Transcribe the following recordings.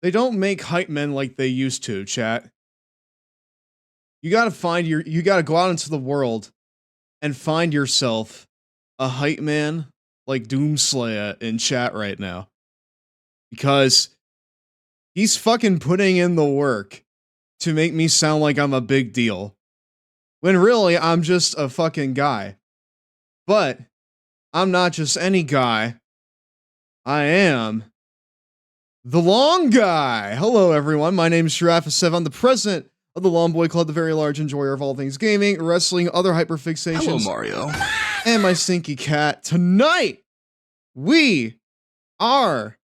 They don't make hype men like they used to, chat. You gotta go out into the world and find yourself a hype man like Doomslayer in chat right now. Because he's fucking putting in the work to make me sound like I'm a big deal. When really, I'm just a fucking guy. But I'm not just any guy. I am the Long Guy. Hello, everyone. My name is Shirafa7. I'm the president of the Long Boy Club, the very large enjoyer of all things gaming, wrestling, other hyperfixations. Hello, Mario. And my stinky cat. Tonight, we are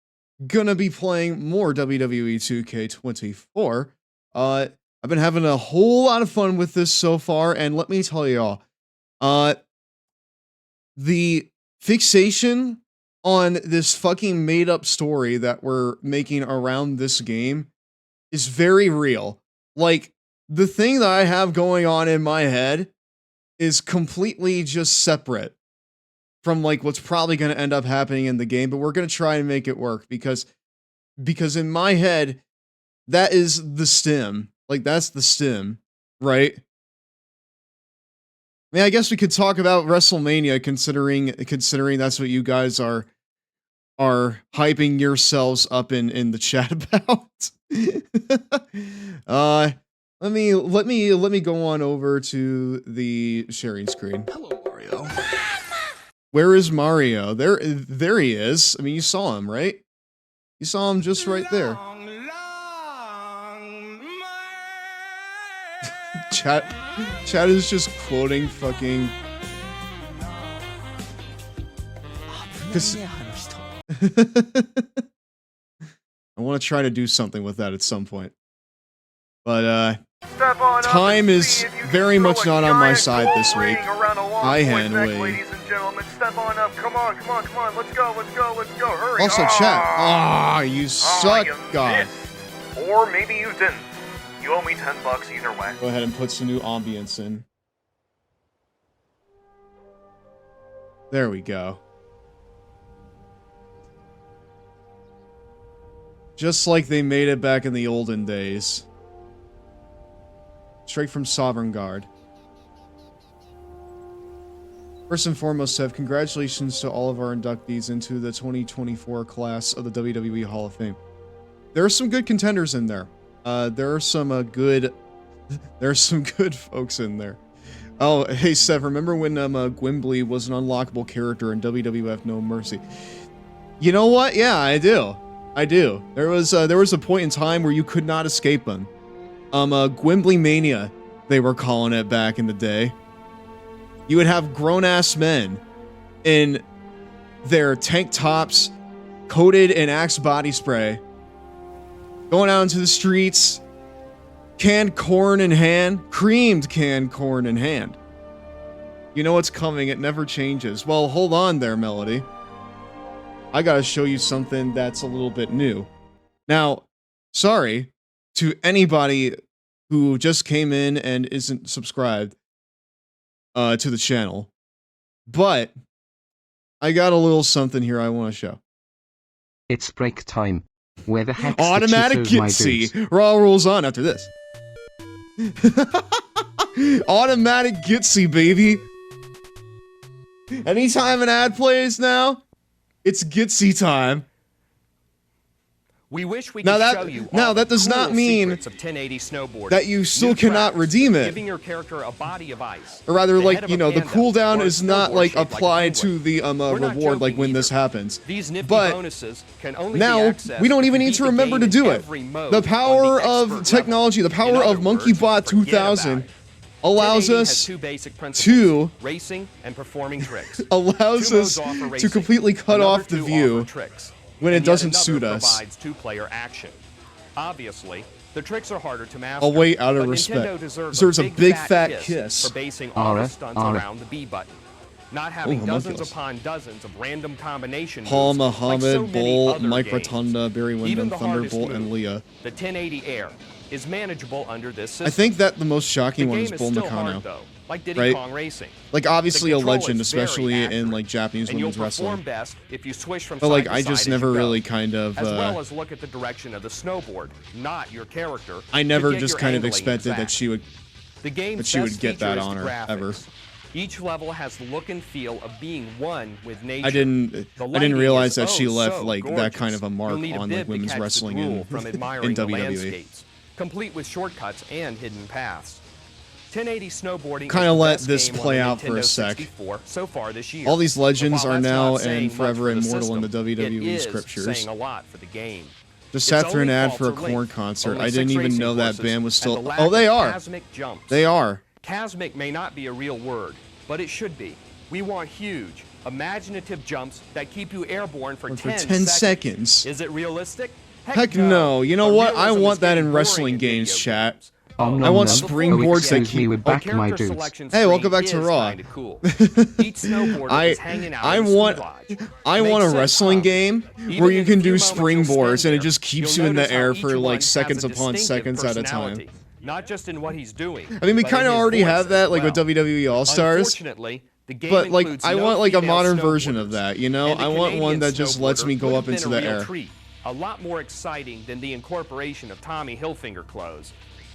gonna be playing more WWE 2K24. I've been having a whole lot of fun with this so far, and let me tell y'all, the fixation on this fucking made-up story that we're making around this game is very real. Like, the thing that I have going on in my head is completely just separate from, like, what's probably going to end up happening in the game, but we're going to try and make it work, because in my head, that is the stem. Like, that's the stem, right? I mean, I guess we could talk about WrestleMania, considering that's what you guys are hyping yourselves up in the chat about. Let me go on over to the sharing screen. Hello, Mario. Where is Mario? There he is. I mean, you saw him, right? You saw him just right there. Chat is just quoting fucking. I want to try to do something with that at some point, but time is very much not on my side this week. Hi, Hanway. Ladies and gentlemen, step on up. Come on, let's go. Hurry. Also, chat. You suck, God. Or maybe you didn't. You owe me $10 either way. Go ahead and put some new ambience in. There we go. Just like they made it back in the olden days. Straight from Sovereign Guard. First and foremost, Sev, congratulations to all of our inductees into the 2024 class of the WWE Hall of Fame. There are some good contenders in there. There are some good folks in there. Oh, hey, Sev, remember when Gwimbly was an unlockable character in WWF No Mercy? You know what? Yeah, I do. There was a point in time where you could not escape him. Gwimbly Mania, they were calling it back in the day. You would have grown-ass men in their tank tops, coated in Axe body spray, going out into the streets, canned corn in hand, creamed canned corn in hand. You know what's coming, it never changes. Well, hold on there, Melody. I gotta show you something that's a little bit new. Now, sorry to anybody who just came in and isn't subscribed to the channel, but I got a little something here I want to show. It's break time. Where the heck's Automatic Gitsy. Raw rules on after this. Automatic Gitsy, baby. Anytime an ad plays now, it's Gitsy time. We wish we could show you that does not mean that you still cannot redeem it. Giving your character a body of ice. Or rather, like, you know, the cooldown is not like applied to the reward like when this happens. These nifty but bonuses can only now be accessed we don't even need to remember to do it. The power of technology, the power of MonkeyBot 2000 allows us to racing and performing tricks. allows us to completely cut off the view when it doesn't suit us. Provides two-player action. Obviously, the tricks are harder to master. I'll wait out of respect. Deserves a big fat kiss. For basing all the stunts around the B button. Not having dozens upon dozens of random combination moves. Paul Muhammad, like so Bull, Mike Rotunda, Barry Windham, Thunderbolt, and Leah. The 1080 Air is manageable under this system. I think that the most shocking one is Bull Nakano. like Diddy right? Kong Racing. Like, obviously The a control legend, is very especially in accurate, like Japanese and you'll women's wrestling. perform best if you swish from But like, side to I side just as you never go, really kind of. as well as look at the direction of the snowboard, not your character. I never to get just your kind of angling expected that exact. she would. The game's That she would best get feature that is the honor, graphics. ever. Each level has the look and feel of being one with nature. I didn't lighting realize is that she oh left so like that gorgeous. kind of a mark You'll need a on bib like to women's catch the wrestling drool from admiring in the WWE. landscapes, complete with shortcuts and hidden paths. 1080 snowboarding Kind is of the let best this game play on the out for a Nintendo sec. 64 so far this year. All these legends But while are that's now not saying and much forever for the immortal in the system, WWE it is scriptures. saying a lot for the game. Just Its sat through an only ad for a faults are corn linked. concert. Only I didn't 6 even racing know that courses band was and still. the lack Oh, they of are. Cosmic jumps. They are. Cosmic may not be a real word, but it should be. We want huge, imaginative jumps that keep you airborne for 10 seconds. Is it realistic? Heck no. You know But what? I realism want is that getting in boring wrestling video games, chat. games. Oh, I want no. springboards that Excuse me, keep. we're back, character my dudes. selection Hey, welcome screen back to is Raw. kinda cool. Each snowboarder is hanging out in a ski lodge. I Makes want a sense, wrestling huh? game Even where you in can few do moments you'll stand springboards and it there, just keeps you'll you in the notice how air each for one like has a seconds upon distinctive seconds at a time. personality, not just in what he's doing. I mean, we but kind of in his already voice have that, as like with well. WWE All Stars. Unfortunately, the game But like, includes I no want like a female modern version snowboarders. of that. You know, And a I want one Canadian that just lets snowboarder me go would up have into been a the real air. treat. A lot more exciting than the incorporation of Tommy Hilfiger clothes.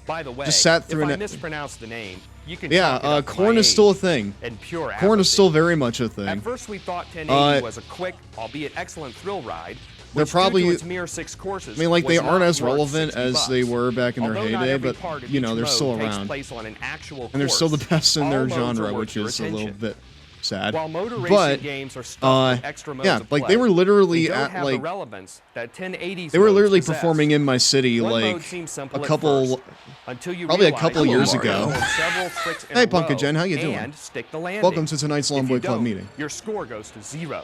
By the way, Just sat through if I an- mispronounce the name, you can Yeah, chalk it up to corn my is still a age thing. and pure Corn is apathy. still very much a thing. At first, we thought 1080 was a quick, albeit excellent thrill ride. They're Which, probably. due to its mere 6 courses, I mean, like, they was aren't not as worth relevant as $60. they were back in their Although not heyday, every but part of you know, each they're mode still takes around. place on an actual And they're still the course. best in All their modes are genre, worth which your is a little attention. bit sad. While motor racing But games are stuffed with extra modes yeah, of like play, they were literally they don't at have the like relevance that 1080's they were modes literally possess. performing in my city One like mode seems simple a at couple. first, until you probably a realize couple you years can ago. perform several tricks in Hey, a row Pumpkin, how you doing? and stick the landing. Welcome to tonight's If Long Boy you Club don't, meeting. your score goes to 0.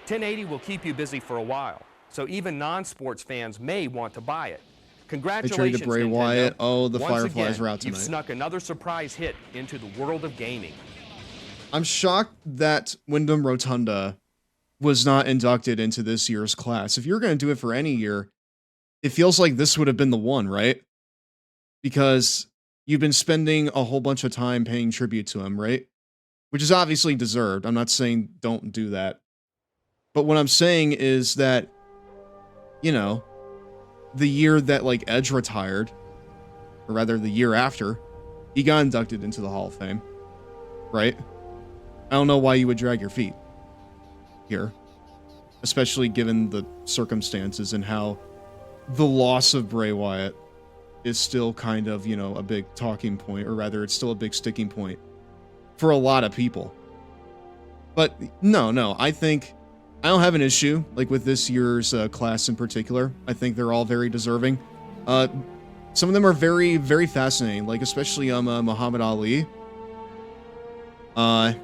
1080 will keep you busy for a while, so even non-sports fans may want to buy it. Congratulations, Bray Nintendo. Wyatt. Oh, the Once Fireflies again, are out You've tonight. snuck another surprise hit into the world of gaming. I'm shocked that Wyndham Rotunda was not inducted into this year's class. If you're going to do it for any year, it feels like this would have been the one, right? Because you've been spending a whole bunch of time paying tribute to him, right? Which is obviously deserved. I'm not saying don't do that. But what I'm saying is that, you know, the year that like Edge retired, or rather the year after, he got inducted into the Hall of Fame, right? I don't know why you would drag your feet here, especially given the circumstances and how the loss of Bray Wyatt is still kind of, you know, a big talking point, or rather it's still a big sticking point for a lot of people. But no, I don't have an issue like with this year's class in particular. I think they're all very deserving. Some of them are very, very fascinating, like especially Muhammad Ali and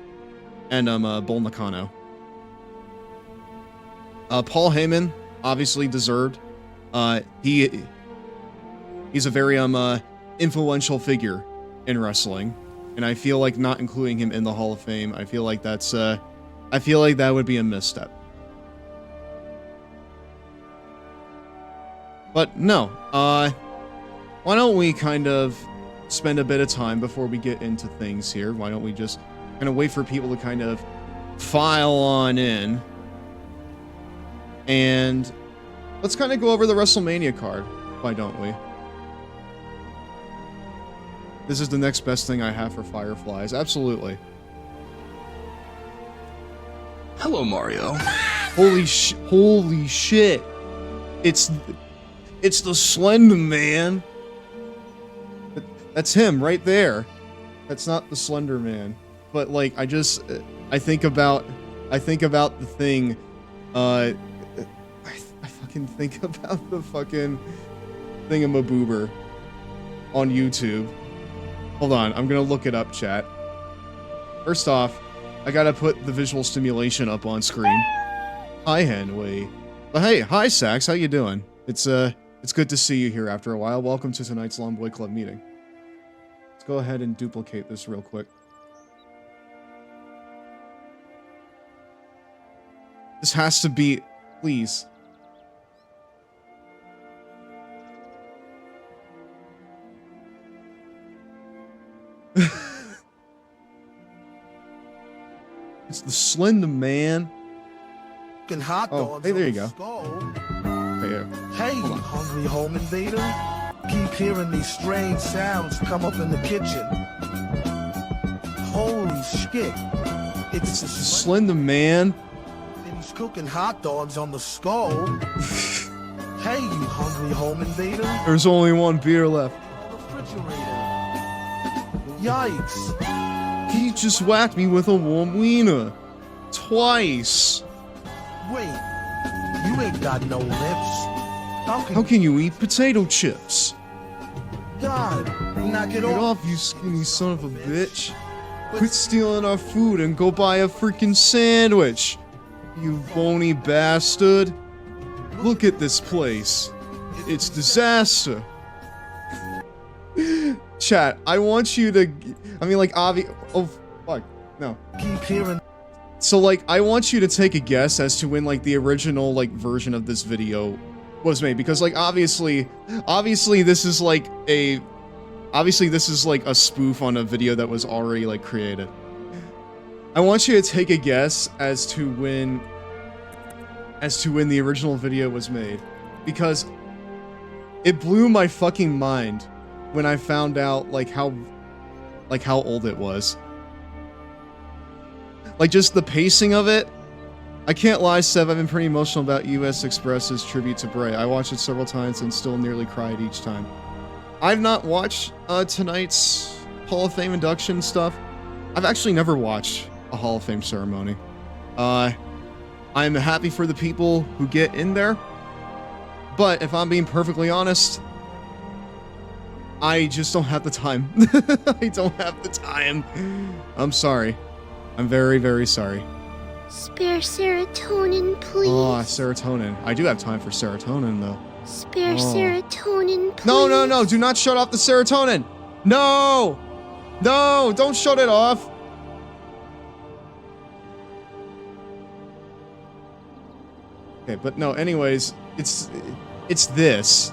Bull Nakano. Paul Heyman obviously deserved. He's a very influential figure in wrestling, and I feel like not including him in the Hall of Fame, I feel like that would be a misstep. But no, why don't we kind of spend a bit of time before we get into things here? Why don't we just kind of wait for people to kind of file on in, and let's kind of go over the WrestleMania card. Why don't we? This is the next best thing I have for Fireflies. Absolutely. Hello, Mario. Holy shit. It's the Slender Man. That's him right there. That's not the Slender Man. But like I think about the thing I fucking think about the fucking thingamaboober on YouTube. Hold on, I'm gonna look it up, chat. First off, I gotta put the visual stimulation up on screen. Hi, Henway. But hey, hi, Sax. How you doing? It's good to see you here after a while. Welcome to tonight's Long Boy Club meeting. Let's go ahead and duplicate this real quick. This has to be, please. It's the Slender Man. And hot Oh, dogs hey, there on you the go. skull. Right here. Hey, you hungry home invader? Keep hearing these strange sounds come up in the kitchen. Holy shit. It's the Slender Man. and he's cooking hot dogs on the skull. Hey, you hungry home invader? There's only one beer left. Refrigerator. Yikes. He just whacked me with a warm wiener. Twice. Wait, you ain't got no lips. How can you eat potato chips? God, knock it Get off, you skinny son of a bitch. Quit stealing our food and go buy a freaking sandwich. You bony bastard. Look at this place. It's disaster. Chat, I want you to... I mean, like, oh, fuck. No. Keep hearing. So, like, I want you to take a guess as to when, like, the original, like, version of this video was made. Because, like, obviously this is, like, a... Obviously, this is, like, a spoof on a video that was already, like, created. I want you to take a guess as to when the original video was made. Because it blew my fucking mind when I found out, like, how old it was. Like, just the pacing of it. I can't lie, Sev, I've been pretty emotional about US Express's tribute to Bray. I watched it several times and still nearly cried each time. I've not watched tonight's Hall of Fame induction stuff. I've actually never watched a Hall of Fame ceremony. I'm happy for the people who get in there. But if I'm being perfectly honest, I just don't have the time. I don't have the time. I'm sorry. I'm very, very sorry. Spare serotonin, please. Oh, serotonin. I do have time for serotonin, though. Spare serotonin, please. No, no, no. Do not shut off the serotonin. No. No, don't shut it off. Okay, but no, anyways, it's this.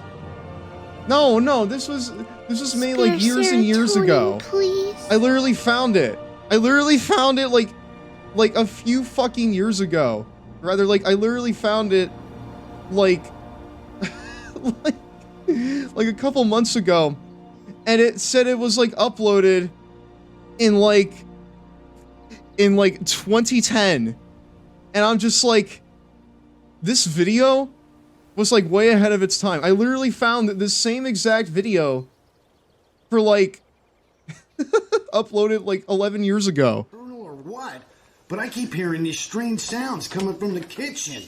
No, no, this was made like years and years ago. Please. I literally found it. I literally found it like a few fucking years ago. Rather, like, I literally found it like like a couple months ago. And it said it was like uploaded in like 2010. And I'm just like, this video was like way ahead of its time. I literally found that this same exact video for like uploaded like 11 years ago. I don't know or what, but I keep hearing these strange sounds coming from the kitchen.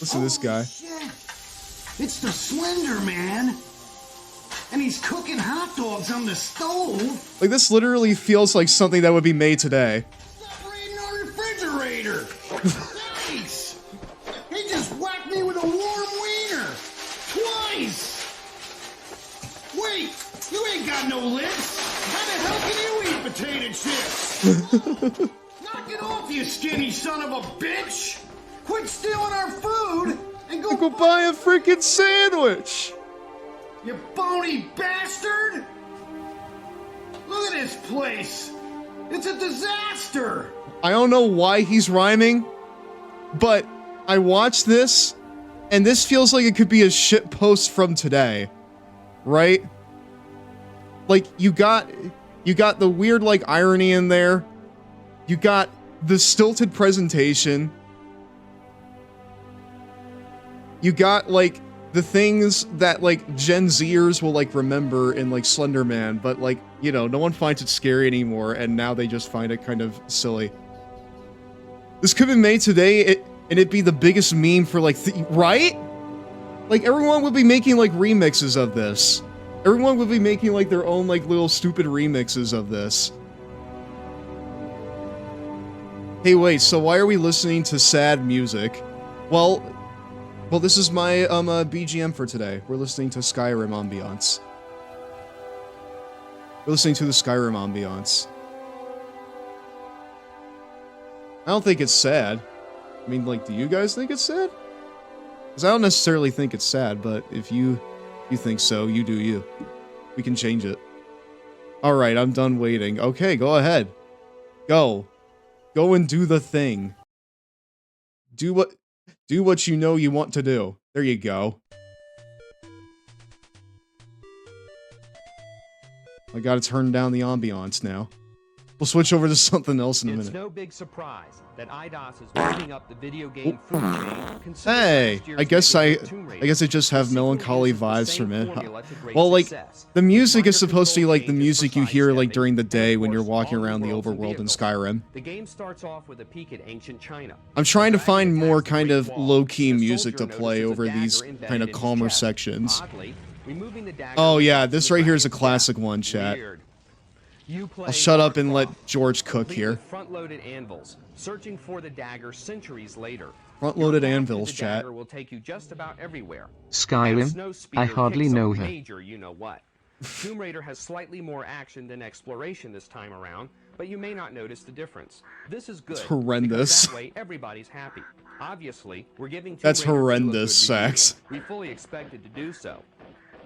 Listen to this guy. Shit. It's the Slender Man. And he's cooking hot dogs on the stove. Like, this literally feels like something that would be made today. Stop reading our refrigerator. Nice. He just whacked me with a warm wiener. Twice. Wait, you ain't got no lips. How the hell can you eat potato chips? Knock it off, you skinny son of a bitch. Quit stealing our food and go buy a freaking sandwich. You bony bastard! Look at this place! It's a disaster! I don't know why he's rhyming, but I watched this, and this feels like it could be a shit post from today. Right? Like, you got the weird, like, irony in there. You got the stilted presentation. You got, like, the things that, like, Gen Zers will, like, remember in, like, Slender Man, but, like, you know, no one finds it scary anymore, and now they just find it kind of silly. This could be made today, and it'd be the biggest meme for, like, right? Like, everyone would be making, like, remixes of this. Everyone would be making, like, their own, like, little stupid remixes of this. Hey, wait, so why are we listening to sad music? Well, this is my BGM for today. We're listening to Skyrim ambiance. We're listening to the Skyrim ambiance. I don't think it's sad. I mean, like, do you guys think it's sad? Because I don't necessarily think it's sad, but if you think so, you do you. We can change it. Alright, I'm done waiting. Okay, go ahead. Go. Go and do the thing. Do what you know you want to do. There you go. I gotta turn down the ambiance now. We'll switch over to something else in a minute. It's no big surprise that IDOS is moving up the video game food chain. Hey, I guess I just have melancholy vibes from it. Well, like, the music is supposed to be like the music you hear like during the day when you're walking around the overworld in Skyrim. The game starts off with a peek at ancient China. I'm trying to find more kind of low-key music to play over these kind of calmer sections. Oh yeah, this right here is a classic one, chat. I'll shut up and let George cook here. Front-loaded anvils, searching for the dagger centuries later. Front-loaded anvils, chat. Will take you just about everywhere. Skyrim? I hardly know her. Major, you know what. Tomb Raider has slightly more action than exploration this time around, but you may not notice the difference. This is good. It's horrendous. That way everybody's happy. Obviously, we're giving Tomb That's Raider horrendous, Sax. We fully expected to do so.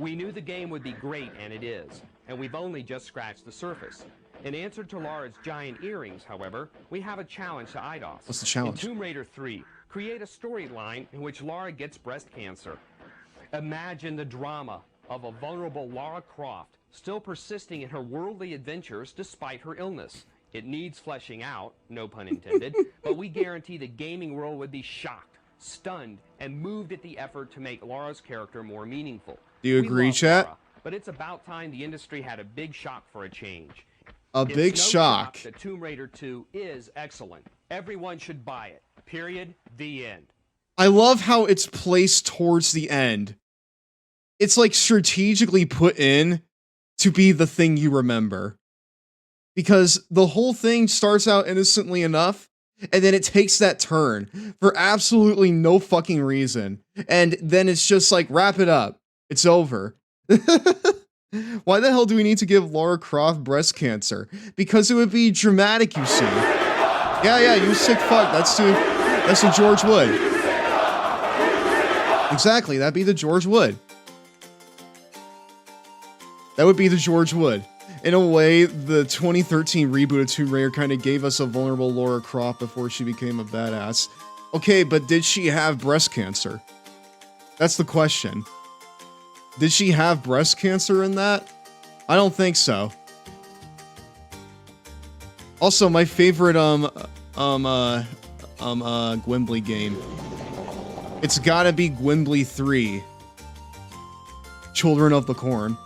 We knew the game would be great, and it is. And we've only just scratched the surface. In answer to Lara's giant earrings, however, we have a challenge to IDOS. What's the challenge? In Tomb Raider 3, create a storyline in which Lara gets breast cancer. Imagine the drama of a vulnerable Lara Croft still persisting in her worldly adventures despite her illness. It needs fleshing out, no pun intended, but we guarantee the gaming world would be shocked, stunned, and moved at the effort to make Lara's character more meaningful. Do you agree, chat? Lara, but it's about time the industry had a big shock for a change. Big It's no shock. That Tomb Raider 2 is excellent. Everyone should buy it. Period. The end. I love how it's placed towards the end. It's like strategically put in to be the thing you remember. Because the whole thing starts out innocently enough, and then it takes that turn for absolutely no fucking reason. And then it's just like, wrap it up. It's over. Why the hell do we need to give Lara Croft breast cancer? Because it would be dramatic, you see. Yeah, you sick fuck. That's the George Wood. Exactly, that'd be the George Wood. That would be the George Wood. In a way, the 2013 reboot of Tomb Raider kind of gave us a vulnerable Lara Croft before she became a badass. Okay, but did she have breast cancer? That's the question. Did she have breast cancer in that? I don't think so. Also, my favorite Gwimbly game. It's gotta be Gwimbly 3. Children of the Corn.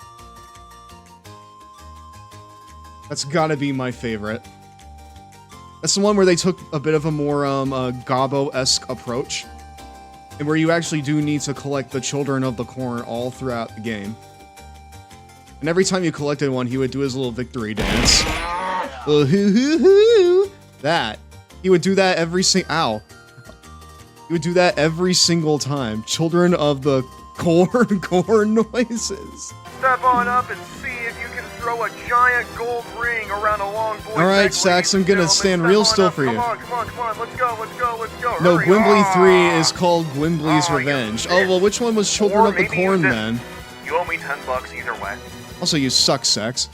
That's gotta be my favorite. That's the one where they took a bit of a more Gobbo-esque approach. And where you actually do need to collect the Children of the Corn all throughout the game. And every time you collected one, he would do his little victory dance. That. He would do that every Ow. He would do that every single time. Children of the Corn noises. Step on up and see if you can throw a giant gold ring around a long boy's Alright, neck, Sax, I'm ladies and gonna gentlemen. stand Step real on still up. for you. Come on, let's go. No, Hurry. Gwimbly 3 Ah. is called Gwimbly's Oh, you Revenge. bitch. Oh, well, which one was Children Or of the maybe you Corn, just- then? You owe me $10 either way. Also, you suck, Sex.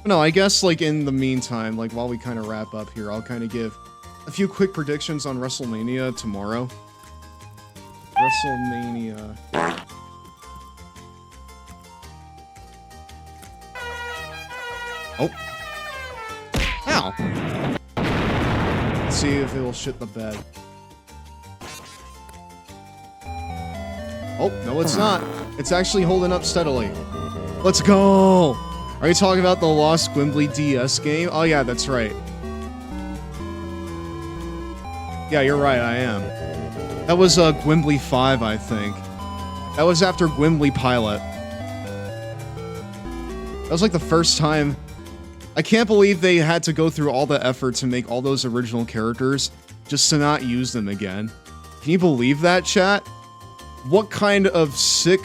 No, I guess, like, in the meantime, like, while we kind of wrap up here, I'll kind of give a few quick predictions on WrestleMania tomorrow. WrestleMania. Oh. Ow. Let's see if it'll shit the bed. Oh, no, it's not. It's actually holding up steadily. Let's go! Are you talking about the Lost Gwimbly DS game? Oh, yeah, that's right. Yeah, you're right, I am. That was Gwimbly 5, I think. That was after Gwimbly Pilot. That was like the first time... I can't believe they had to go through all the effort to make all those original characters just to not use them again. Can you believe that, chat? What kind of sick,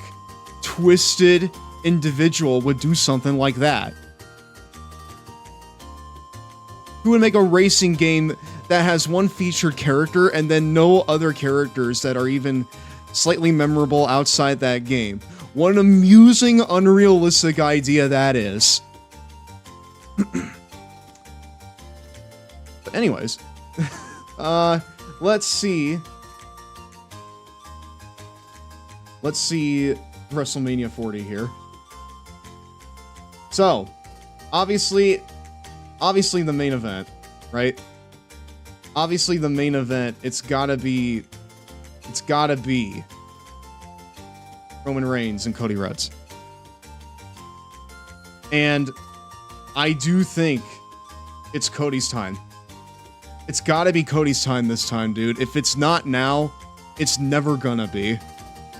twisted individual would do something like that? Who would make a racing game that has one featured character and then no other characters that are even slightly memorable outside that game? What an amusing, unrealistic idea that is. But anyways, let's see. Let's see WrestleMania 40 here. So, obviously the main event, right? Obviously the main event, it's gotta be Roman Reigns and Cody Rhodes. And I do think it's Cody's time. It's gotta be Cody's time this time, dude. If it's not now, it's never gonna be.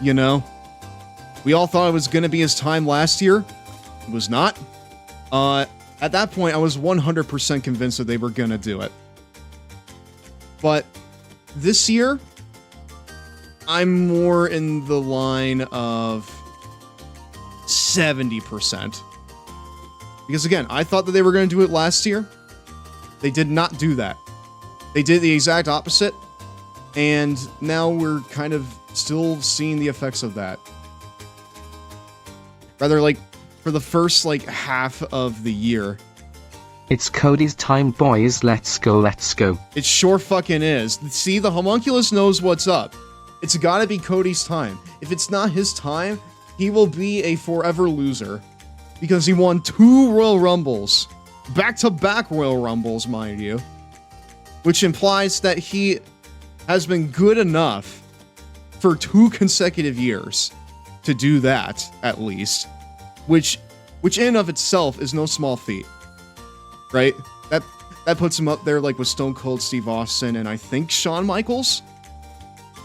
You know? We all thought it was gonna be his time last year. It was not. At that point, I was 100% convinced that they were gonna do it. But this year, I'm more in the line of 70%. Because again, I thought that they were going to do it last year. They did not do that. They did the exact opposite. And now we're kind of still seeing the effects of that. Rather, like, for the first, like, half of the year. It's Cody's time, boys. Let's go, let's go. It sure fucking is. See, the homunculus knows what's up. It's gotta be Cody's time. If it's not his time, he will be a forever loser. Because he won 2 Royal Rumbles. Back-to-back Royal Rumbles, mind you. Which implies that he has been good enough for 2 consecutive years to do that, at least. Which in and of itself is no small feat. Right? That puts him up there like with Stone Cold Steve Austin and I think Shawn Michaels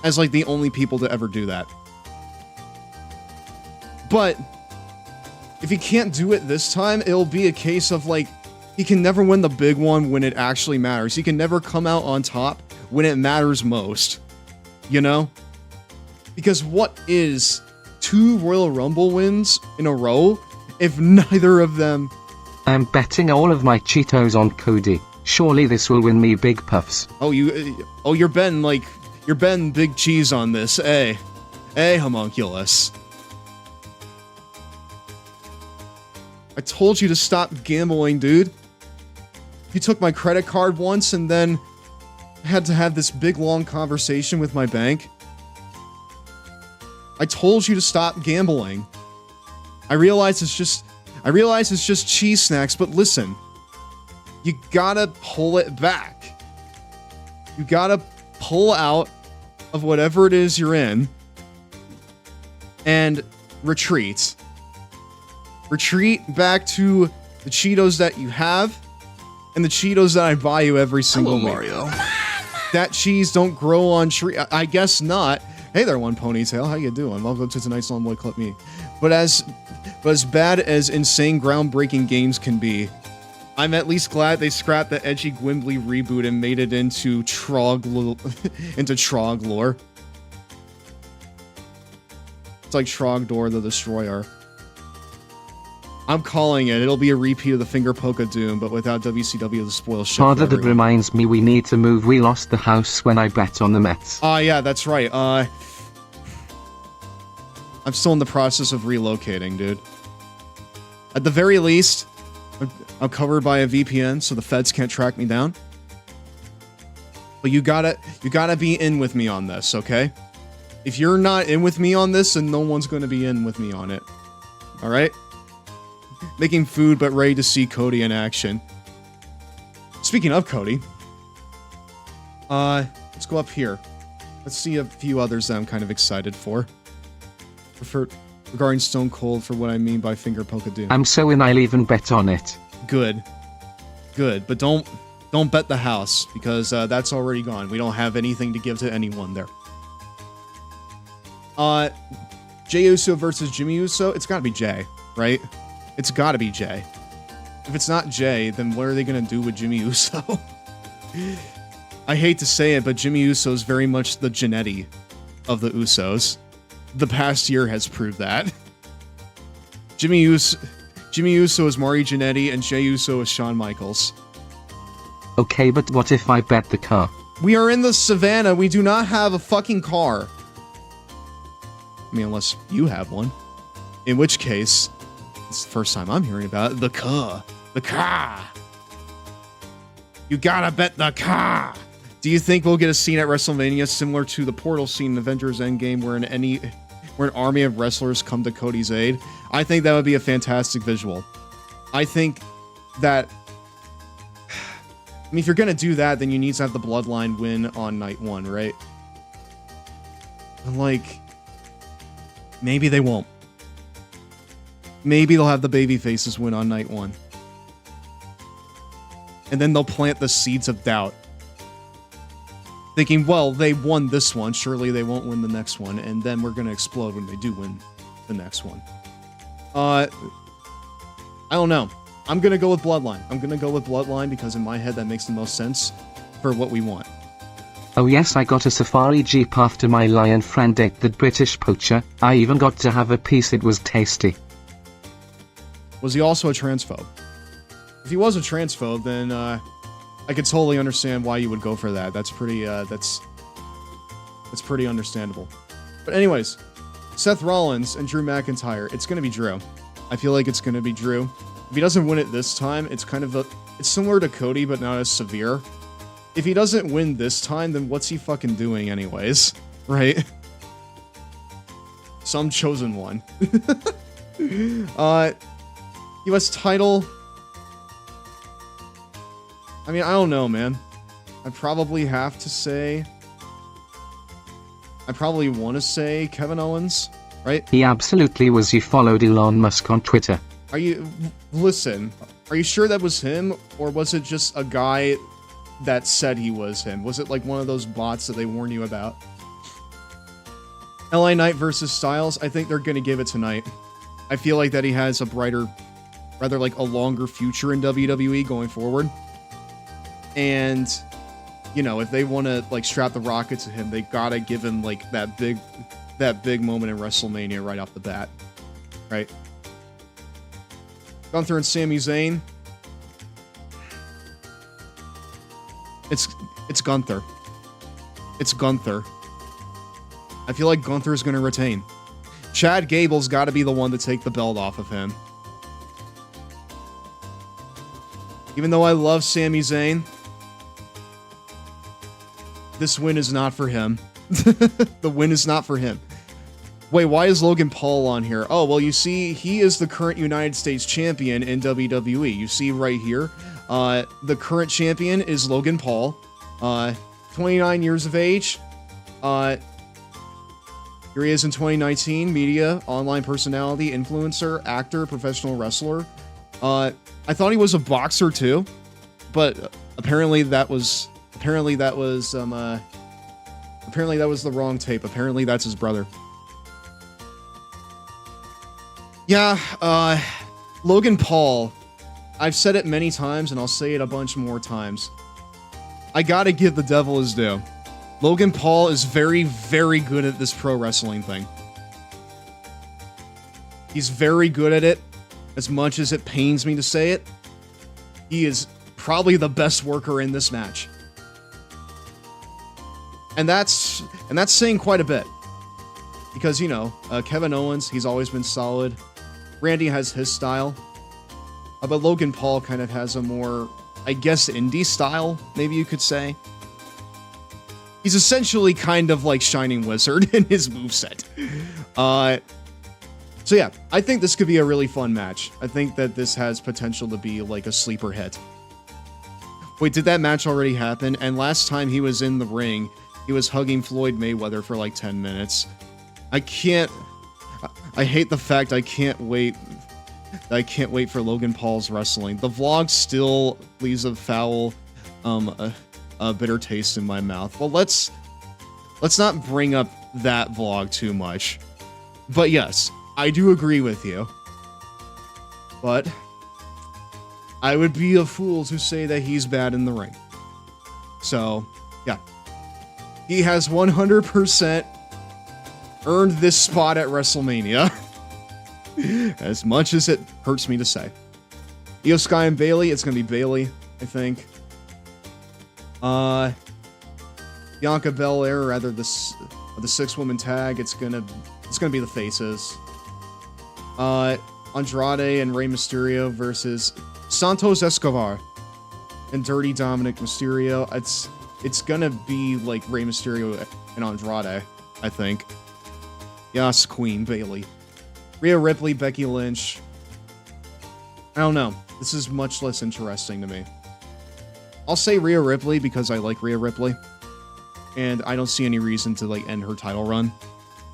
as like the only people to ever do that. But if he can't do it this time, it'll be a case of like he can never win the big one when it actually matters. He can never come out on top when it matters most. You know? Because what is 2 Royal Rumble wins in a row if neither of them... I'm betting all of my Cheetos on Cody. Surely this will win me big puffs. Oh, you're betting big cheese on this, eh? Eh, homunculus. I told you to stop gambling, dude. You took my credit card once and then had to have this big long conversation with my bank. I told you to stop gambling. I realize it's just cheese snacks, but listen. You gotta pull it back. You gotta pull out of whatever it is you're in and retreat. Retreat back to the Cheetos that you have and the Cheetos that I buy you every single week. Mario. That cheese don't grow on tree. I guess not. Hey there, One Ponytail. How you doing? Welcome to tonight's Long Boy Clip Me. But as bad as insane groundbreaking games can be, I'm at least glad they scrapped the edgy Gwimbly reboot and made it into Trog lore. It's like Trogdor the Destroyer. I'm calling it. It'll be a repeat of the Finger Poke of Doom, but without WCW to spoil shit. Father, that reminds me we need to move. We lost the house when I bet on the Mets. Yeah, that's right. I'm still in the process of relocating, dude. At the very least, I'm covered by a VPN, so the feds can't track me down. But you gotta be in with me on this, okay? If you're not in with me on this, then no one's gonna be in with me on it. Alright? Making food, but ready to see Cody in action. Speaking of Cody, let's go up here. Let's see a few others that I'm kind of excited for. Regarding Stone Cold, for what I mean by Finger Poke of Doom. I'm so in, I'll even bet on it. Good. Good, but don't bet the house, because that's already gone. We don't have anything to give to anyone there. Jey Uso versus Jimmy Uso. It's gotta be Jey, right? It's gotta be Jey. If it's not Jey, then what are they gonna do with Jimmy Uso? I hate to say it, but Jimmy Uso is very much the Jannetty of the Usos. The past year has proved that. Jimmy Uso is Mari Jannetty, and Jey Uso is Shawn Michaels. Okay, but what if I bet the car? We are in the savannah. We do not have a fucking car. I mean, unless you have one. In which case, it's the first time I'm hearing about it. The car. You gotta bet the car. Do you think we'll get a scene at WrestleMania similar to the portal scene in Avengers Endgame where an army of wrestlers come to Cody's aid? I think that would be a fantastic visual. I think that... I mean, if you're gonna do that, then you need to have the Bloodline win on night 1, right? Like... Maybe they won't. Maybe they'll have the babyfaces win on night 1. And then they'll plant the seeds of doubt. Thinking, well, they won this one, surely they won't win the next one, and then we're gonna explode when they do win the next one. I don't know. I'm gonna go with Bloodline. I'm gonna go with Bloodline because in my head that makes the most sense for what we want. Oh yes, I got a safari jeep after my lion friend ate that British poacher. I even got to have a piece, it was tasty. Was he also a transphobe? If he was a transphobe, then I could totally understand why you would go for that. That's pretty that's pretty understandable. But anyways, Seth Rollins and Drew McIntyre. It's gonna be Drew. I feel like it's gonna be Drew. If he doesn't win it this time, it's kind of it's similar to Cody, but not as severe. If he doesn't win this time, then what's he fucking doing anyways? Right? Some chosen one. US title. I mean, I don't know, man. I probably have to say... I probably want to say Kevin Owens, right? He absolutely was. You followed Elon Musk on Twitter. Are you... Listen, are you sure that was him? Or was it just a guy that said he was him? Was it like one of those bots that they warn you about? LA Knight versus Styles. I think they're going to give it tonight. I feel like that he has a brighter... rather like a longer future in WWE going forward. And, you know, if they want to like strap the rocket to him, they gotta give him like that big moment in WrestleMania right off the bat, right? Gunther and Sami Zayn. It's Gunther. It's Gunther. I feel like Gunther is gonna retain. Chad Gable's got to be the one to take the belt off of him. Even though I love Sami Zayn, this win is not for him. The win is not for him. Wait, why is Logan Paul on here? Oh, well, you see, he is the current United States champion in WWE. You see right here, the current champion is Logan Paul, 29 years of age. Here he is in 2019, media, online personality, influencer, actor, professional wrestler. I thought he was a boxer too, but apparently that was the wrong tape. Apparently that's his brother. Yeah, Logan Paul. I've said it many times and I'll say it a bunch more times. I gotta give the devil his due. Logan Paul is very, very good at this pro wrestling thing. He's very good at it. As much as it pains me to say it, he is probably the best worker in this match. And that's saying quite a bit. Because, you know, Kevin Owens, he's always been solid. Randy has his style. But Logan Paul kind of has a more, I guess, indie style, maybe you could say. He's essentially kind of like Shining Wizard in his moveset. So yeah, I think this could be a really fun match. I think that this has potential to be like a sleeper hit. Wait, did that match already happen? And last time he was in the ring, he was hugging Floyd Mayweather for like 10 minutes. I hate the fact I can't wait for Logan Paul's wrestling. The vlog still leaves a foul, a bitter taste in my mouth. Well, let's not bring up that vlog too much. But yes, I do agree with you. But I would be a fool to say that he's bad in the ring. So, yeah. He has 100% earned this spot at WrestleMania. As much as it hurts me to say. Io Sky and Bayley, it's going to be Bayley, I think. Bianca Belair, rather the 6-woman tag, it's gonna be the faces. Andrade and Rey Mysterio versus Santos Escobar. and Dirty Dominic Mysterio. It's gonna be like Rey Mysterio and Andrade, I think. Yas, Queen, Bailey. Rhea Ripley, Becky Lynch. I don't know. This is much less interesting to me. I'll say Rhea Ripley because I like Rhea Ripley. And I don't see any reason to like end her title run.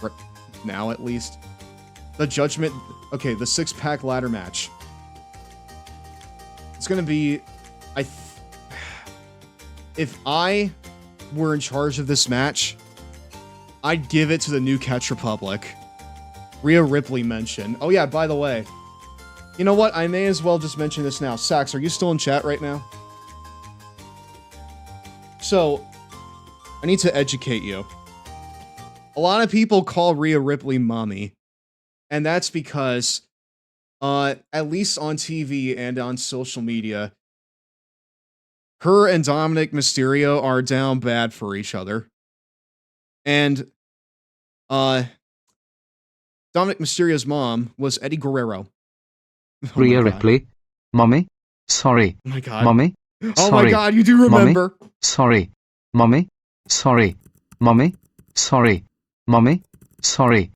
Right now, at least. The Judgment... Okay, the 6-pack ladder match. It's gonna be... If I were in charge of this match, I'd give it to the New Catch Republic. Rhea Ripley mentioned. Oh yeah, by the way. You know what? I may as well just mention this now. Sax, are you still in chat right now? So, I need to educate you. A lot of people call Rhea Ripley mommy. And that's because, at least on TV and on social media, her and Dominic Mysterio are down bad for each other. And, Dominic Mysterio's mom was Eddie Guerrero. Oh Rhea Ripley. Mommy? Sorry. Oh my god. Mommy? Oh my god, you do remember. Mommy? Sorry. Mommy? Sorry. Mommy? Sorry. Mommy? Sorry.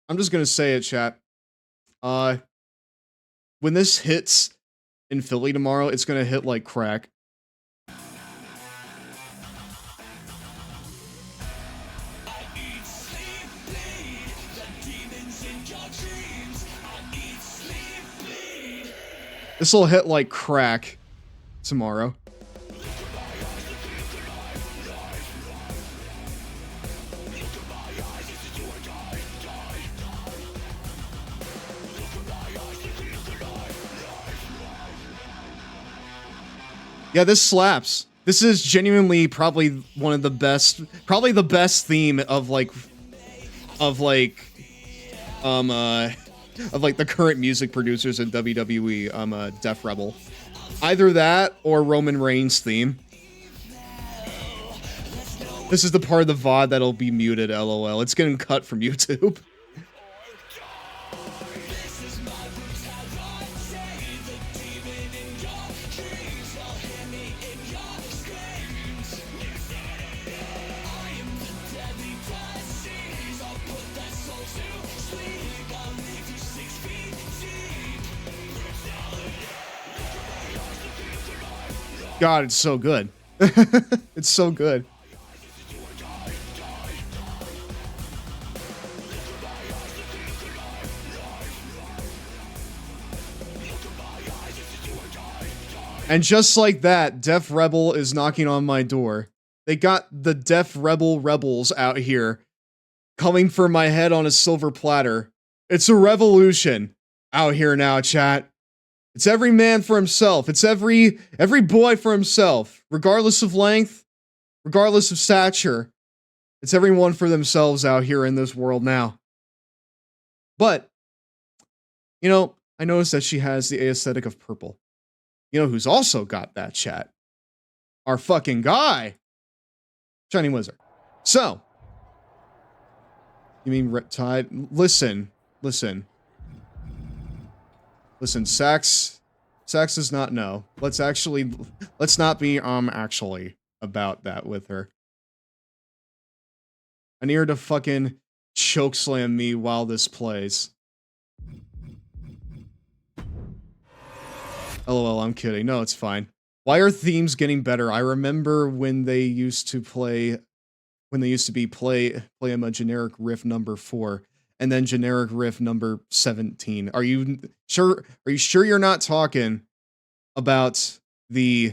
I'm just gonna say it, chat. When this hits in Philly tomorrow, it's gonna hit like crack. This will hit like crack tomorrow. Yeah, this slaps. This is genuinely probably one of the best, probably the best theme of like the current music producers in WWE, Def Rebel. Either that or Roman Reigns' theme. This is the part of the VOD that'll be muted, LOL. It's getting cut from YouTube. God, it's so good. It's so good. And just like that, Def Rebel is knocking on my door. They got the Def Rebel rebels out here, coming for my head on a silver platter. It's a revolution out here now, chat. It's every man for himself. It's every boy for himself, regardless of length, regardless of stature. It's everyone for themselves out here in this world now. But, you know, I noticed that she has the aesthetic of purple. You know who's also got that, chat? Our fucking guy, Shiny Wizard. So, you mean Riptide? Listen. Sax does not know. Let's not be, actually about that with her. I need her to fucking chokeslam me while this plays. LOL, I'm kidding. No, it's fine. Why are themes getting better? I remember when they used to play, play a generic riff number 4. And then generic riff number 17. Are you sure you're not talking about the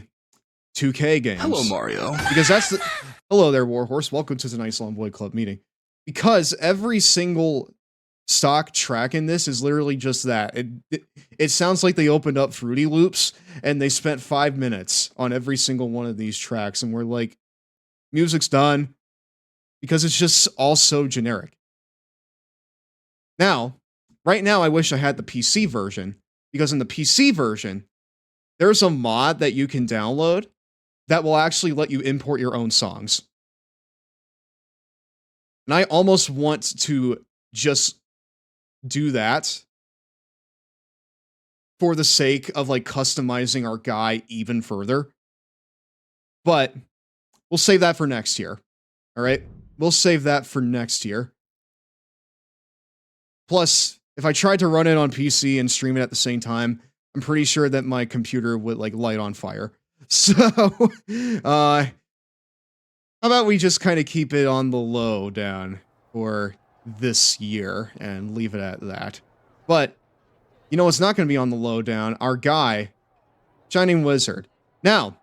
2K games? Hello, Mario. Because that's the... Hello there, Warhorse. Welcome to tonight's Long Boy Club meeting. Because every single stock track in this is literally just that. It sounds like they opened up Fruity Loops and they spent 5 minutes on every single one of these tracks. And we're like, music's done. Because it's just all so generic. Now, right now, I wish I had the PC version, because in the PC version, there's a mod that you can download that will actually let you import your own songs. And I almost want to just do that for the sake of like customizing our guy even further. But we'll save that for next year. All right. We'll save that for next year. Plus, if I tried to run it on PC and stream it at the same time, I'm pretty sure that my computer would like light on fire. So, how about we just kind of keep it on the low down for this year and leave it at that. But, you know what's not going to be on the low down? Our guy, Shining Wizard. Now,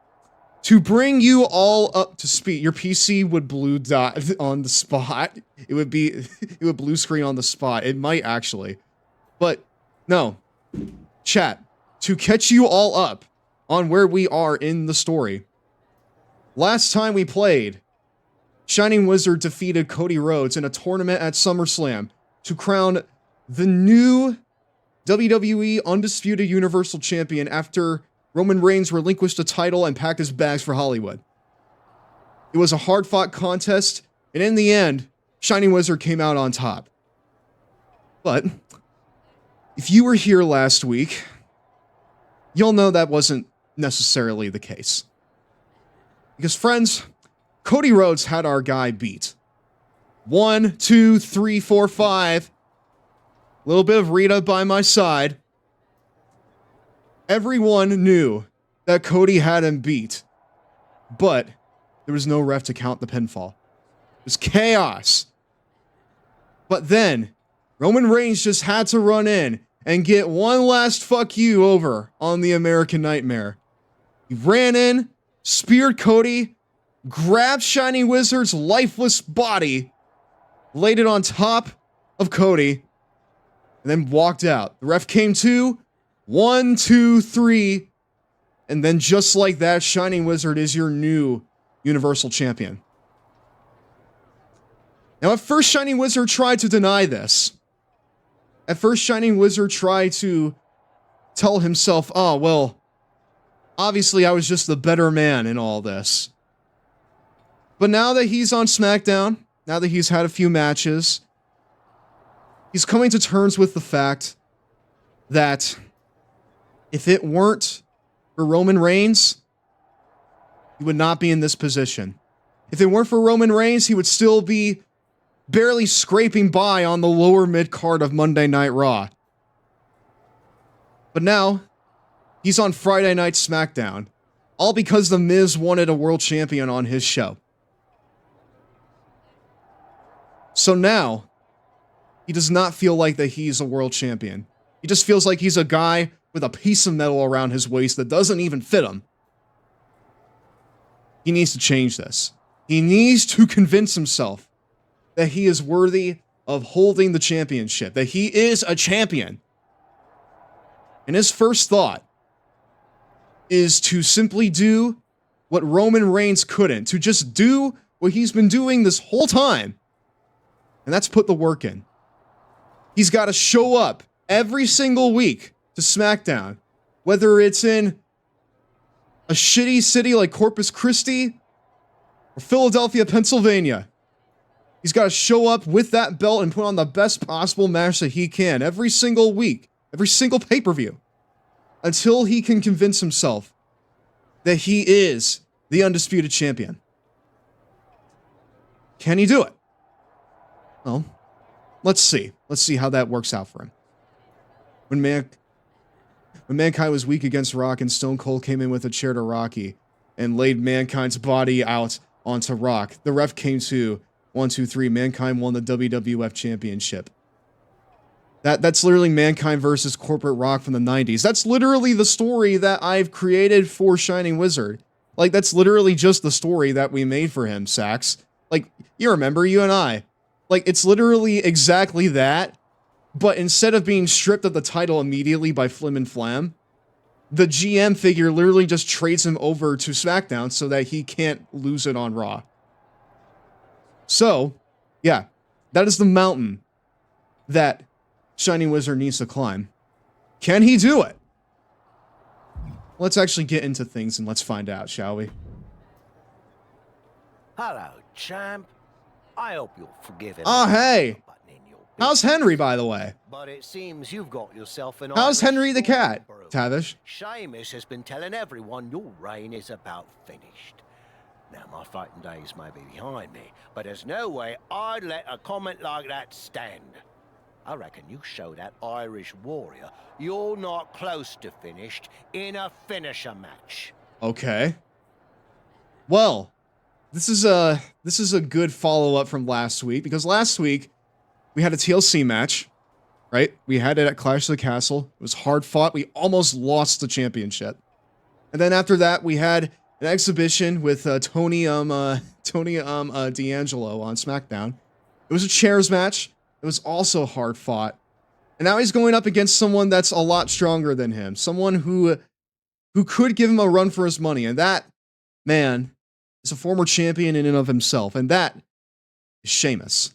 to bring you all up to speed, your PC would blue dot on the spot. It would blue screen on the spot. It might actually. But, no. Chat, to catch you all up on where we are in the story. Last time we played, Shining Wizard defeated Cody Rhodes in a tournament at SummerSlam to crown the new WWE Undisputed Universal Champion after Roman Reigns relinquished the title and packed his bags for Hollywood. It was a hard-fought contest, and in the end, Shining Wizard came out on top. But, if you were here last week, you'll know that wasn't necessarily the case. Because, friends, Cody Rhodes had our guy beat. 1, 2, 3, 4, 5. A little bit of Rita by my side. Everyone knew that Cody had him beat. But there was no ref to count the pinfall. It was chaos. But then, Roman Reigns just had to run in and get one last fuck you over on the American Nightmare. He ran in, speared Cody, grabbed Shining Wizard's lifeless body, laid it on top of Cody, and then walked out. The ref came to, 1, 2, 3, and then just like that, Shining Wizard is your new Universal Champion. Now, at first, Shining Wizard tried to deny this. At first, Shining Wizard tried to tell himself, oh, well, obviously I was just the better man in all this. But now that he's on SmackDown, now that he's had a few matches, he's coming to terms with the fact that if it weren't for Roman Reigns, he would not be in this position. If it weren't for Roman Reigns, he would still be barely scraping by on the lower mid-card of Monday Night Raw. But now, he's on Friday Night SmackDown, all because The Miz wanted a world champion on his show. So now, he does not feel like that he's a world champion. He just feels like he's a guy with a piece of metal around his waist that doesn't even fit him. He needs to change this. He needs to convince himself that he is worthy of holding the championship, that he is a champion. And his first thought is to simply do what Roman Reigns couldn't, to just do what he's been doing this whole time. And that's put the work in. He's got to show up every single week to SmackDown, whether it's in a shitty city like Corpus Christi or Philadelphia, Pennsylvania. He's got to show up with that belt and put on the best possible match that he can every single week, every single pay-per-view, until he can convince himself that he is the undisputed champion. Can he do it? Well, let's see. Let's see how that works out for him. When Mankind was weak against Rock and Stone Cold came in with a chair to Rocky and laid Mankind's body out onto Rock, the ref came to 1, 2, 3. Mankind won the WWF Championship. That's literally Mankind versus Corporate Rock from the 90s. That's literally the story that I've created for Shining Wizard. Like, that's literally just the story that we made for him, Sax. Like, you remember, you and I. Like, it's literally exactly that, but instead of being stripped of the title immediately by Flim and Flam, the GM figure literally just trades him over to SmackDown so that he can't lose it on Raw. So, yeah, that is the mountain that Shining Wizard needs to climb. Can he do it? Let's actually get into things and let's find out, shall we? Hello, champ. I hope you'll forgive him. Oh, hey. How's Henry, by the way? But it seems you've got yourself an How's Henry the cat? room. Tavish. Seamus has been telling everyone your reign is about finished. Now, my fighting days may be behind me, but there's no way I'd let a comment like that stand. I reckon you show that Irish warrior you're not close to finished in a finisher match. Okay. Well, this is a good follow-up from last week, because last week we had a TLC match, right? We had it at Clash of the Castle. It was hard fought. We almost lost the championship. And then after that, we had an exhibition with Tony D'Angelo on SmackDown. It was a chairs match. It was also hard fought. And now he's going up against someone that's a lot stronger than him. Someone who could give him a run for his money. And that man is a former champion in and of himself. And that is Sheamus.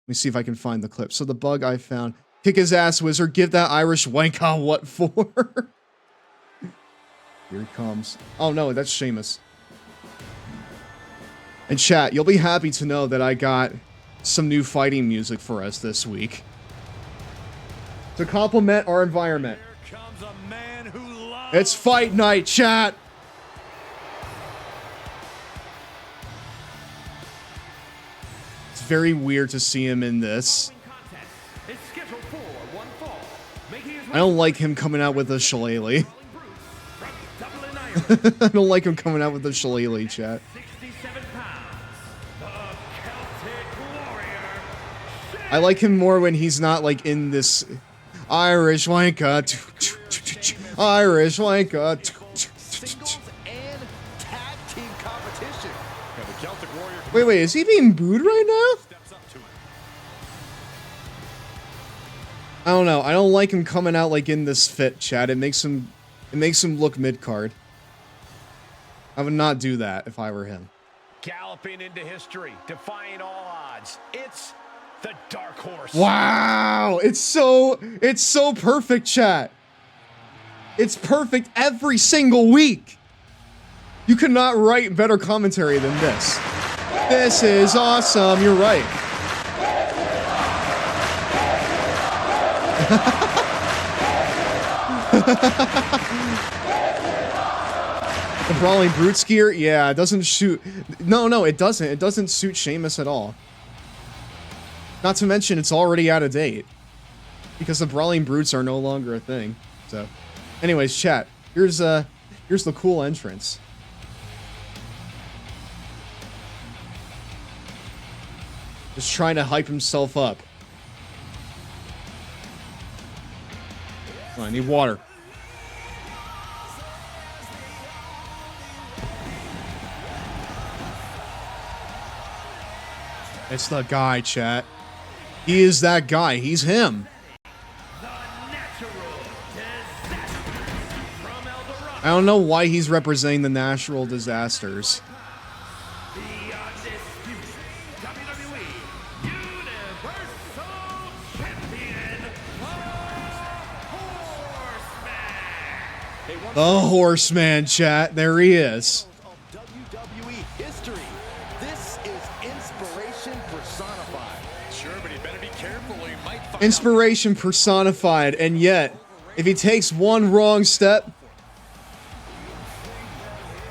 Let me see if I can find the clip. So the bug I found. Kick his ass, Wizard. Give that Irish wanka what for? Here he comes. Oh no, that's Sheamus. And chat, you'll be happy to know that I got some new fighting music for us this week to complement our environment. It's fight night, chat. It's very weird to see him in this. I don't like him coming out with a shillelagh. I don't like him coming out with the shillelagh, chat. I like him more when he's not like in this Irish wanka. Irish wanka. Wait, is he being booed right now? I don't know. I don't like him coming out like in this fit, chat. It makes him look mid-card. I would not do that if I were him. Galloping into history, defying all odds. It's the Dark Horse. Wow, it's so perfect, chat. It's perfect every single week. You could not write better commentary than this. This is awesome. You're right. The Brawling Brutes gear? Yeah, it doesn't shoot. No, it doesn't. It doesn't suit Sheamus at all. Not to mention, it's already out of date. Because the Brawling Brutes are no longer a thing. So, anyways, chat. Here's the cool entrance. Just trying to hype himself up. Oh, I need water. It's the guy, chat. He is that guy. He's him. I don't know why he's representing the natural disasters. The undisputed WWE Universal Champion, Horseman. The Horseman, chat. There he is. WWE history. This is inspiration personified. Sure, but he better be careful. He might find Inspiration personified, and yet, if he takes one wrong step,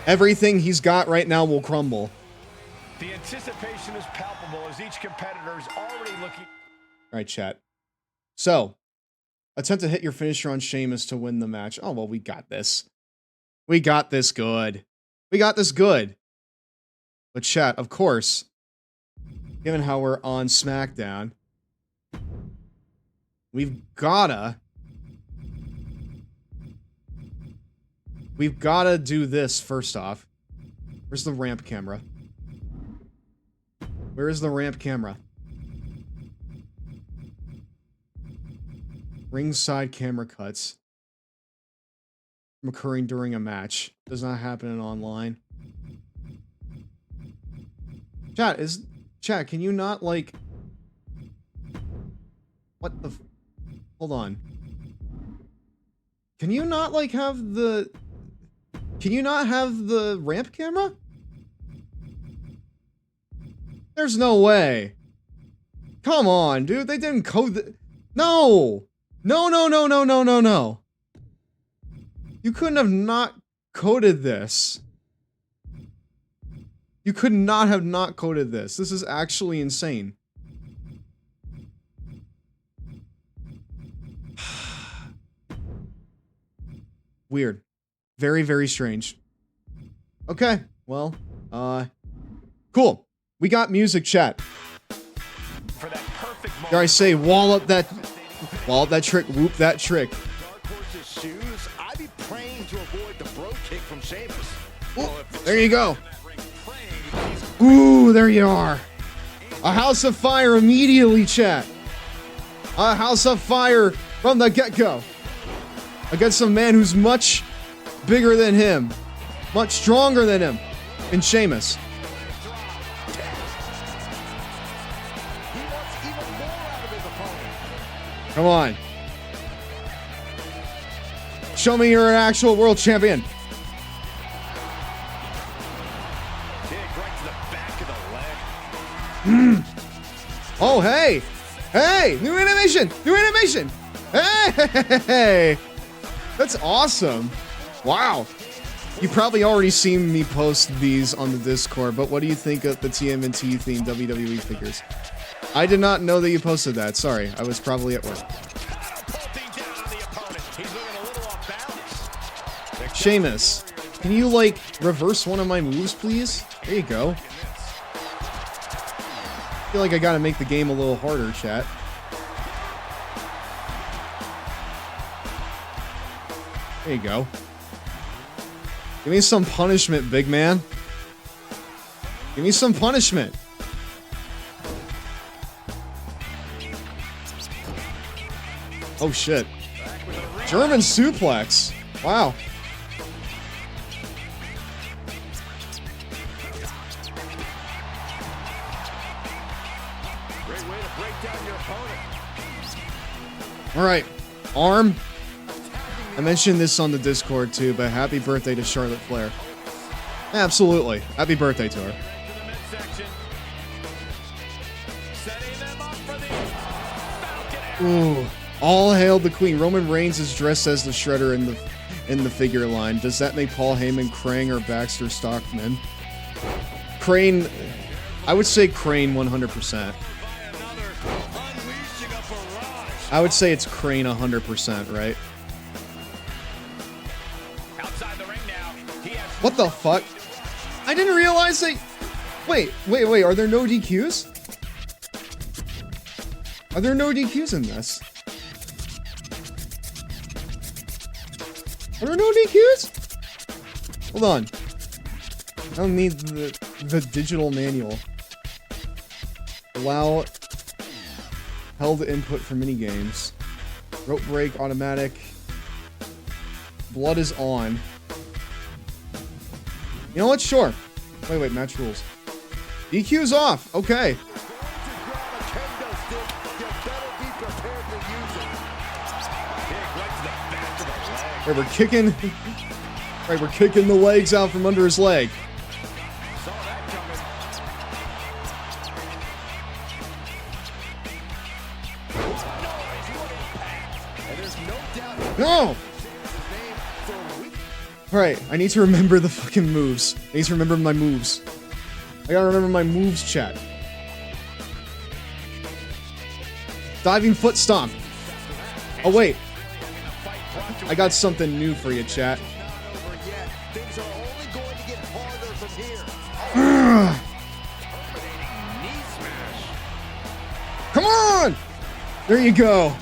everything he's got right now will crumble. The anticipation is palpable as each competitor is already looking. All right, chat. So, attempt to hit your finisher on Sheamus to win the match. Oh, well, we got this. We got this good. We got this good. But chat, of course, given how we're on SmackDown, we've gotta do this first off. Where's the ramp camera? Where is the ramp camera? Ringside camera cuts from occurring during a match. Does not happen in online. Chat, can you not, like... What the... Hold on. Can you not, like, have the... Can you not have the ramp camera? There's no way. Come on, dude. They didn't code the... No! No. You couldn't have not coded this. You could not have not coded this. This is actually insane. Weird. Very, very strange. Okay, well, cool. We got music, chat. Dare I say, wall up that trick, whoop that trick. Ooh, there you go. Ooh, there you are. A house of fire immediately, chat. A house of fire from the get-go. Against a man who's much bigger than him. Much stronger than him. In Sheamus. Come on. Show me you're an actual world champion. Oh, hey. Hey, new animation. New animation. Hey. That's awesome. Wow. You've probably already seen me post these on the Discord, but what do you think of the TMNT themed WWE figures? I did not know that you posted that. Sorry, I was probably at work. Sheamus, can you, like, reverse one of my moves, please? There you go. I feel like I gotta make the game a little harder, chat. There you go. Give me some punishment, big man. Give me some punishment. Oh shit. German suplex. Wow. Great way to break down your opponent. All right. Arm. I mentioned this on the Discord too, but happy birthday to Charlotte Flair. Absolutely. Happy birthday to her. Ooh. All hail the queen. Roman Reigns is dressed as the Shredder in the figure line. Does that make Paul Heyman, Krang, or Baxter Stockman? Crane. I would say Crane 100%. I would say it's Crane 100%, right? What the fuck? I didn't realize they... Wait, are there no DQs? Are there no DQs in this? Are there no DQs? Hold on. I don't need the digital manual. Allow held input for minigames. Rope break, automatic. Blood is on. You know what? Sure. Wait, match rules. DQ's off. Okay. Right, we're kicking. Right, we're kicking the legs out from under his leg. No! Alright, I need to remember the fucking moves. I need to remember my moves. I gotta remember my moves, chat. Diving foot stomp. Oh, wait. I got something new for you, chat. Come on! There you go.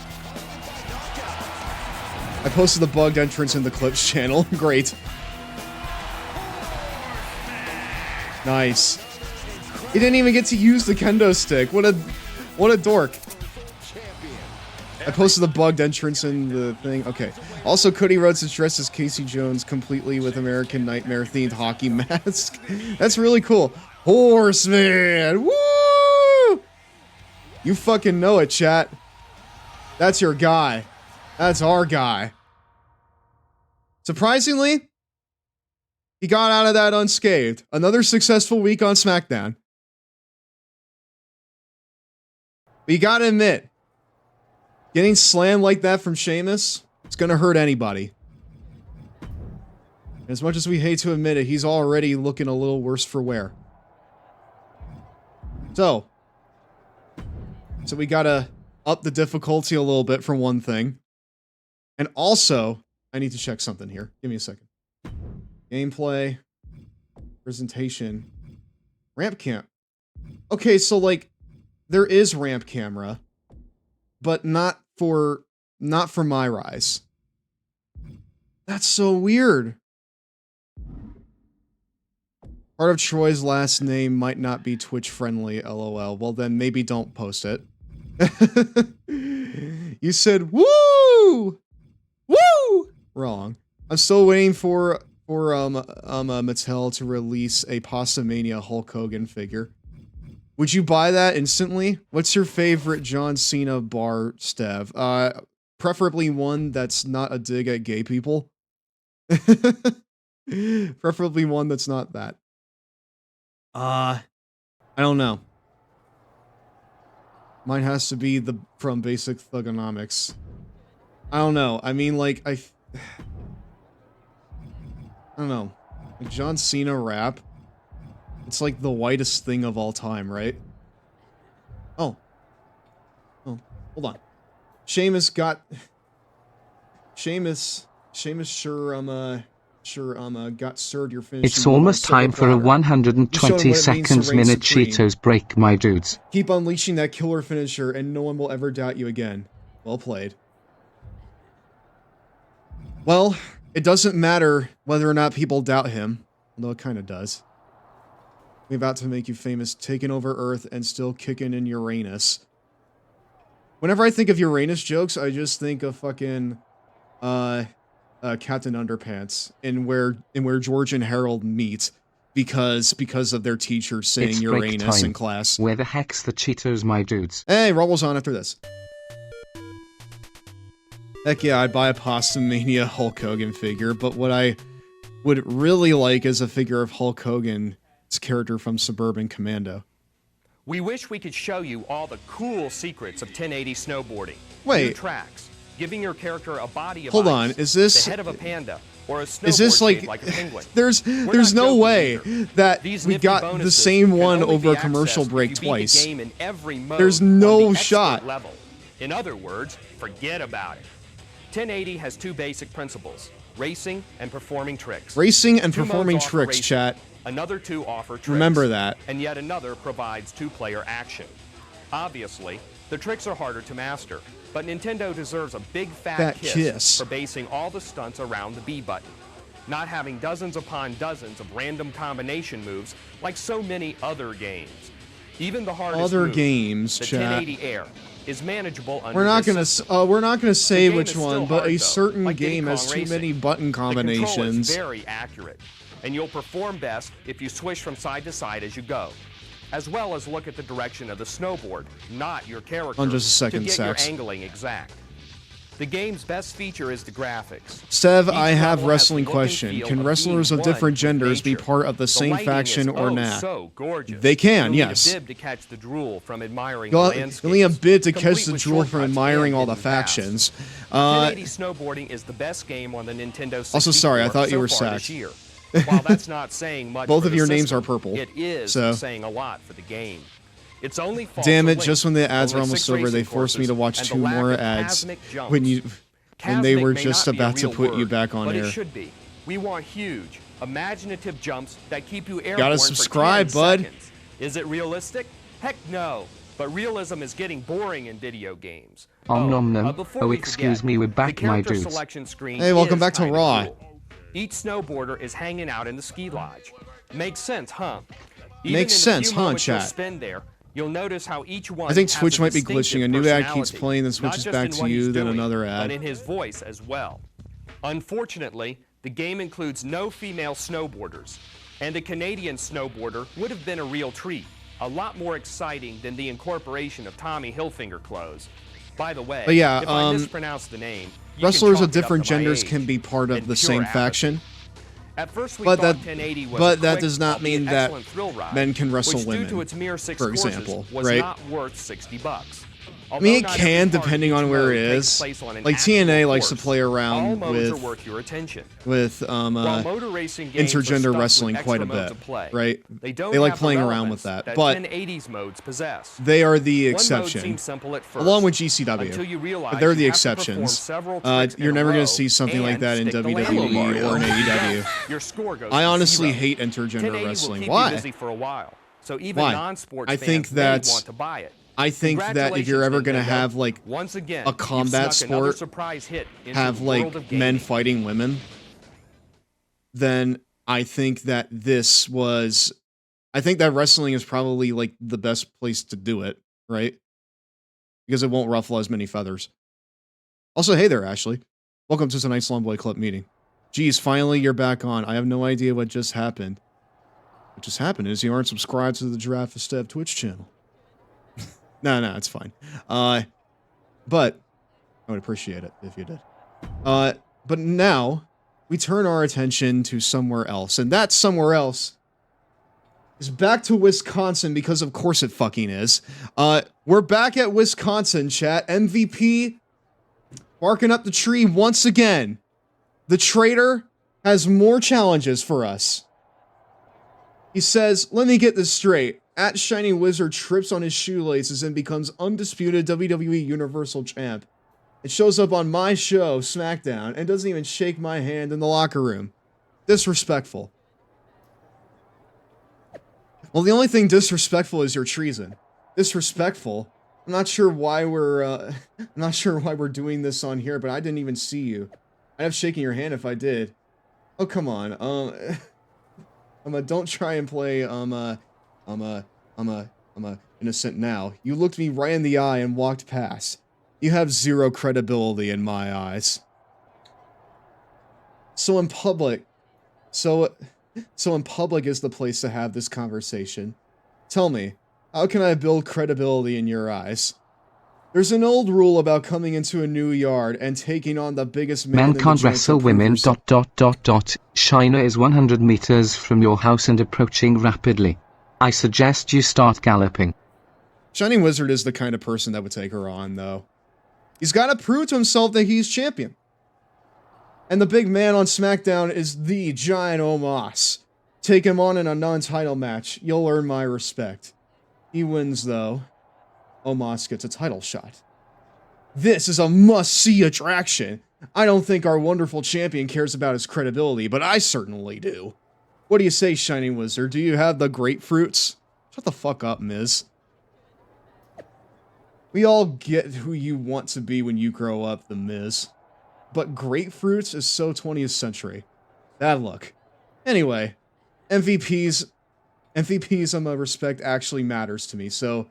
I posted the bugged entrance in the clips channel. Great. Nice. He didn't even get to use the kendo stick. What a dork. I posted the bugged entrance in the thing. Okay. Also, Cody Rhodes is dressed as Casey Jones completely with American Nightmare themed hockey mask. That's really cool. Horseman! Woo! You fucking know it, chat. That's your guy. That's our guy. Surprisingly, he got out of that unscathed. Another successful week on SmackDown. But you gotta admit, getting slammed like that from Sheamus, it's gonna hurt anybody. As much as we hate to admit it, he's already looking a little worse for wear. So we gotta up the difficulty a little bit for one thing. And also, I need to check something here. Give me a second. Gameplay. Presentation. Ramp cam. Okay, so like, there is ramp camera, but not for MyRise. That's so weird. Part of Troy's last name might not be Twitch friendly, lol. Well then maybe don't post it. You said woo! Woo! Wrong. I'm still waiting for Mattel to release a Pastamania Hulk Hogan figure. Would you buy that instantly? What's your favorite John Cena bar, Stev? Preferably one that's not a dig at gay people. Preferably one that's not that. I don't know. Mine has to be from Basic Thugonomics. I don't know. I mean, like, I don't know. Like John Cena rap. It's like the whitest thing of all time, right? Oh, hold on. Sheamus got got served your finish. It's almost time for a 120 seconds minute Cheetos break, my dudes. Keep unleashing that killer finisher and no one will ever doubt you again. Well played. Well, it doesn't matter whether or not people doubt him, although it kind of does. We're about to make you famous, taking over Earth and still kicking in Uranus. Whenever I think of Uranus jokes, I just think of fucking Captain Underpants and where George and Harold meet because of their teacher saying It's Uranus in class. Where the heck's the Cheetos, my dudes? Hey, Rubble's on after this. Heck yeah, I'd buy a Pastamania Hulk Hogan figure, but what I would really like is a figure of Hulk Hogan's character from Suburban Commando. We wish we could show you all the cool secrets of 1080 snowboarding. Wait. New tracks, giving your character a body of Hold ice, on, is this... the head of a panda, or a snowboard Is this like a penguin. there's no way that we got the same one over a commercial break twice. There's no shot. Level. In other words, forget about it. 1080 has two basic principles: racing and performing tricks. Racing and Two modes performing offer tricks, racing, chat. Another two offer tricks. Remember that. And yet another provides two-player action. Obviously, the tricks are harder to master, but Nintendo deserves a big fat kiss for basing all the stunts around the B button, not having dozens upon dozens of random combination moves like so many other games. Even the hardest move, games, the chat. 1080 Air, is manageable under We're not gonna say game which is still one, but hard, a though, certain like Diddy game Kong has too Racing. many button The control is combinations. very accurate, and you'll perform best if you swish from side to side as you go, as well as look at the direction of the snowboard, not your character, On just a second, to get Sax. your angling exact. The game's best feature is the graphics. Stev, Each I have level has wrestling the look and question. feel Can of wrestlers being of different one genders with be nature. part of the same lighting faction is, or oh, not? so gorgeous. They can, You'll yes. need a bib to catch the drool from admiring You'll the landscapes. need a bit to catch complete the with drool from shortcuts admiring and all the hidden paths. factions. 1080 snowboarding is the best game on the Nintendo 64 Also, sorry, I thought you were so far Sax. this year. While that's not saying much Both for of the your names system, are purple, it is so- saying a lot for the game. It's only fault Damn to it, Link, just when the ads were only almost 6 over, they racing forced me to courses, watch and 2 the lack more of ads Cosmic jumps. when they were Cosmic may just not be a about to real put you word, back on but air. it should be. We want huge, imaginative jumps that keep you airborne Gotta subscribe, for 10 bud. seconds. Is it realistic? Heck no. But realism is getting boring in video games. Nom nom. Before Oh, we excuse forget, me, we're the back, my character dudes. selection screen Hey, welcome is back to kinda Raw. cool. Each snowboarder is hanging out in the ski lodge. Makes sense, huh? Even Makes in the sense, few huh, moments you'll chat? spend there, you'll notice how each one I think has Twitch a might be glitching. distinctive A new ad keeps personality, playing, then not switches just back in to what you, he's then doing, another ad. but in his voice as well. Unfortunately, the game includes no female snowboarders, and a Canadian snowboarder would have been a real treat, a lot more exciting than the incorporation of Tommy Hilfiger clothes. By the way, But yeah, if I mispronounce the name, you can Wrestlers chalk of it up different to my genders age can be part of and the pure same apathy. faction. At first we But thought that- 1080 was but a that quick, does not mean albeit that excellent thrill ride, men can wrestle which women, due to its mere 6 for courses, example, was right? not worth $60. I mean, it can, depending on where it is. Like, TNA likes to play around with intergender wrestling quite a bit, right? They like playing around with that, but they are the exception, along with GCW. But they're the exceptions. You're never going to see something like that in WWE or in AEW. I honestly hate intergender wrestling. Why? Why? I think that if you're ever gonna have like a combat sport have like men fighting women, then I think that wrestling is probably like the best place to do it, right? Because it won't ruffle as many feathers. Also, hey there, Ashley. Welcome to tonight's Long Boy Club meeting. Geez, finally you're back on. I have no idea what just happened. What just happened is you aren't subscribed to the Giraffe Step Twitch channel. No, it's fine. But I would appreciate it if you did. But now we turn our attention to somewhere else, and that somewhere else is back to Wisconsin, because of course it fucking is. We're back at Wisconsin, chat. MVP barking up the tree once again. The traitor has more challenges for us. He says, let me get this straight. At Shiny Wizard trips on his shoelaces and becomes undisputed WWE Universal Champ. It shows up on my show, SmackDown, and doesn't even shake my hand in the locker room. Disrespectful. Well, the only thing disrespectful is your treason. Disrespectful. I'm not sure why we're doing this on here, but I didn't even see you. I'd have shaken your hand if I did. Oh, come on. Don't try and play, I'm innocent now. You looked me right in the eye and walked past. You have zero credibility in my eyes. So in public is the place to have this conversation. Tell me, how can I build credibility in your eyes? There's an old rule about coming into a new yard and taking on the biggest man. Men can't wrestle women. ... Shiner is 100 meters from your house and approaching rapidly. I suggest you start galloping. Shining Wizard is the kind of person that would take her on, though. He's got to prove to himself that he's champion. And the big man on SmackDown is the giant Omos. Take him on in a non-title match. You'll earn my respect. He wins, though. Omos gets a title shot. This is a must-see attraction. I don't think our wonderful champion cares about his credibility, but I certainly do. What do you say, Shining Wizard? Do you have the grapefruits? Shut the fuck up, Miz. We all get who you want to be when you grow up, the Miz. But grapefruits is so 20th century. Bad luck. Anyway, MVP's respect actually matters to me, so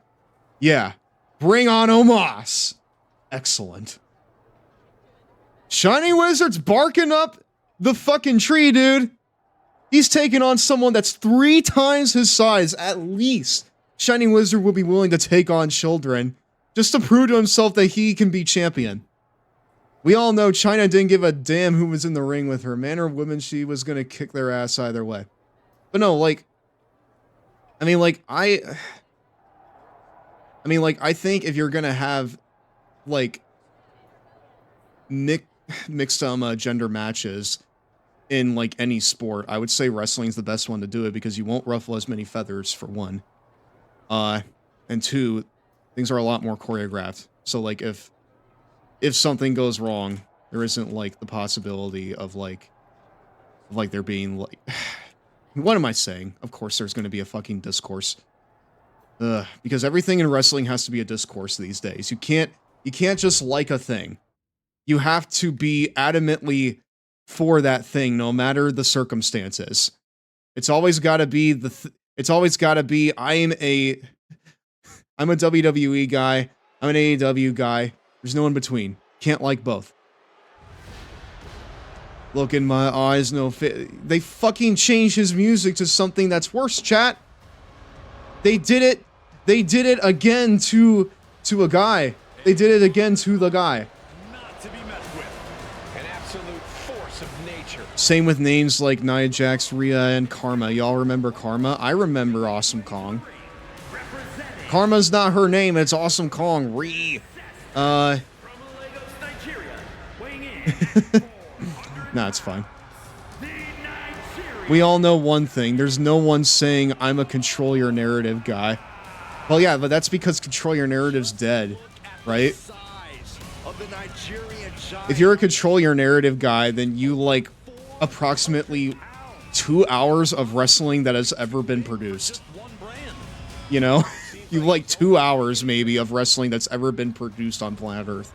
yeah. Bring on Omos! Excellent. Shining Wizard's barking up the fucking tree, dude. He's taking on someone that's 3 times his size, at least. Shining Wizard will be willing to take on children, just to prove to himself that he can be champion. We all know China didn't give a damn who was in the ring with her. Man or woman, she was gonna kick their ass either way. But no, I think if you're gonna have, mixed gender matches in, any sport, I would say wrestling's the best one to do it, because you won't ruffle as many feathers, for one. And 2, things are a lot more choreographed. So, if something goes wrong, there isn't, the possibility of, there being, what am I saying? Of course there's gonna be a fucking discourse. Because everything in wrestling has to be a discourse these days. You can't just like a thing. You have to be adamantly for that thing, no matter the circumstances. It's always got to be I'm a WWE guy, I'm an AEW guy. There's no in between. Can't like both. Look in my eyes, no fit. They fucking changed his music to something that's worse, chat. They did it again to a guy. They did it again to the guy. Not to be messed with. An absolute force of nature. Same with names like Nia Jax, Rhea, and Karma. Y'all remember Karma? I remember Awesome Kong. Karma's not her name. It's Awesome Kong. Nah, it's fine. We all know one thing. There's no one saying I'm a control your narrative guy. Well, yeah, but that's because control your narrative's dead, right? If you're a control your narrative guy, then you like approximately 2 hours of wrestling that has ever been produced. You know? You like 2 hours maybe of wrestling that's ever been produced on planet Earth.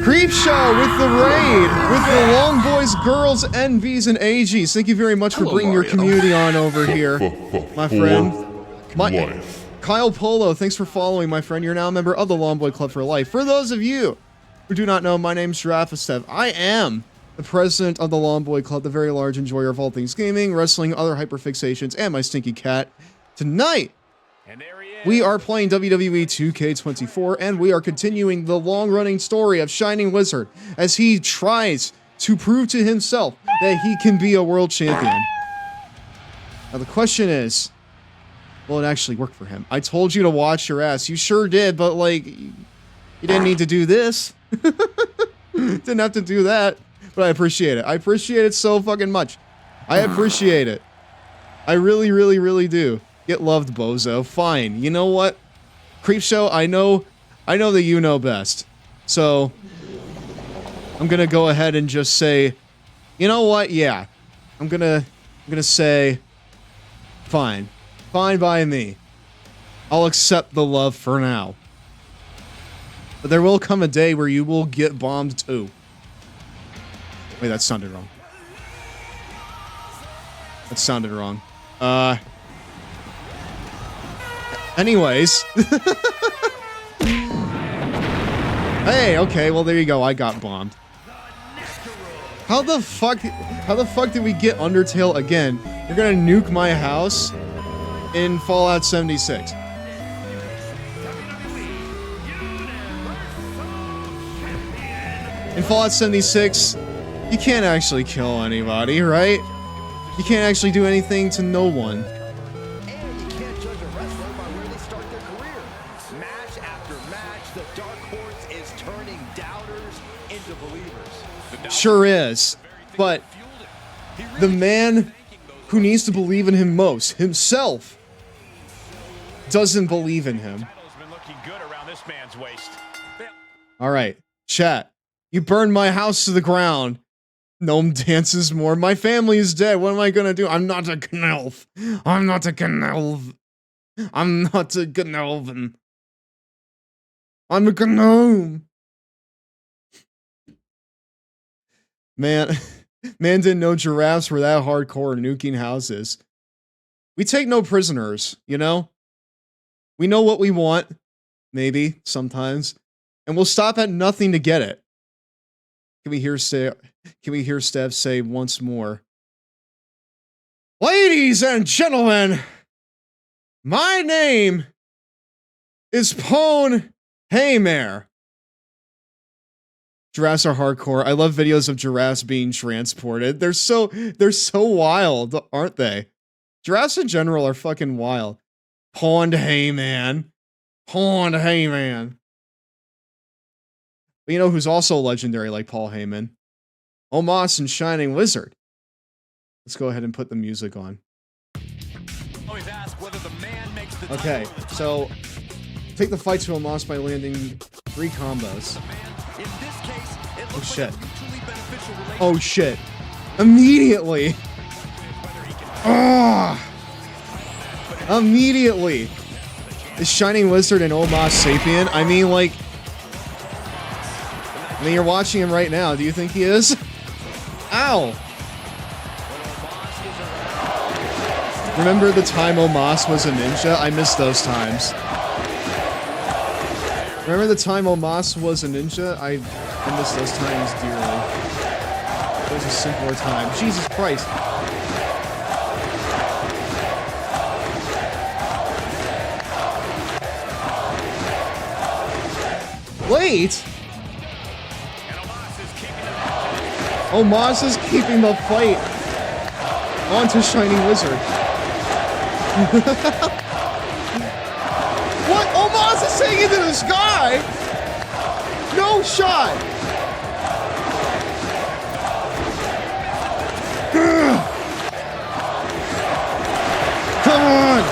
Creep Show with the raid, with the Long Boys, Girls, NVs, and AGs. Thank you very much for bringing your community on over here, my friend. Kyle Polo, thanks for following, my friend. You're now a member of the Long Boy Club for life. For those of you who do not know, my name's Giraffe. I am the president of the Long Boy Club, the very large enjoyer of all things gaming, wrestling, other hyperfixations, and my stinky cat. Tonight, we are playing WWE 2K24, and we are continuing the long-running story of Shining Wizard as he tries to prove to himself that he can be a world champion. Now, the question is, will it actually work for him? I told you to watch your ass. You sure did, but, like, you didn't need to do this. Didn't have to do that, but I appreciate it. I appreciate it so fucking much. I appreciate it. I really, really, really do. Get loved, bozo. Fine. You know what? Creepshow, I know that you know best. So, I'm gonna go ahead and just say, you know what? Yeah. I'm gonna say, fine. Fine by me. I'll accept the love for now. But there will come a day where you will get bombed too. Wait, that sounded wrong. That sounded wrong. Anyways. Hey, okay, well there you go. I got bombed. How the fuck did we get Undertale again? You're gonna nuke my house in Fallout 76. In Fallout 76, you can't actually kill anybody, right? You can't actually do anything to no one. And you can't judge a wrestler by where they start their career. Match after match, the Dark Horse is turning doubters into believers. Sure is. But the man who needs to believe in him most, himself, doesn't believe in him. Alright, chat. You burned my house to the ground. Gnome dances more. My family is dead. What am I gonna do? I'm not a Gnelf. I'm not a Gnelf. I'm not a Gnelven. I'm a Gnome. Man didn't know giraffes were that hardcore nuking houses. We take no prisoners, you know? We know what we want. Maybe, sometimes. And we'll stop at nothing to get it. Can we hear Steph say once more? Ladies and gentlemen, my name is Pone Haymare. Giraffes are hardcore. I love videos of giraffes being transported. They're so wild, aren't they? Giraffes in general are fucking wild. Pond Hayman. Pond Hayman. But you know who's also legendary like Paul Heyman? Omos and Shining Wizard. Let's go ahead and put the music on. Okay, so take the fight to Omos by landing 3 combos. Oh shit. Oh shit. Immediately. Immediately. Is Shining Wizard and Omos sapient? I mean, like... I mean, you're watching him right now. Do you think he is? Ow! Remember the time Omos was a ninja? I miss those times. Remember the time Omos was a ninja? I miss those times dearly. It was a simpler time. Jesus Christ. Wait! Omos is keeping the fight onto Shining Wizard. way! No shot! Come on!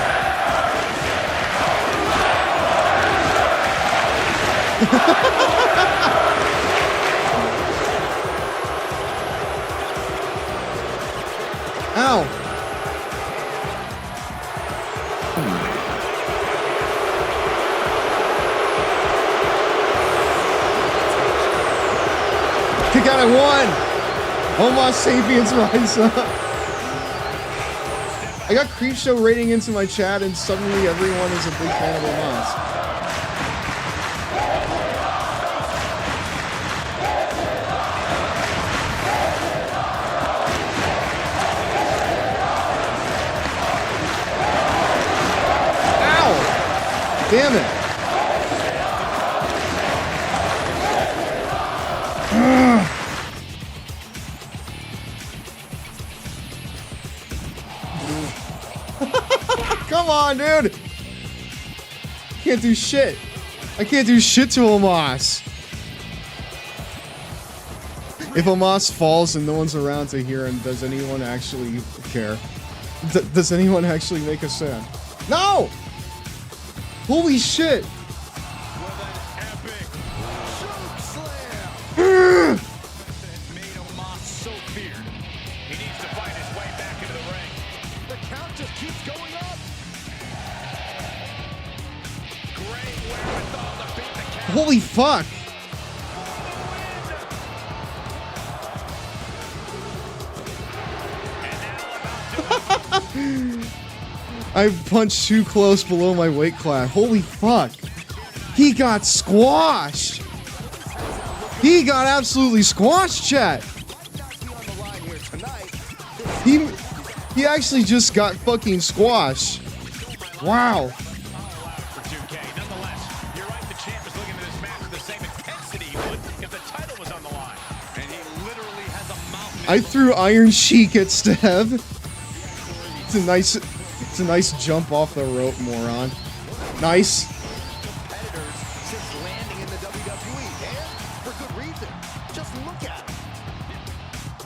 Ow! Kick out at one! Homo sapiens rise up! I got Creepshow rating into my chat and suddenly everyone is a big fan of Omos. Ow! Damn it! Come on, dude! Can't do shit. I can't do shit to Omos. If Omos falls and no one's around to hear him, does anyone actually care? Does anyone actually make a sound? No! Holy shit! Holy fuck! I punched too close below my weight class. Holy fuck! He got squashed! He got absolutely squashed, chat! He actually just got fucking squashed. Wow. I threw Iron Sheik at Stev. It's a nice jump off the rope, moron. Nice.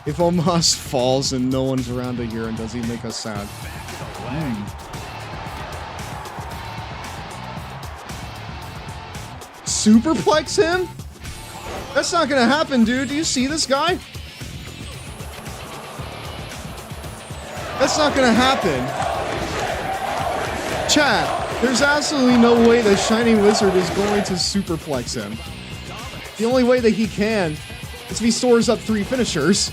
If Omos falls and no one's around to hear him, does he make a sound? Superplex him? That's not gonna happen, dude. Do you see this guy? That's not gonna happen. Chat, there's absolutely no way that Shining Wizard is going to superplex him. The only way that he can is if he stores up 3 finishers.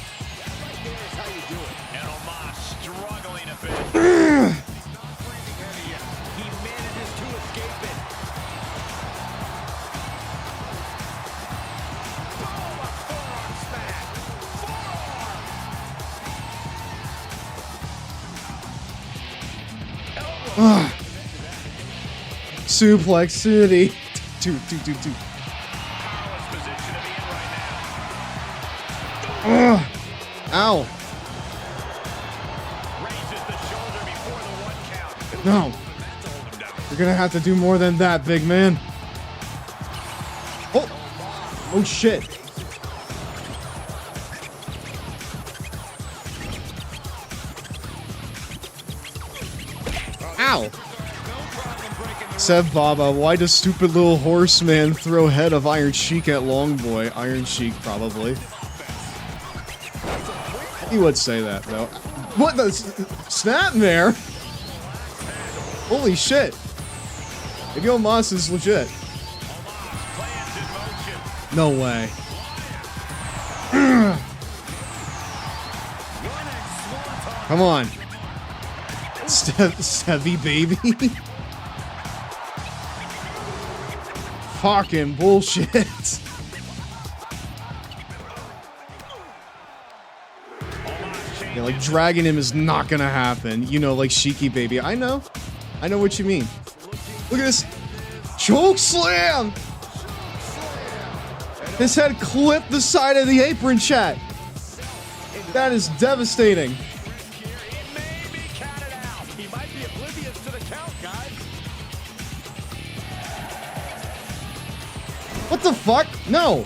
Suplex City. Two. Ow. No. You're gonna have to do more than that, big man. Oh. Oh shit. Ow. Sev Baba, why does stupid little horseman throw head of Iron Sheik at Longboy? Iron Sheik, probably. He would say that, though. What the? Snapmare? Holy shit. Maybe Omos is legit. No way. Come on. Stevie, baby. Fucking bullshit. Yeah, like dragging him is not gonna happen. You know, like Sheiky baby. I know what you mean. Look at this. Choke slam! His head clipped the side of the apron, chat. That is devastating. What the fuck? No.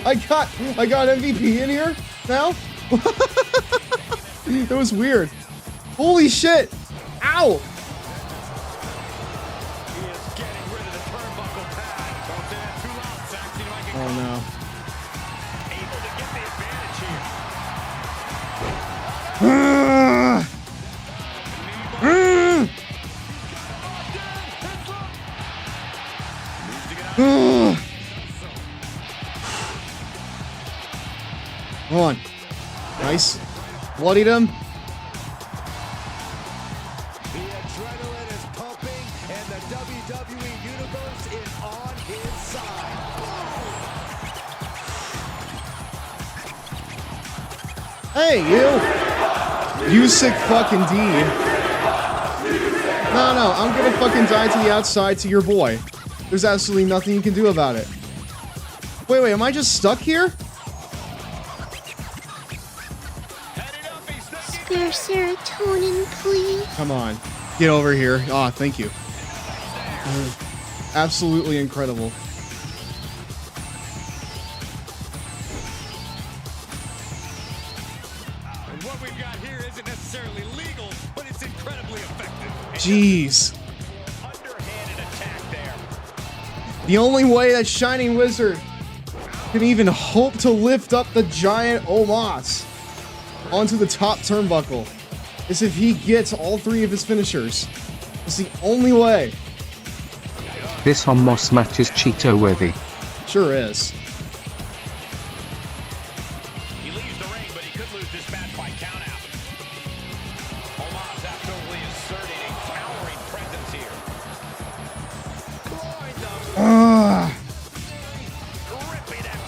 I got MVP in here now? That was weird. Holy shit. Ow. Oh no. Come on. Nice. Bloodied him. The adrenaline is pumping, and the WWE Universe is on his side. Hey, you! You sick fucking D. No, I'm gonna fucking die to the outside to your boy. There's absolutely nothing you can do about it. Wait, am I just stuck here? Spare serotonin, please. Come on. Get over here. Aw, thank you. Absolutely incredible. And what we've got here isn't necessarily legal, but it's incredibly effective. Jeez. Underhanded attack there. The only way that Shining Wizard can even hope to lift up the giant Omos onto the top turnbuckle is if he gets all three of his finishers. It's the only way. This Omos match is Cheeto worthy. Sure is. He leaves the ring, but he could lose this match by countout. Omos absolutely asserting a towering presence here.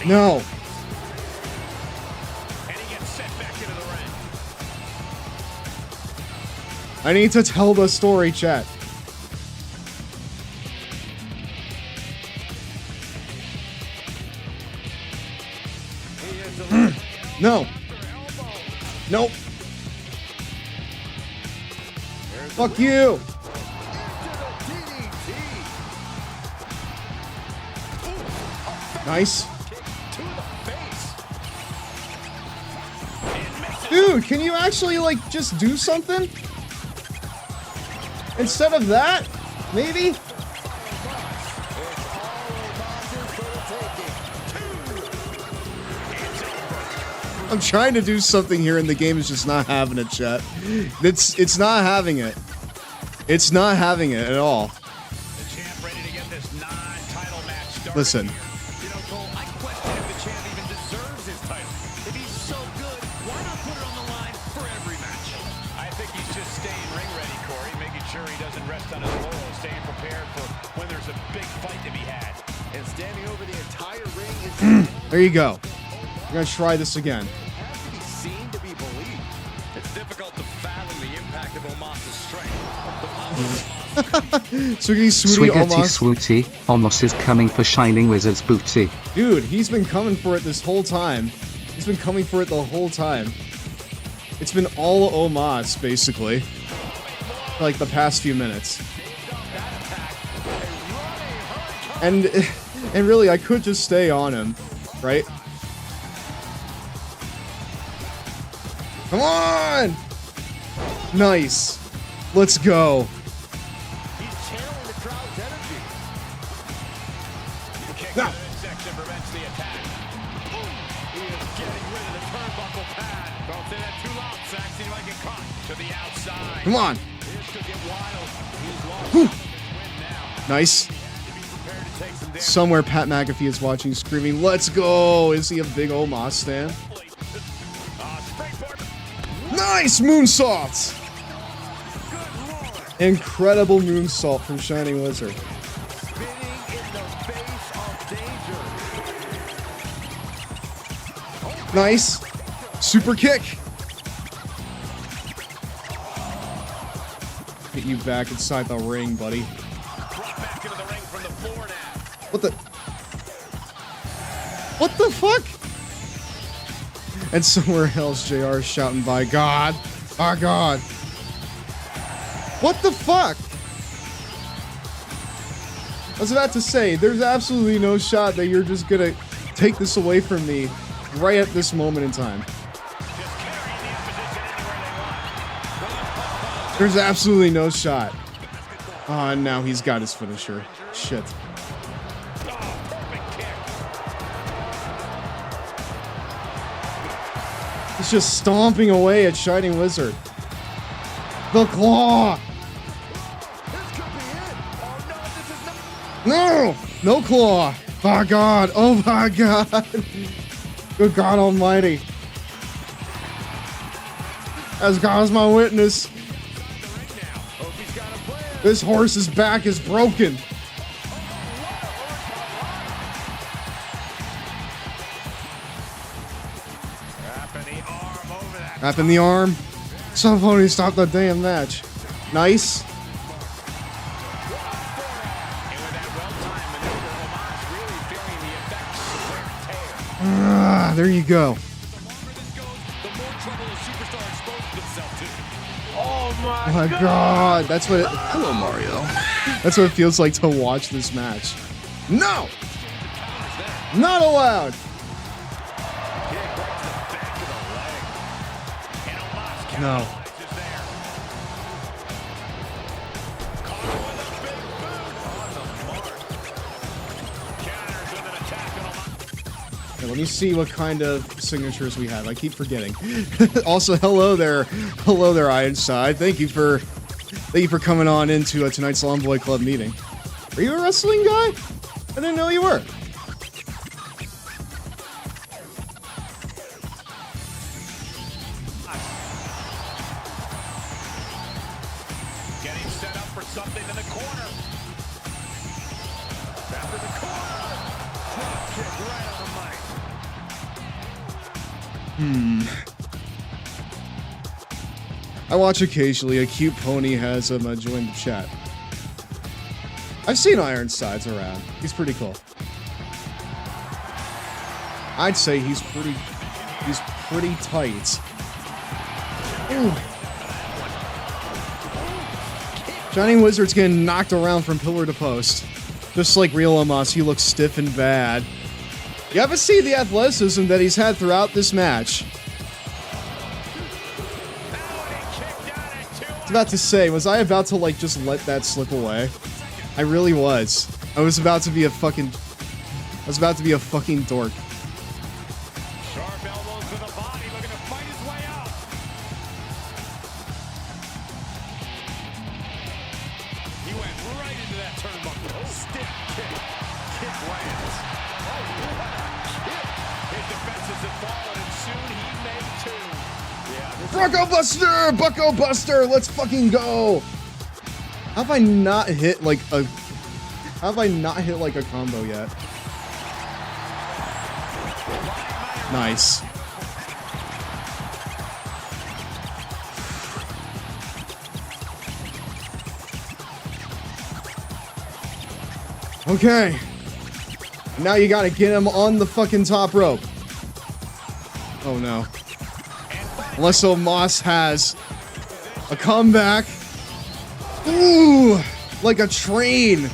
No. And he gets set back into the ring. I need to tell the story, chat. No. Nope. Fuck you. Nice. Dude, can you actually, like, just do something? Instead of that? Maybe? I'm trying to do something here and the game is just not having it, chat. It's not having it. It's not having it at all. Listen. You know, Cole, I question if the champ even deserves his title. If he's so good, why not put it on the line for every match? I think he's just staying ring ready, Corey, making sure he doesn't rest on his laurels, staying prepared for when there's a big fight to be had. And standing over the entire ring is... There you go. We're gonna try this again. Has to be seen to be believed. It's difficult to fathom the impact of Omos' strength. The power of Swiggy Swooty Swiggity Omos. swooty, Omos is coming for Shining Wizard's booty. Dude, he's been coming for it this whole time. He's been coming for it the whole time. It's been all Omos, basically. For like the past few minutes. And really, I could just stay on him, right? Come on! Nice. Let's go. Now. Section prevents the attack. He is getting rid of the turnbuckle pad. Don't say that too loud, Sax. See if I get caught to the outside. Come on. This could get wild. He's lost his win now. Nice. Somewhere Pat McAfee is watching, screaming, "Let's go!" Is he a big Omos stan? Nice moonsault! Incredible moonsault from Shining Wizard. Nice. Super kick. Get you back inside the ring, buddy. What the? What the fuck? And somewhere else, JR is shouting, "By God! By God!" What the fuck? I was about to say, there's absolutely no shot that you're just gonna take this away from me right at this moment in time. There's absolutely no shot. Ah, now he's got his finisher. Shit. He's just stomping away at Shining Wizard. The claw! No! No claw! My God! Oh my God! Good God Almighty! As God is my witness, this horse's back is broken. Wrap in the arm. Somebody stop the damn match. Nice. There you go. Oh my God, that's what it, Hello, Mario. that's what it feels like to watch this match. No! Not allowed! No. Okay, let me see what kind of signatures we have. I keep forgetting. Also, hello there, Ironside. Thank you for coming on into tonight's Lawn Boy Club meeting. Are you a wrestling guy? I didn't know you were. Getting set up for something in the corner. After the corner. Drop kick right on the mic. I watch occasionally. A cute pony has joined the chat. I've seen Ironsides around. He's pretty cool. I'd say he's pretty tight. Ooh. Shining Wizard's getting knocked around from pillar to post. Just like Real Omos, he looks stiff and bad. You haven't seen the athleticism that he's had throughout this match. I was about to say, was I about to like just let that slip away? I really was. I was about to be a fucking dork. Sharp elbows to the body, looking to fight his way out. He went right into that turnbuckle. Stiff kick. Kick lands. Oh, what a kick. His defenses have fallen, and soon he may too. Yeah. Bucko Buster, let's fucking go. How have I not hit like a combo yet? Nice. Okay. Now you gotta get him on the fucking top rope. Oh no. Unless Omos has a comeback. Ooh! Like a train.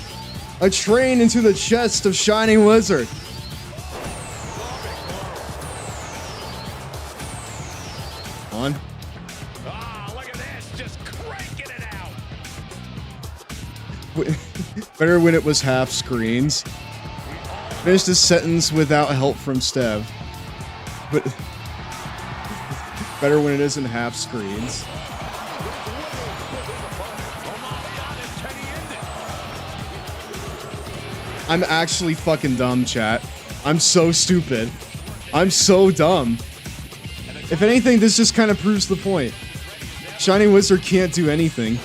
A train into the chest of Shining Wizard. On. Ah, look at this, just cranking it out. Better when it was half screens. Finished this sentence without help from Stev. But better when it isn't half screens. I'm actually fucking dumb, chat. I'm so stupid. I'm so dumb. If anything, this just kind of proves the point. Shining Wizard can't do anything.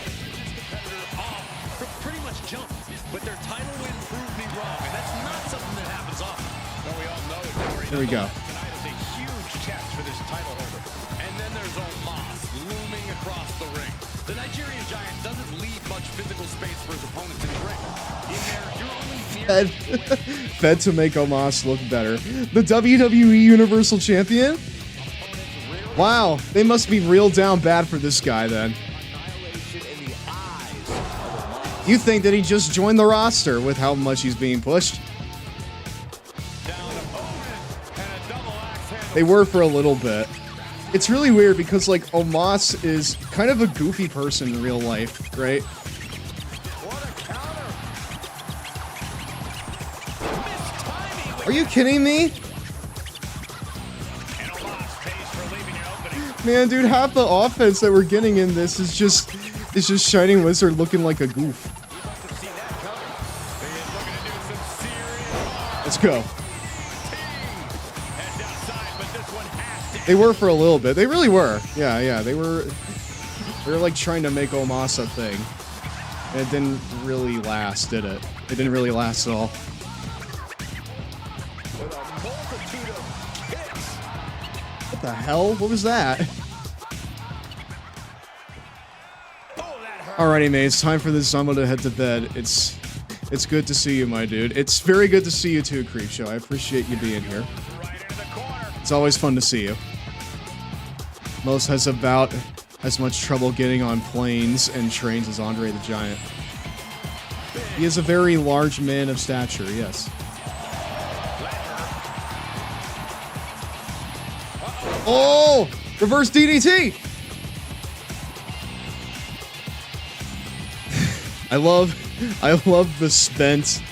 Pretty much jump, but their title win proved me wrong, and that's not something that happens often. Well, we all know it, Corey. There we go. Tonight is a huge test for this title holder. And then there's Omos looming across the ring. The Nigerian Giant doesn't leave much physical space for his opponents in the ring. In there, you're only Fed to make Omos look better. The WWE Universal Champion? Wow, they must be real down bad for this guy then. You think that he just joined the roster with how much he's being pushed? They were for a little bit. It's really weird because, like, Omos is kind of a goofy person in real life, right? Are you kidding me? Man, dude, half the offense that we're getting in this is just Shining Wizard looking like a goof. Let's go. They were for a little bit. They really were. Yeah. They were like trying to make Omos a thing. And it didn't really last, did it? It didn't really last at all. What the hell? What was that? Alrighty, mate. It's time for this Zumbo to head to bed. It's good to see you, my dude. It's very good to see you too, Creepshow. I appreciate you being here. It's always fun to see you. Most has about as much trouble getting on planes and trains as Andre the Giant. He is a very large man of stature, yes. Oh! Reverse DDT! I love the spent.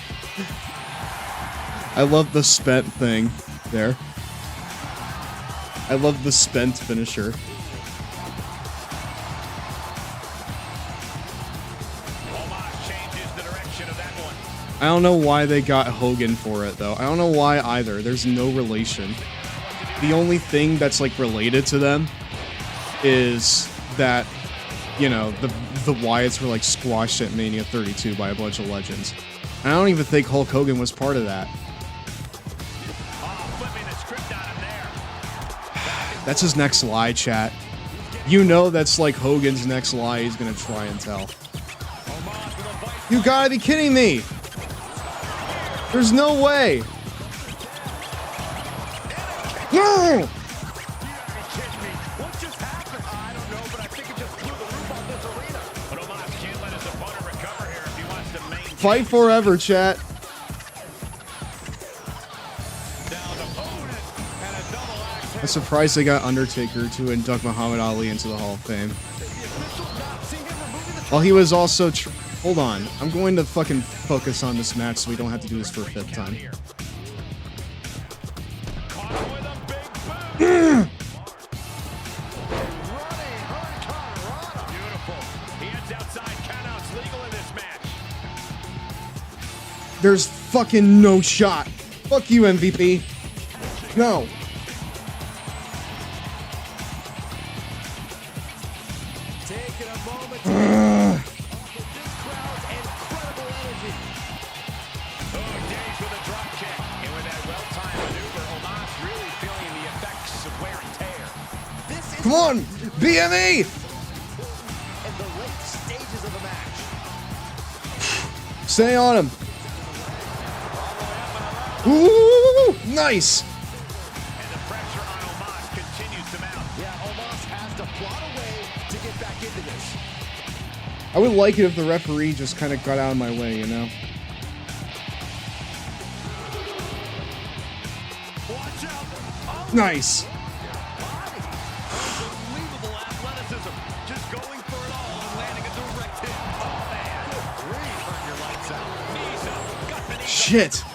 I love the spent thing there. I love the spent finisher. I don't know why they got Hogan for it, though. I don't know why either. There's no relation. The only thing that's, like, related to them is that, you know, the Wyatts were, like, squashed at Mania 32 by a bunch of legends. I don't even think Hulk Hogan was part of that. That's his next lie, chat. You know that's, like, Hogan's next lie he's gonna try and tell. You gotta be kidding me! There's no way! No! Fight forever, chat. I'm surprised they got Undertaker to induct Muhammad Ali into the Hall of Fame. Well, he was also... Hold on. I'm going to fucking focus on this match so we don't have to do this for a 5th time. There's fucking no shot. Fuck you, MVP. No. Come on, BME! Stay on him. Ooh, nice. And the pressure on Omos continues to mount. Yeah, Omos has to plot a way to get back into this. I would like it if the referee just kind of got out of my way, you know? Watch out. Oh. Nice. Unbelievable athleticism. Just going for it all and landing a direct hit. Oh, man. Good grief. Turn your lights out. Knees up. Got the knees Shit. up.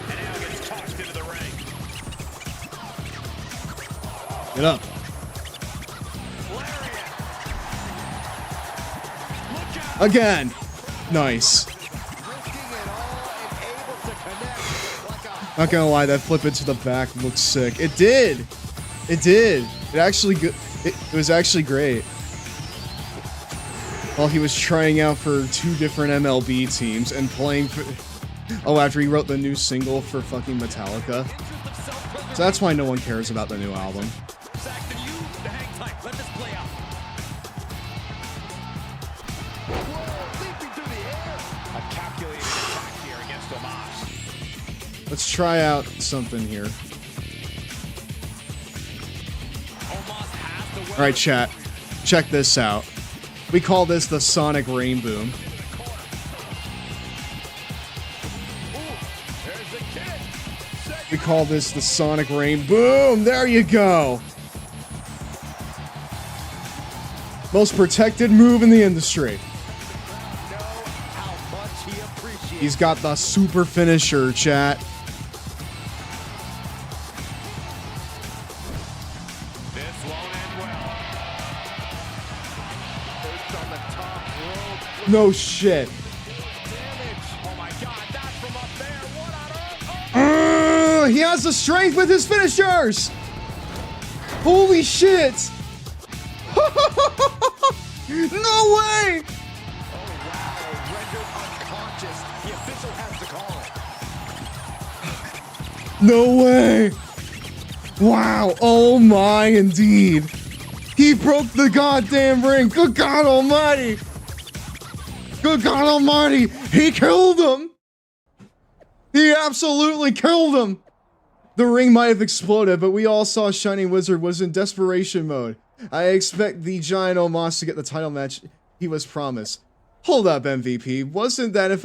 And now gets tossed into the ring. Get up. Again. Nice. Not gonna lie, that flip into the back looks sick. It did. It did. It actually good. It was actually great. While he was trying out for 2 different MLB teams and playing for... Oh, after he wrote the new single for fucking Metallica. So that's why no one cares about the new album. Let's try out something here. Alright, chat. Check this out. We call this the Sonic Rain Boom. We call this the Sonic Rain Boom. There you go. Most protected move in the industry. He's got the super finisher, chat. This won't end well. First on the top rope. No shit. Oh my God, not from up there. What on earth? He has the strength with his finishers. Holy shit. No way. No way! Wow, oh my, indeed. He broke the goddamn ring. Good God almighty. Good God almighty. He killed him. He absolutely killed him. The ring might have exploded, but we all saw Shining Wizard was in desperation mode. I expect the Giant Omos to get the title match he was promised. Hold up, MVP. Wasn't that if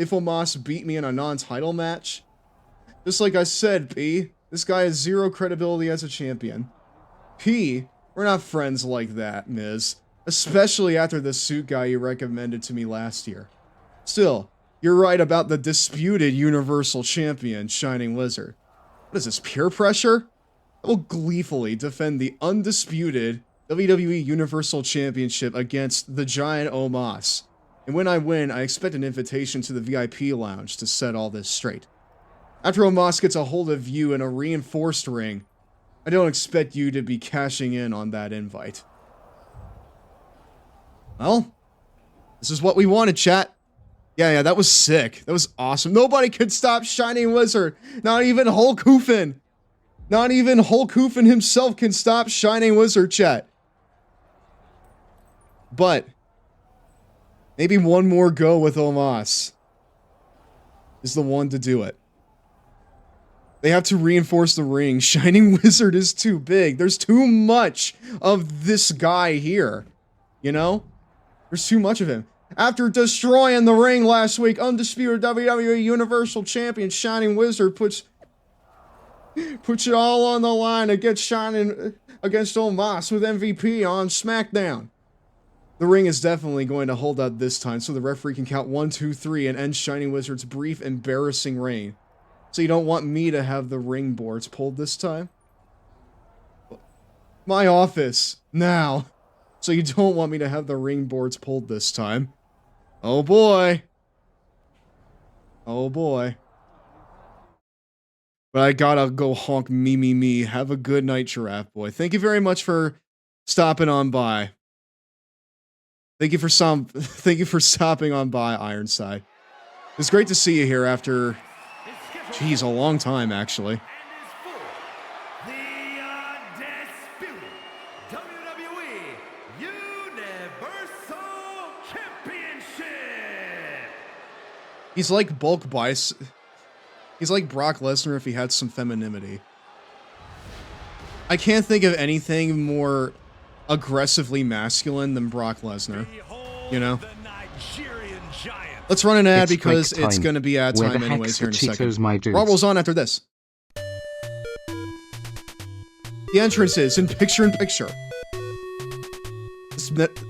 Omos beat me in a non-title match? Just like I said, P, this guy has zero credibility as a champion. P, we're not friends like that, Miz. Especially after the suit guy you recommended to me last year. Still, you're right about the disputed Universal Champion, Shining Wizard. What is this, peer pressure? I will gleefully defend the undisputed WWE Universal Championship against the Giant Omos. And when I win, I expect an invitation to the VIP lounge to set all this straight. After Omos gets a hold of you in a reinforced ring, I don't expect you to be cashing in on that invite. Well, this is what we wanted, chat. Yeah, that was sick. That was awesome. Nobody could stop Shining Wizard. Not even Hulk Hoofin. Not even Hulk Hoofin himself can stop Shining Wizard, chat. But maybe one more go with Omos is the one to do it. They have to reinforce the ring. Shining Wizard is too big. There's too much of this guy here. You know? There's too much of him. After destroying the ring last week, undisputed WWE Universal Champion Shining Wizard puts it all on the line against Omos with MVP on SmackDown. The ring is definitely going to hold up this time, so the referee can count 1, 2, 3 and end Shining Wizard's brief, embarrassing reign. So you don't want me to have the ring boards pulled this time? My office, now. So you don't want me to have the ring boards pulled this time? Oh boy. Oh boy. But I gotta go honk me. Have a good night, Giraffe Boy. Thank you very much for stopping on by. Thank you for stopping on by, Ironside. It's great to see you here after, geez, a long time, actually. The Undisputed WWE Universal Championship. He's like bulk bice. He's like Brock Lesnar if he had some femininity. I can't think of anything more aggressively masculine than Brock Lesnar. You know? Let's run an ad because it's going to be ad time anyways here in a second. Raw rolls on after this. The entrances in picture-in-picture.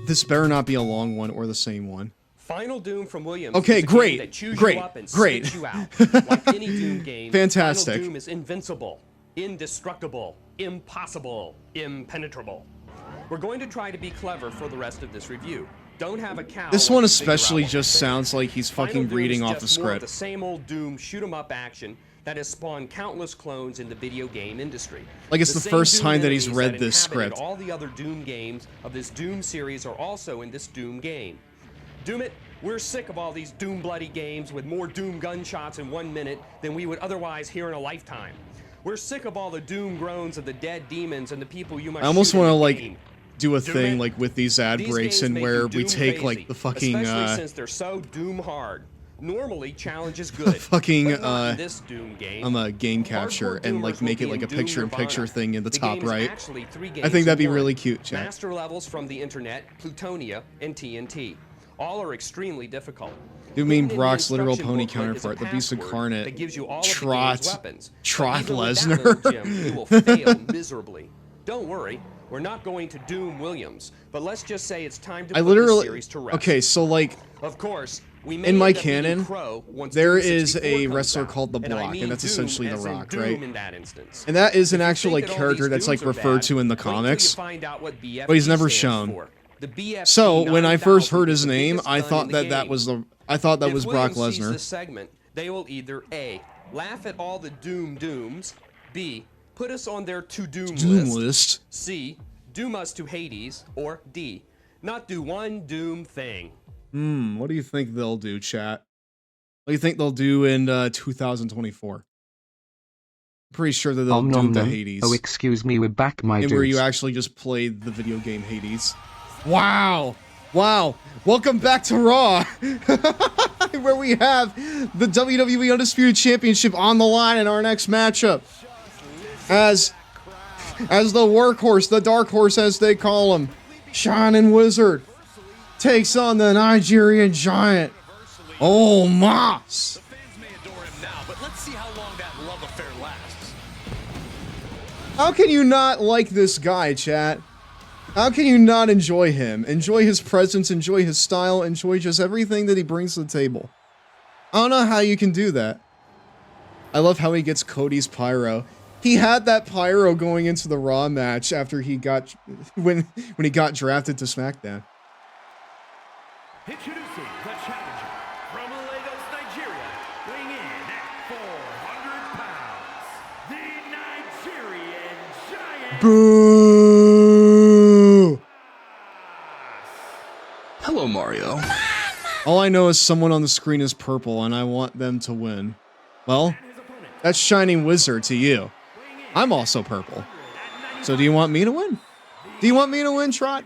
This better not be a long one or the same one. Final Doom from Williams. Okay, is a great, game that chews great, you up and great. spits you out. Like any Doom game, Fantastic. Final Doom is invincible, indestructible, impossible, impenetrable. We're going to try to be clever for the rest of this review. Don't have a cow. This one especially just sounds like he's fucking reading off the script. More of the script. same old Doom shoot-'em-up action that has spawned countless clones in the video game industry. Like it's the same first Doom time that he's enemies read that this inhabited script. All the other Doom games of this Doom series are also in this Doom game. Doom it, we're sick of all these Doom bloody games with more Doom gunshots in 1 minute than we would otherwise hear in a lifetime. We're sick of all the Doom groans of the dead demons and the people you must I almost shoot in want to the like game. do a thing like with these ad These breaks games and make where you we Doom take crazy, like the fucking especially since they're so Doom hard. Normally, challenge is good. Fucking, but not in this Doom game. I'm a game capture Hardcore and like Doomers make will it be like a in Doom picture-in-picture Nirvana. thing in the top game is right. actually 3 I games think that'd be in one. really cute, chat. Master levels from the internet, Plutonia, and TNT. All are extremely difficult. You mean Hidden in Brock's the literal instruction pony booklet is a counterpart, the Beast password Incarnate, that gives you all of the game's Trot weapons. But Trot even with that Lesnar. little gem, you will fail miserably. Don't worry, we're not going to doom Williams, but let's just say it's time to I put literally the series to rest. okay, so like Of course, we may in my end up beating canon, Crow once there Doom is 64 a comes wrestler out. called The And I Block, mean and that's Doom essentially The as in Rock, Doom right? in that instance. And that is an If you actual think like that all character these that's like Dooms are referred bad, to in the wait till you comics, find out what BFT but he's never stands shown. for. The BFT So when I first 9000 heard is his the name, biggest I gun thought in the that game. was Brock If Williams sees Lesnar. this segment, they will either A, laugh at all the Dooms, B, put us on their to-doom list, C, doom us to Hades, or D, not do one Doom thing. What do you think they'll do, chat? What do you think they'll do in 2024? I'm pretty sure that they'll doom to Hades. Oh, excuse me, we're back, my and dudes. where you actually just played the video game Hades. Wow. Wow. Welcome back to Raw. Where we have the WWE Undisputed Championship on the line in our next matchup. As the workhorse, the dark horse as they call him, Shining Wizard, takes on the Nigerian Giant, Omos. How can you not like this guy, chat? How can you not enjoy him? Enjoy his presence, enjoy his style, enjoy just everything that he brings to the table. I don't know how you can do that. I love how he gets Cody's pyro. He had that pyro going into the Raw match after he got when he got drafted to SmackDown. Introducing the challenger from Lagos, Nigeria, weighing in at 400 pounds, the Nigerian Giant. Boo! Hello, Mario. All I know is someone on the screen is purple, and I want them to win. Well, that's Shining Wizard to you. I'm also purple. So do you want me to win? Do you want me to win, Trot?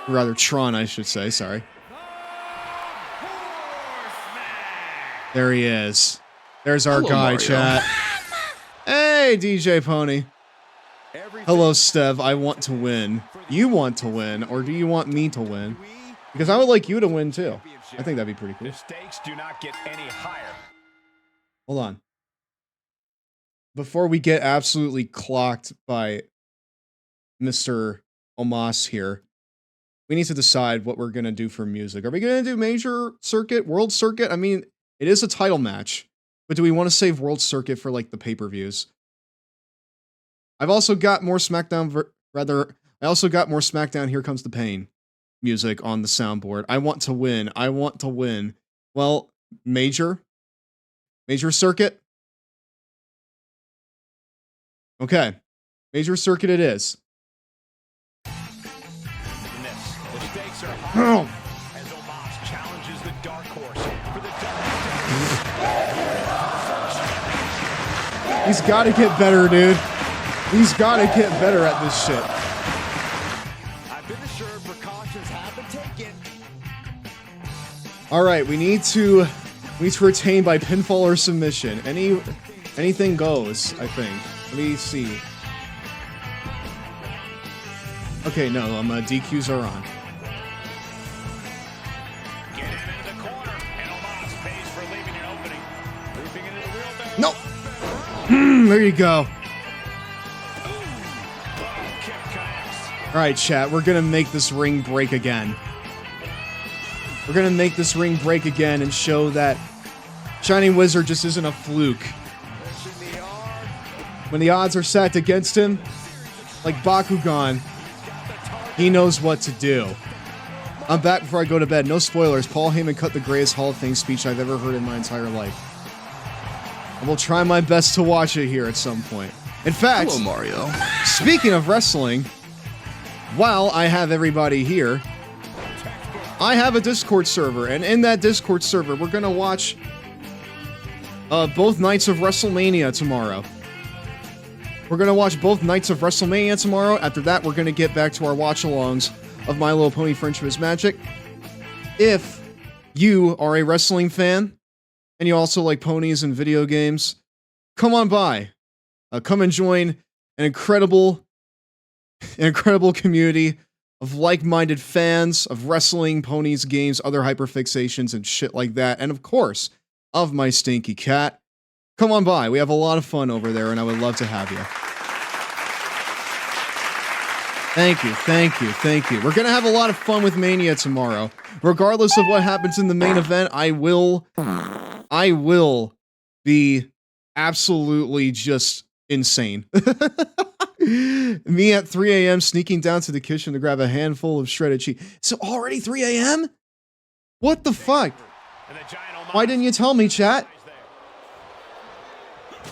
Or rather, Tron, I should say. Sorry. There he is. There's our Hello, guy, Mario. chat. Hey, DJ Pony. Hello, Stev. I want to win. You want to win, or do you want me to win? Because I would like you to win, too. I think that'd be pretty cool. The stakes do not get any higher. Hold on. Before we get absolutely clocked by Mr. Omos here, we need to decide what we're going to do for music. Are we going to do Major Circuit, World Circuit? I mean, it is a title match, but do we want to save World Circuit for, like, the pay-per-views? I've also got more SmackDown, I also got more SmackDown Here Comes the Pain music on the soundboard. I want to win. I want to win. Well, Major Circuit? Okay. Major Circuit it is. The stakes are high as Omos challenges the dark horse for the He's got to get better, dude. He's got to get better at this shit. I've been assured precautions have been taken. All right, we need to retain by pinfall or submission. Anything goes, I think. Let me see. Okay, no, DQs are on. Get him into the corner, and Omos pays for leaving an opening. Leaping into the wheelbarrow. Nope. There you go. All right, chat, we're going to make this ring break again. We're going to make this ring break again and show that Shining Wizard just isn't a fluke. When the odds are stacked against him, like Bakugan, he knows what to do. I'm back before I go to bed. No spoilers. Paul Heyman cut the greatest Hall of Fame speech I've ever heard in my entire life. I will try my best to watch it here at some point. In fact, Hello, Mario. Speaking of wrestling, while I have everybody here, I have a Discord server, and in that Discord server, we're going to watch both nights of WrestleMania tomorrow. We're going to watch both nights of WrestleMania tomorrow. After that, we're going to get back to our watch-alongs of My Little Pony Friendship is Magic. if you are a wrestling fan and you also like ponies and video games, come on by. Come and join an incredible community of like-minded fans of wrestling, ponies, games, other hyperfixations, and shit like that. And of course, of my stinky cat. Come on by. We have a lot of fun over there, and I would love to have you. Thank you, thank you, thank you. We're going to have a lot of fun with Mania tomorrow. Regardless of what happens in the main event, I will be absolutely just insane. Me at 3 a.m. sneaking down to the kitchen to grab a handful of shredded cheese. So already 3 a.m.? What the fuck? Why didn't you tell me, chat?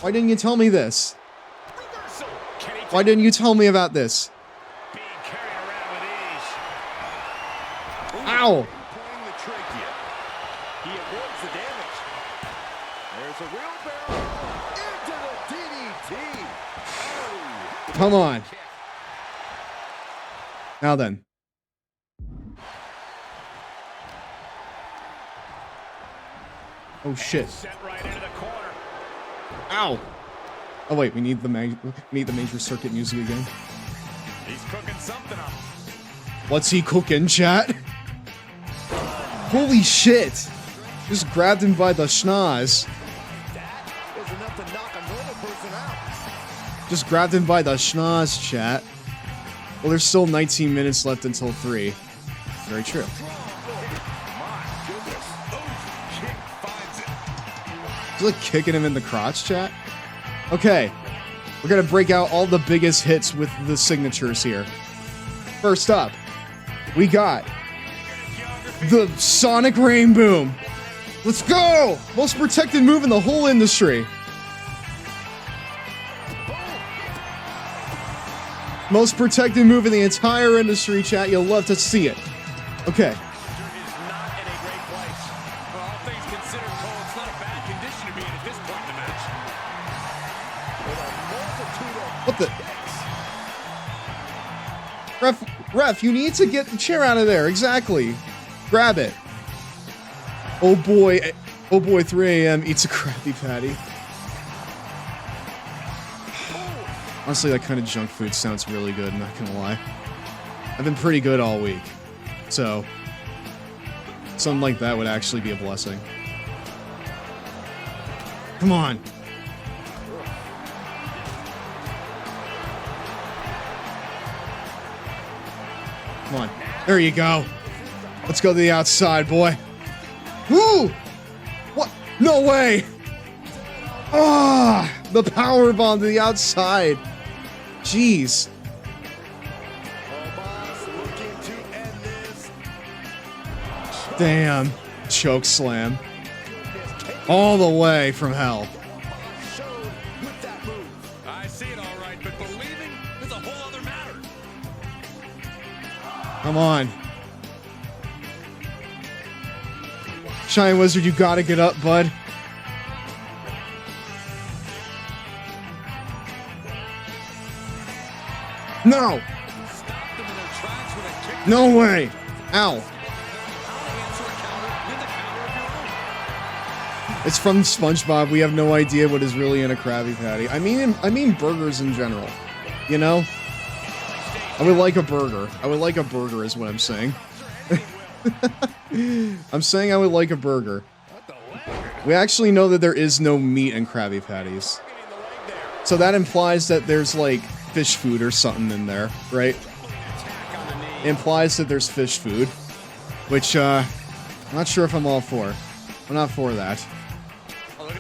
Why didn't you tell me this? Why didn't you tell me about this? Ow! Come on. Now then. Oh shit. Ow! Oh wait, we need the major circuit music again. He's cooking something up. What's he cooking, chat? Holy shit! Just grabbed him by the schnoz. Just grabbed him by the schnoz, chat. Well, there's still 19 minutes left until 3. Very true. Is like kicking him in the crotch, chat? Okay. We're gonna break out all the biggest hits with the signatures here. First up, we got the Sonic Rain Boom. Let's go! Most protected move in the whole industry. Most protected move in the entire industry, chat. You'll love to see it. Okay. What the? Ref, you need to get the chair out of there. Exactly. Grab it. Oh boy, 3 a.m. eats a Krabby Patty. Honestly, that kind of junk food sounds really good, not gonna lie. I've been pretty good all week. So, something like that would actually be a blessing. Come on. Come on. There you go. Let's go to the outside, boy. Woo! What? No way! Ah! The power bomb to the outside. Jeez. Damn. Choke slam. All the way from hell. I see it all right, but believing is a whole other matter. Come on. Shine Wizard, you gotta get up, bud. No! No way! Ow. It's from SpongeBob. We have no idea what is really in a Krabby Patty. I mean burgers in general. You know? I would like a burger. I would like a burger is what I'm saying. I'm saying I would like a burger. We actually know that there is no meat in Krabby Patties. So that implies that there's like fish food or something in there, right? It implies that there's fish food, which I'm not sure if I'm all for. I'm not for that.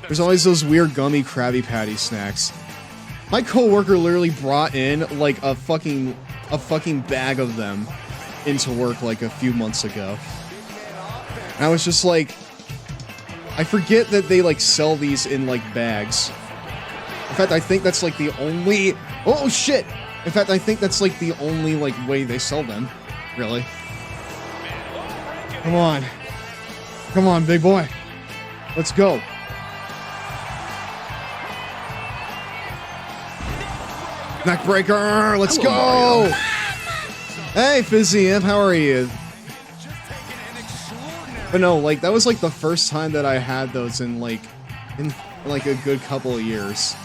There's always those weird gummy Krabby Patty snacks. My coworker literally brought in like a fucking bag of them into work like a few months ago. And I was just like, I forget that they like sell these in like bags. In fact, I think that's like the only... Oh, shit! In fact, I think that's like the only like way they sell them. Really. Come on. Come on, big boy. Let's go. Neckbreaker! Let's go! Hey, Fizzy Imp, how are you? But no, like, that was like the first time that I had those in like a good couple of years.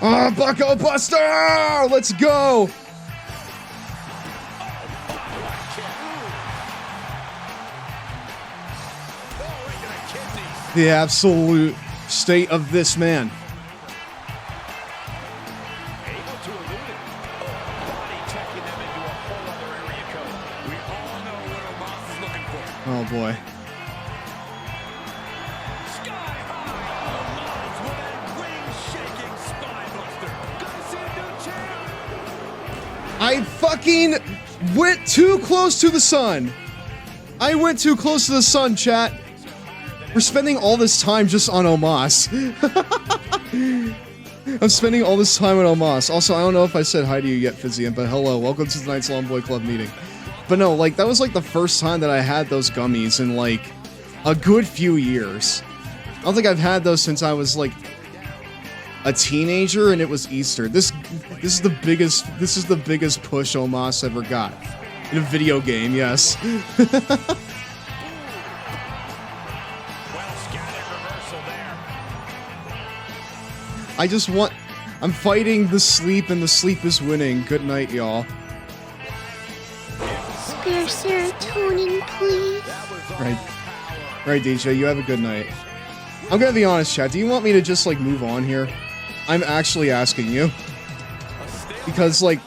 Ah, Bucko Buster! Let's go! The absolute state of this man. Oh boy. I fucking went too close to the sun. I went too close to the sun, chat. We're spending all this time just on Omos. I'm spending all this time on Omos. Also, I don't know if I said hi to you yet, Fizzian, but hello. Welcome to tonight's Long Boy Club meeting. But no, like, that was like the first time that I had those gummies in like a good few years. I don't think I've had those since I was like a teenager, and it was Easter. This is the biggest push Omos ever got in a video game. Yes. I'm fighting the sleep, and the sleep is winning. Good night, y'all. Spare serotonin, please. Right, DJ, you have a good night. I'm gonna be honest, chat. Do you want me to just, like, move on here? I'm actually asking you. Because, like,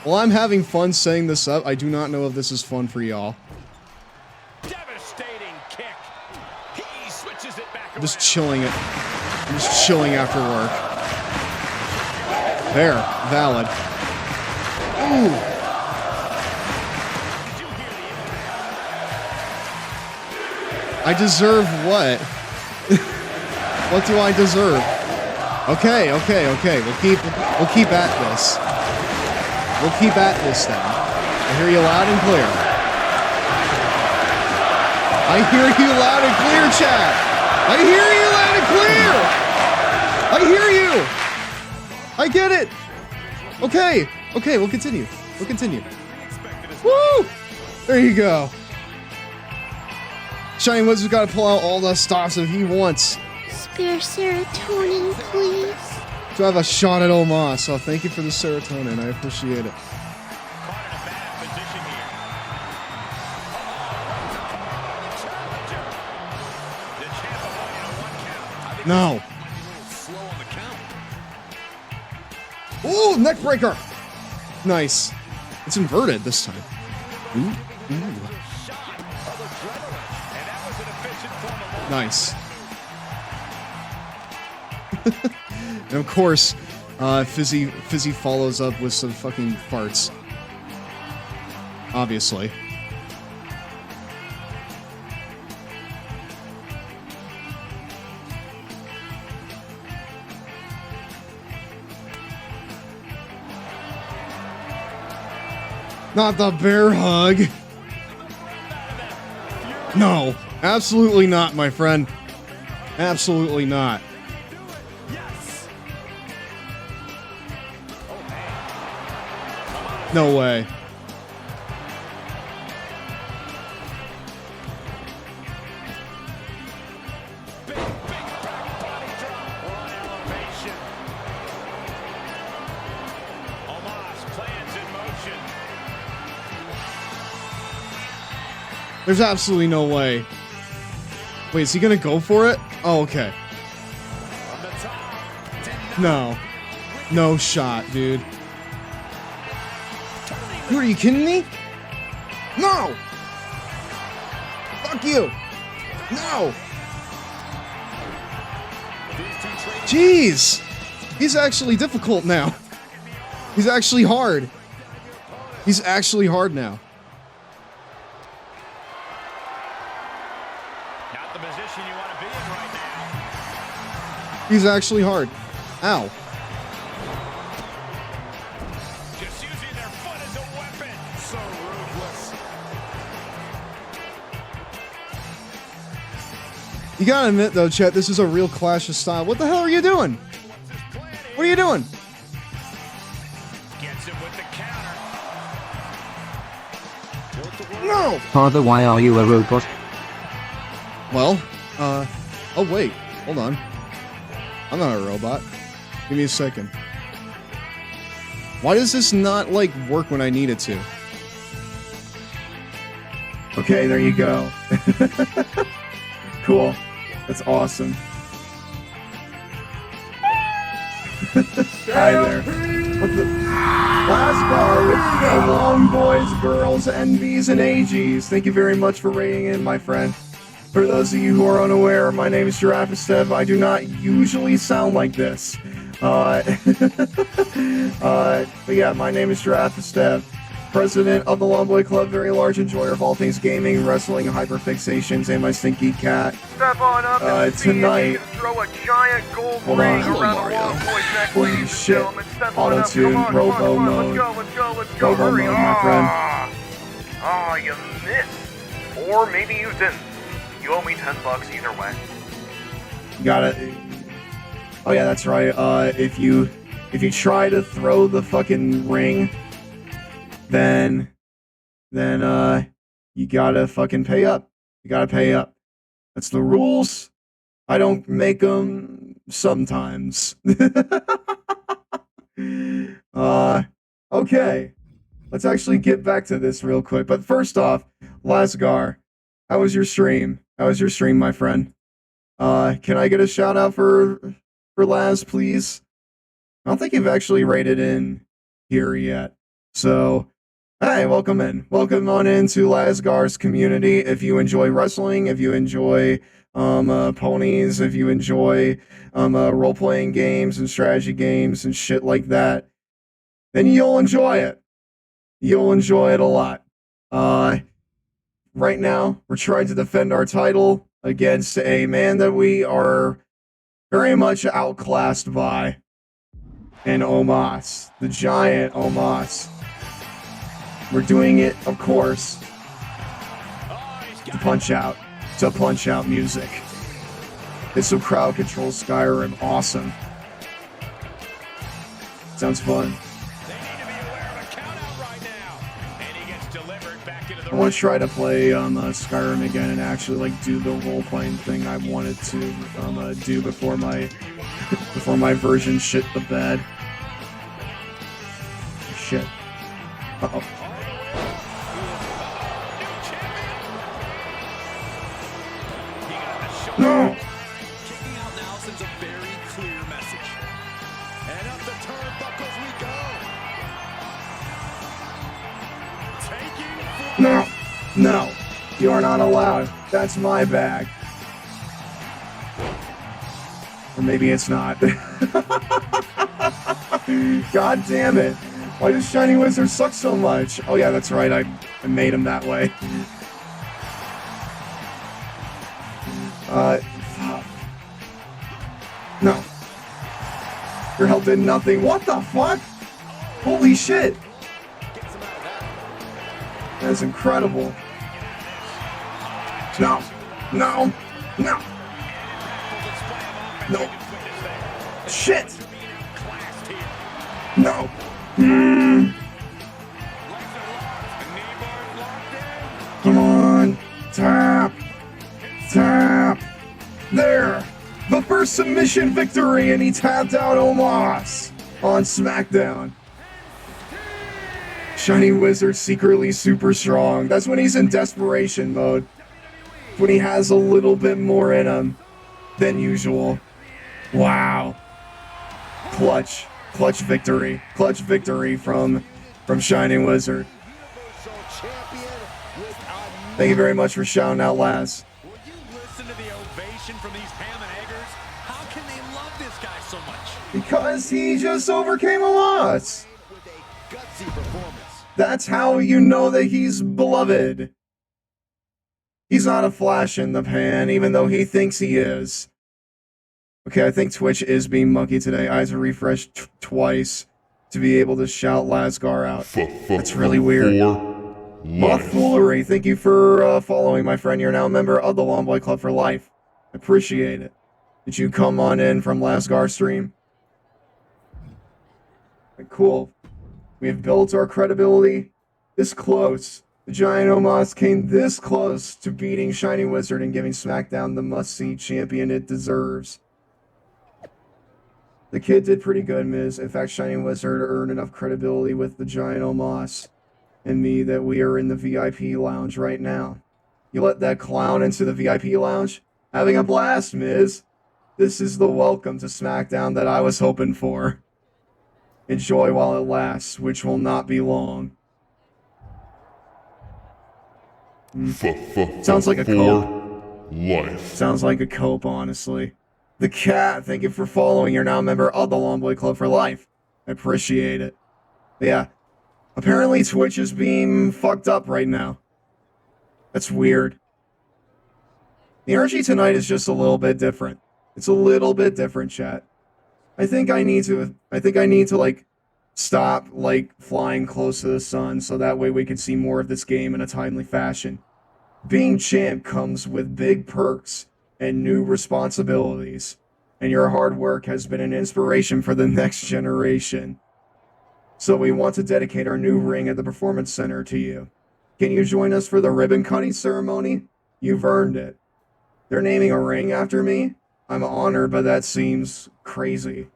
while I'm having fun setting this up, I do not know if this is fun for y'all. Devastating kick. He switches it back. I'm just chilling it. I'm just chilling after work. There. Valid. Ooh. I deserve what? What do I deserve? Okay. We'll keep at this. We'll keep at this then. I hear you loud and clear. I hear you loud and clear, chat. I hear you loud and clear. I hear you. I get it. Okay, we'll continue. Woo! There you go. Shining Wizard's got to pull out all the stops if he wants. Spare serotonin, please. To have a shot at Omos. So thank you for the serotonin. I appreciate it. No. Ooh, neck breaker. Nice. It's inverted this time. Ooh. Nice. And of course, Fizzy follows up with some fucking farts. Obviously. Not the bear hug. No, absolutely not, my friend. Absolutely not. No way. There's absolutely no way. Wait, is he gonna go for it? Oh, okay. No. No shot, dude. Are you kidding me? No! Fuck you! No! Jeez! He's actually difficult now. He's actually hard. He's actually hard now. Not the position you want to be in right now. He's actually hard. Ow. Just using their foot as a weapon. So ruthless. You gotta admit though, Chet, this is a real clash of style. What the hell are you doing? What are you doing? Gets him with the counter. No! Father, why are you a robot? Well, oh wait, hold on. I'm not a robot. Give me a second. Why does this not, like, work when I need it to? Okay, there you go. Cool. That's awesome. Hi there. What the... Last bar with the long boys, girls, NBs, and AGs. Thank you very much for rating in, my friend. For those of you who are unaware, my name is Giraffe. I do not usually sound like this. But yeah, my name is Giraffe, president of the Longboy Club, very large enjoyer of all things gaming, wrestling, hyperfixations, and my stinky cat. Step on up and see if you tonight, can throw a giant gold hold ring on. around Hello, the long boy's neck. Holy shit. Auto-tune, robo mode. Let's go. Robo Hurry. mode, my friend. Ah, you missed. Or maybe you didn't. You owe me $10 either way. Got it. Oh yeah, that's right. If you try to throw the fucking ring, then you gotta fucking pay up. You gotta pay up. That's the rules. I don't make them sometimes. Okay. Let's actually get back to this real quick. But first off, Lasgar, how was your stream? How was your stream, my friend? Can I get a shout out for Laz, please? I don't think you've actually rated in here yet. So, hey, welcome in. Welcome on into Lasgar's community. If you enjoy wrestling, if you enjoy ponies, if you enjoy role-playing games and strategy games and shit like that, then you'll enjoy it. You'll enjoy it a lot. Right now, we're trying to defend our title against a man that we are very much outclassed by. And Omos, the giant Omos. We're doing it, of course, to punch out music. It's some crowd control Skyrim, awesome. Sounds fun. I want to try to play Skyrim again and actually like do the role-playing thing I wanted to do before my version shit the bed. Shit. Uh-oh. No! Kicking out now sends a very clear message. And up the turnbuckles we go. No! No! You are not allowed. That's my bag. Or maybe it's not. God damn it. Why does Shiny Wizard suck so much? Oh yeah, that's right. I made him that way. Fuck. No. Your help did nothing. What the fuck? Holy shit. That's incredible. No. No. No. No. Shit. No. Come on. Tap. Tap. There. The first submission victory, and he tapped out Omos on SmackDown. Shiny Wizard secretly super strong. That's when he's in desperation mode. When he has a little bit more in him than usual. Wow. Clutch. Clutch victory. Clutch victory from Shiny Wizard. Thank you very much for shouting out, Laz. Will you listen to the ovation from these ham and eggers? How can they love this guy so much? Because he just overcame a loss. With a gutsy performance. That's how you know that he's beloved. He's not a flash in the pan, even though he thinks he is. Okay, I think Twitch is being monkey today. Eyes are refreshed twice to be able to shout Lasgar out. That's really weird. Mothfoolery, thank you for following, my friend. You're now a member of the Longboy Club for life. Appreciate it. Did you come on in from Lasgar stream? Cool. We have built our credibility this close The Giant Omos came this close to beating Shining Wizard and giving SmackDown the must-see champion it deserves. The kid did pretty good, Miz. In fact, Shining Wizard earned enough credibility with the Giant Omos and me that we are in the VIP lounge right now. You let that clown into the VIP lounge? Having a blast, Miz. This is the welcome to SmackDown that I was hoping for. Enjoy while it lasts, which will not be long. Sounds like a cope. Life. Sounds like a cope, honestly. The cat, thank you for following. You're now a member of the Longboy Club for life. I appreciate it. But yeah. Apparently Twitch is being fucked up right now. That's weird. The energy tonight is just a little bit different. It's a little bit different, chat. I think I need to like stop like flying close to the sun so that way we can see more of this game in a timely fashion. Being champ comes with big perks and new responsibilities, and your hard work has been an inspiration for the next generation. So we want to dedicate our new ring at the Performance Center to you. Can you join us for the ribbon cutting ceremony? You've earned it. They're naming a ring after me? I'm honored, but that seems crazy.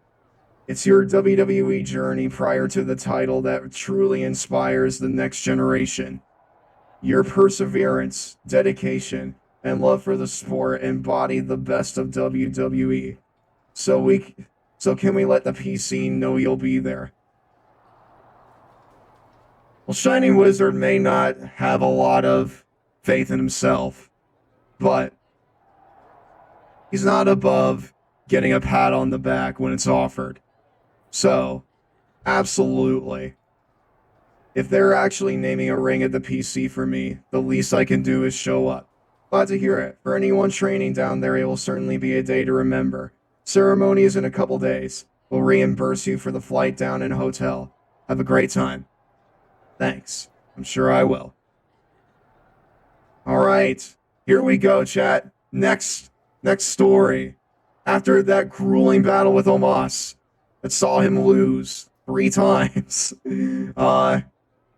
It's your WWE journey prior to the title that truly inspires the next generation. Your perseverance, dedication, and love for the sport embody the best of WWE. So can we let the PC know you'll be there? Well, Shining Wizard may not have a lot of faith in himself, but he's not above getting a pat on the back when it's offered. So, absolutely. If they're actually naming a ring at the PC for me, the least I can do is show up. Glad to hear it. For anyone training down there, it will certainly be a day to remember. Ceremony is in a couple days. We'll reimburse you for the flight down and hotel. Have a great time. Thanks. I'm sure I will. Alright. Here we go, chat. Next story. After that grueling battle with Omos that saw him lose 3 times.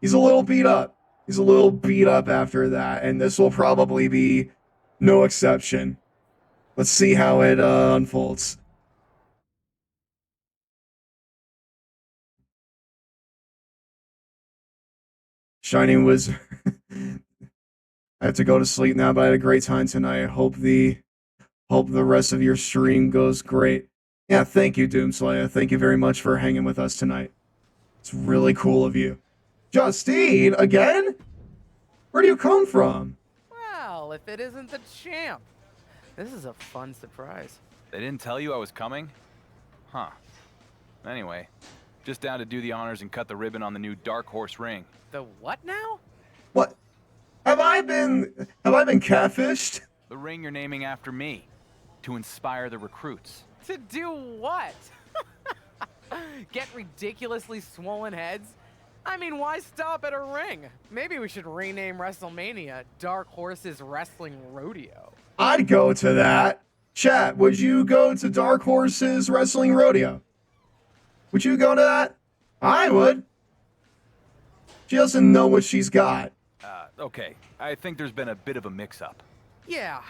He's a little beat up. He's a little beat up after that, and this will probably be no exception. Let's see how it unfolds. Shining Wizard. I have to go to sleep now, but I had a great time tonight. Hope the rest of your stream goes great. Yeah, thank you, Doomslayer. Thank you very much for hanging with us tonight. It's really cool of you. Justine, again? Where do you come from? Well, if it isn't the champ. This is a fun surprise. They didn't tell you I was coming? Huh. Anyway, just down to do the honors and cut the ribbon on the new Dark Horse ring. The what now? What? Have I been catfished? The ring you're naming after me. To inspire the recruits. To do what? Get ridiculously swollen heads? I mean, why stop at a ring? Maybe we should rename WrestleMania Dark Horse's Wrestling Rodeo. I'd go to that. Chat, would you go to Dark Horse's Wrestling Rodeo? Would you go to that? I would. She doesn't know what she's got. Okay. I think there's been a bit of a mix-up. Yeah.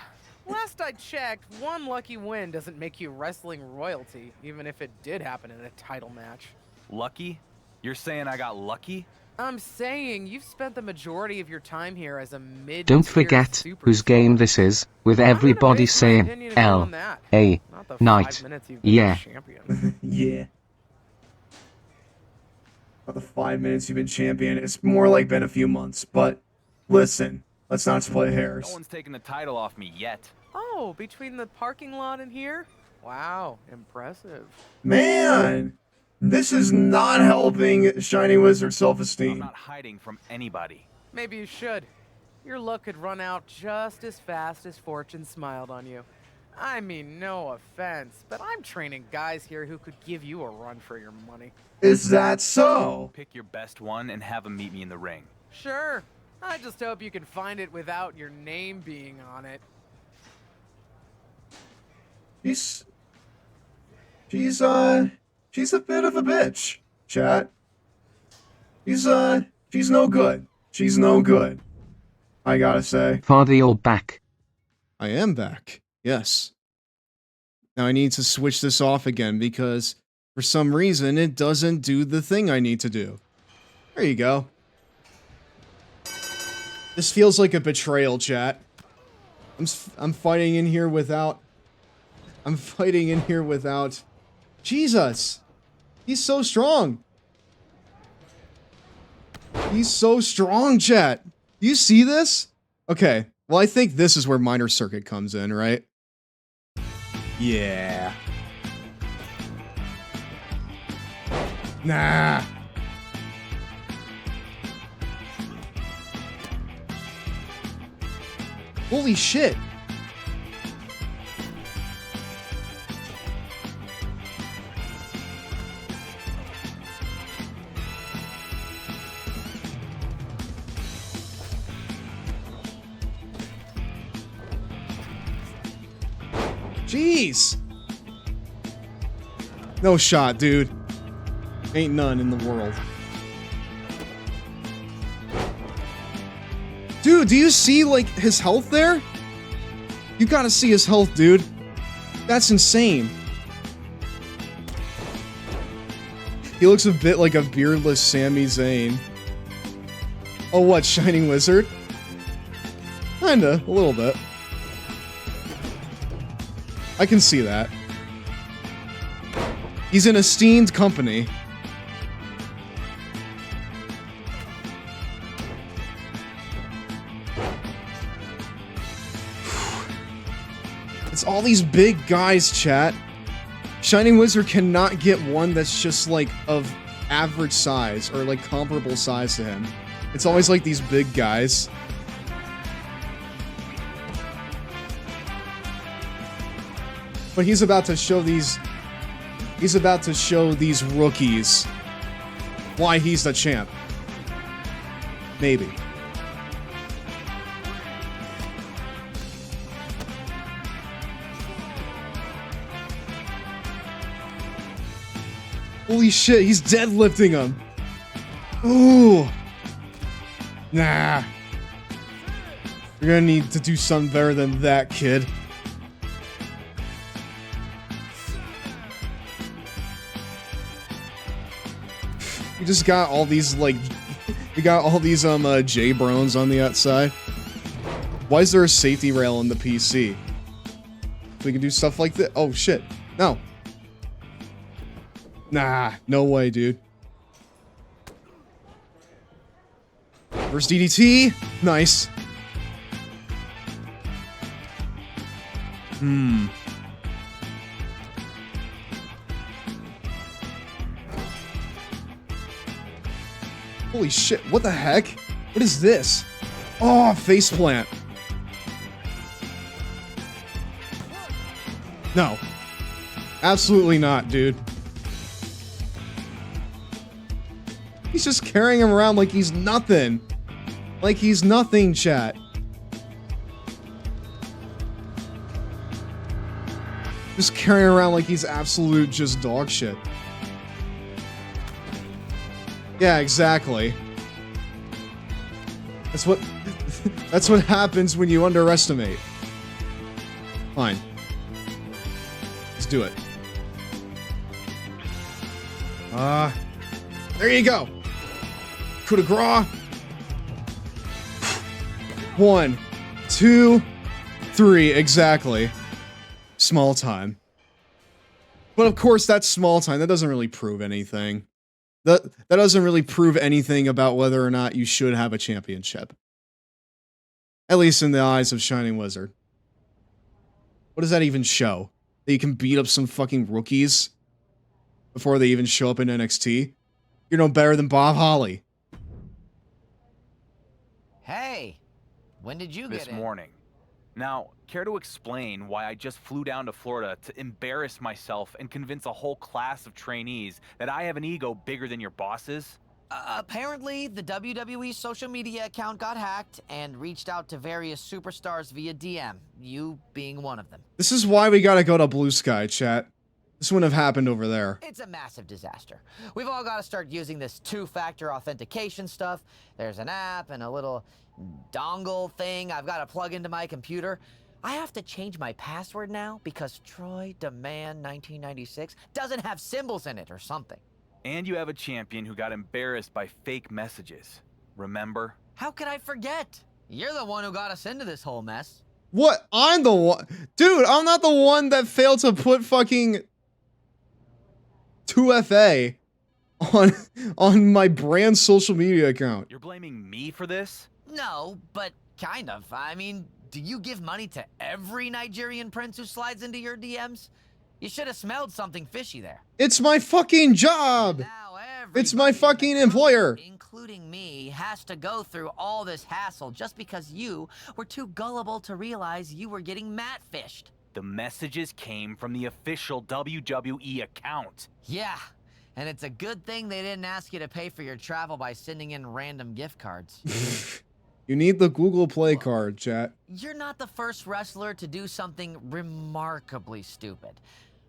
Last I checked, one lucky win doesn't make you wrestling royalty, even if it did happen in a title match. Lucky? You're saying I got lucky? I'm saying you've spent the majority of your time here as a mid-tier Don't forget whose game this is, with everybody saying L.A. Knight. Yeah. Yeah. About the 5 minutes you've been champion. It's more like been a few months, but listen, let's not split hairs. No one's taken the title off me yet. Oh, between the parking lot and here? Wow, impressive. Man, this is not helping Shining Wizard's self-esteem. I'm not hiding from anybody. Maybe you should. Your luck could run out just as fast as fortune smiled on you. I mean, no offense, but I'm training guys here who could give you a run for your money. Is that so? Pick your best one and have him meet me in the ring. Sure. I just hope you can find it without your name being on it. She's a bit of a bitch, chat. She's no good. She's no good. I gotta say. Father, you're back. I am back. Yes. Now I need to switch this off again because for some reason it doesn't do the thing I need to do. There you go. This feels like a betrayal, chat. I'm fighting in here without... I'm fighting in here without... Jesus! He's so strong! He's so strong, chat! Do you see this? Okay, well I think this is where Minor Circuit comes in, right? Yeah. Nah. Holy shit. Jeez. No shot, dude. Ain't none in the world. Dude, do you see, like, his health there? You gotta see his health, dude. That's insane. He looks a bit like a beardless Sami Zayn. Oh, what, Shining Wizard? Kinda, a little bit. I can see that. He's in esteemed company. It's all these big guys, chat. Shining Wizard cannot get one that's just like of average size or like comparable size to him. It's always like these big guys. But he's about to show these rookies why he's the champ. Maybe. Holy shit, he's deadlifting him. Ooh. Nah. You're gonna need to do something better than that, kid. We just got all these, like... We got all these, J-Brones on the outside. Why is there a safety rail in the PC? We can do stuff like this? Oh, shit. No. Nah, no way, dude. First DDT. Nice. Holy shit, what the heck? What is this? Oh, faceplant. No. Absolutely not, dude. He's just carrying him around like he's nothing. Like he's nothing, chat. Just carrying around like he's absolute just dog shit. Yeah, exactly. That's what that's what happens when you underestimate. Fine. Let's do it. There you go. Coup de grace. 1, 2, 3, exactly. Small time. But of course, that's small time. That doesn't really prove anything. That doesn't really prove anything about whether or not you should have a championship. At least in the eyes of Shining Wizard. What does that even show? That you can beat up some fucking rookies before they even show up in NXT? You're no better than Bob Holly. Hey, when did you get This in? morning. Now, care to explain why I just flew down to Florida to embarrass myself and convince a whole class of trainees that I have an ego bigger than your boss's? Apparently, the WWE social media account got hacked and reached out to various superstars via DM, you being one of them. This is why we gotta go to Blue Sky, chat. This wouldn't have happened over there. It's a massive disaster. We've all got to start using this two-factor authentication stuff. There's an app and a little dongle thing I've got to plug into my computer. I have to change my password now because Troy Demand 1996 doesn't have symbols in it or something. And you have a champion who got embarrassed by fake messages. Remember? How could I forget? You're the one who got us into this whole mess. What? I'm the one. Dude, I'm not the one that failed to put fucking 2FA on my brand social media account. You're blaming me for this? No, but kind of. I mean, do you give money to every Nigerian prince who slides into your DMs? You should have smelled something fishy there. It's my fucking job. It's my fucking employer. Including me, has to go through all this hassle just because you were too gullible to realize you were getting mat-fished. The messages came from the official WWE account. Yeah, and it's a good thing they didn't ask you to pay for your travel by sending in random gift cards. You need the Google Play card, chat. You're not the first wrestler to do something remarkably stupid.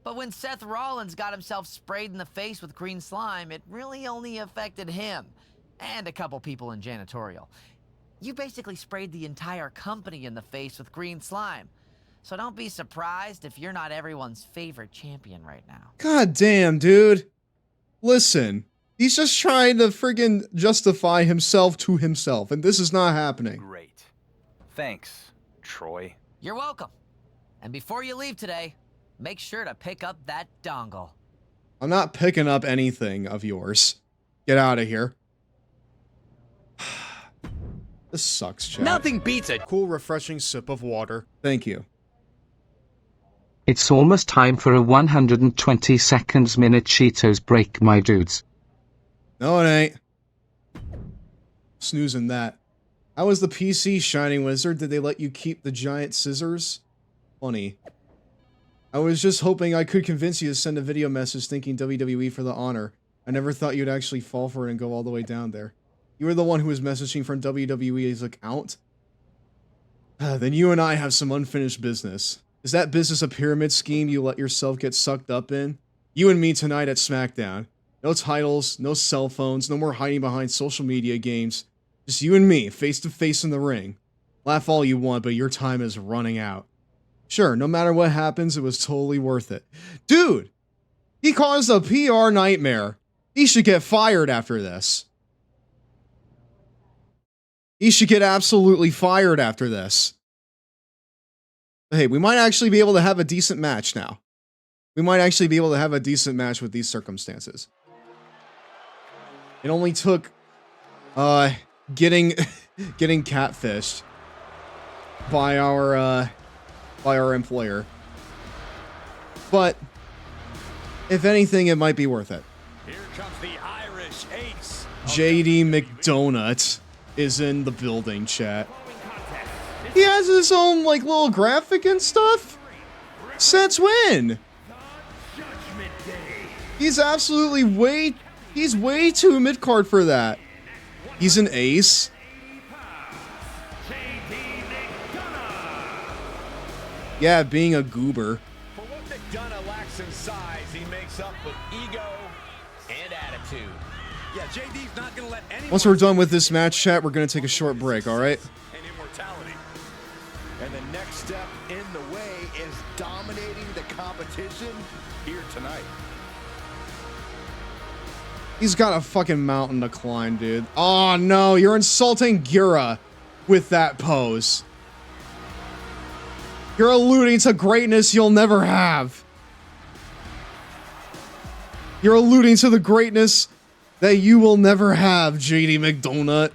But when Seth Rollins got himself sprayed in the face with green slime, it really only affected him and a couple people in janitorial. You basically sprayed the entire company in the face with green slime. So don't be surprised if you're not everyone's favorite champion right now. God damn, dude. Listen, he's just trying to friggin' justify himself to himself, and this is not happening. Great. Thanks, Troy. You're welcome. And before you leave today, make sure to pick up that dongle. I'm not picking up anything of yours. Get out of here. This sucks, chat. Nothing beats a cool, refreshing sip of water. Thank you. It's almost time for a 120 seconds minute Cheetos break, my dudes. No, it ain't. Snoozing that. How was the PC, Shining Wizard? Did they let you keep the giant scissors? Funny. I was just hoping I could convince you to send a video message thanking WWE for the honor. I never thought you'd actually fall for it and go all the way down there. You were the one who was messaging from WWE's account? Then you and I have some unfinished business. Is that business a pyramid scheme you let yourself get sucked up in? You and me tonight at SmackDown. No titles, no cell phones, no more hiding behind social media games. Just you and me, face to face in the ring. Laugh all you want, but your time is running out. Sure, no matter what happens, it was totally worth it. Dude! He caused a PR nightmare. He should get fired after this. He should get absolutely fired after this. Hey, we might actually be able to have a decent match now. We might actually be able to have a decent match with these circumstances. It only took, getting catfished by our employer. But, if anything, it might be worth it. Here comes the Irish ace. JD McDonut is in the building, chat. He has his own, like, little graphic and stuff? Since when? He's absolutely he's way too mid-card for that. He's an ace. Yeah, being a goober. For what McDonough lacks in size, he makes up with ego and attitude. Yeah, JD's not gonna let anyone. Once we're done with this match, chat, we're gonna take a short break, alright? And immortality. And the next step in the way is dominating the competition here tonight. He's got a fucking mountain to climb, dude. Oh no, you're insulting Gura with that pose. You're alluding to greatness you'll never have. You're alluding to the greatness that you will never have, JD McDonut.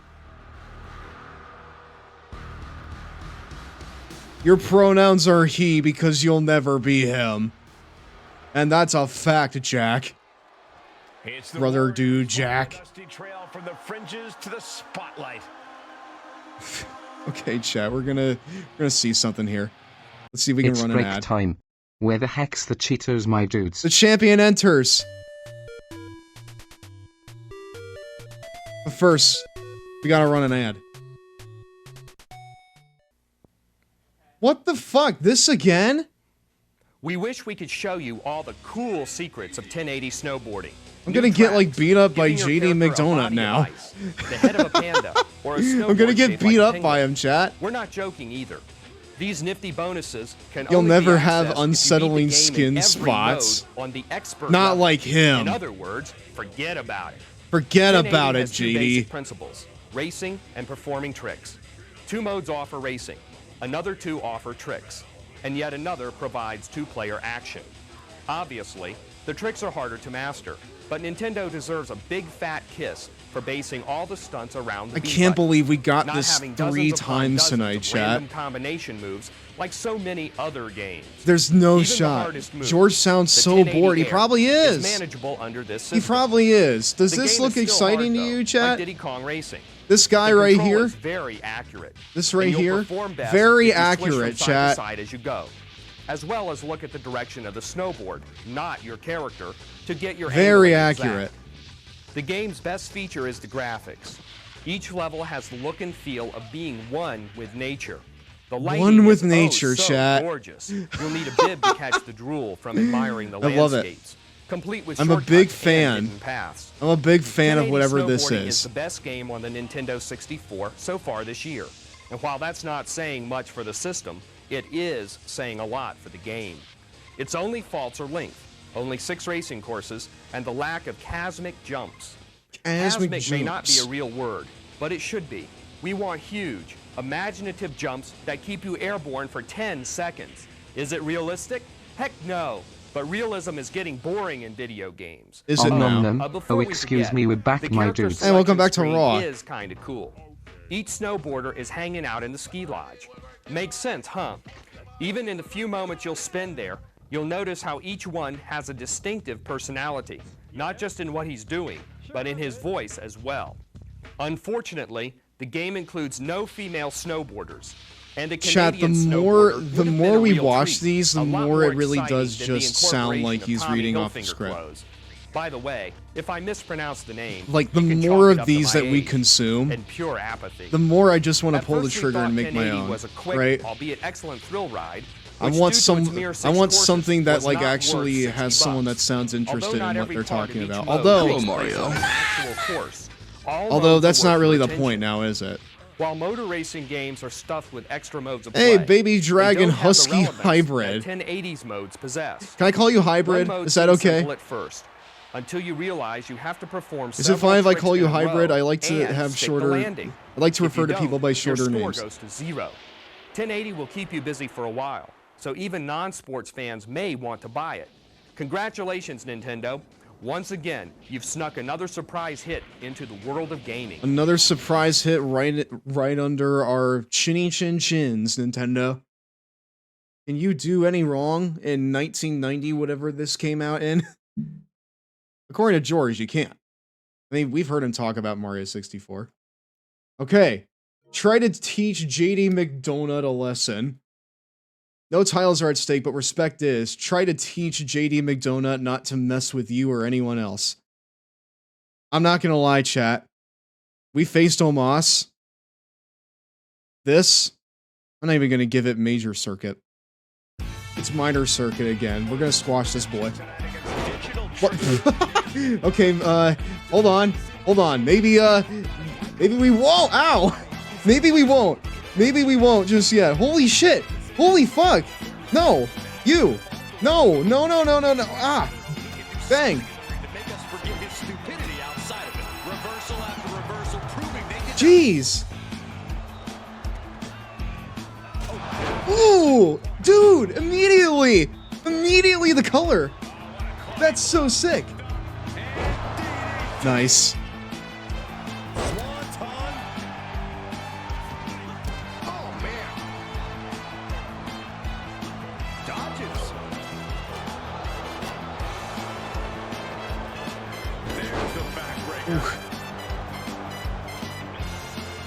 Your pronouns are he because you'll never be him. And that's a fact, Jack. Brother dude, Jack. Trail from the fringes to the spotlight. Okay, chat, we're gonna see something here. Let's see if we can run an ad. It's break time. Where the heck's the Cheetos, my dudes? The champion enters. But first, we gotta run an ad. What the fuck? This again? We wish we could show you all the cool secrets of 1080 snowboarding. I'm gonna get like beat up by Giving your JD character a McDonut body now. of ice, the head of a panda, or a snowboard I'm gonna get shaped beat like a up by penguin. him, chat. We're not joking either. These nifty bonuses can You'll only never be have accessed if you beat the unsettling game skin in every spots. mode on the expert Not level. like him. In other words, forget about it. Forget 1080 about it, has two JD. basic principles: racing and performing tricks. 2 modes offer racing, another 2 offer tricks, and yet another provides 2-player action. Obviously, the tricks are harder to master, but Nintendo deserves a big fat kiss for basing all the stunts around the I B can't button, believe we got not this having dozens 3 upon times dozens tonight, of chat. random combination moves like so many other games. There's no Even the shot. hardest move, George sounds the so 1080 bored. He Air, probably is. manageable under this He system. probably is. Does The this game look is still exciting hard, to though, you, chat? Like Diddy Kong Racing. This guy The right control here? is very accurate. This and right you'll here? perform best Very if you switch from accurate, side chat. to side as you go, as well as look at the direction of the snowboard, not your character, to get your Very angling exact. accurate. The game's best feature is the graphics. Each level has the look and feel of being one with nature. The lighting One with is, nature, so chat. gorgeous. You'll need a bib to catch the drool from admiring the I love it. landscapes, complete with I'm a shortcuts big and fan. hidden paths. I'm a big fan of 1080 whatever this snowboarding is. the best game on the Nintendo 64 so far this year. And while that's not saying much for the system, it is saying a lot for the game. Its only faults are length, only 6 racing courses, and the lack of chasmic jumps. Chasmic may not be a jumps. real word, but it should be. We want huge, imaginative jumps that keep you airborne for 10 seconds. Is it realistic? Heck no. But realism is getting boring in video games. Is it now? Before Oh, we excuse forget, me, we're back, the my character dudes. Hey, welcome back to selection Raw. screen is kind of cool. Each snowboarder is hanging out in the ski lodge. Makes sense, huh? Even in the few moments you'll spend there, you'll notice how each one has a distinctive personality, not just in what he's doing, but in his voice as well. Unfortunately, the game includes no female snowboarders. And a Chat, Canadian the snowboarder more would have been a we real watch treat, these, the a lot more it really exciting does than the just sound incorporation like of he's Tommy reading off a Hilfiger script. clothes. By the way, if I mispronounce the name, Like, the you can more chalk it of up to these my that we age consume, and pure apathy. the more I just want to At pull the first we trigger thought and make my 1080 own, was a quick, right? albeit excellent thrill ride. I which want due to some. its mere 6 I want courses something that was like not worth actually 60 has someone that bucks. sounds interested Although in not what every they're part of talking each about. mode Although, takes place on an actual course. All although modes are that's not worth really your the attention. point now, is it? While motor racing games are stuffed with extra modes of Hey, play, baby dragon they don't have the husky relevance hybrid. that 1080s modes possess. Can I call you hybrid? One mode Is that seems okay? simple at first, until you realize you have to perform Is it several fine if I tricks call you in a hybrid? row I like to and have stick the shorter. landing. I like to If you refer to people by don't, shorter your score names. goes to 0. 1080 will keep you busy for a while, so even non-sports fans may want to buy it. Congratulations, Nintendo. Once again, you've snuck another surprise hit into the world of gaming. Another surprise hit right under our chinny chin chins, Nintendo. Can you do any wrong in 1990, whatever this came out in? According to George, you can't. I mean, we've heard him talk about Mario 64. Okay. Try to teach JD McDonut a lesson. No titles are at stake, but respect is. Try to teach JD McDonut not to mess with you or anyone else. I'm not gonna lie, chat. We faced Omos. This, I'm not even gonna give it major circuit. It's minor circuit again. We're gonna squash this boy. What? Okay, hold on. Maybe we won't. Ow! Maybe we won't. Maybe we won't just yet. Holy shit! Holy fuck! No! You! No! Ah! Bang! Jeez! Ooh! Dude! Immediately! Immediately the color! That's so sick! Nice.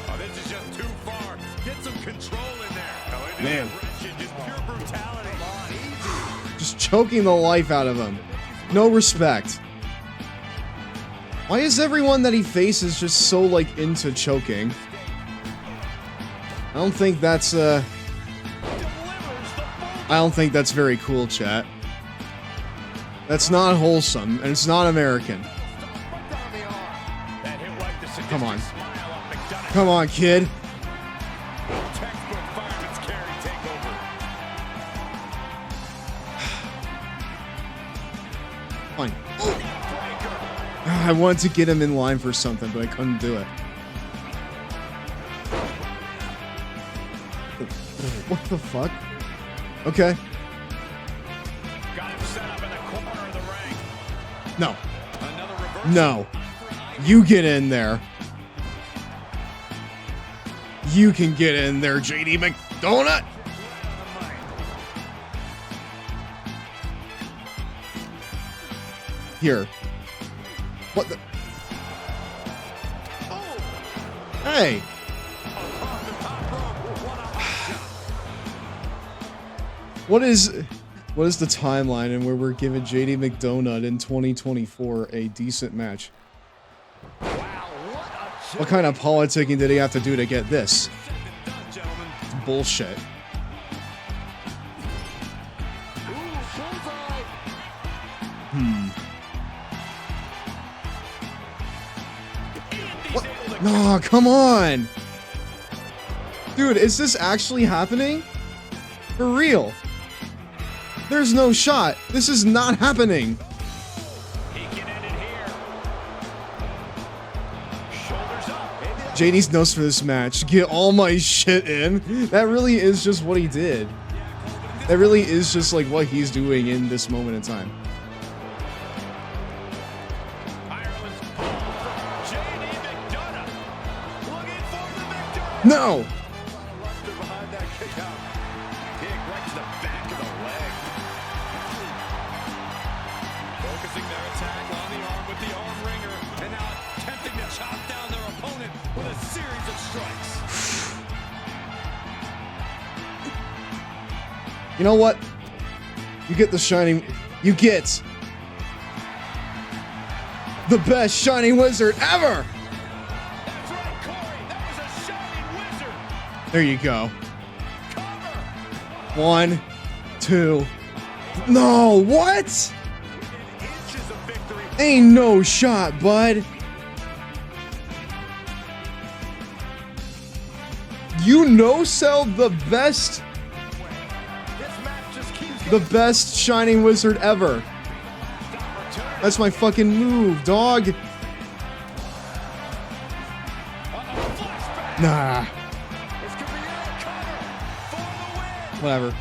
Oh, this is just too far. Get some control in there. Man. Just pure brutality. Just choking the life out of him. No respect. Why is everyone that he faces just so, like, into choking? I don't think that's, I don't think that's very cool, chat. That's not wholesome, and it's not American. Come on. Come on, kid. Fine. I wanted to get him in line for something, but I couldn't do it. What the fuck? Okay. No. No. You get in there. You can get in there, JD McDonut. Here. What the? Hey. What is the timeline and where we're giving JD McDonut in 2024 a decent match? What kind of politicking did he have to do to get this? It's bullshit. What? No, come on! Dude, is this actually happening? For real? There's no shot. This is not happening. JD's notes for this match. Get all my shit in. That really is just what he did. That really is just like what he's doing in this moment in time. No! You know what? You get the shining... You get... the best Shining Wizard ever! That's right, Corey! That was a Shining Wizard! There you go. Cover. 1, 2... No, what? Ain't no shot, bud. You no-sell the best... the best Shining Wizard ever. That's my fucking move, dog. Nah. Whatever.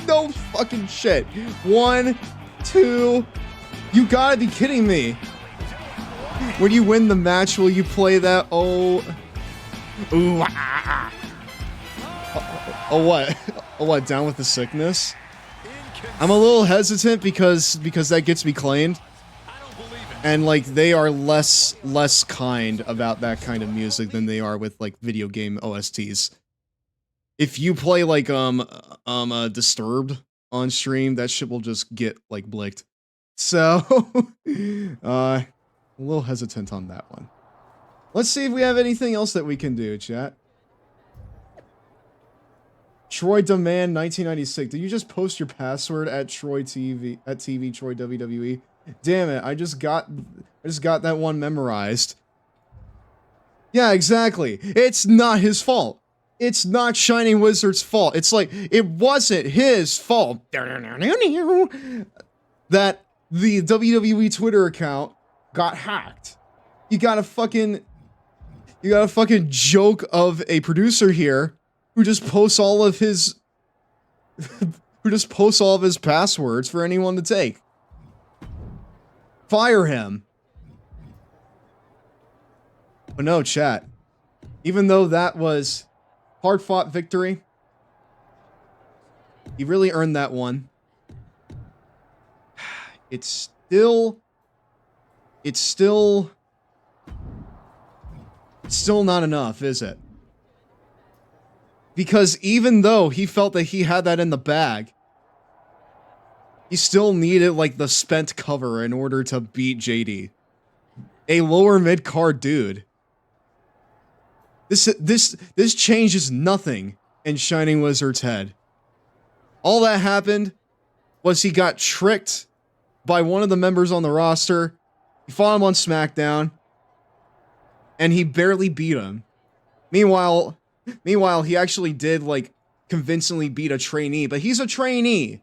No fucking shit. 1, 2. You gotta be kidding me. When you win the match, will you play that? Oh. Ooh. Ah. Oh, what? Oh, what? Down with the sickness? I'm a little hesitant because that gets me claimed. And like they are less kind about that kind of music than they are with like video game OSTs. If you play like Disturbed on stream, that shit will just get like blicked. So a little hesitant on that one. Let's see if we have anything else that we can do, chat. Troy Demand 1996. Did you just post your password at Troy TV at TV Troy WWE? Damn it, I just got that one memorized. Yeah, exactly. It's not his fault. It's not Shining Wizard's fault. It's like it wasn't his fault that the WWE Twitter account got hacked. You got a fucking joke of a producer here who just posts all of his passwords for anyone to take. Fire him. But no, chat. Even though that was hard-fought victory, he really earned that one. It's still not enough, is it? Because even though he felt that he had that in the bag, he still needed like the spent cover in order to beat JD. A lower mid-card dude. This changes nothing in Shining Wizard's head. All that happened was he got tricked by one of the members on the roster. He fought him on SmackDown, and he barely beat him. Meanwhile, he actually did, like, convincingly beat a trainee, but he's a trainee,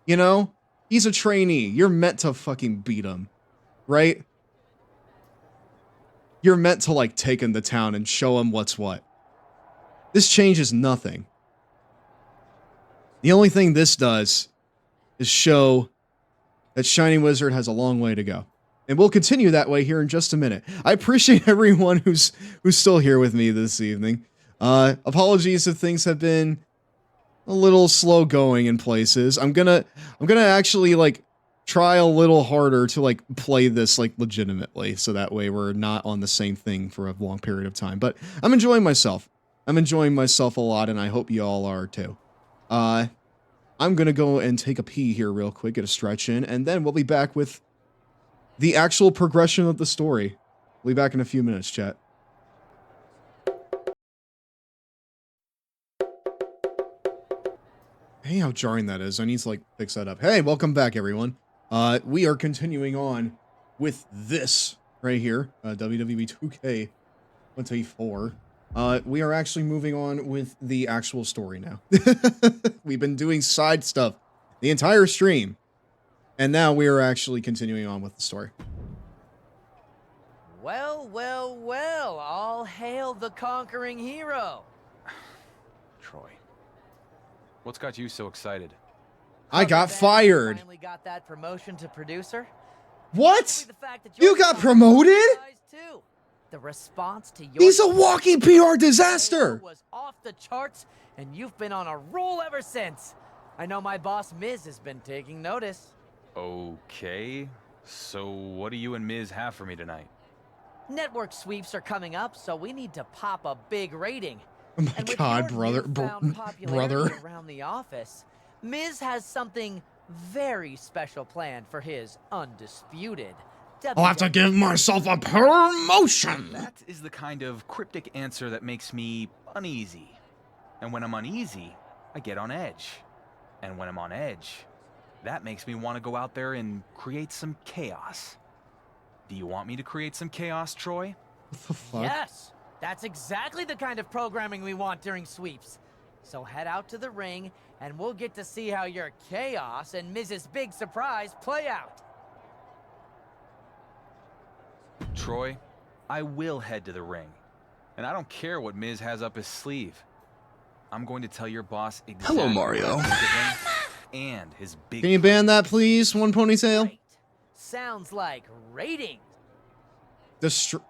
you know? He's a trainee. You're meant to fucking beat him, right? You're meant to, like, take him to town and show him what's what. This changes nothing. The only thing this does is show that Shining Wizard has a long way to go. And we'll continue that way here in just a minute. I appreciate everyone who's still here with me this evening. Apologies if things have been a little slow going in places. I'm gonna actually, like, try a little harder to, like, play this, like, legitimately, so that way we're not on the same thing for a long period of time. But I'm enjoying myself. I'm enjoying myself a lot, and I hope you all are too. I'm gonna go and take a pee here real quick, get a stretch in, and then we'll be back with the actual progression of the story. We'll be back in a few minutes, chat. Hey, how jarring that is. I need to, like, fix that up. Hey, welcome back, everyone. We are continuing on with this right here, WWE 2K24. We are actually moving on with the actual story now. We've been doing side stuff the entire stream, and now we are actually continuing on with the story. Well, well, well, all hail the conquering hero. Troy, what's got you so excited? I got fired. Finally got that promotion to producer. What? You got promoted? The response to your He's a walking PR disaster. Was off the charts, and you've been on a roll ever since. I know my boss Miz has been taking notice. Okay, so what do you and Miz have for me tonight? Network sweeps are coming up, so we need to pop a big rating. Oh my God, brother. Around the office, Miz has something very special planned for his Undisputed. I'll have to give myself a promotion. That is the kind of cryptic answer that makes me uneasy. And when I'm uneasy, I get on edge. And when I'm on edge, that makes me want to go out there and create some chaos. Do you want me to create some chaos, Troy? What the fuck? Yes, that's exactly the kind of programming we want during sweeps. So head out to the ring, and we'll get to see how your chaos and Miz's big surprise play out. Troy, I will head to the ring. And I don't care what Miz has up his sleeve. I'm going to tell your boss exactly Hello, Mario. what I think of him and his big... Can you ban that, please? One ponytail? Great. Sounds like ratings. The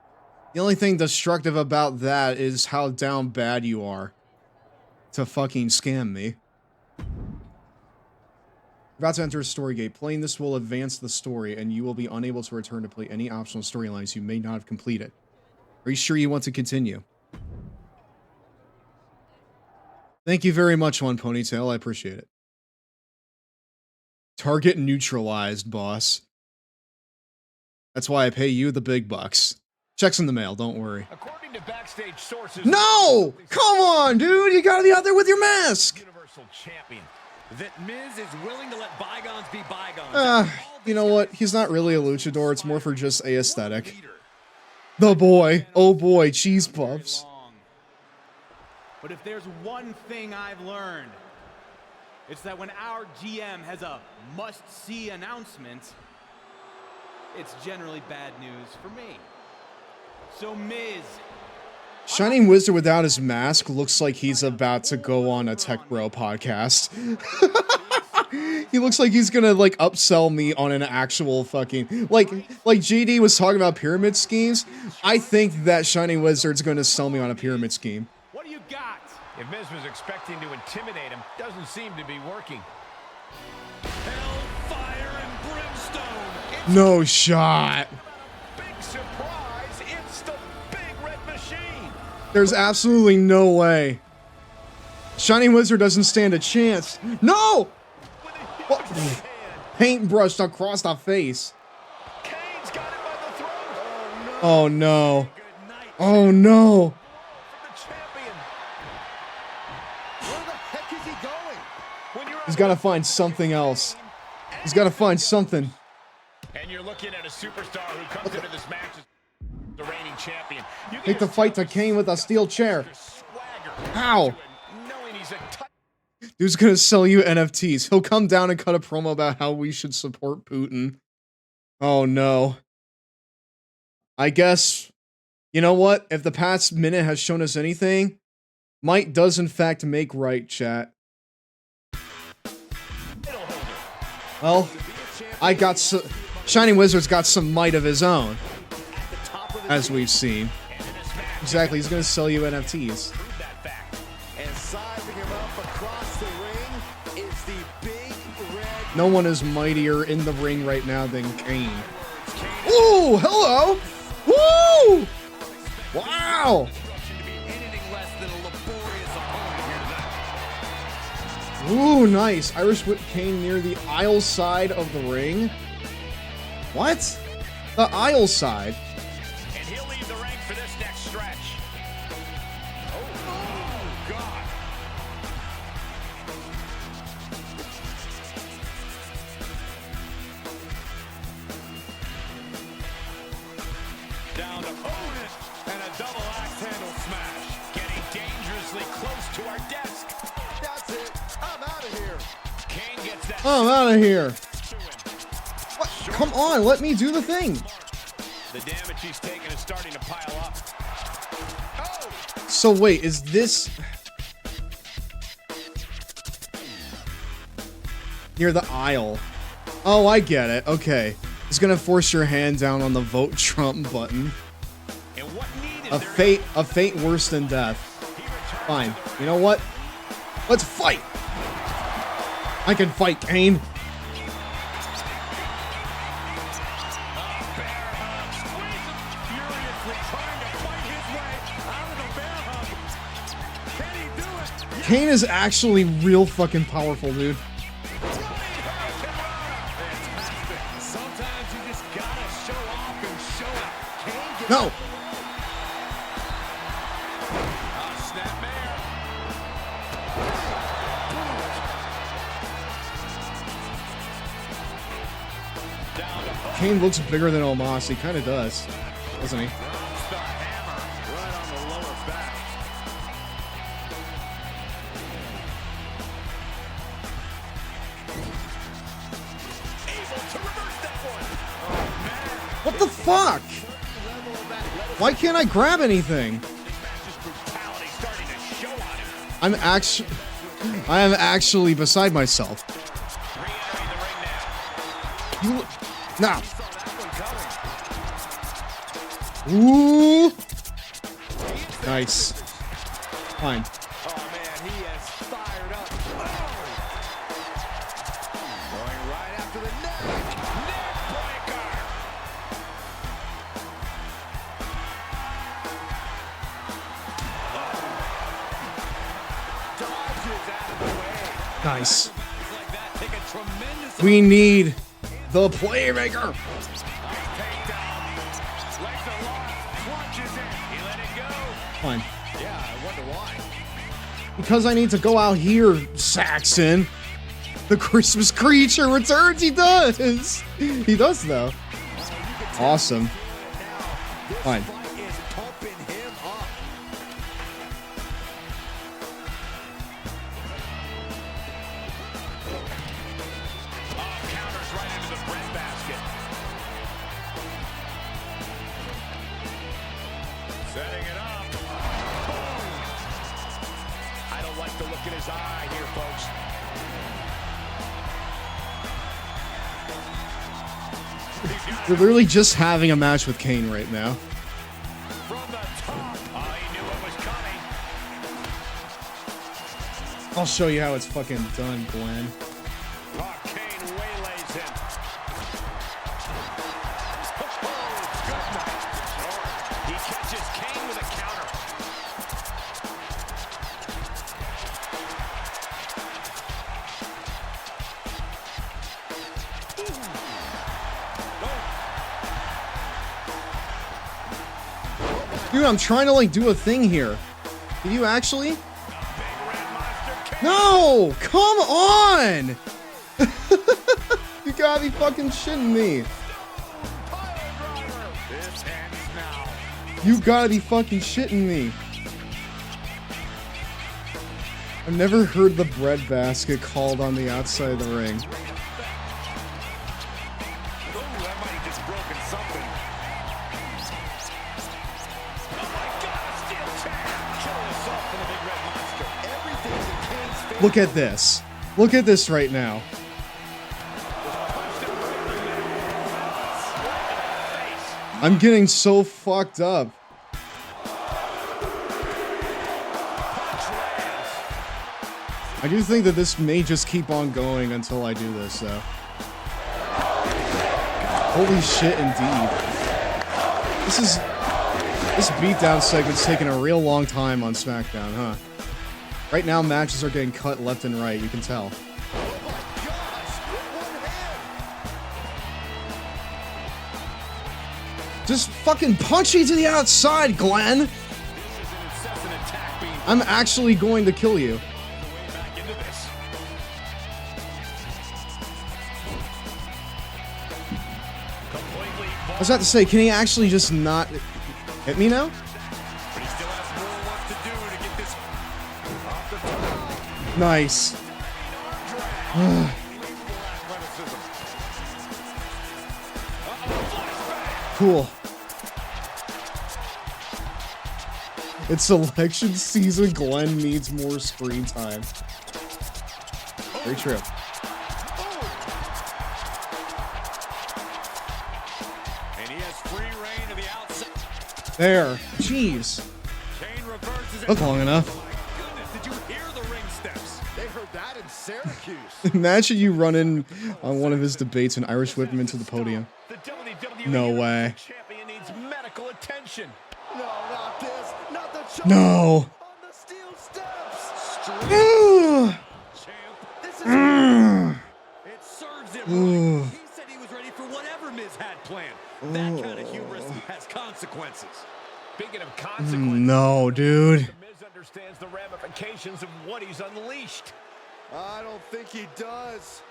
only thing destructive about that is how down bad you are to fucking scam me. About to enter a story gate. Playing this will advance the story, and you will be unable to return to play any optional storylines you may not have completed. Are you sure you want to continue? Thank you very much, One Ponytail. I appreciate it. Target neutralized, boss. That's why I pay you the big bucks. Checks in the mail, don't worry. According to backstage sources, no! Come on, dude! You gotta be out there with your mask! Universal champion. That Miz is willing to let bygones be bygones. You know what? He's not really a luchador. It's more for just a aesthetic. The boy. Oh boy, cheese puffs. But if there's one thing I've learned, it's that when our GM has a must-see announcement, it's generally bad news for me. So Miz, Shining Wizard without his mask looks like he's about to go on a Tech Bro podcast. He looks like he's gonna, like, upsell me on an actual fucking... Like GD was talking about pyramid schemes. I think that Shining Wizard's gonna sell me on a pyramid scheme. what do you got? If Miz was expecting to intimidate him, doesn't seem to be working. Hellfire and brimstone. No shot. Big surprise. It's the big red machine. There's absolutely no way. Shining Wizard doesn't stand a chance. No! What? Paintbrushed across the face. Kane's got him by the throat. Oh no. Oh no. The champion. Where the heck is he going? When you're He's got to find something else. He's got to find something. And you're looking at a superstar who comes into this match as the reigning champion. Take the fight to Kane with a steel chair. Ow. Dude's gonna sell you NFTs. He'll come down and cut a promo about how we should support Putin. Oh no. I guess, you know what? If the past minute has shown us anything, might does in fact make right, chat. Well, Shining Wizard's got some might of his own, as we've seen. Exactly, he's gonna sell you NFTs. And sizing him up across the ring is the big red. No one is mightier in the ring right now than Kane. Ooh, hello! Woo! Wow! Ooh, nice. Irish whip Kane near the aisle side of the ring. What? The aisle side? And he'll leave the ring for this next stretch. Oh, God. Down opponent and a double axe handle smash. Getting dangerously close to our desk. That's it. I'm out of here. Kane gets that. Oh, I'm out of here. What? Come on, let me do the thing. The damage he's taken is starting to pile up. Oh! So wait, is this near the aisle? Oh, I get it. Okay. It's gonna force your hand down on the vote Trump button. A fate worse than death. Fine. You know what? Let's fight! I can fight, Kane. Kane is actually real fucking powerful, dude. No! Kane looks bigger than Omos. He kind of does, doesn't he? What the fuck? Why can't I grab anything? I am actually beside myself. You now. Ooh. Nice. Fine. Oh man, he is fired up. Going right after the neck breaker. Dodges out of the way. Nice. We need the playmaker. Fine. Yeah, I wonder why. Because I need to go out here, Saxon. The Christmas creature returns. He does. He does, though. Awesome. Fine. Setting it up. Boom. I don't like the look in his eye here, folks. You're literally just having a match with Kane right now. From the top. Oh, he knew what was coming. I'll show you how it's fucking done, Glenn. Oh, Kane waylays him. He catches Kane with a counter. Dude, I'm trying to like do a thing here. Can you actually? Big Red Monster Kane. No! Come on! You gotta be fucking shitting me. You gotta be fucking shitting me. I've never heard the bread basket called on the outside of the ring. Look at this. Look at this right now. I'm getting so fucked up. I do think that this may just keep on going until I do this, though. Holy shit, indeed. This beatdown segment's taking a real long time on SmackDown, huh? Right now, matches are getting cut left and right, you can tell. Just fucking punch me to the outside, Glenn! I'm actually going to kill you. I was about to say, can he actually just not hit me now? Nice. Cool. It's election season. Glenn needs more screen time. Very true. And he has free reign to the outside. There. Jeez. Look long enough. Imagine you run in on one of his debates and Irish whip him into the podium. No way. No. It serves it right. He said he was ready for whatever Miz had planned. That kind of hubris has consequences. Speaking of consequences, no, dude. Miz understands the ramifications of what he's unleashed. I don't think he does.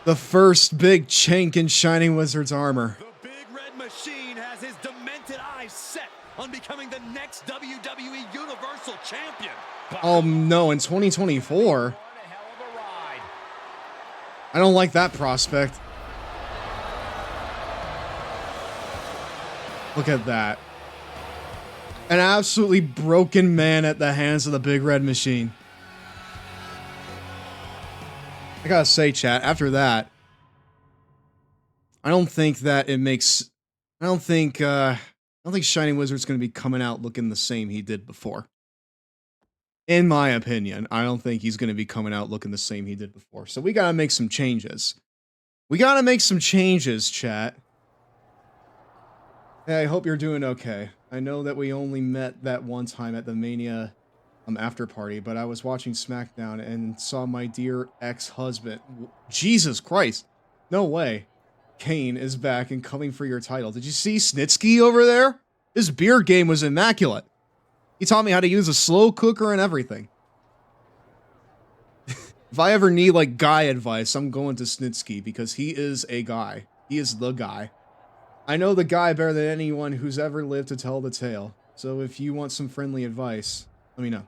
The first big chink in Shining Wizard's armor. The Big Red Machine has his demented eyes set on becoming the next WWE Universal Champion. Oh no, in 2024? I don't like that prospect. Look at that. An absolutely broken man at the hands of the Big Red Machine. I gotta say, chat, after that, I don't think that it makes... I don't think Shining Wizard's gonna be coming out looking the same he did before. In my opinion, I don't think he's gonna be coming out looking the same he did before. So we gotta make some changes. We gotta make some changes, chat. Hey, I hope you're doing okay. I know that we only met that one time at the Mania after party, but I was watching SmackDown and saw my dear ex-husband. Jesus Christ. No way. Kane is back and coming for your title. Did you see Snitsky over there? His beer game was immaculate. He taught me how to use a slow cooker and everything. If I ever need, like, guy advice, I'm going to Snitsky because he is a guy. He is the guy. I know the guy better than anyone who's ever lived to tell the tale. So if you want some friendly advice, let me know.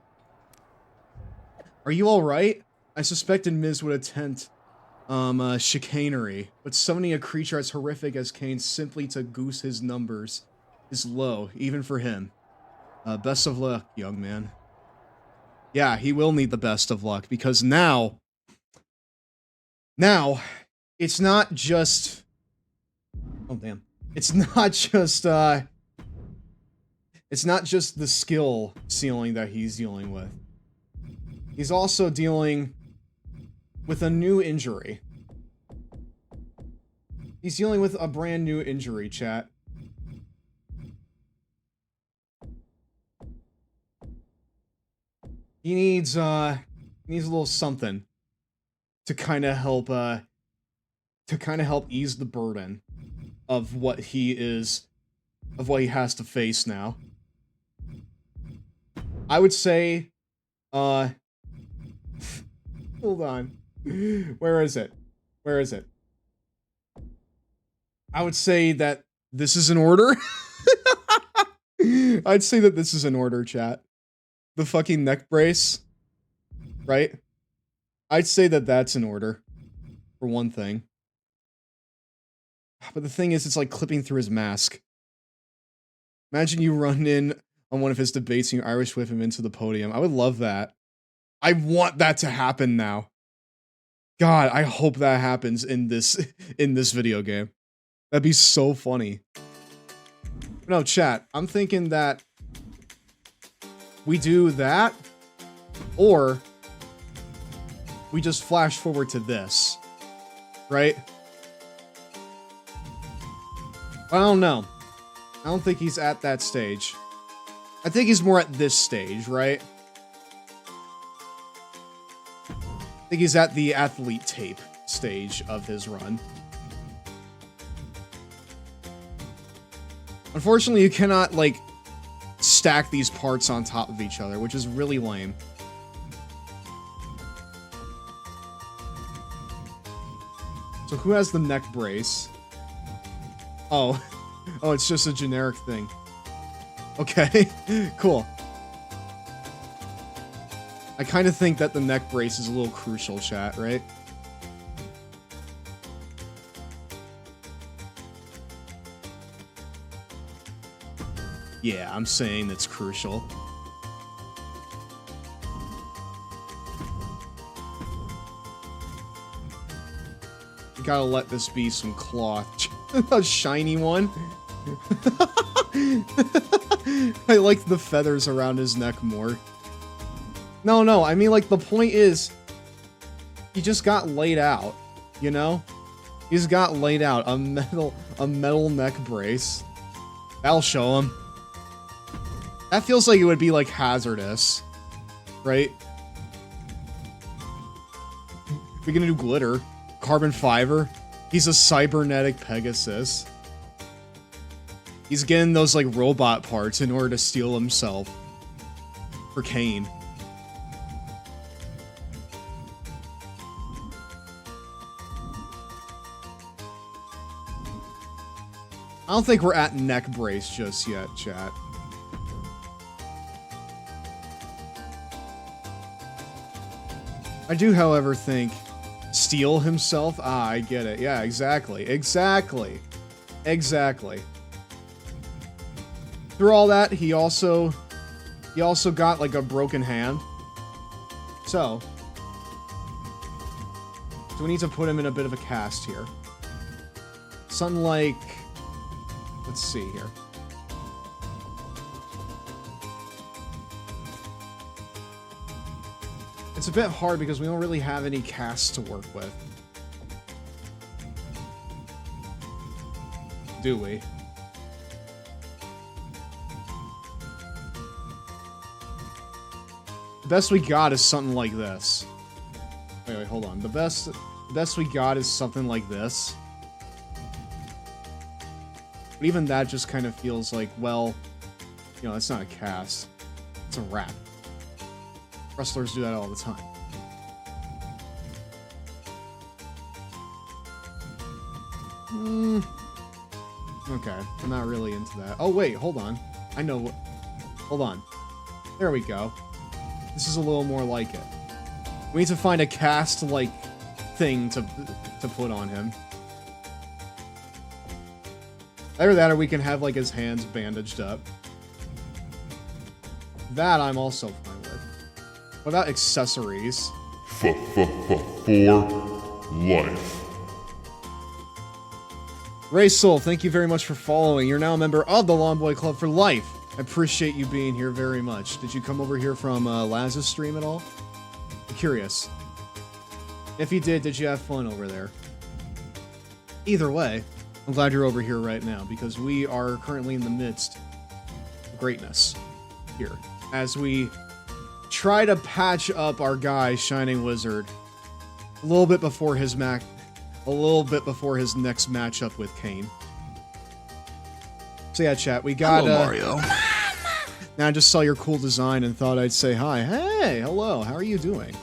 Are you alright? I suspected Miz would attempt chicanery, but summoning a creature as horrific as Kane simply to goose his numbers is low, even for him. Best of luck, young man. Yeah, he will need the best of luck, because now, it's not just... Oh, damn. It's not just the skill ceiling that he's dealing with. He's also dealing with a new injury. He's dealing with a brand new injury, chat. He needs a little something to kind of help ease the burden of what he has to face now. I would say, hold on. Where is it? Where is it? I would say that this is in order. I'd say that this is in order, chat. The fucking neck brace, right? I'd say that that's in order, for one thing. But the thing is, it's like clipping through his mask. Imagine you run in on one of his debates and you Irish whip him into the podium. I would love that. I want that to happen now. God, I hope that happens in this video game. That'd be so funny. No, chat, I'm thinking that we do that, or we just flash forward to this, right? I don't know. I don't think he's at that stage. I think he's more at this stage, right? I think he's at the athlete tape stage of his run. Unfortunately, you cannot, like, stack these parts on top of each other, which is really lame. So who has the neck brace? Oh. Oh, it's just a generic thing. Okay, cool. I kind of think that the neck brace is a little crucial, chat, right? Yeah, I'm saying that's crucial. You gotta let this be some cloth. A shiny one. I like the feathers around his neck more. No, I mean, like, the point is, he just got laid out, you know? He's got laid out. A metal neck brace. That'll show him. That feels like it would be, like, hazardous. Right? We're gonna do glitter. Carbon fiber. He's a cybernetic Pegasus. He's getting those, like, robot parts in order to steal himself. For Kane. I don't think we're at neck brace just yet, chat. I do, however, think steal himself? Ah, I get it. Yeah, exactly. Exactly. Exactly. Through all that, he also got, like, a broken hand. So we need to put him in a bit of a cast here. Something like, let's see here. It's a bit hard because we don't really have any casts to work with. Do we? The best we got is something like this. Wait, hold on. The best we got is something like this. But even that just kind of feels like, well, you know, it's not a cast. It's a wrap. Wrestlers do that all the time. Okay, I'm not really into that. Oh, wait, hold on. I know what... Hold on. There we go. This is a little more like it. We need to find a cast-like thing to put on him. Either that or we can have, like, his hands bandaged up. That I'm also fine with. What about accessories? For life. Ray Soul, thank you very much for following. You're now a member of the Lawn Boy Club for life. I appreciate you being here very much. Did you come over here from Laz's stream at all? I'm curious. If you did you have fun over there? Either way, I'm glad you're over here right now, because we are currently in the midst of greatness here. As we try to patch up our guy, Shining Wizard, a little bit before his next matchup with Kane. So yeah, chat, we got Hello, Mario. Now I just saw your cool design and thought I'd say hi. Hey, hello, how are you doing?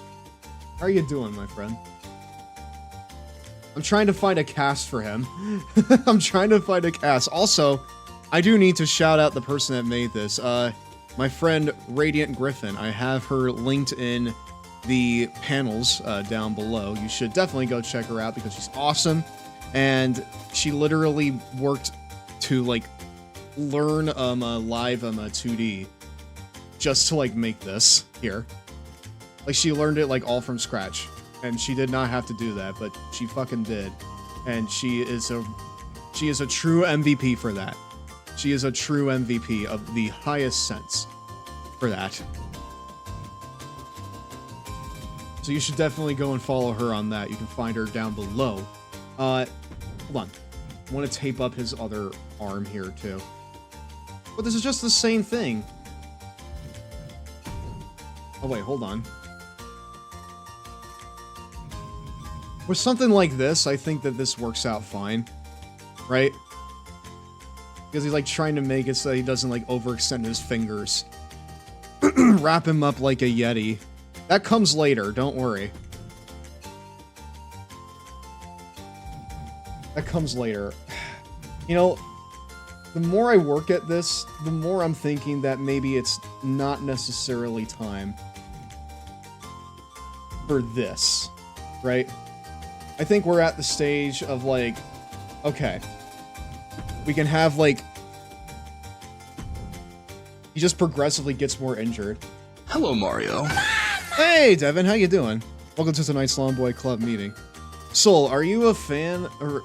How are you doing, my friend? I'm trying to find a cast for him. I'm trying to find a cast. Also, I do need to shout out the person that made this. My friend Radiant Griffin. I have her linked in the panels down below. You should definitely go check her out because she's awesome. And she literally worked to, like, learn live 2D just to, like, make this here. Like, she learned it, like, all from scratch. And she did not have to do that, but she fucking did. And she is a true MVP for that. She is a true MVP of the highest sense for that. So you should definitely go and follow her on that. You can find her down below. Hold on. I want to tape up his other arm here, too. But this is just the same thing. Oh, wait, hold on. With something like this, I think that this works out fine. Right? Because he's, like, trying to make it so he doesn't, like, overextend his fingers. Wrap him up like a Yeti. That comes later, don't worry. That comes later. You know, the more I work at this, the more I'm thinking that maybe it's not necessarily time for this, right? I think we're at the stage of, like, okay, we can have, like, he just progressively gets more injured. Hello, Mario. Hey, Devin, how you doing? Welcome to tonight's Long Boy Club meeting. Soul, are you a fan, or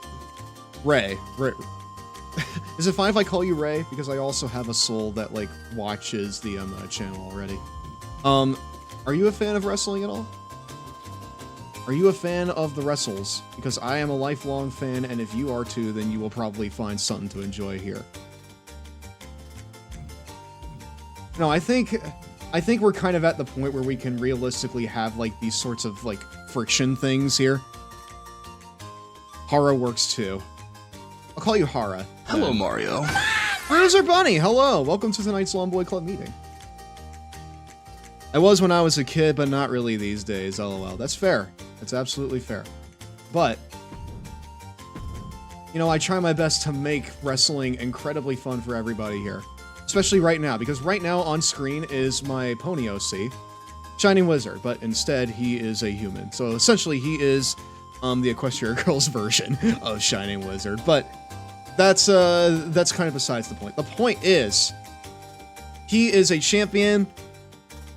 Ray? Is it fine if I call you Ray? Because I also have a soul that, like, watches the channel already. Are you a fan of wrestling at all? Are you a fan of the wrestles? Because I am a lifelong fan, and if you are too, then you will probably find something to enjoy here. No, I think we're kind of at the point where we can realistically have, like, these sorts of, like, friction things here. Hara works too. I'll call you Hara. Hello, Mario. Bruiser Bunny, hello! Welcome to tonight's Long Boy Club meeting. I was when I was a kid, but not really these days, lol. That's fair. That's absolutely fair. But, you know, I try my best to make wrestling incredibly fun for everybody here. Especially right now, because right now on screen is my pony OC, Shining Wizard, but instead he is a human. So essentially he is the Equestria Girls version of Shining Wizard, but that's kind of besides the point. The point is, he is a champion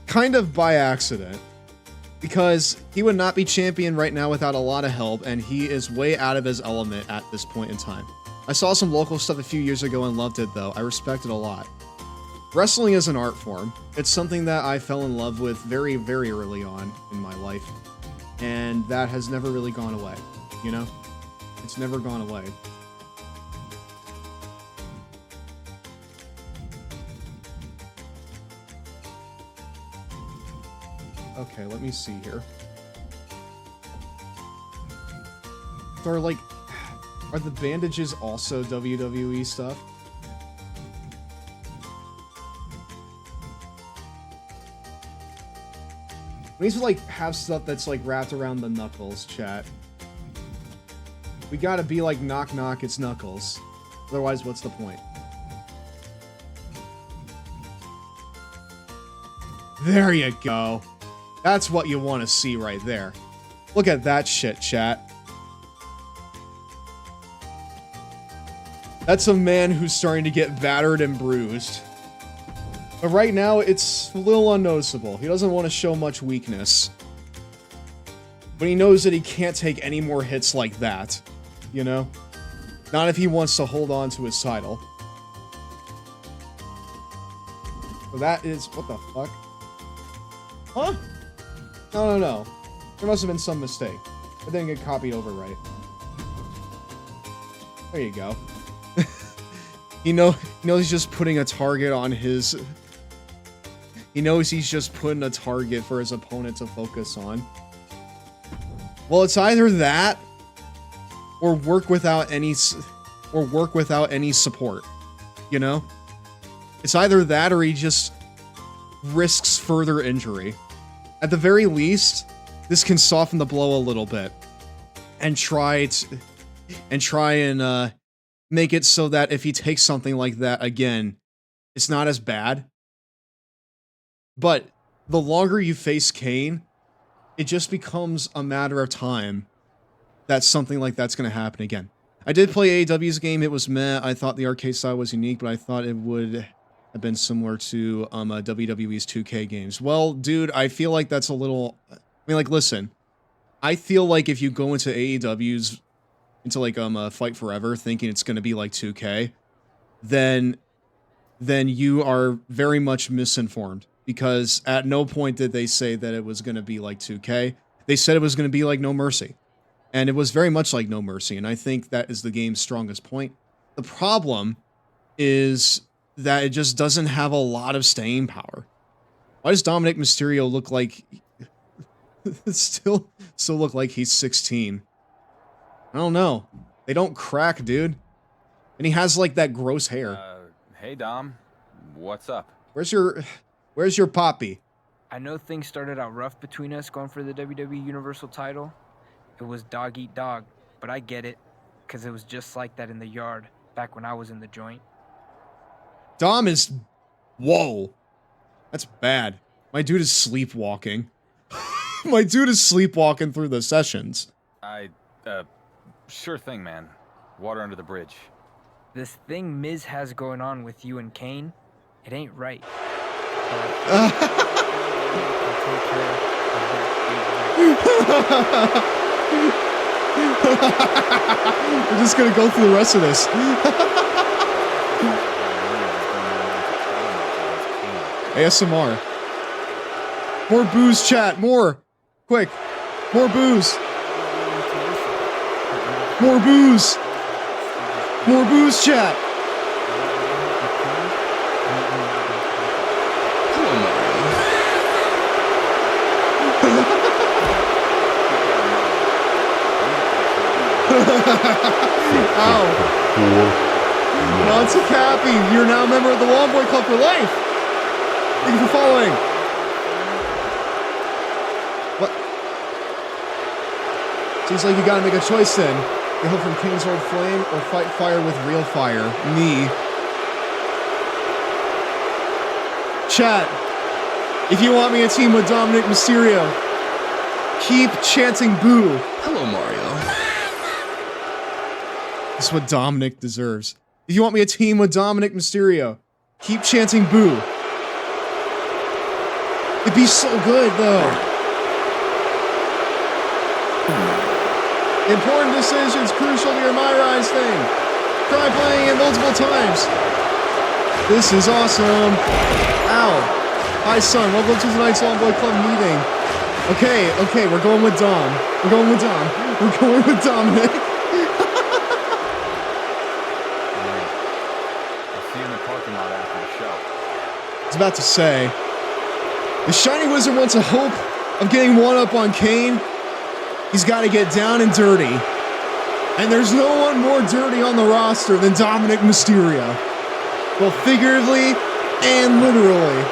kind of by accident, because he would not be champion right now without a lot of help, and he is way out of his element at this point in time. I saw some local stuff a few years ago and loved it, though. I respect it a lot. Wrestling is an art form. It's something that I fell in love with very, very early on in my life, and that has never really gone away, you know? It's never gone away. Okay, let me see here. So are the bandages also WWE stuff? We need to, like, have stuff that's, like, wrapped around the knuckles, chat. We gotta be like, knock knock, it's Knuckles. Otherwise, what's the point? There you go. That's what you want to see right there. Look at that shit, chat. That's a man who's starting to get battered and bruised. But right now, it's a little unnoticeable. He doesn't want to show much weakness. But he knows that he can't take any more hits like that. You know? Not if he wants to hold on to his title. So that is... What the fuck? Huh? No. There must have been some mistake. It didn't get copied over right. There you go. He knows he's just putting a target on his... He knows he's just putting a target for his opponent to focus on. Well, it's either that, or work without any support. You know? It's either that, or he just risks further injury. At the very least, this can soften the blow a little bit and try and make it so that if he takes something like that again, it's not as bad. But the longer you face Kane, it just becomes a matter of time that something like that's going to happen again. I did play AEW's game. It was meh. I thought the arcade style was unique, but I thought it would have been similar to WWE's 2K games. Well, dude, I feel like that's a little... I mean, like, listen. I feel like if you go into AEW's, into like Fight Forever, thinking it's going to be like 2K, then you are very much misinformed. Because at no point did they say that it was going to be like 2K. They said it was going to be like No Mercy. And it was very much like No Mercy, and I think that is the game's strongest point. The problem is that it just doesn't have a lot of staying power. Why does Dominic Mysterio look like... still look like he's 16? I don't know. They don't crack, dude. And he has, like, that gross hair. Hey, Dom. What's up? Where's your poppy? I know things started out rough between us going for the WWE Universal title. It was dog eat dog, but I get it, because it was just like that in the yard, back when I was in the joint. Dom is... Whoa. That's bad. My dude is sleepwalking. My dude is sleepwalking through the sessions. Sure thing, man. Water under the bridge. This thing Miz has going on with you and Kane, it ain't right. We're just gonna go through the rest of this. ASMR. More booze, chat. More. Quick. More booze. More booze. More booze, chat. Ow. Monty Cappy, you're now a member of the Long Boy Club for life. Thank you for following. What? Seems like you gotta make a choice then. Get help from Kane's old flame or fight fire with real fire. Me. Chat, if you want me to team with Dominic Mysterio, keep chanting boo. Hello, Mario. This is what Dominic deserves. If you want me to team with Dominic Mysterio, keep chanting boo. It'd be so good, though. Important decisions crucial to your MyRise thing. Try playing it multiple times. This is awesome. Ow. Hi, son. Welcome to tonight's Long Boy Club meeting. Okay, we're going with Dom. We're going with Dom. We're going with Dominic. I was about to say, the Shiny Wizard wants a hope of getting one up on Kane. He's got to get down and dirty. And there's no one more dirty on the roster than Dominic Mysterio. Both figuratively and literally.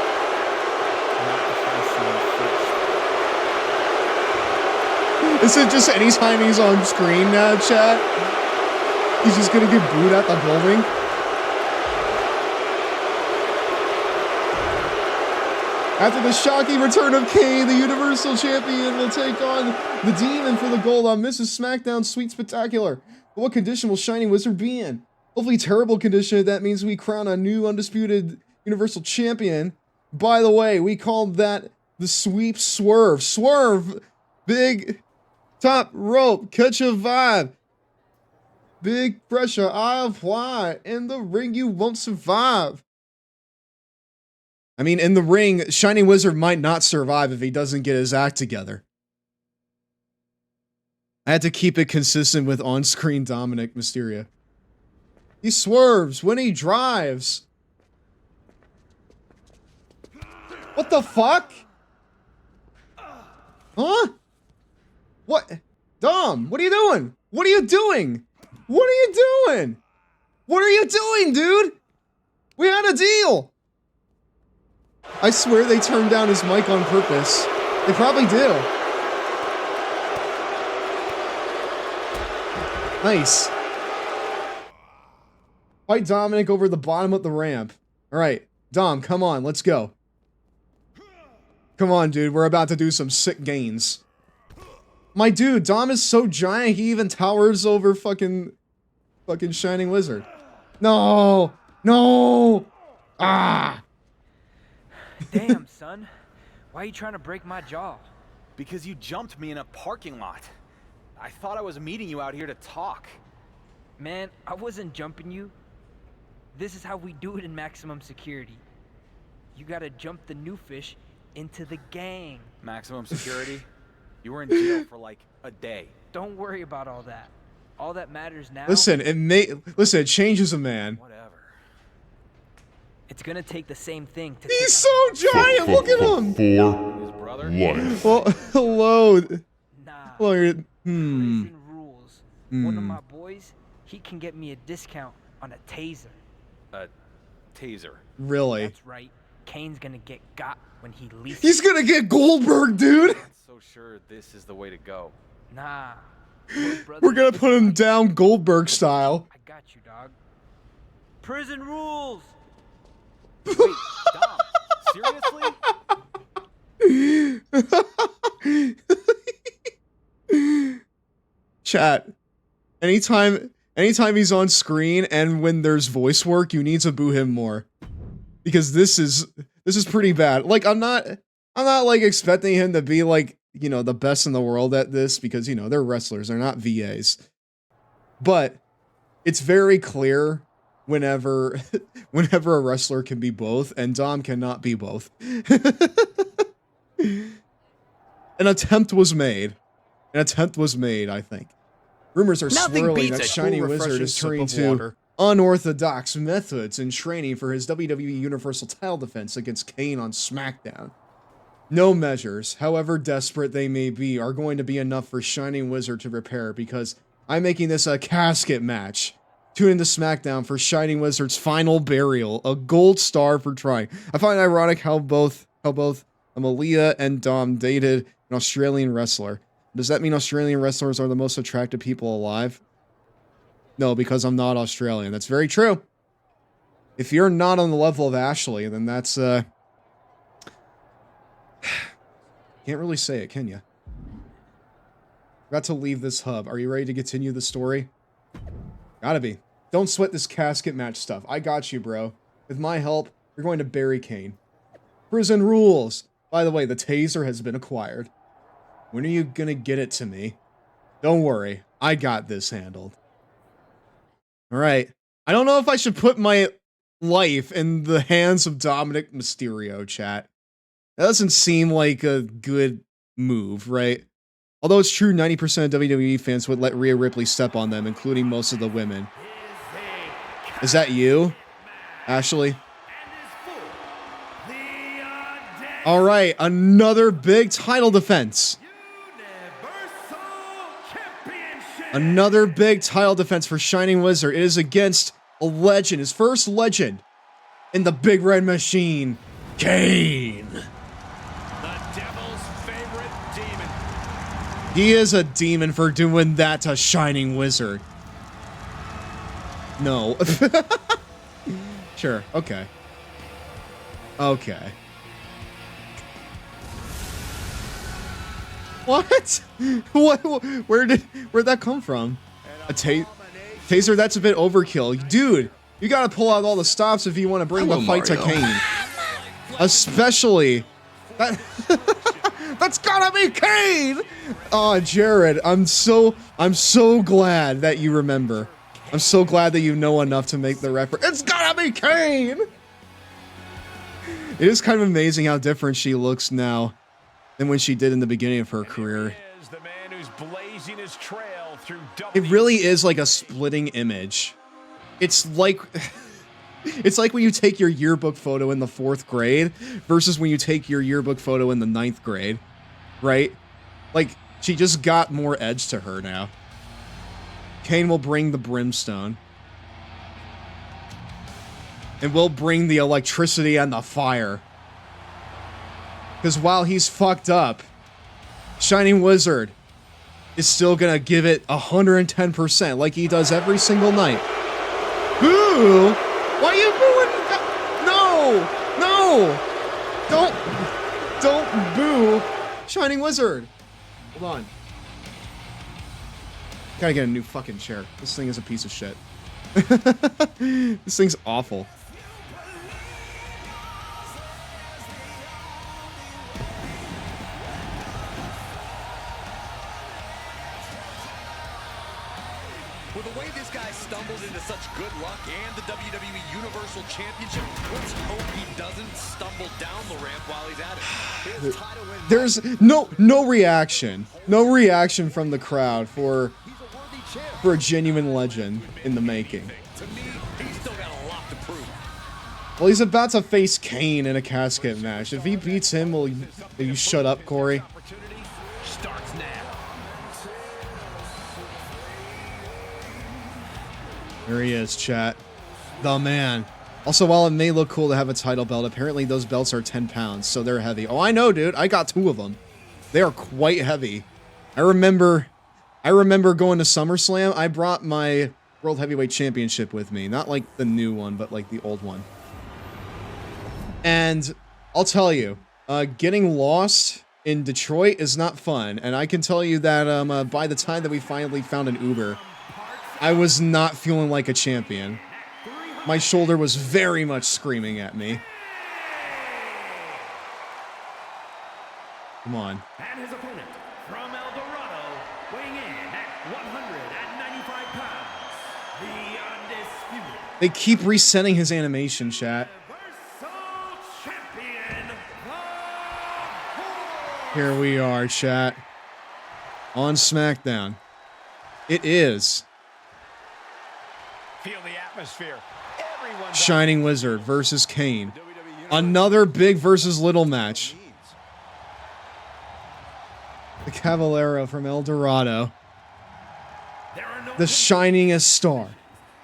Is it just anytime he's on screen now, chat? He's just gonna get booed at the building? After the shocking return of Kane, the Universal Champion will take on the Demon for the gold on Mrs. SmackDown's Sweet Spectacular. But what condition will Shiny Wizard be in? Hopefully terrible condition. That means we crown a new Undisputed Universal Champion. By the way, we called that the Sweep Swerve. Swerve! Big top rope. Catch a vibe. Big pressure I apply. In the ring you won't survive. I mean, in the ring, Shiny Wizard might not survive if he doesn't get his act together. I had to keep it consistent with on-screen Dominic Mysterio. He swerves when he drives. What the fuck? Huh? What? Dom, what are you doing? What are you doing? What are you doing? What are you doing, dude? We had a deal. I swear they turned down his mic on purpose. They probably do. Nice. Fight Dominic over the bottom of the ramp. Alright, Dom, come on, let's go. Come on, dude, we're about to do some sick gains. My dude, Dom is so giant, he even towers over fucking Shining Wizard. No! No! Ah! Damn, son. Why are you trying to break my jaw? Because you jumped me in a parking lot. I thought I was meeting you out here to talk. Man, I wasn't jumping you. This is how we do it in maximum security. You gotta jump the new fish into the gang. Maximum security? You were in jail for like a day. Don't worry about all that. All that matters now. Listen, it changes a man. Whatever. It's gonna take the same thing to He's so giant, look at him! His brother? Well, hello. Nah. Hello, Prison rules. One of Hmm. my boys, he can get me a discount on a taser. A taser. Really? That's right. Kane's gonna get got when he leaves. He's gonna get Goldberg, dude! I'm not so sure this is the way to go. Nah. We're gonna put him down Goldberg style. I got you, dog. Prison rules! Wait, Dom, seriously? Chat. Anytime he's on screen and when there's voice work, you need to boo him more. Because this is pretty bad. Like I'm not like expecting him to be like, you know, the best in the world at this because, you know, they're wrestlers, they're not VAs. But it's very clear whenever a wrestler can be both, and Dom cannot be both. An attempt was made, I think. Rumors are swirling that Shining Wizard is turning to unorthodox methods in training for his WWE Universal title defense against Kane on SmackDown. No measures, however desperate they may be, are going to be enough for Shining Wizard to prepare because I'm making this a casket match. Tune into SmackDown for Shining Wizard's final burial, a gold star for trying. I find it ironic how both Amalia and Dom dated an Australian wrestler. Does that mean Australian wrestlers are the most attractive people alive? No, because I'm not Australian. That's very true. If you're not on the level of Ashley, then that's, can't really say it, can you? Got to leave this hub. Are you ready to continue the story? Gotta be. Don't sweat this casket match stuff. I got you, bro. With my help, you're going to bury Kane. Prison rules. By the way, the taser has been acquired. When are you gonna get it to me? Don't worry. I got this handled. Alright. I don't know if I should put my life in the hands of Dominic Mysterio, chat. That doesn't seem like a good move, right? Although it's true 90% of WWE fans would let Rhea Ripley step on them, including most of the women. Is that you, Ashley? Alright, another big title defense. Another big title defense for Shining Wizard. It is against a legend, his first legend in the Big Red Machine, Kane. He is a demon for doing that to Shining Wizard. No. Sure, okay. Okay. What? Where'd that come from? A taser? That's a bit overkill. Dude, you gotta pull out all the stops if you want to bring the fight to Kane. Especially... That's gotta be Kane! Oh, Jared, I'm so glad that you remember. I'm so glad that you know enough to make the reference. It's gotta be Kane! It is kind of amazing how different she looks now than when she did in the beginning of her career. It really is like a splitting image. It's like... It's like when you take your yearbook photo in the 4th grade versus when you take your yearbook photo in the 9th grade, right? Like, she just got more edge to her now. Kane will bring the brimstone. And we'll bring the electricity and the fire. Because while he's fucked up, Shining Wizard is still gonna give it 110% like he does every single night. Boo! Why are you booing? No! No! Don't boo Shining Wizard. Hold on. Gotta get a new fucking chair. This thing is a piece of shit. This thing's awful. With the way this guy stumbled into such good luck and the WWE Universal Championship, let's hope he doesn't stumble down the ramp while he's at it. There's no reaction. No reaction from the crowd for a genuine legend in the making. To me, he's still got a lot to prove. Well, he's about to face Kane in a casket match. If he beats him, will you shut up, Corey? Starts now. There he is, chat. The man. Also, while it may look cool to have a title belt, apparently those belts are 10 pounds, so they're heavy. Oh, I know, dude. I got 2 of them. They are quite heavy. I remember going to SummerSlam. I brought my World Heavyweight Championship with me. Not like the new one, but like the old one. And I'll tell you, getting lost in Detroit is not fun. And I can tell you that by the time that we finally found an Uber, I was not feeling like a champion. My shoulder was very much screaming at me. Come on. And his opponent from El Dorado, weighing in at 195 pounds, the Undisputed. They keep resetting his animation, chat. Here we are, chat. On SmackDown. It is Feel the atmosphere. Everyone Shining Wizard versus Kane. Another big versus little match. The Cavalero from El Dorado. The shiningest star.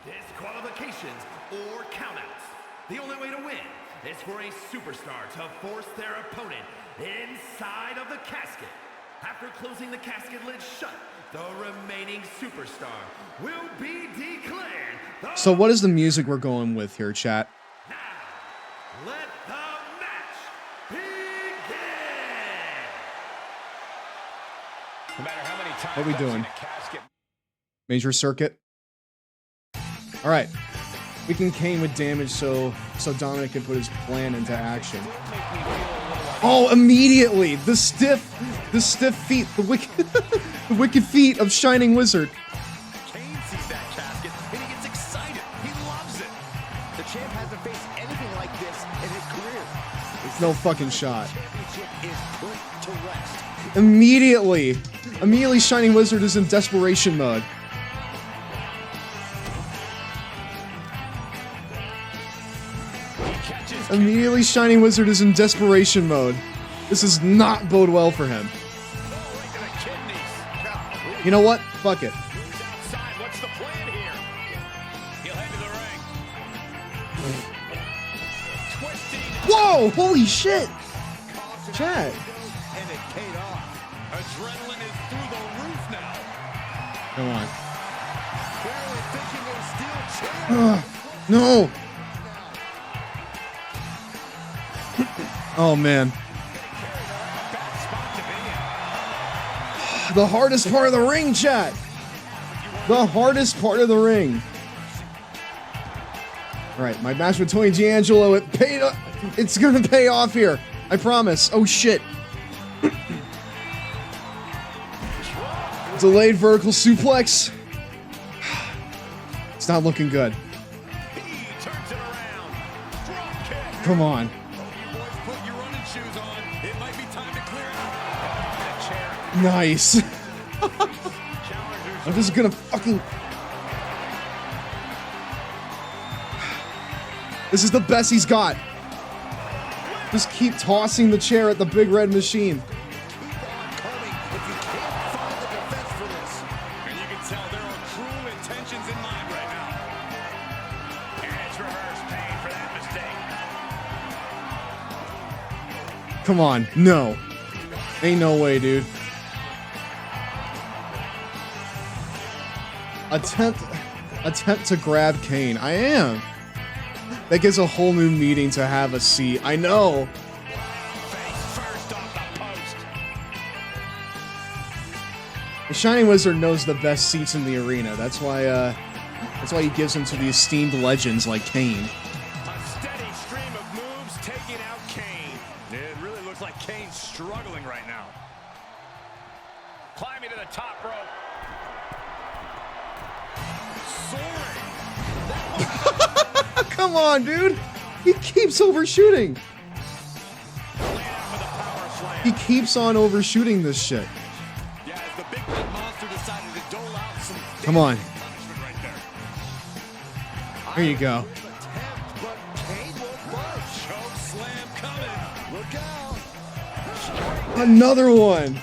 Disqualifications or countouts. The only way to win is for a superstar to force their opponent inside of the casket. After closing the casket lid shut, the remaining superstar will be declared. So what is the music we're going with here, chat? Let the match begin. No matter how many times What are we I've doing? seen a casket Major circuit. All right. We can Kane with damage so Dominic can put his plan into action. Oh, immediately the stiff feet, the wicked feet of Shining Wizard. Kane sees that casket and he gets excited. He loves it. The champ hasn't faced anything like this in his career. No fucking shot. Championship is put to rest. Immediately Shining Wizard is in desperation mode. Immediately Shining Wizard is in desperation mode. This does not bode well for him. You know what? Fuck it. What's the plan here? He'll head to the ring. Twisting. Whoa! Holy shit! Chat. And it paid off. Adrenaline is through the roof now. Come on. Barely thinking of steel chair. No! Oh man. The hardest part of the ring, chat. The hardest part of the ring. All right, my match with Tony D'Angelo, it paid off. It's gonna pay off here. I promise. Oh shit. Delayed vertical suplex. It's not looking good. Come on. Nice. I'm just gonna fucking... This is the best he's got. Just keep tossing the chair at the big red machine. Come on. No. Ain't no way, dude. Attempt to grab Kane. I am. That gives a whole new meaning to have a seat. I know. The Shining Wizard knows the best seats in the arena. That's why he gives them to the esteemed legends like Kane. A steady stream of moves taking out Kane. It really looks like Kane's struggling right now. Climbing to the top rope. Soaring. Come on, dude. He keeps overshooting. He keeps on overshooting this shit. Come on. There you go. Another one.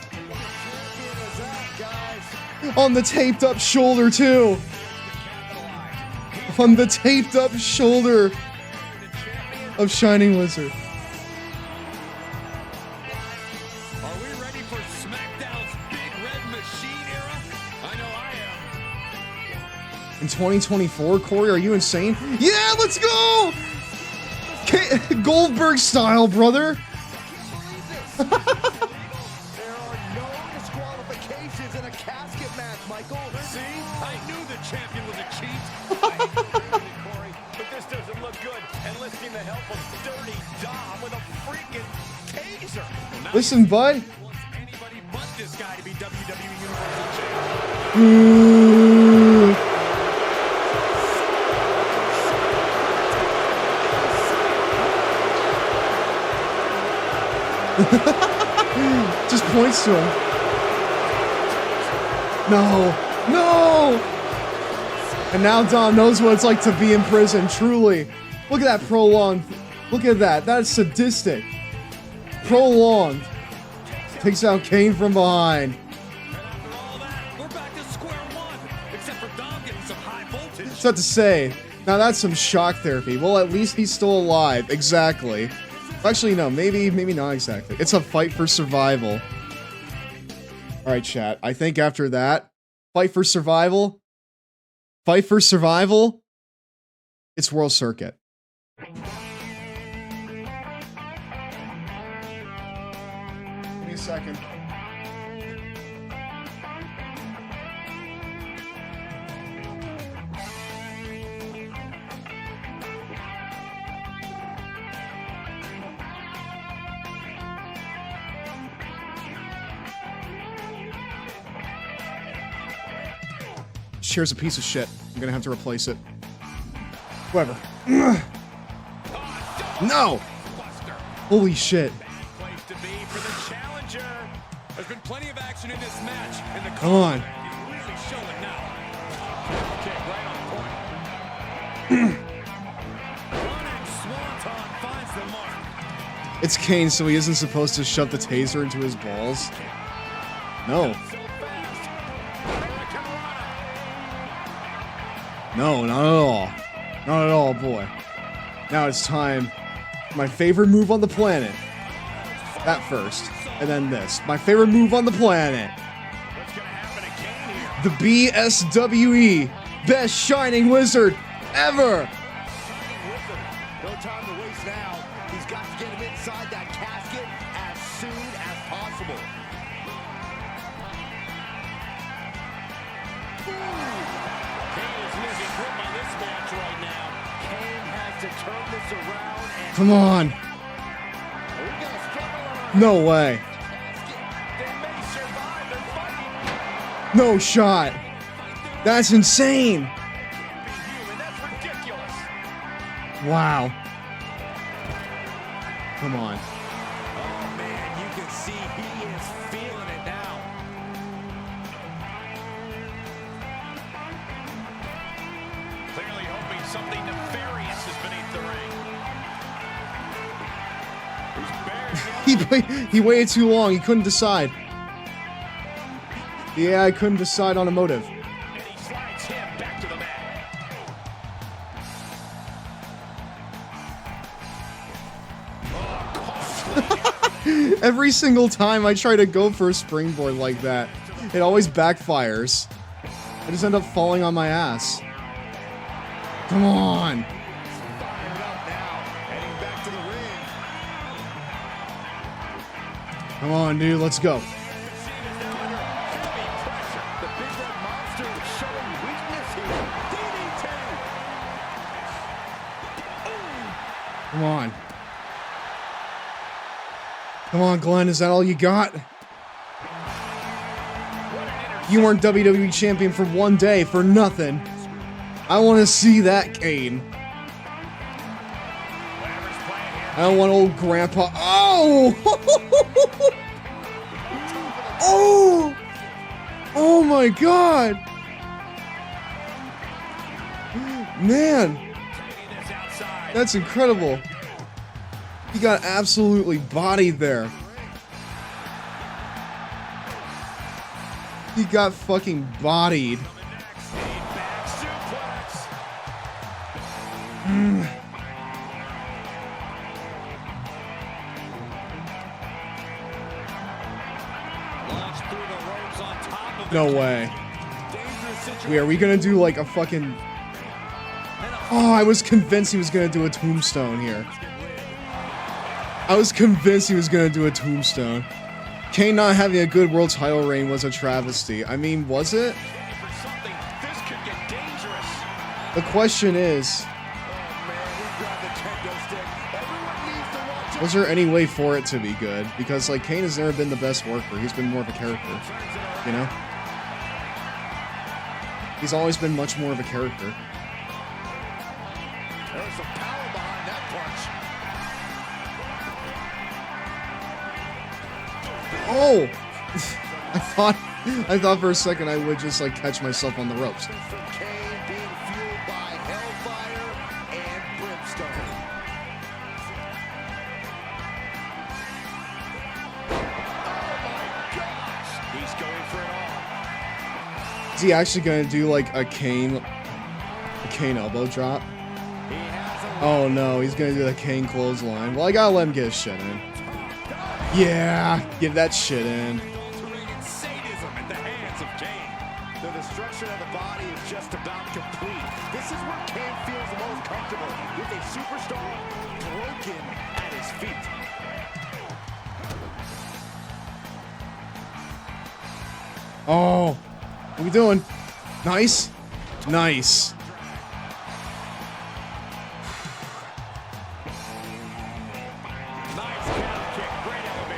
On the taped up shoulder, too. On the taped up shoulder of Shining Wizard. Are we ready for SmackDown's Big Red Machine era? I know I am. In 2024, Corey, are you insane? Yeah, let's go! Goldberg style, brother. There are no disqualifications in a casket match, Michael. See? I knew the champion was a cheat. I hate to agree with you, Corey, but this doesn't look good. Enlisting the help of Dirty Dom with a freaking taser. Well, Listen, bud. wants anybody but this guy to be WWE Universal Champion. Just points to him. No. No! And now Dom knows what it's like to be in prison, truly. Look at that prolonged. Look at that. That is sadistic. Prolonged. Takes out Kane from behind. We're back to square one, except for Dom getting some high voltage. What's that to say? Now that's some shock therapy. Well, at least he's still alive. Exactly. Actually, no. Maybe not exactly. It's a fight for survival. All right, chat. I think after that, fight for survival. Fight for survival. It's World Circuit. Give me a second. Chair's a piece of shit. I'm gonna have to replace it. Whoever. No! Holy shit. Place to be for the challenger. There's been plenty of action in this match, and the Come on. really showing now. Kick right on point. Running swanton finds the mark. It's Kane, so he isn't supposed to shove the taser into his balls. No. No, not at all. Not at all, boy. Now it's time. My favorite move on the planet. That first. And then this. My favorite move on the planet. The BSWE. Best Shining Wizard ever. No time to waste now. He's got to get him inside that casket as soon as possible. Come on. No way. No shot. That's insane. Wow. Come on. Oh man, you can see he is feeling it now. Clearly hoping something nefarious is beneath the ring. He waited too long. He couldn't decide. Yeah, I couldn't decide on a motive. And he slides him back to the mat. Every single time I try to go for a springboard like that, it always backfires. I just end up falling on my ass. Come on. Come on, dude, let's go. Come on. Come on, Glenn, is that all you got? You weren't WWE champion for one day for nothing. I want to see that, Kane. I don't want old grandpa. Oh! Oh! Oh my god! Man! That's incredible. He got absolutely bodied there. He got fucking bodied. No way. Wait, are we gonna do like a fucking... Oh, I was convinced he was gonna do a tombstone here. I was convinced he was gonna do a tombstone. Kane not having a good world title reign was a travesty. I mean, was it? The question is... Was there any way for it to be good? Because, like, Kane has never been the best worker. He's been more of a character, you know? He's always been much more of a character. There's some power behind that punch. Oh! I thought for a second I would just, like, catch myself on the ropes. Is he actually gonna do like a Kane elbow drop? Oh no, he's gonna do the Kane clothesline. Well, I gotta let him get his shit in. Yeah, get that shit in. The destruction of the body is just about complete. This is where Kane feels the most comfortable, with a superstar broken at his feet. Oh. What are we doing? Nice. Nice.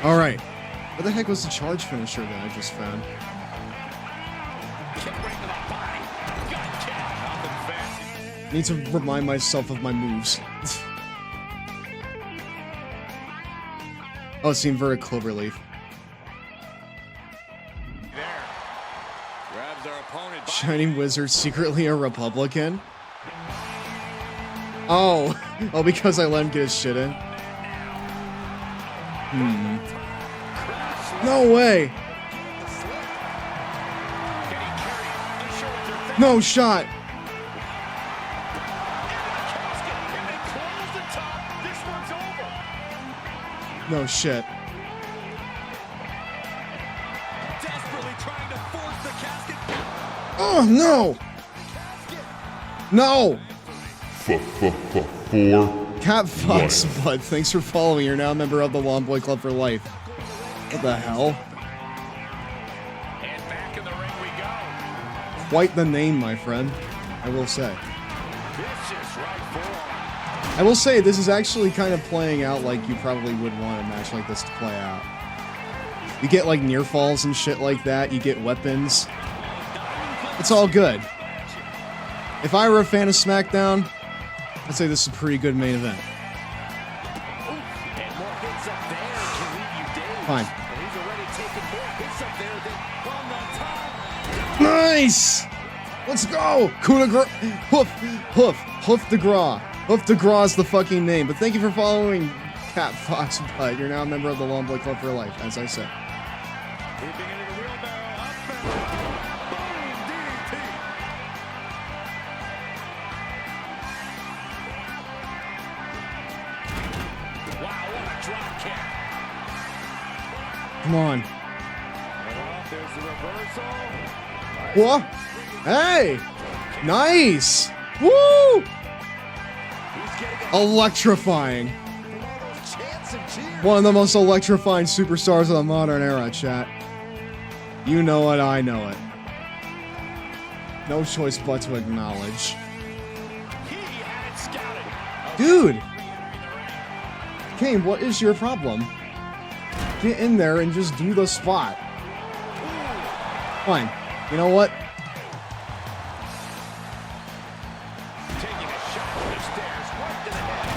Alright. What the heck was the charge finisher that I just found? I need to remind myself of my moves. Oh, it's the inverted cloverleaf. Shining Wizard secretly a Republican? Oh. Oh, because I let him get his shit in? No way! No shot! No shit. Oh, no! No! Cat Fox Bud, thanks for following. You're now a member of the Long Boy Club for life. What the hell? Quite the name, my friend. I will say. I will say, this is actually kind of playing out like you probably would want a match like this to play out. You get, like, near falls and shit like that. You get weapons. It's all good. If I were a fan of SmackDown, I'd say this is a pretty good main event. Fine. Nice! Let's go! Coup de grace! Hoof de gras. Hoof de gras is the fucking name. But thank you for following Cat Fox Bud. You're now a member of the Long Boy Club for life, as I said. Come on. There's the reversal. What? Hey! Nice! Woo! Electrifying. One of the most electrifying superstars of the modern era, chat. You know it, I know it. No choice but to acknowledge. Dude! Kane, what is your problem? Get in there and just do the spot. Fine. You know what? Taking a shot from the stairs, right to the head.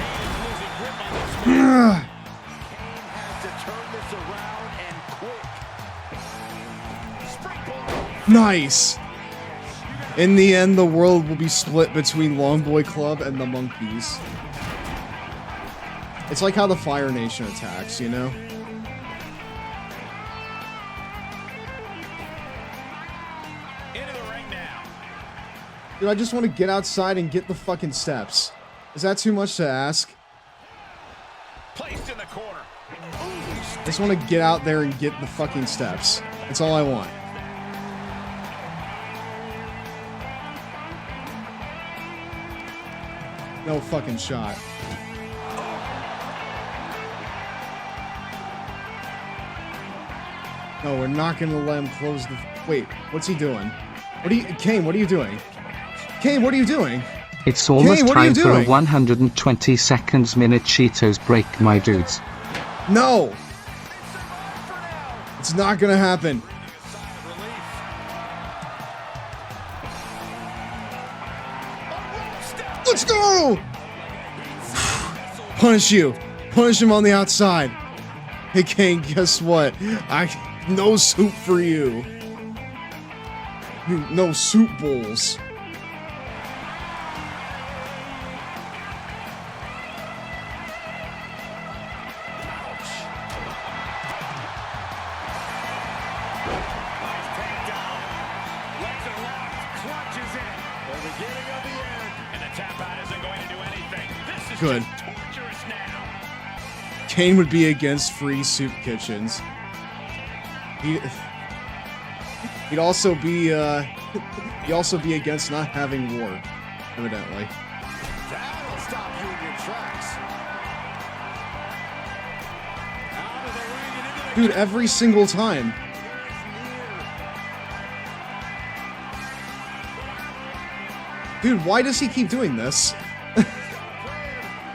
Kane is losing grip on this one. Kane has to turn this around and quick. Springboard. Nice! In the end, the world will be split between Longboy Club and the Monkeys. It's like how the Fire Nation attacks, you know? Into the ring now. Dude, I just want to get outside and get the fucking steps. Is that too much to ask? Placed in the corner. I just want to get out there and get the fucking steps. That's all I want. No fucking shot. No, we're not gonna let him close the... Wait, what's he doing? What are you... Kane, what are you doing? Kane, what are you doing? It's almost Kane, what are you time for a doing? 120 seconds minute Cheetos break, my dudes. No! It's not gonna happen. Let's go! Punish you. Punish him on the outside. Hey, Kane, guess what? No soup for you. No soup bowls. Good. Kane would be against free soup kitchens. He'd also be against not having war, evidently. That'll stop you in your tracks. Out of the ring and into the Dude, every single time. Dude, why does he keep doing this?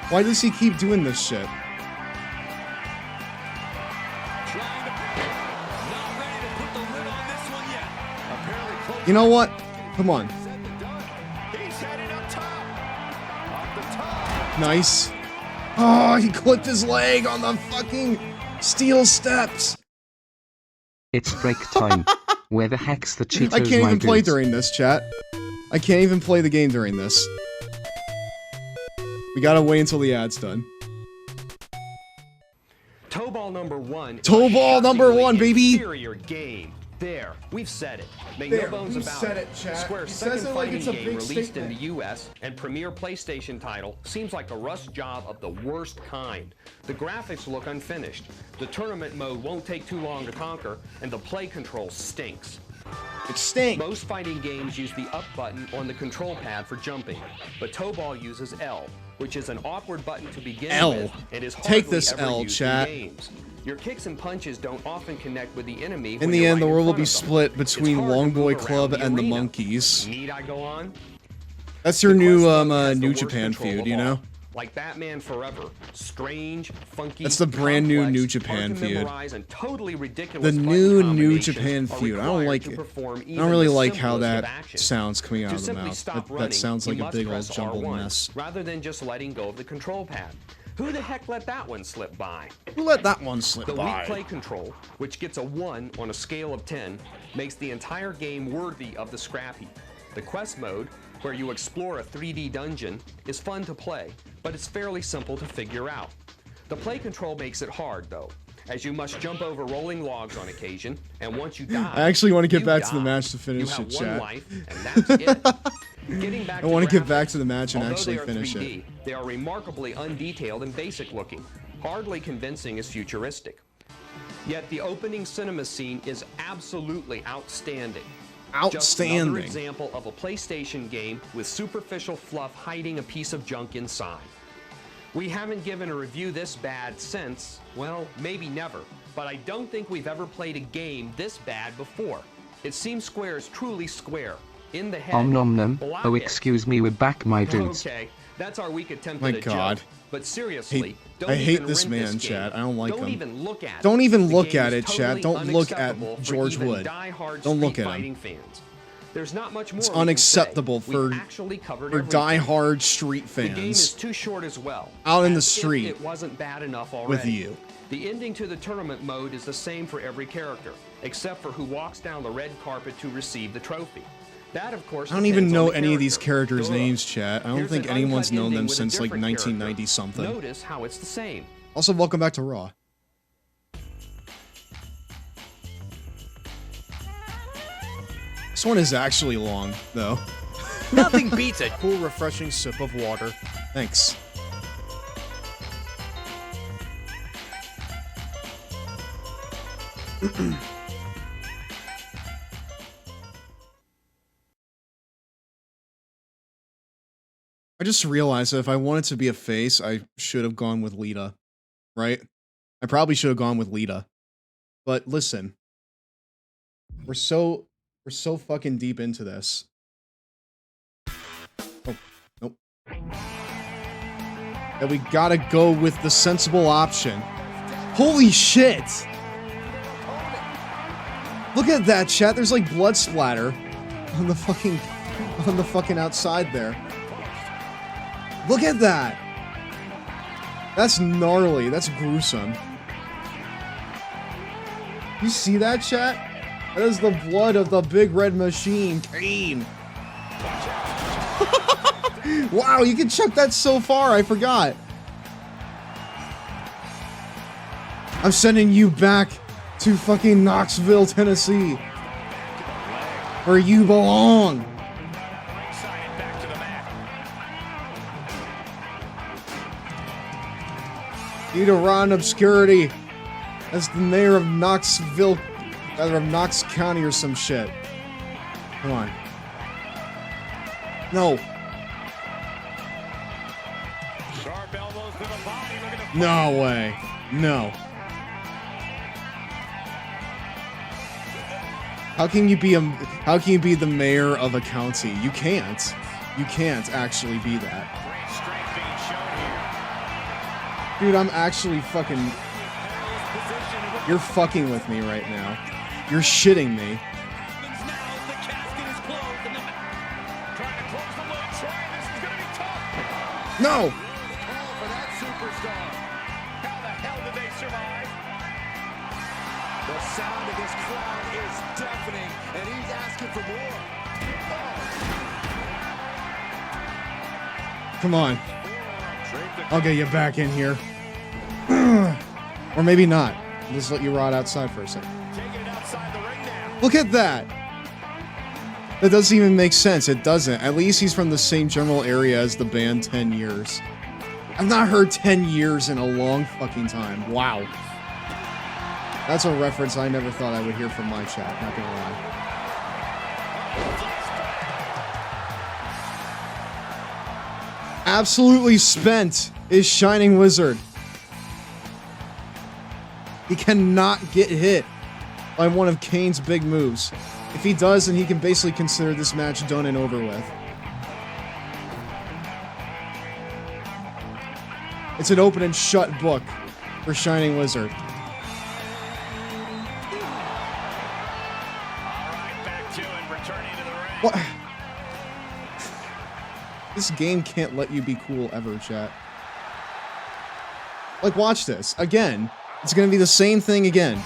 Why does he keep doing this shit? You know what? Come on. Nice. Oh, he clipped his leg on the fucking steel steps. It's break time. Where the heck's the Cheetos, I can't my even play dudes? during this, chat. I can't even play the game during this. We gotta wait until the ad's done. Toe ball number one. Toe ball number one, baby. Inferior game. There, we've said it. Make no bones about it. Square's second fighting game released in the US and premier PlayStation title seems like a rush job of the worst kind. The graphics look unfinished. The tournament mode won't take too long to conquer, and the play control stinks. It stinks. Most fighting games use the up button on the control pad for jumping, but toe ball uses L, which is an awkward button to begin with and is hardly Take this ever L, used chat. in games. Your kicks and punches don't often connect with the enemy. In the end, the world will be split between Longboy Club and the Monkeys. Need I go on? That's your new New Japan feud, you know? Like Batman Forever, strange, funky. That's the brand new New Japan feud. The new New Japan feud. I don't like it. I don't really like how that sounds coming out of the mouth. That sounds like a big old jumbled mess. Rather than just letting go of the control pad. Who the heck let that one slip by? Who let that one slip by? The weak by? play control, which gets a 1 on a scale of 10, makes the entire game worthy of the scrap heap. The quest mode, where you explore a 3D dungeon, is fun to play, but it's fairly simple to figure out. The play control makes it hard, though, as you must jump over rolling logs on occasion, and once you die, I actually want to get back to the die. match to finish You have it, one chat. life, and that's it. Getting back I to want to get graphics, back to the match and although actually they are finish 3D, it. They are remarkably undetailed and basic looking, hardly convincing as futuristic. Yet the opening cinema scene is absolutely outstanding. Outstanding. Just another example of a PlayStation game with superficial fluff hiding a piece of junk inside. We haven't given a review this bad since, well, maybe never, but I don't think we've ever played a game this bad before. It seems Square is truly Square. In the head, Nom nom. block Oh, it. excuse me, we're back, my dudes. Okay, that's our weak attempt My at a God. joke. But seriously, don't I hate even this rent man, game. Chat. I don't like Don't him. even look at it. Don't even The look game at is it, Chat. totally Don't look at unacceptable for George even Wood. die-hard Don't look Street at him. Fighting fans. There's not much more It's we can unacceptable say. for We've actually covered for everything. die-hard Street The game is fans too short as well. out in the As if street it wasn't bad enough already. with you. The ending to the tournament mode is the same for every character, except for who walks down the red carpet to receive the trophy. That, of course, I don't even depends know on the any of these character. characters' names, Chat. I don't Here's think an anyone's uncut known ending them with a since like different character. 1990 something. Notice how it's the same. Also, welcome back to Raw. This one is actually long, though. Nothing beats a cool, refreshing sip of water. Thanks. I just realized that if I wanted to be a face, I should have gone with Lita. Right? I probably should have gone with Lita. But listen. We're so fucking deep into this. Oh, nope. That we gotta go with the sensible option. Holy shit! Look at that, chat. There's like blood splatter on the fucking outside there. Look at that! That's gnarly. That's gruesome. You see that, chat? That is the blood of the big red machine, Kane. Wow, you can chuck that so far. I forgot. I'm sending you back to fucking Knoxville, Tennessee, where you belong. Need to run obscurity as the mayor of Knoxville, rather of Knox County or some shit. Come on. No. No way. No. How can you be the mayor of a county? You can't. You can't actually be that. Dude, I'm actually fucking... You're fucking with me right now. You're shitting me. No! The sound of this crowd is deafening, and he's asking for more. Come on. I'll get you back in here. Or maybe not. I'll just let you rot outside for a second. Look at that! That doesn't even make sense. It doesn't. At least he's from the same general area as the band 10 Years. I've not heard 10 Years in a long fucking time. Wow. That's a reference I never thought I would hear from my chat, not gonna lie. Absolutely spent is Shining Wizard. He cannot get hit by one of Kane's big moves. If he does, then he can basically consider this match done and over with. It's an open and shut book for Shining Wizard. What? This game can't let you be cool ever, chat. Like, watch this. Again. It's gonna be the same thing again.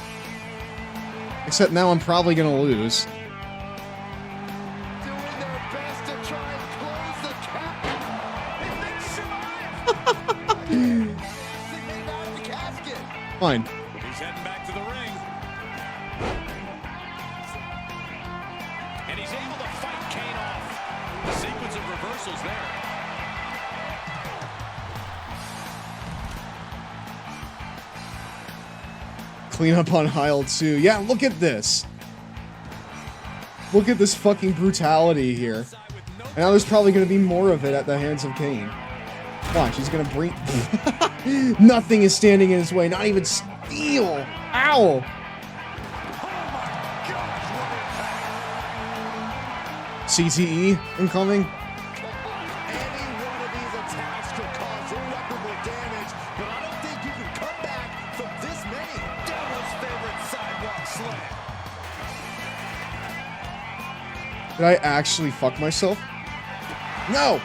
Except now I'm probably gonna lose. Fine. He's heading back to the ring. And he's able to fight Kane off. The sequence of reversals there. Clean up on aisle 2. Yeah, look at this. Look at this fucking brutality here. And now there's probably going to be more of it at the hands of Kane. Watch, he's going to bring... Nothing is standing in his way, not even steel. Ow! CTE incoming. Did I actually fuck myself? No!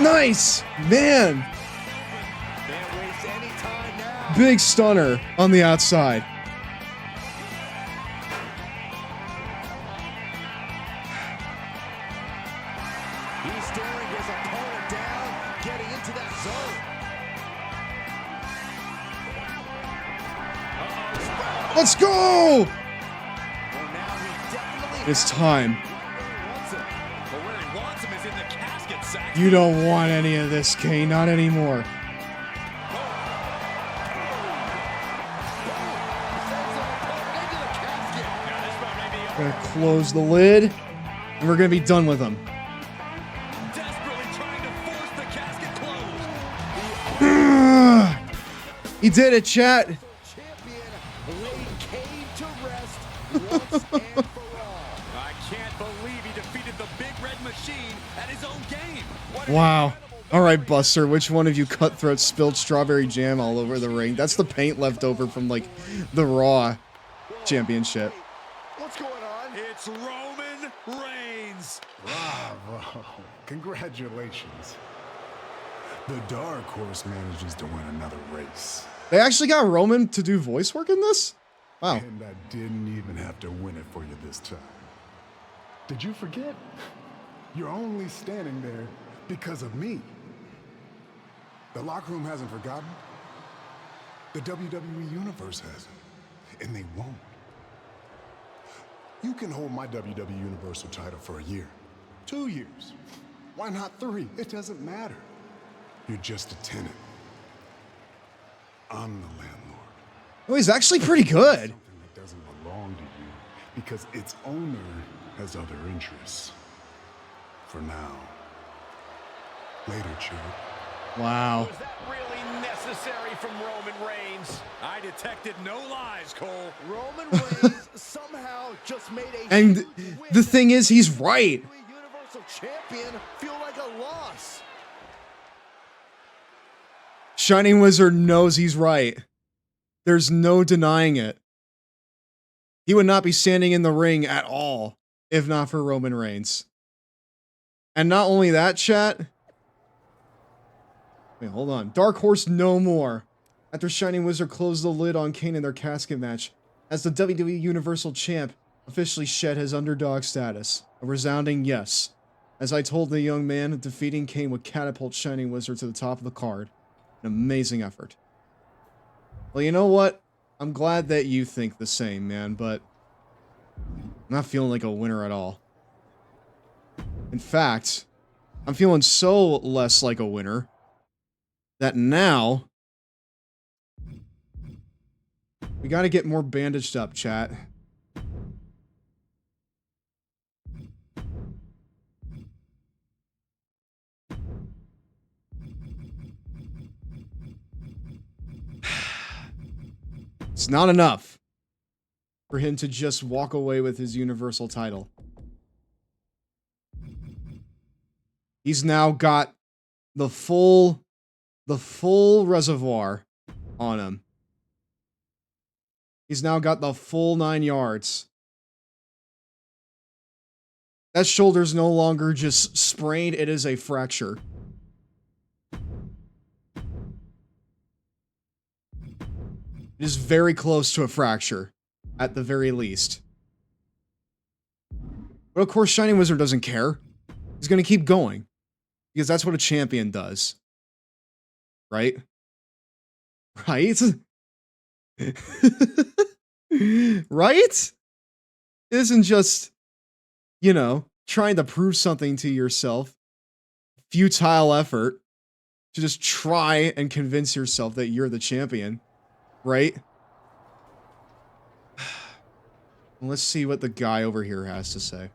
Nice! Man! Big stunner on the outside. He's staring his opponent down, getting into that zone. Let's go! It's time. You don't want any of this, Kane. Not anymore. Gonna close the lid, and we're gonna be done with him. He did it, chat. Wow. All right, Buster, which one of you cutthroats spilled strawberry jam all over the ring? That's the paint left over from, like, the Raw championship. What's going on? It's Roman Reigns. Bravo. Congratulations. The Dark Horse manages to win another race. They actually got Roman to do voice work in this? Wow. And I didn't even have to win it for you this time. Did you forget? You're only standing there because of me. The locker room hasn't forgotten. The WWE Universe hasn't. And they won't. You can hold my WWE Universal title for a year, 2 years. Why not 3? It doesn't matter. You're just a tenant. I'm the landlord. Oh, he's actually pretty good. Something that doesn't belong to you because its owner has other interests. For now. Later, Chip. Wow. Was that really necessary from Roman Reigns? I detected no lies, Cole. Roman Reigns somehow just made a And the thing is, he's right. Universal Champion feel like a loss. Shining Wizard knows he's right. There's no denying it. He would not be standing in the ring at all if not for Roman Reigns. And not only that, chat. Wait, hold on. Dark Horse no more. After Shining Wizard closed the lid on Kane in their casket match, as the WWE Universal Champ officially shed his underdog status. A resounding yes. As I told the young man, defeating Kane would catapult Shining Wizard to the top of the card. An amazing effort. Well, you know what? I'm glad that you think the same, man, but I'm not feeling like a winner at all. In fact, I'm feeling so less like a winner that now we gotta get more bandaged up, chat. It's not enough for him to just walk away with his Universal title. He's now got the full reservoir on him. He's now got the full 9 yards. That shoulder's no longer just sprained, it is a fracture. It is very close to a fracture, at the very least. But of course, Shining Wizard doesn't care. He's gonna keep going. Because that's what a champion does. Right? Right? Right? It isn't just, you know, trying to prove something to yourself. Futile effort. to just try and convince yourself that you're the champion, right? Let's see what the guy over here has to say.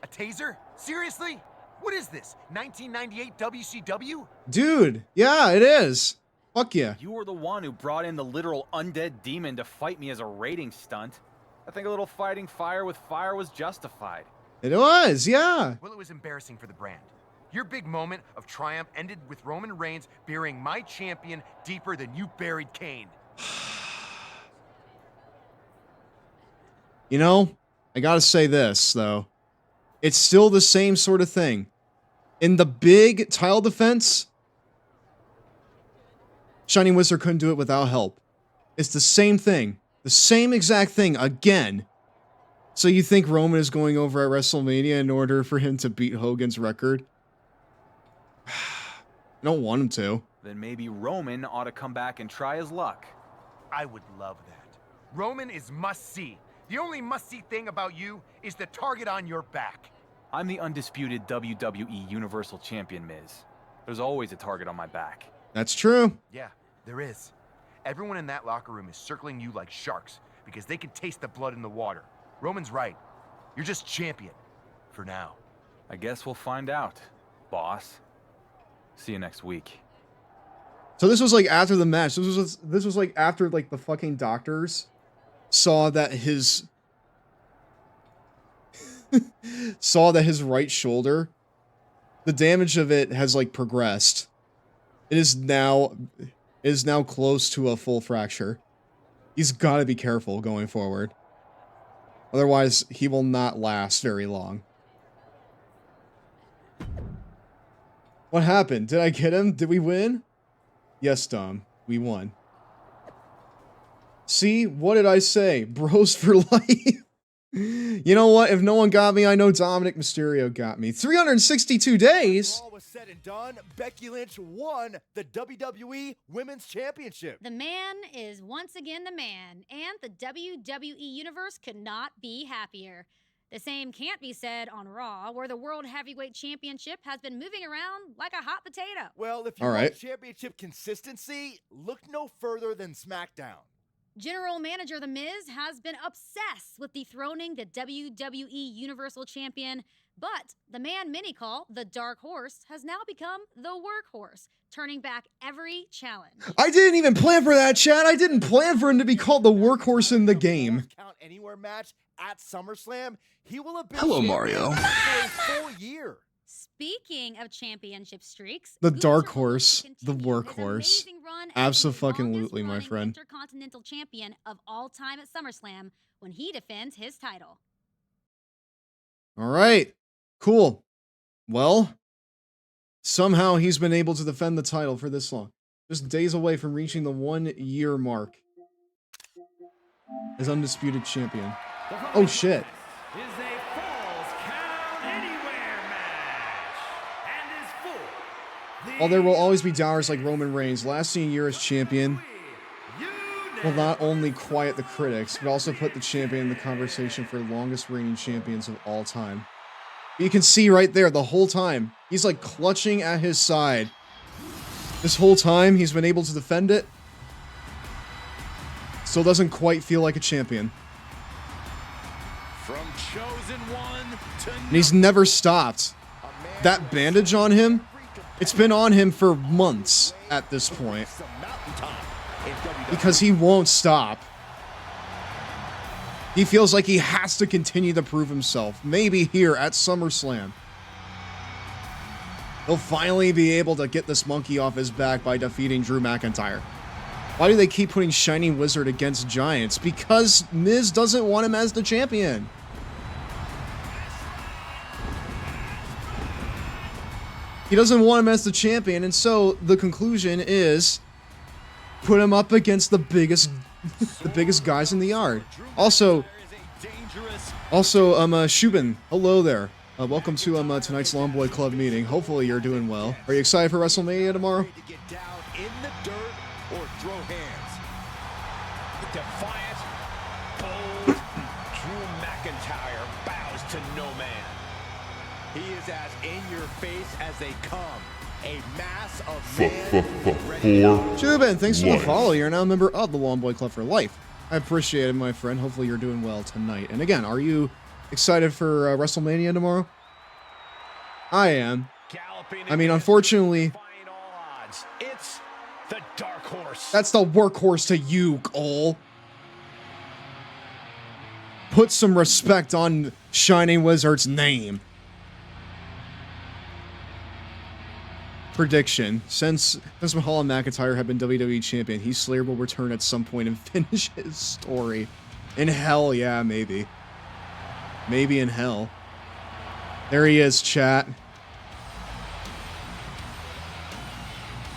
A taser? Seriously? What is this? 1998 WCW? Dude, yeah, it is. Fuck yeah. You were the one who brought in the literal undead demon to fight me as a rating stunt. I think a little fighting fire with fire was justified. It was, yeah. Well, it was embarrassing for the brand. Your big moment of triumph ended with Roman Reigns burying my champion deeper than you buried Kane. You know, I gotta say this, though. It's still the same sort of thing. In the big title defense, Shining Wizard couldn't do it without help. It's the same thing. The same exact thing again. So you think Roman is going over at WrestleMania in order for him to beat Hogan's record? I don't want him to. Then maybe Roman ought to come back and try his luck. I would love that. Roman is must-see. The only must-see thing about you is the target on your back. I'm the undisputed WWE Universal Champion, Miz. There's always a target on my back. That's true. Yeah, there is. Everyone in that locker room is circling you like sharks because they can taste the blood in the water. Roman's right. You're just champion. For now. I guess we'll find out, boss. See you next week. So this was like after the match. This was like after like the fucking doctors saw that his right shoulder, the damage of it has like progressed. It is now close to a full fracture. He's got to be careful going forward. Otherwise, he will not last very long. What happened? Did I get him? Did we win? Yes, Dom. We won. See? What did I say? Bros for life. You know what? If no one got me, I know Dominic Mysterio got me. 362 days? All was said and done, Becky Lynch won the WWE Women's Championship. The man is once again the man, and the WWE Universe could not be happier. The same can't be said on Raw, where the World Heavyweight Championship has been moving around like a hot potato. Well, if you want championship consistency, look no further than SmackDown. General Manager The Miz has been obsessed with dethroning the WWE Universal Champion, but the man many call the Dark Horse has now become the Workhorse, turning back every challenge. I didn't even plan for that, Chad. I didn't plan for him to be called the Workhorse in the game. Count Anywhere match at SummerSlam, he will have been Hello, Mario. for a full year. Speaking of championship streaks, The Dark Horse, the Workhorse. Abso-fucking-lutely, my friend. Intercontinental champion of all time at SummerSlam when he defends his title. All right. Cool. Well, somehow he's been able to defend the title for this long. Just days away from reaching the 1 year mark as undisputed champion. Oh shit. While there will always be doubters like Roman Reigns, lasting a year as champion will not only quiet the critics, but also put the champion in the conversation for longest reigning champions of all time. You can see right there the whole time, he's like clutching at his side. This whole time, he's been able to defend it. Still doesn't quite feel like a champion. From chosen one to And he's never stopped. That bandage on him, it's been on him for months at this point. Because he won't stop. He feels like he has to continue to prove himself. Maybe here at SummerSlam. He'll finally be able to get this monkey off his back by defeating Drew McIntyre. Why do they keep putting Shining Wizard against Giants? Because Miz doesn't want him as the champion. He doesn't want him as the champion, and so the conclusion is put him up against the biggest guys in the yard. Also, Shubin, hello there. Welcome to tonight's Long Boy Club meeting. Hopefully you're doing well. Are you excited for WrestleMania tomorrow? get down in the dirt or throw hands. Defiant, bold, Drew McIntyre bows to no man. He is as in your face as they come. A mass of Jubin, thanks for the follow. You're now a member of the Long Boy Club for life. I appreciate it, my friend. Hopefully you're doing well tonight. And again, are you excited for WrestleMania tomorrow? I am. I mean, unfortunately, It's the Dark Horse. that's the workhorse to you, Cole. Put some respect on Shining Wizard's name. Prediction. Since Mahal and McIntyre have been WWE champion, Heath Slater will return at some point and finish his story. In hell, yeah, maybe. Maybe in hell. There he is, chat.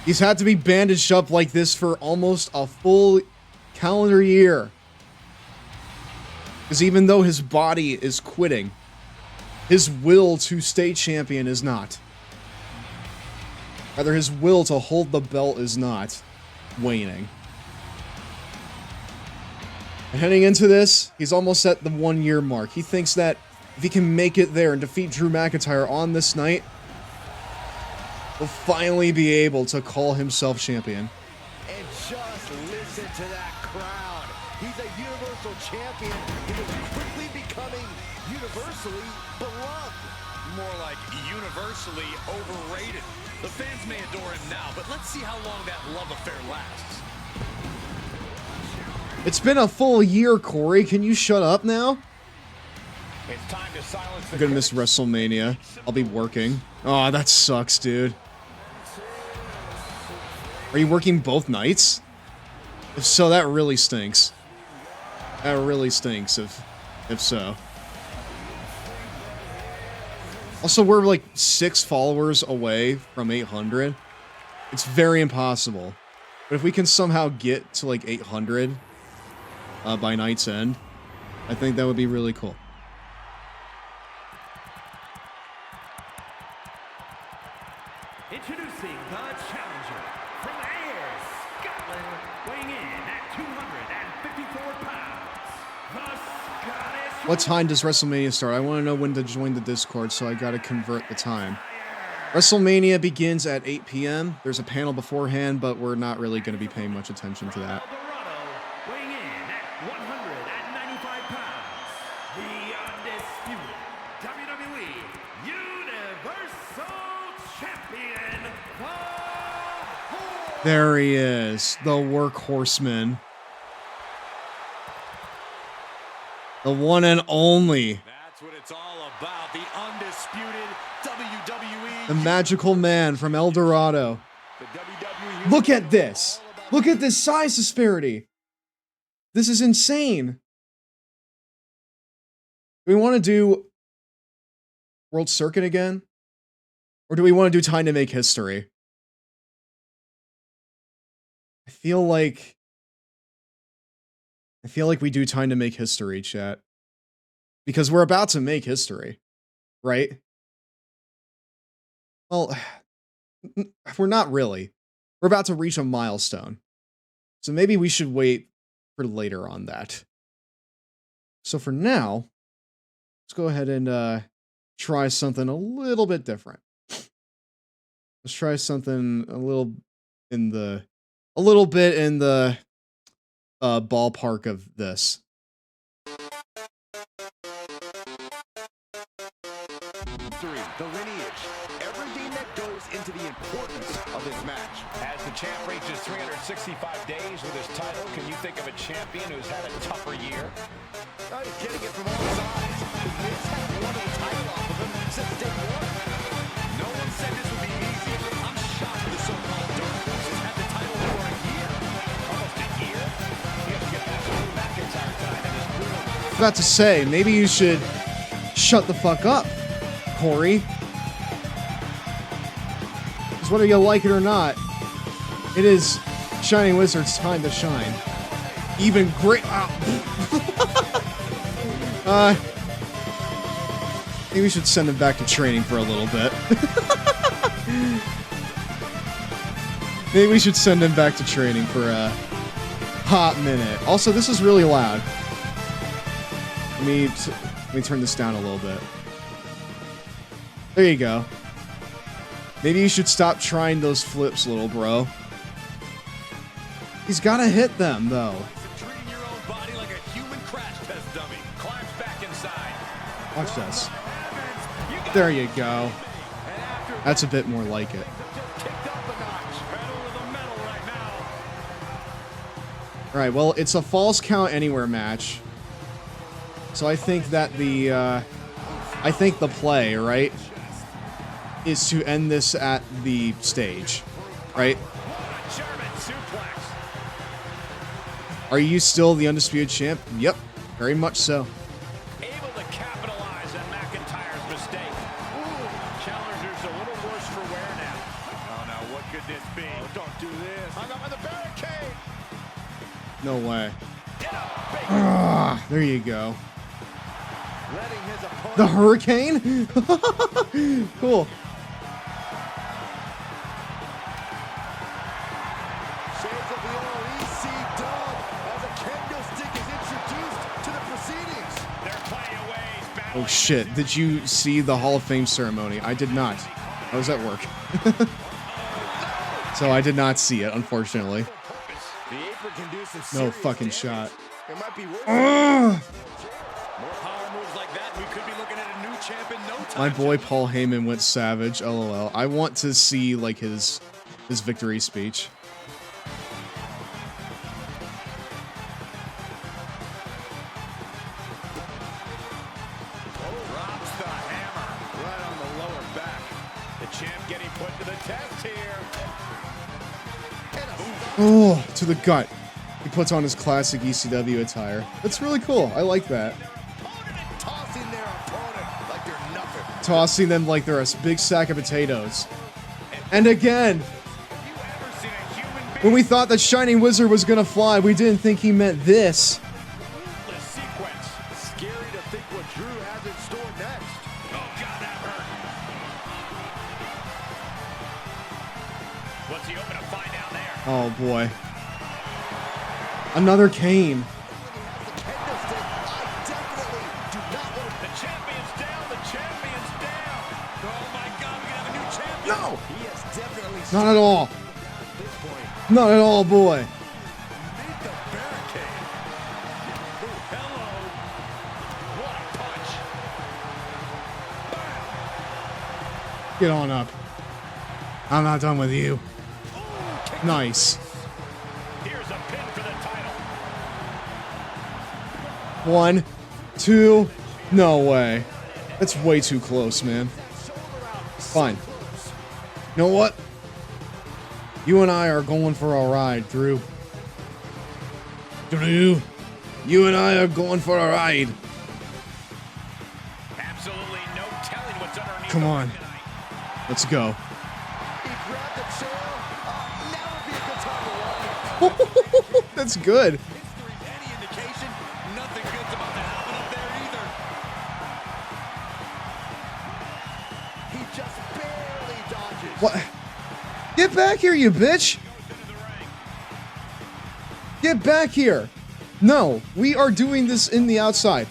He's had to be bandaged up like this for almost a full calendar year. Because even though his body is quitting, his will to stay champion is not. Rather, his will to hold the belt is not waning. And heading into this, he's almost at the 1 year mark. He thinks that if he can make it there and defeat Drew McIntyre on this night, he'll finally be able to call himself champion. And just listen to that crowd. He's a Universal Champion. He is quickly becoming universally beloved. More like universally overrated. The fans may adore him now, but let's see how long that love affair lasts. It's been a full year, Corey. Can you shut up now? It's time to silence I'm gonna miss WrestleMania. I'll be working. Oh, that sucks, dude. Are you working both nights? If so, that really stinks. That really stinks if so. Also, we're like 6 followers away from 800. It's very impossible. But if we can somehow get to like 800 by night's end, I think that would be really cool. Introducing the challenger from Ayr, Scotland, weighing in at 254 pounds, the Scottish... What time does WrestleMania start? I want to know when to join the Discord, so I gotta convert the time. WrestleMania begins at 8 p.m. There's a panel beforehand, but we're not really going to be paying much attention to that. Weighing in at 195 pounds, the Undisputed WWE Universal Champion, There he is, the Workhorseman. The one and only. That's what it's all about. The undisputed WWE. The magical man from El Dorado. Look at this. Look at this size disparity. This is insane. Do we want to do World Circuit again? Or do we want to do Time to Make History? I feel like we do Time to Make History, chat. Because we're about to make history, right? Well, we're not really. We're about to reach a milestone. So maybe we should wait for later on that. So for now, let's go ahead and try something a little bit different. Let's try something a little bit in the ballpark of this. The lineage, everything that goes into the importance of this match. As the champ reaches 365 days with his title, can you think of a champion who's had a tougher year? He's getting it from all sides. The Miz hasn't won the title off of him since day one. No one said this would be easy. I'm shocked the so-called Dark Horse has had the title for a year. Almost a year. He has to get past Drew McIntyre tonight and his brutal. I was about to say, maybe you should shut the fuck up, Corey. Because whether you like it or not, it is Shining Wizard's time to shine. Even great. Maybe we should send him back to training for a little bit. Maybe we should send him back to training for a hot minute. Also, this is really loud. Let me turn this down a little bit. There you go. Maybe you should stop trying those flips, little bro. He's gotta hit them, though. Treating your own body like a human crash test dummy. Climbs back inside. Watch this. There you go. That's a bit more like it. Alright, well, it's a false count anywhere match. So I think that the play, right, is to end this at the stage, right? Are you still the Undisputed Champ? Yep, very much so. Able to capitalize on McIntyre's mistake. Ooh, challenger's a little worse for wear now. Oh no, what could this be? Oh, don't do this. Hung up on the barricade. No way. Ah, there you go. The Hurricane? Cool. Oh shit, did you see the Hall of Fame ceremony? I did not. I was at work. So I did not see it, unfortunately. No fucking shot. My boy Paul Heyman went savage, lol. I want to see, like, his victory speech. Oh, to the gut. He puts on his classic ECW attire. That's really cool. I like that. Tossing them like they're a big sack of potatoes. And again, when we thought that Shining Wizard was gonna fly, we didn't think he meant this. Oh boy. Another cane. No! Not at all. Not at all, boy. Get on up. I'm not done with you. Nice. Here's a pin for the title. 1, 2. No way. That's way too close, man. Fine. You know what? You and I are going for a ride, Drew. Drew. You and I are going for a ride. Absolutely no telling what's underneath. Come on. Let's go. That's good. What? Get back here, you bitch! Get back here! No, we are doing this in the outside.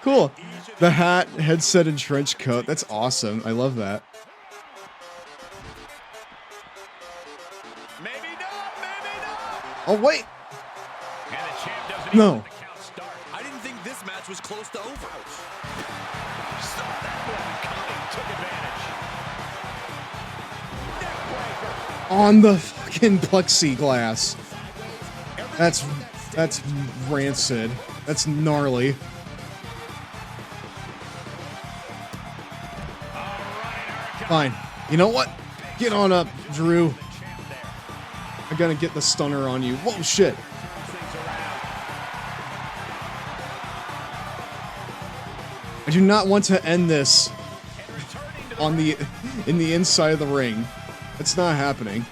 Cool. The hat, headset, and trench coat. That's awesome. I love that. Oh, wait! No. I didn't think this match was close to over. Saw that one coming, took advantage. On the fucking plexiglass. That's rancid. That's gnarly. Fine. You know what? Get on up, Drew. I'm gonna get the stunner on you. Whoa, shit. I do not want to end this on in the inside of the ring. It's not happening.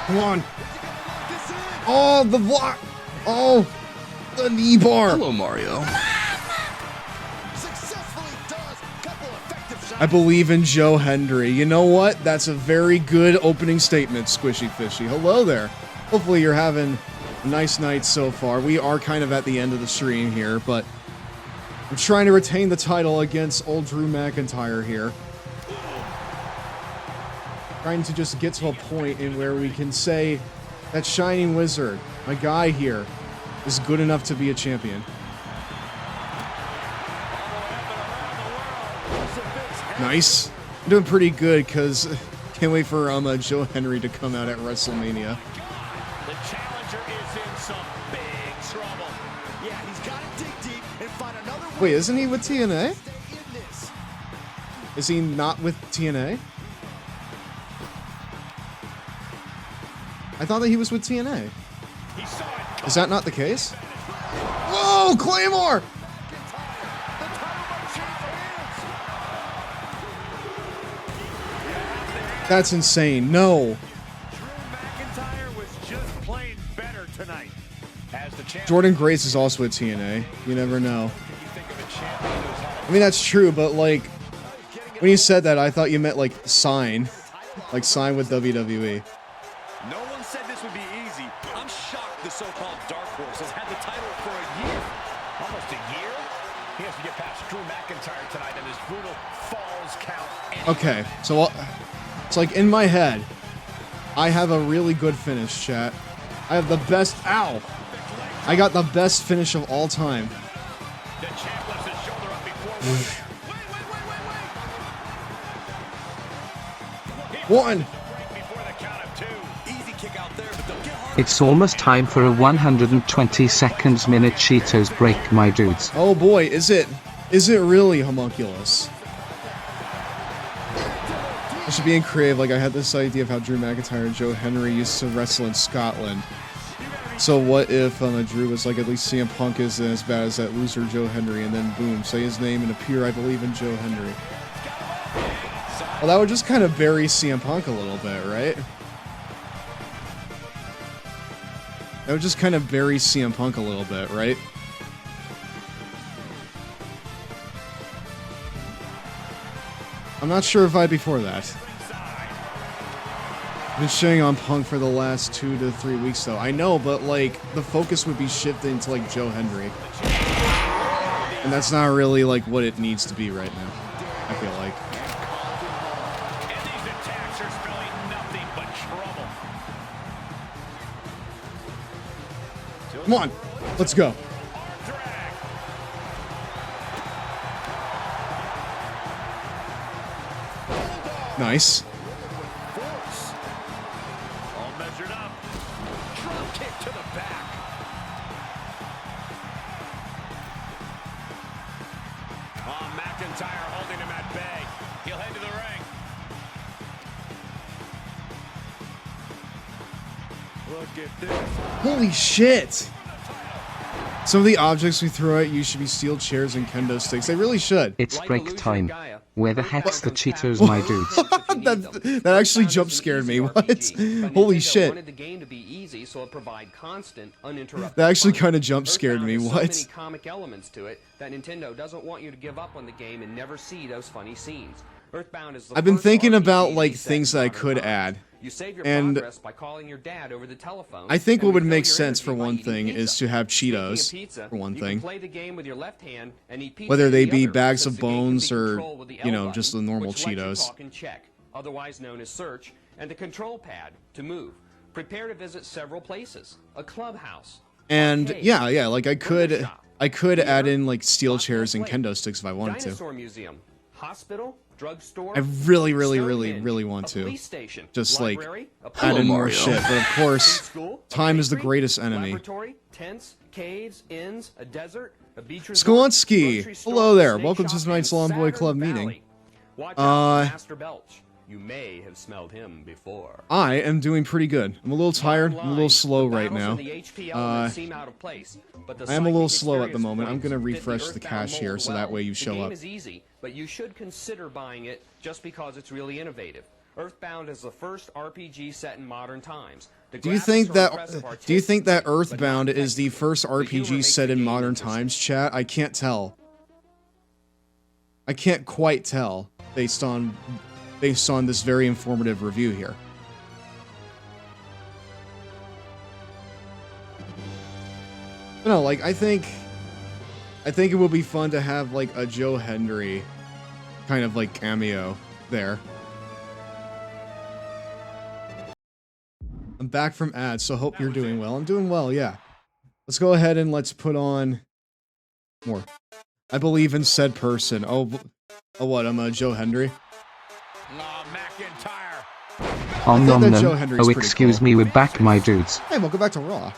Come on. Oh, the block. Oh, the knee bar. Hello, Mario. I believe in Joe Hendry. You know what? That's a very good opening statement, Squishy Fishy. Hello there. Hopefully you're having A nice night so far. We are kind of at the end of the stream here, but I'm trying to retain the title against old Drew McIntyre here. Trying to just get to a point in where we can say that Shining Wizard, my guy here, is good enough to be a champion. Nice. I'm doing pretty good because can't wait for Joe Henry to come out at WrestleMania. The challenger is in some big trouble. Yeah, he's got to dig deep and find another way. Wait, isn't he with TNA? Is he not with TNA? I thought that he was with TNA. Is that not the case? Whoa, Claymore! That's insane. No. McIntyre was just playing better tonight. As the Jordan Grace is also with TNA. You never know. I mean, that's true, but like, when you said that, I thought you meant like sign. Like sign with WWE. No one said this would be easy. I'm shocked the so-called Dark Horse has had the title for a year. Almost a year? He has to get past Drew McIntyre tonight in his brutal falls count. Okay, so it's like in my head, I have a really good finish, chat. I have the best, ow! I got the best finish of all time. The champ lifts his shoulder up before One! It's almost time for a 120 seconds minute Cheetos break, my dudes. Oh boy, is it really homunculus? I should be in creative. Like, I had this idea of how Drew McIntyre and Joe Henry used to wrestle in Scotland. So what if Drew was like, at least CM Punk isn't as bad as that loser Joe Henry, and then boom, say his name and appear, I believe, in Joe Henry. Well, that would just kind of bury CM Punk a little bit, right? That would just kind of bury CM Punk a little bit, right? I'm not sure if I'd be for that. I've been shitting on Punk for the last 2 to 3 weeks, though. I know, but, like, the focus would be shifting to, like, Joe Henry. And that's not really, like, what it needs to be right now, I feel like. Come on, let's go. Nice. all measured up. Drop kick to the back. Oh, McIntyre holding him at bay. He'll head to the ring. Look at this. Holy shit! Some of the objects we throw at you should be steel chairs and kendo sticks. They really should. It's break time. Where the heck's the Cheetos, my dudes? that actually jump scared me. What? Holy shit. Wanted the game to be easy, so it provide constant, uninterrupted That actually fun. kind of jump scared me. Earthbound has What? So many comic elements to it that Nintendo doesn't want you to give up on the game and never see those funny scenes. Earthbound is the I've been first thinking RPG about like set things in that I modern could times. add. You save your And progress by calling your dad over the telephone. I think and what would refill make your sense energy for by one eating thing pizza. is to have Speaking of Cheetos pizza, for one you thing. can play the game with your left hand and eat pizza Whether with they the be other, bags since of the game can be bones or, controlled with the you know, L just the button, normal which lets you Cheetos. talk and check, otherwise known as search, and the control pad to move. Prepare to visit several places. A clubhouse. And arcade, yeah, like I could add in like steel chairs and kendo sticks if I wanted to. Dinosaur museum, hospital, drugstore. I really want to. police station, Just like library, a add in more Mario. shit. But of course, school, a time is the bakery, greatest enemy. laboratory, tents, caves, inns, a desert, a beach resort, Skolonsky, grocery store, hello there. steak Welcome shop, to tonight's and Lawn Boy Saturn Club Valley. meeting. Watch out for Master Belch. You may have smelled him before. I am doing pretty good. I'm a little tired. I'm a little slow right now. I am a little slow at the moment. I'm gonna refresh the cache here so that way you show the game up. is easy, but you should consider buying it just because it's really innovative. Earthbound is the first RPG set in modern times. The Do you graphics think are that impressive Earthbound is the first RPG set in modern times, chat? I can't tell. I can't quite tell based on this very informative review here. No, like, I think it would be fun to have, like, a Joe Hendry kind of, like, cameo there. I'm back from ads, so hope you're doing well. I'm doing well, yeah. Let's go ahead and let's put on more. I believe in said person. Oh what? I'm Joe Hendry. Nom nom that Joe nom. Hendry's Oh, pretty excuse cool. me, we're back, my dudes. Hey, welcome back to Raw.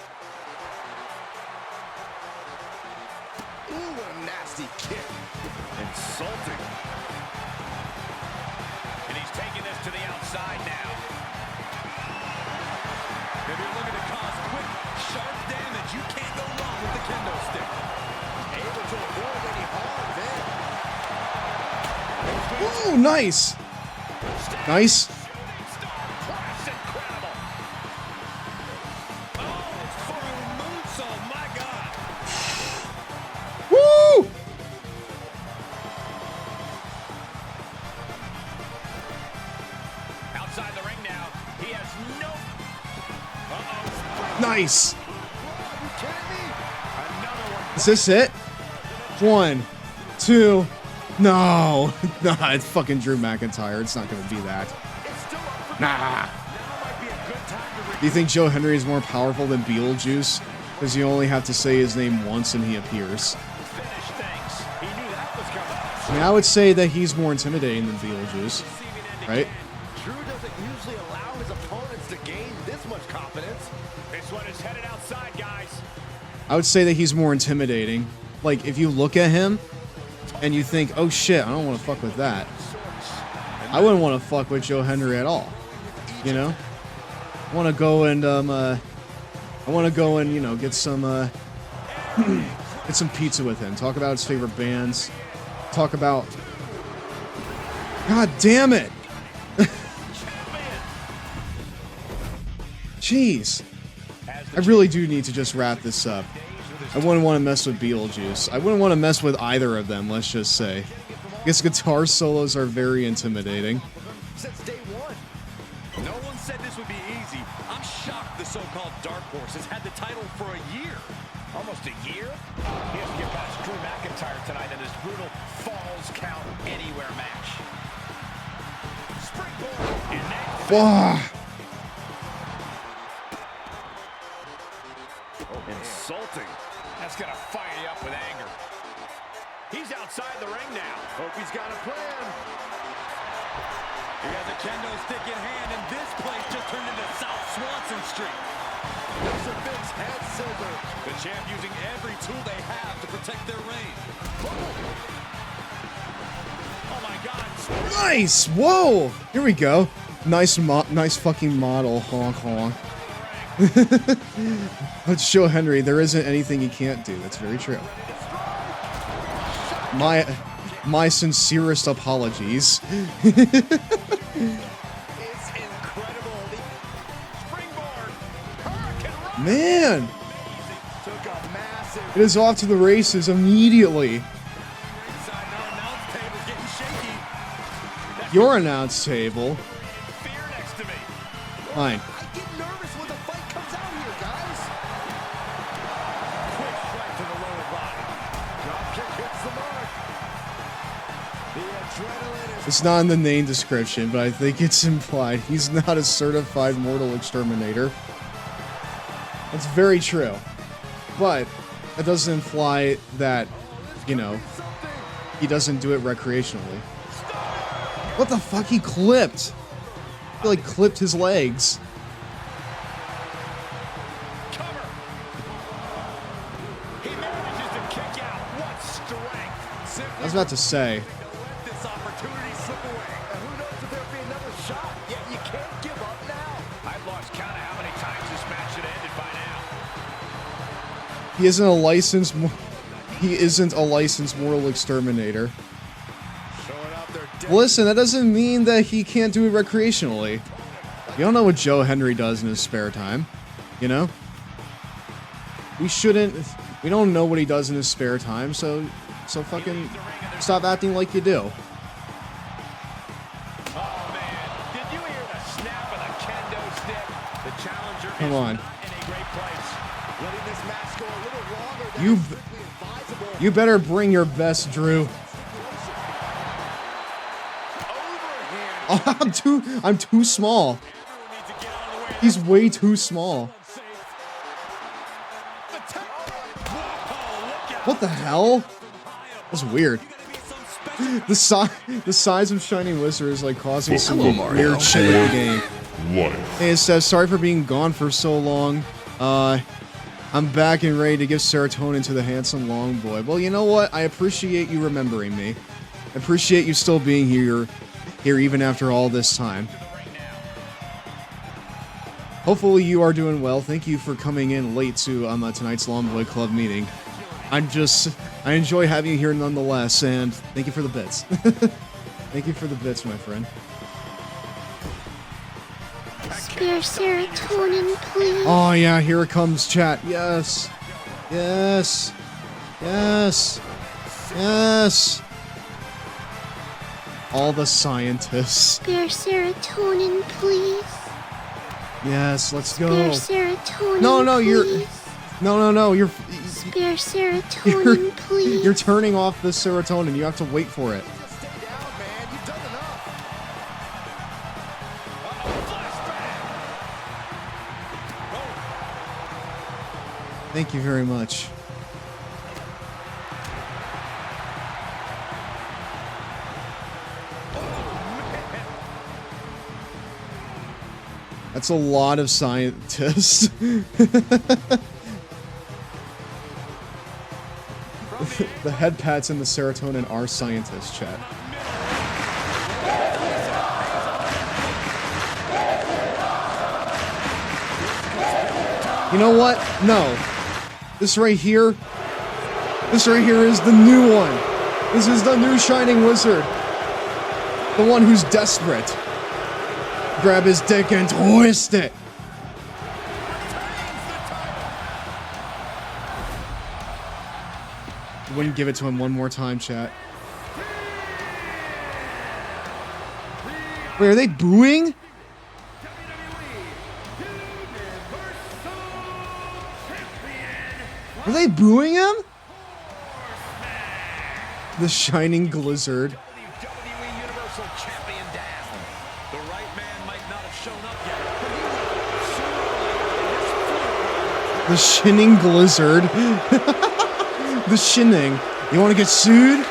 Ooh, what a nasty kick. Insulting. And he's taking this to the outside now. If you're looking to cause quick, sharp damage, you can't go wrong with the kendo stick. Able to avoid any harm there. Ooh, nice. Nice. Woo! Outside the ring now, he has no... Nice. Is this it? 1, 2. No. Nah, it's fucking Drew McIntyre. It's not gonna be that. Nah. Do you think Joe Hendry is more powerful than Beetlejuice? Because you only have to say his name once and he appears. I mean, I would say that he's more intimidating than Beetlejuice, right? Drew doesn't usually allow his opponents to gain this much confidence. This one is headed outside, guys. I would say that he's more intimidating. Like, if you look at him and you think, oh shit, I don't want to fuck with that. I wouldn't want to fuck with Joe Hendry at all. You know? I want to go and, you know, get some pizza with him. Talk about his favorite bands. Talk about... God damn it! Jeez. I really do need to just wrap this up. I wouldn't want to mess with Beetlejuice. I wouldn't want to mess with either of them, let's just say. I guess guitar solos are very intimidating. Since day one. No one said this would be easy. I'm shocked the so-called Dark Horse has had the title for a year. Almost a year? He has to get past Drew McIntyre tonight in this brutal Falls Count Anywhere match. Springboard. And then... Insulting. That's gonna fire you up with anger. He's outside the ring now. Hope he's got a plan. He has a kendo stick in hand, and this place just turned into South Swanson Street. There's a Vince head scissor. The champ using every tool they have to protect their reign. Oh my God. Nice! Whoa! Here we go. Nice fucking model. Honk honk. Let's show Henry there isn't anything he can't do. That's very true. My sincerest apologies. It's incredible. Springboard. Man! Took a massive... It is off to the races immediately. Your announce table. Fine. I get nervous when the fight comes out here, guys. Quick strike to the lower body. Drop kick hits the mark. The adrenaline is... It's not in the name description, but I think it's implied. He's not a certified mortal exterminator. That's very true. But that doesn't imply that, you know, he doesn't do it recreationally. What the fuck? He clipped. He like clipped his legs. I was about to say. this opportunity slip away. And who knows if there'll be another shot. Yet you can't give up now. I've lost count of how many times this match should have ended by now. He isn't a licensed mortal exterminator. Listen, that doesn't mean that he can't do it recreationally. You don't know what Joe Hendry does in his spare time, you know? We don't know what he does in his spare time, so fucking stop acting like you do. The challenger Come on. is not in a great place. Letting this match go a little long You better bring your best, Drew. Oh, I'm too small. He's way too small. What the hell? That's weird. The size of Shining Wizard is like causing some weird shit in the game. Hey, Steph, sorry for being gone for so long. I'm back and ready to give serotonin to the handsome long boy. Well, you know what? I appreciate you remembering me. I appreciate you still being here even after all this time. Hopefully you are doing well. Thank you for coming in late to tonight's Long Boy Club meeting. I enjoy having you here nonetheless, and thank you for the bits. Thank you for the bits, my friend. Spare serotonin, please. Oh yeah, here it comes, chat. Yes. Yes. Yes. Yes. All the scientists. Spare serotonin, please. Yes, let's go. Spare serotonin, No, you're... please. No, you're... Spare serotonin, please. You're turning off the serotonin. You have to wait for it. Thank you very much. That's a lot of scientists. The head pats and the serotonin are scientists, chat. You know what? No. This right here is the new one. This is the new Shining Wizard. The one who's desperate. Grab his dick and twist it. Wouldn't give it to him one more time, chat. Wait, are they booing? Are they booing him? The Shining Glizzard. The Shining Glizzard. The Shining. You want to get sued?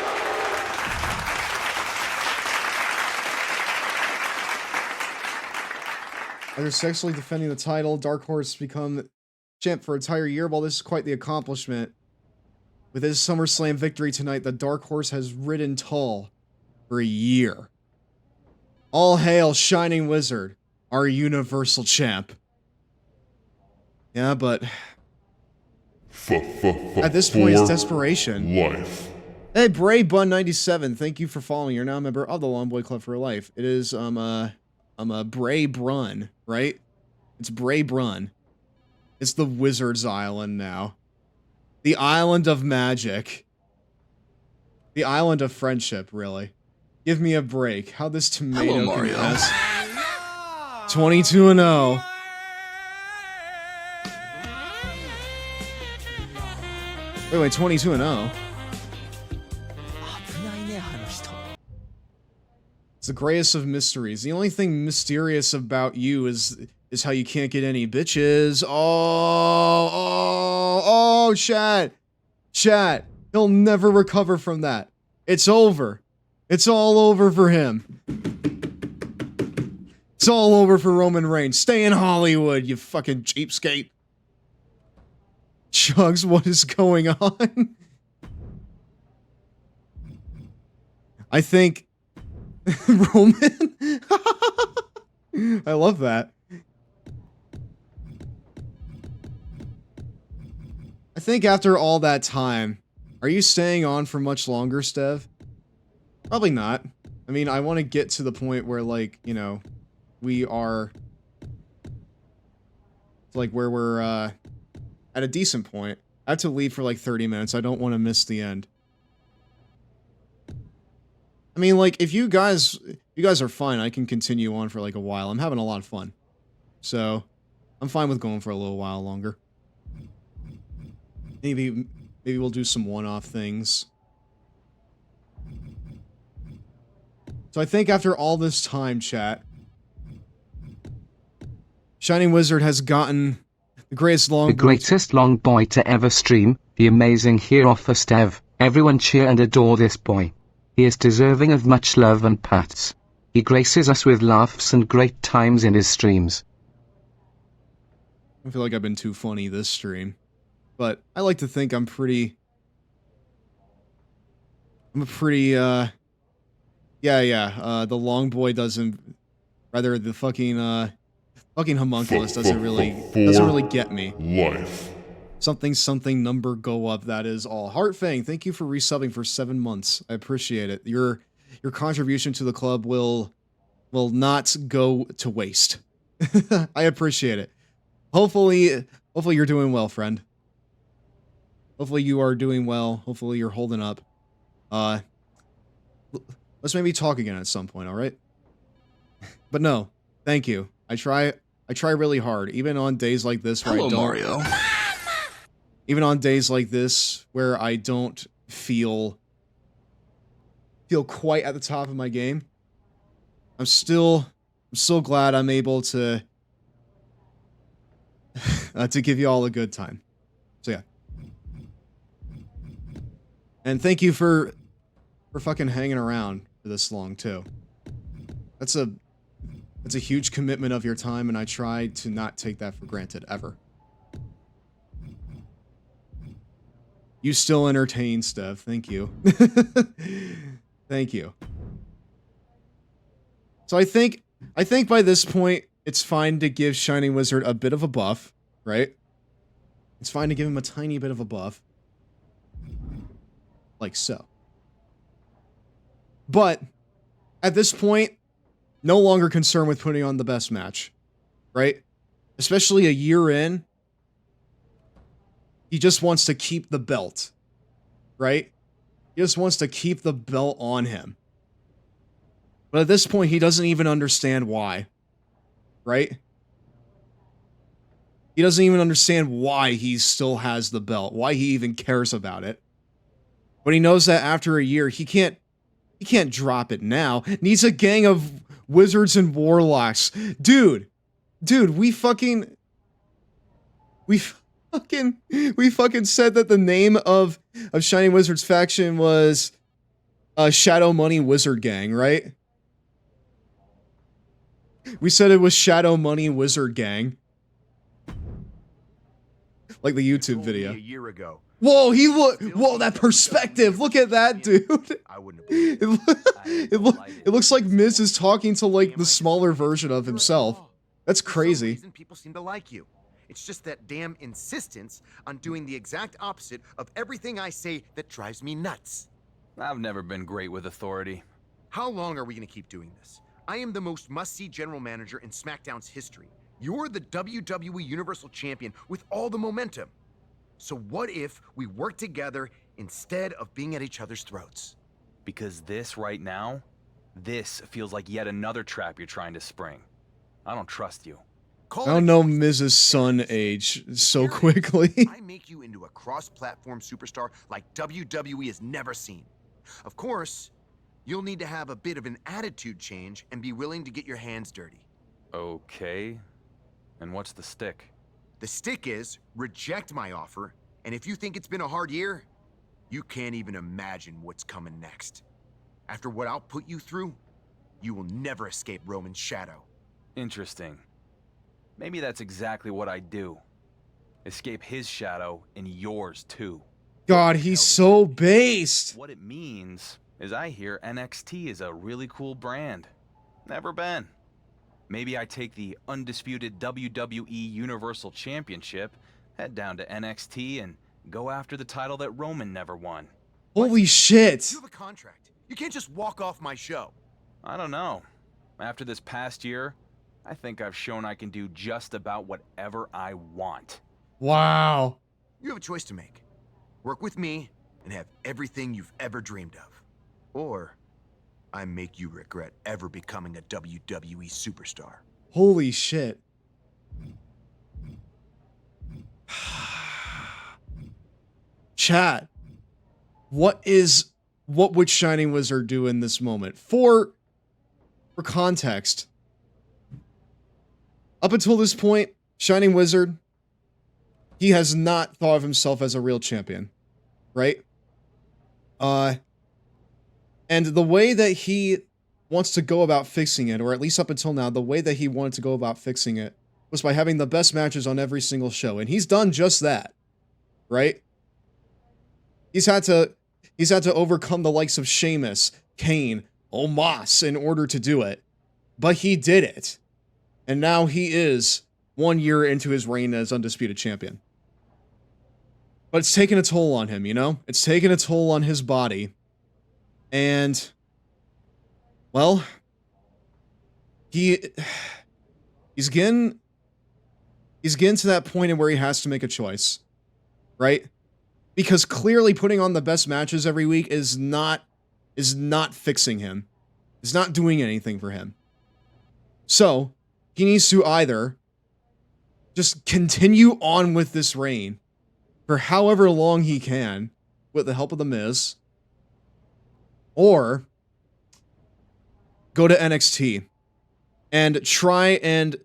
After sexually defending the title, Dark Horse become champ for an entire year. Well, this is quite the accomplishment. With his SummerSlam victory tonight, the Dark Horse has ridden tall for a year. All hail Shining Wizard, our Universal Champ. Yeah, but at this point, it's desperation. Hey, Bray Bun 97, thank you for following. You're now a member of the Long Boy Club for life. It is Bray Brun, right? It's Bray Brun. It's the Wizard's Island now. The Island of Magic. The Island of Friendship, really. Give me a break. How this tomato Hello, Mario. can pass. 22-0. Wait, 22-0. It's the greatest of mysteries. The only thing mysterious about you is how you can't get any bitches. Oh, chat. Chat. He'll never recover from that. It's over. It's all over for him. It's all over for Roman Reigns. Stay in Hollywood, you fucking cheapskate. Chugs, what is going on? I think Roman? I love that. I think after all that time, are you staying on for much longer, Stev? Probably not. I mean, I want to get to the point where, like, you know, we are, like, where we're, at a decent point. I have to leave for, like, 30 minutes. I don't want to miss the end. I mean, like, if you guys are fine, I can continue on for, like, a while. I'm having a lot of fun. So, I'm fine with going for a little while longer. Maybe Maybe we'll do some one-off things. So I think after all this time, chat, Shining Wizard has gotten the greatest long boy. The greatest long boy to ever stream, the amazing hero first ev. Everyone cheer and adore this boy. He is deserving of much love and pats. He graces us with laughs and great times in his streams. I feel like I've been too funny this stream. But I like to think I'm a pretty, the long boy doesn't, rather the fucking homunculus doesn't really get me. Life. Something number go up, that is all. Heartfang, thank you for resubbing for 7 months. I appreciate it. Your contribution to the club will not go to waste. I appreciate it. Hopefully you're doing well, friend. Hopefully you are doing well. Hopefully you're holding up. Let's maybe talk again at some point, all right? But no, thank you. I try really hard, even on days like this where Hello, I don't. Mario. Even on days like this where I don't feel quite at the top of my game, I'm still glad I'm able to to give you all a good time. So yeah. And thank you for fucking hanging around for this long too. That's a huge commitment of your time, and I try to not take that for granted ever. You still entertain, Stev. Thank you. Thank you. So I think by this point it's fine to give Shining Wizard a bit of a buff, right? It's fine to give him a tiny bit of a buff. Like so. But at this point, no longer concerned with putting on the best match, right? Especially a year in. He just wants to keep the belt, right? He just wants to keep the belt on him. But at this point, he doesn't even understand why, right? He doesn't even understand why he still has the belt, why he even cares about it. But he knows that after a year, he can't drop it now. Needs a gang of wizards and warlocks. Dude, we fucking said that the name of Shining Wizard's faction was Shadow Money Wizard Gang, right? We said it was Shadow Money Wizard Gang. Like the YouTube video. A year ago. Whoa, whoa, that perspective. Look at that, dude. I wouldn't it looks like Miz is talking to like the smaller version of himself. That's crazy. For some reason, people seem to like you. It's just that damn insistence on doing the exact opposite of everything I say that drives me nuts. I've never been great with authority. How long are we going to keep doing this? I am the most must-see general manager in SmackDown's history. You're the WWE Universal Champion with all the momentum. So what if we work together instead of being at each other's throats? Because this right now, this feels like yet another trap you're trying to spring. I don't trust you. I don't know Mrs. Sun age so quickly. I make you into a cross-platform superstar like WWE has never seen. Of course, you'll need to have a bit of an attitude change and be willing to get your hands dirty. Okay. And what's the stick? The stick is reject my offer, and if you think it's been a hard year, you can't even imagine what's coming next. After what I'll put you through, you will never escape Roman's shadow. Interesting. Maybe that's exactly what I do. Escape his shadow and yours too. God, he's so based. What it means is I hear NXT is a really cool brand. Never been. Maybe I take the undisputed WWE Universal Championship, head down to NXT, and go after the title that Roman never won. Holy shit. You have a contract. You can't just walk off my show. I don't know. After this past year, I think I've shown I can do just about whatever I want. Wow. You have a choice to make. Work with me and have everything you've ever dreamed of. Or I make you regret ever becoming a WWE superstar. Holy shit. Chat. What would Shining Wizard do in this moment? For context, up until this point, Shining Wizard, he has not thought of himself as a real champion, right? And the way that he wants to go about fixing it, or at least up until now, the way that he wanted to go about fixing it was by having the best matches on every single show, and he's done just that, right? He's had to overcome the likes of Sheamus, Kane, Omos in order to do it. But he did it. And now he is 1 year into his reign as Undisputed Champion. But it's taken a toll on him, you know? It's taken a toll on his body. And, well, he's getting to that point in where he has to make a choice, right? Because clearly putting on the best matches every week is not fixing him. It's not doing anything for him. So, he needs to either just continue on with this reign for however long he can with the help of The Miz, or go to NXT and try and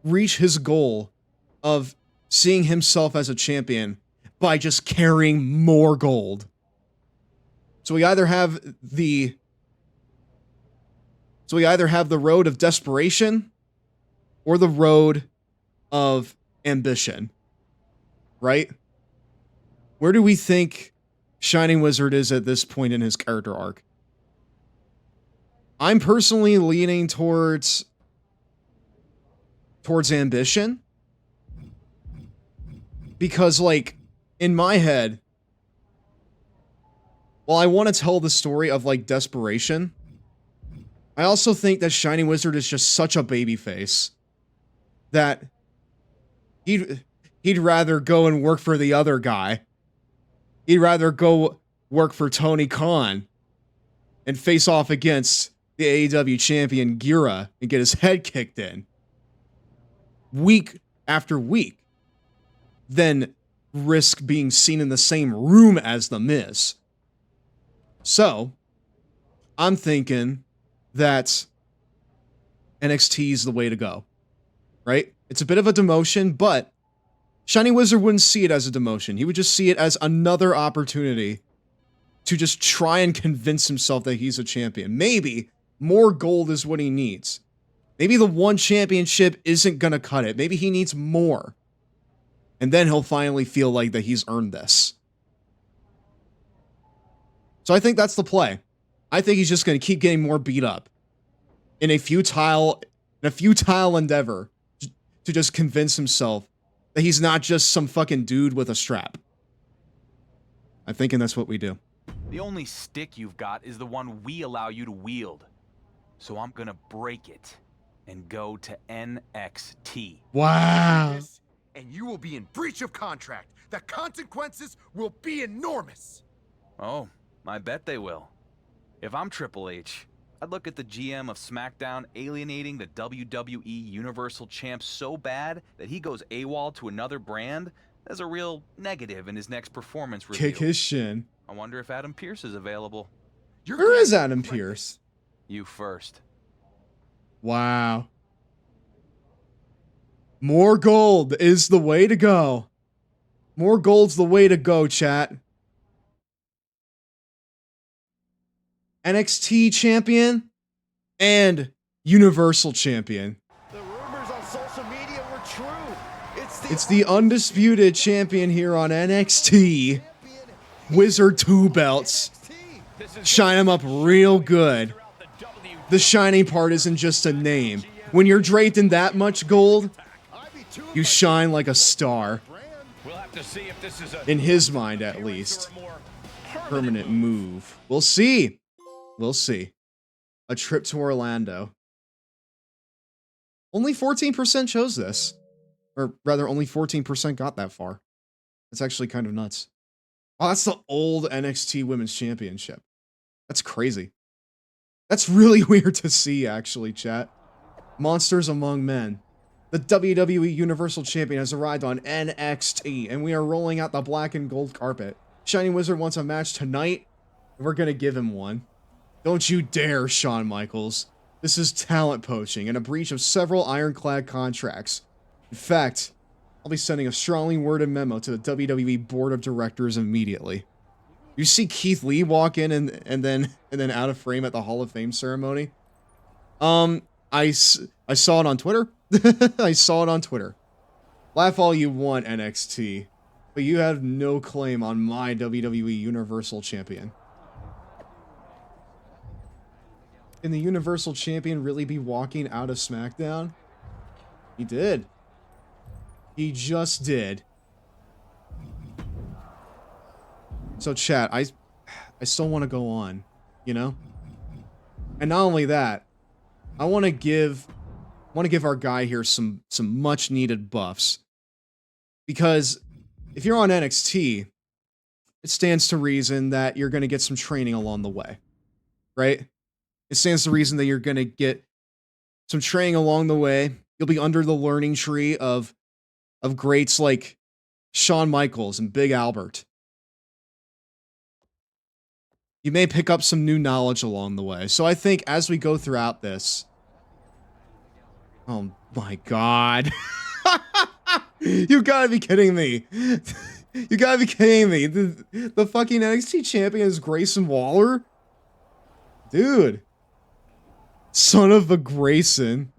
reach his goal of seeing himself as a champion by just carrying more gold. So we either have the road of desperation or the road of ambition, right? Where do we think Shining Wizard is at this point in his character arc? I'm personally leaning towards ambition, because, like, in my head, while I want to tell the story of, like, desperation, I also think that Shining Wizard is just such a babyface that he'd rather go and work for the other guy. He'd rather go work for Tony Khan and face off against the AEW champion Gira and get his head kicked in week after week than risk being seen in the same room as The Miz. So, I'm thinking that NXT is the way to go, right? It's a bit of a demotion, but Shining Wizard wouldn't see it as a demotion. He would just see it as another opportunity to just try and convince himself that he's a champion. Maybe more gold is what he needs. Maybe the one championship isn't going to cut it. Maybe he needs more. And then he'll finally feel like that he's earned this. So I think that's the play. I think he's just going to keep getting more beat up in a futile endeavor to just convince himself that he's not just some fucking dude with a strap. I'm thinking that's what we do. The only stick you've got is the one we allow you to wield. So I'm gonna break it and go to NXT. Wow. And you will be in breach of contract. The consequences will be enormous. Oh, I bet they will. If I'm Triple H, I'd look at the GM of SmackDown alienating the WWE Universal Champ so bad that he goes AWOL to another brand as a real negative in his next performance review. Kick his shin. I wonder if Adam Pearce is available. Where is Adam Pearce? You first. Wow. More gold is the way to go. More gold's the way to go, chat. NXT champion and Universal champion. The rumors on social media were true. It's the undisputed champion here on NXT. Wizard 2 belts. Shine him up real good. The shiny part isn't just a name. When you're draped in that much gold, you shine like a star. In his mind, at least. Permanent move. We'll see. We'll see. A trip to Orlando. Only 14% chose this. Or rather, only 14% got that far. That's actually kind of nuts. Oh, that's the old NXT Women's Championship. That's crazy. That's really weird to see, actually, chat. Monsters Among Men. The WWE Universal Champion has arrived on NXT, and we are rolling out the black and gold carpet. Shining Wizard wants a match tonight, we're gonna give him one. Don't you dare, Shawn Michaels. This is talent poaching and a breach of several ironclad contracts. In fact, I'll be sending a strongly worded memo to the WWE Board of Directors immediately. You see Keith Lee walk in and then out of frame at the Hall of Fame ceremony? I saw it on Twitter. I saw it on Twitter. Laugh all you want, NXT, but you have no claim on my WWE Universal Champion. Can the Universal Champion really be walking out of SmackDown? He did. He just did. So chat, I still want to go on, you know? And not only that, I want to give our guy here some much needed buffs. Because if you're on NXT, it stands to reason that you're going to get some training along the way. Right? It stands to reason that you're going to get some training along the way. You'll be under the learning tree of greats like Shawn Michaels and Big Albert. You may pick up some new knowledge along the way. So I think as we go throughout this... Oh my god. You gotta be kidding me. You gotta be kidding me. The fucking NXT champion is Grayson Waller? Dude. Son of a Grayson.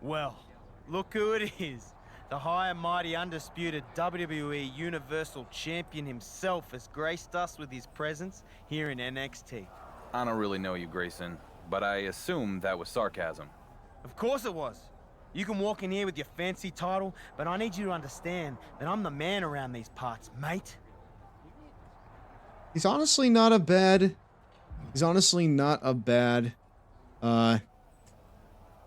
Well, look who it is. The high and mighty undisputed WWE Universal Champion himself has graced us with his presence here in NXT. I don't really know you, Grayson, but I assume that was sarcasm. Of course it was. You can walk in here with your fancy title, but I need you to understand that I'm the man around these parts, mate. He's honestly not a bad...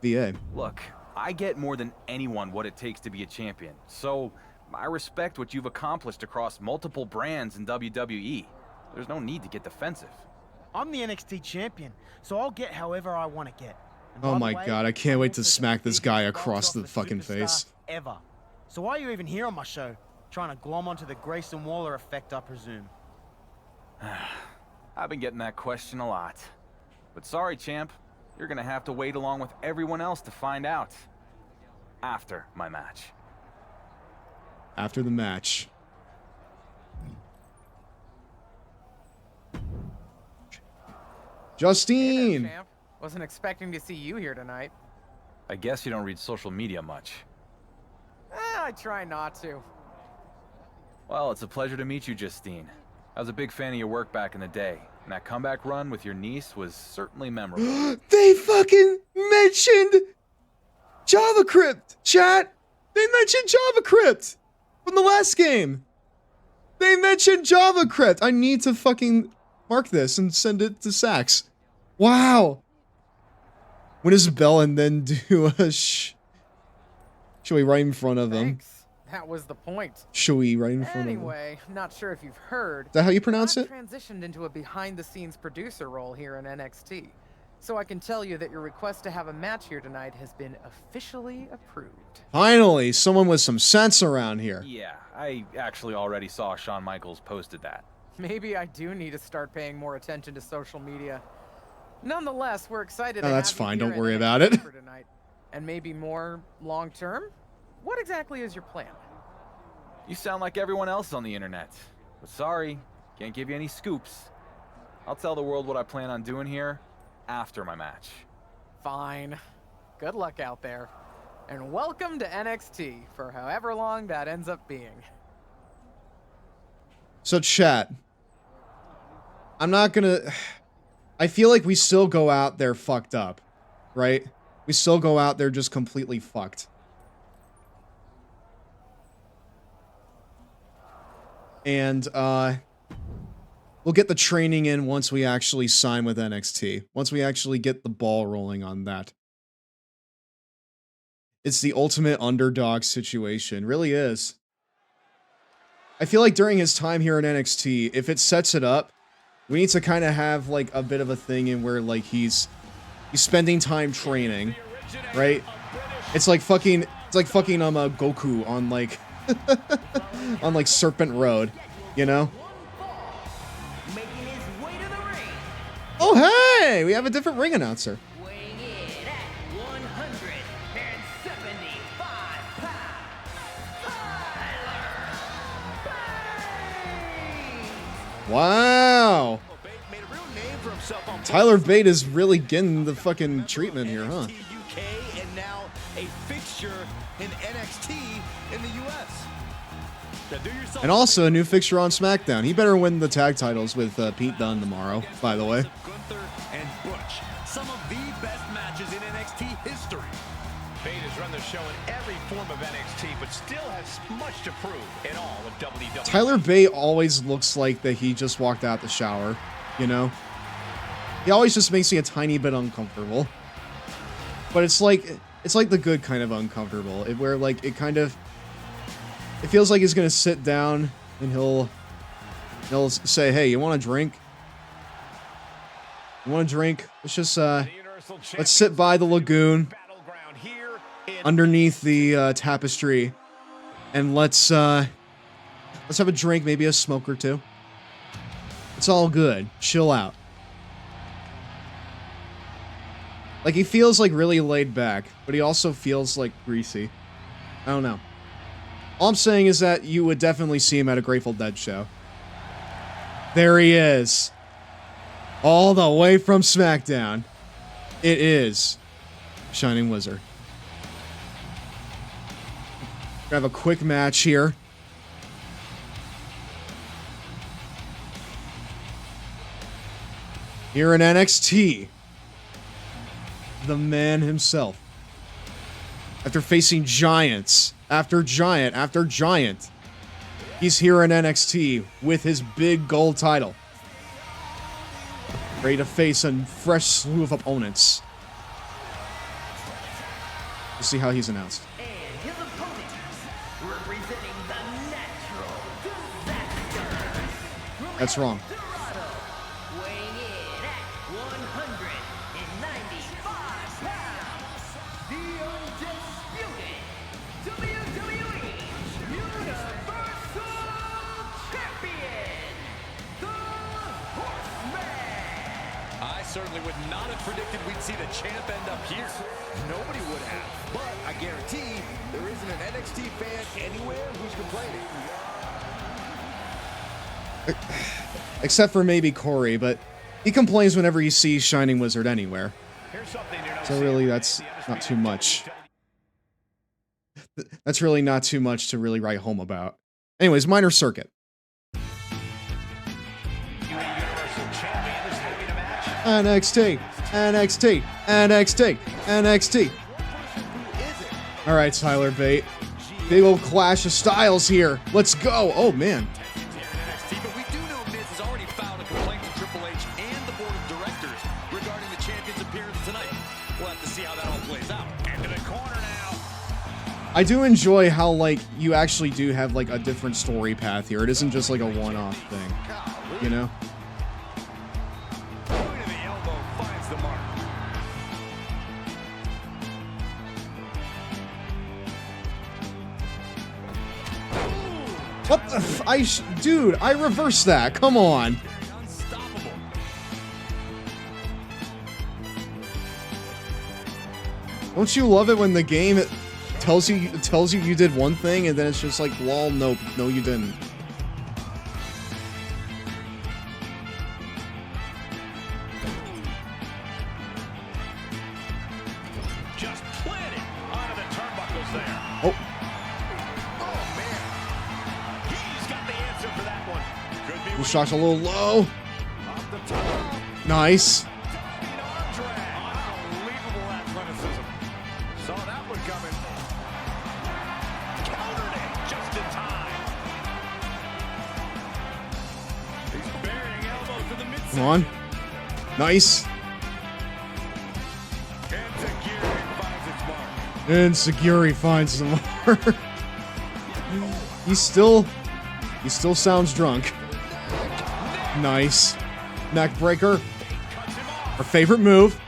VA. Look, I get more than anyone what it takes to be a champion, so I respect what you've accomplished across multiple brands in WWE. There's no need to get defensive. I'm the NXT champion, so I'll get however I want to get. And Oh by my the way, god, I can't wait to smack this guy across the fucking face. ever. So why are you even here on my show? Trying to glom onto the Grayson Waller effect, I presume. I've been getting that question a lot. But sorry, champ. You're gonna have to wait along with everyone else to find out. After my match. After the match. Justine! Hey there, champ. Wasn't expecting to see you here tonight. I guess you don't read social media much. I try not to. Well, it's a pleasure to meet you, Justine. I was a big fan of your work back in the day, and that comeback run with your niece was certainly memorable. They fucking mentioned JavaCrypt, chat! They mentioned JavaCrypt from the last game. They mentioned JavaCrypt. I need to fucking mark this and send it to Sax. Wow. When is Bell and then do a should we right in front of them? That was the point. Should we right in front of them? Anyway, not sure if you've heard. Is that how you pronounce it? I've transitioned into a behind-the-scenes producer role here in NXT. So I can tell you that your request to have a match here tonight has been officially approved. Finally, someone with some sense around here. Yeah, I actually already saw Shawn Michaels posted that. Maybe I do need to start paying more attention to social media. Nonetheless, we're excited Oh, to that's have you fine. here Don't at worry NXT about it. for tonight. And maybe more long-term? What exactly is your plan? You sound like everyone else on the internet. But sorry, can't give you any scoops. I'll tell the world what I plan on doing here after my match. Fine. Good luck out there. And welcome to NXT for however long that ends up being. So chat, I'm not gonna... I feel like we still go out there fucked up, right? We still go out there just completely fucked. And, we'll get the training in once we actually sign with NXT. Once we actually get the ball rolling on that. It's the ultimate underdog situation. Really is. I feel like during his time here in NXT, if it sets it up, we need to kind of have like a bit of a thing in where like he's spending time training, right? It's like fucking Goku on like On like Serpent Road, you know? Oh, hey! We have a different ring announcer. Wow! Tyler Bate is really getting the fucking treatment here, huh? UK and now a fixture in NXT in the US. Now do yourself And also a new fixture on SmackDown. He better win the tag titles with Pete Dunne tomorrow, by the way. Gunther and Butch, some of the best matches in NXT history. Bate has run the show in every form of NXT, but still has much to prove in all of WWE. Tyler Bate always looks like that he just walked out the shower, you know? He always just makes me a tiny bit uncomfortable. But it's like the good kind of uncomfortable, where like it feels like he's gonna sit down and he'll say, "Hey, you want a drink? You want a drink? Let's just let's sit by the lagoon underneath the tapestry, and let's have a drink, maybe a smoke or two. It's all good. Chill out." Like, he feels like really laid back, but he also feels like greasy. I don't know. All I'm saying is that you would definitely see him at a Grateful Dead show. There he is. All the way from SmackDown. It is Shining Wizard. Gonna have a quick match here. Here in NXT. The man himself. After facing giants, after giant, after giant, he's here in NXT with his big gold title. Ready to face a fresh slew of opponents. Let's see how he's announced. And his opponent, representing the natural disaster. That's wrong. Weighing in at 195 pounds, the undisputed WWE Universal Champion, the Horseman. I certainly would not have predicted we'd see the champ end up here. Nobody would have, but I guarantee there isn't an NXT fan anywhere who's complaining. Except for maybe Corey, but he complains whenever he sees Shining Wizard anywhere. So really, that's not too much. That's really not too much to really write home about. Anyways, minor circuit. NXT, NXT, NXT, NXT. All right, Tyler Bate. Big old clash of styles here. Let's go. Oh, man. But we do know Miz has already filed a complaint to Triple H and the board of directors regarding the champion's appearance tonight. We'll have to see how that all plays out. Into the corner now. I do enjoy how, like, you actually do have, like, a different story path here. It isn't just, like, a one-off thing, you know? Point of the elbow finds the mark. What the dude, I reversed that. Come on. Unstoppable. Don't you love it when the game tells you you did one thing and then it's just like, lol, nope, no you didn't. Just planted onto the turnbuckles there. Oh. He's got the answer for that one. Could be The shot's a little low. Nice. unbelievable athleticism. Saw that one coming. Countered it just in time. He's burying elbows to the mid. Come on. Nice. And Seguri finds the mark. He still sounds drunk. Nice. Neck breaker. Our favorite move.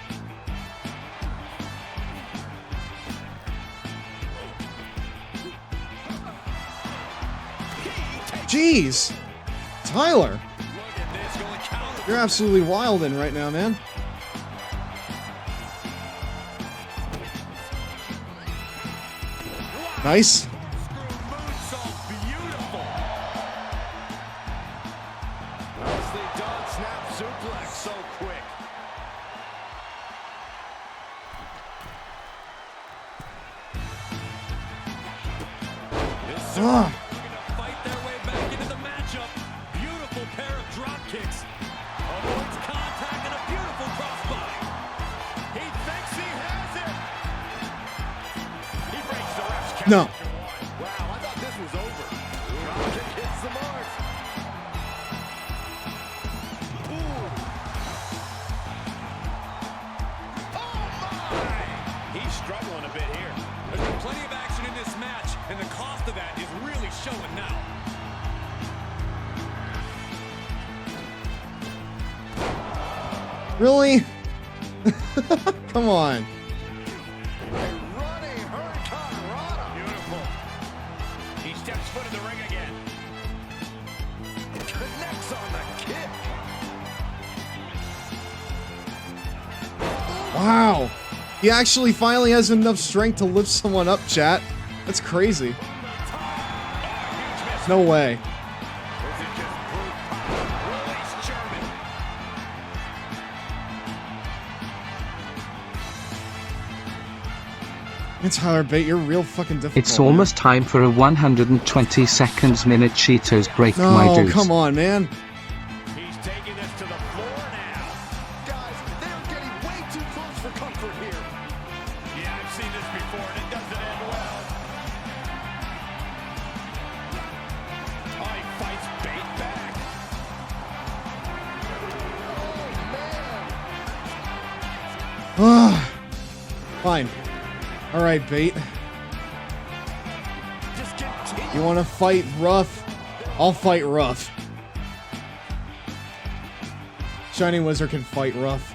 Jeez. Tyler. You're absolutely wildin' right now, man. Nice. Nicely done. Snap suplex. So quick. Ah. Fight their way back into the matchup. Beautiful pair of drop kicks. Avoids contact and a beautiful crossbody. He thinks he has it. He breaks the ref's count. No. Wow, I thought this was over. Drop kick hits the mark. He's struggling a bit here. There's been plenty of action in this match, and the cost of that is really showing now. Really? Come on. Beautiful. He steps foot in the ring again. Connects on the kick. Wow. He actually finally has enough strength to lift someone up, chat. That's crazy. No way. And Tyler Bate, you're real fucking difficult. It's almost time for a 120 seconds minute Cheetos break, No, my dudes. come on, man. He's taking this to the floor now. Guys, they are getting way too close for comfort here. Yeah, I've seen this before, and it doesn't end well. Oh, he fights Bate back. Ah. Fine. All right, Bate. You want to fight rough? I'll fight rough. Shining Wizard can fight rough.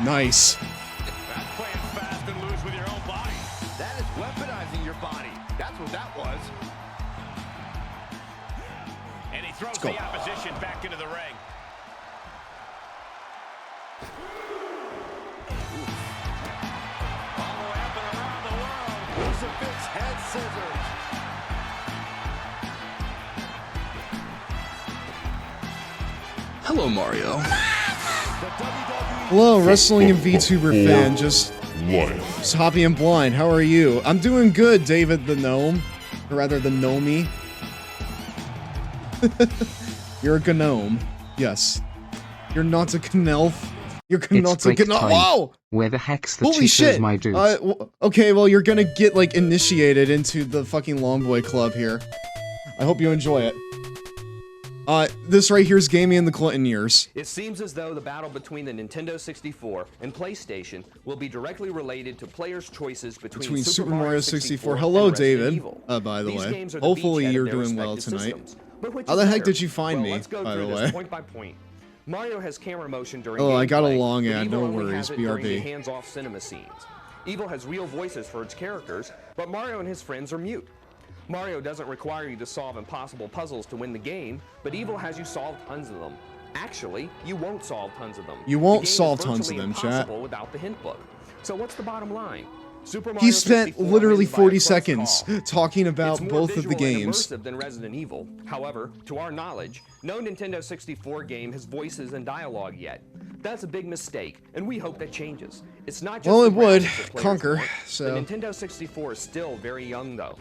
Nice. That's playing fast and loose with your own body. That is weaponizing your body. That's what that was. And he throws go. the opposition back into the ring. All the way up and around the world. Crucifix head scissors. Hello, Mario. Hello, wrestling and VTuber fan. Just hoppy and blind. How are you? I'm doing good, David the Gnome. Or rather, the Gnomey. You're a gnome. Yes. You're not a Knelf. You're It's not a break Knelf. time. Whoa! Where the heck's the Holy Cheetos, shit! my dudes? Okay, well, you're gonna get, like, initiated into the fucking Longboy Club here. I hope you enjoy it. This right here is gaming in the Clinton years. It seems as though the battle between the Nintendo 64 and PlayStation will be directly related to players' choices between Super Mario 64. and Hello, Resident David. Evil. By the These way. games are the Hopefully beachhead of you're their doing well respective tonight. systems. But which How is the heck better? did you find Well, me, let's go by through the this way? point by point. Mario has camera motion during Oh, I got a gameplay, long but ad, Evil no only worries, has it during the BRB. hands-off cinema scenes. Evil has real voices for its characters, but Mario and his friends are mute. Mario doesn't require you to solve impossible puzzles to win the game, but Evil has you solve tons of them. Actually, you won't solve tons of them. You won't The game is solve tons of virtually them, chat. impossible without the hint book. So what's the bottom line? Super Mario He spent 64 literally wins by a 40 close seconds call. talking about It's more both of the visual and games. immersive than Resident Evil. However, to our knowledge, no Nintendo 64 game has voices and dialogue yet. That's a big mistake, and we hope that changes. It's not just Well, the it would graphics that players conquer, want. so. The Nintendo 64 is still very young, though.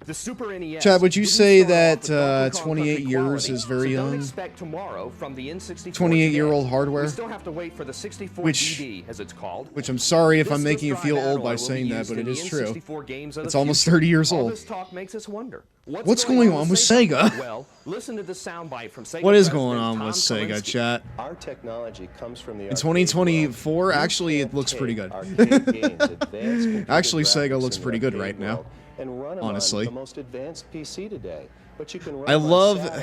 The Super NES. Chad, would you didn't say start off that with Donkey Kong 28 Country years quality, is very so don't young? expect tomorrow from the N64 28-year-old today. hardware? We still have to wait for the 64 Which- DD, as it's called. Which I'm sorry if This I'm making you disk drive feel old alloy by will saying be that, used but in it the is true. N64 games of It's the almost future. 30 years All old. this talk makes us wonder. What's going on with Sega? Well, listen to the soundbite from Sega. What is president going on Tom with Sega, Kalinske. chat? Our technology comes from the In 2024, actually, it looks pretty good. Actually, Sega looks pretty good right now. and run 'em honestly. on the most advanced PC today. But you can run I 'em on love Saturn,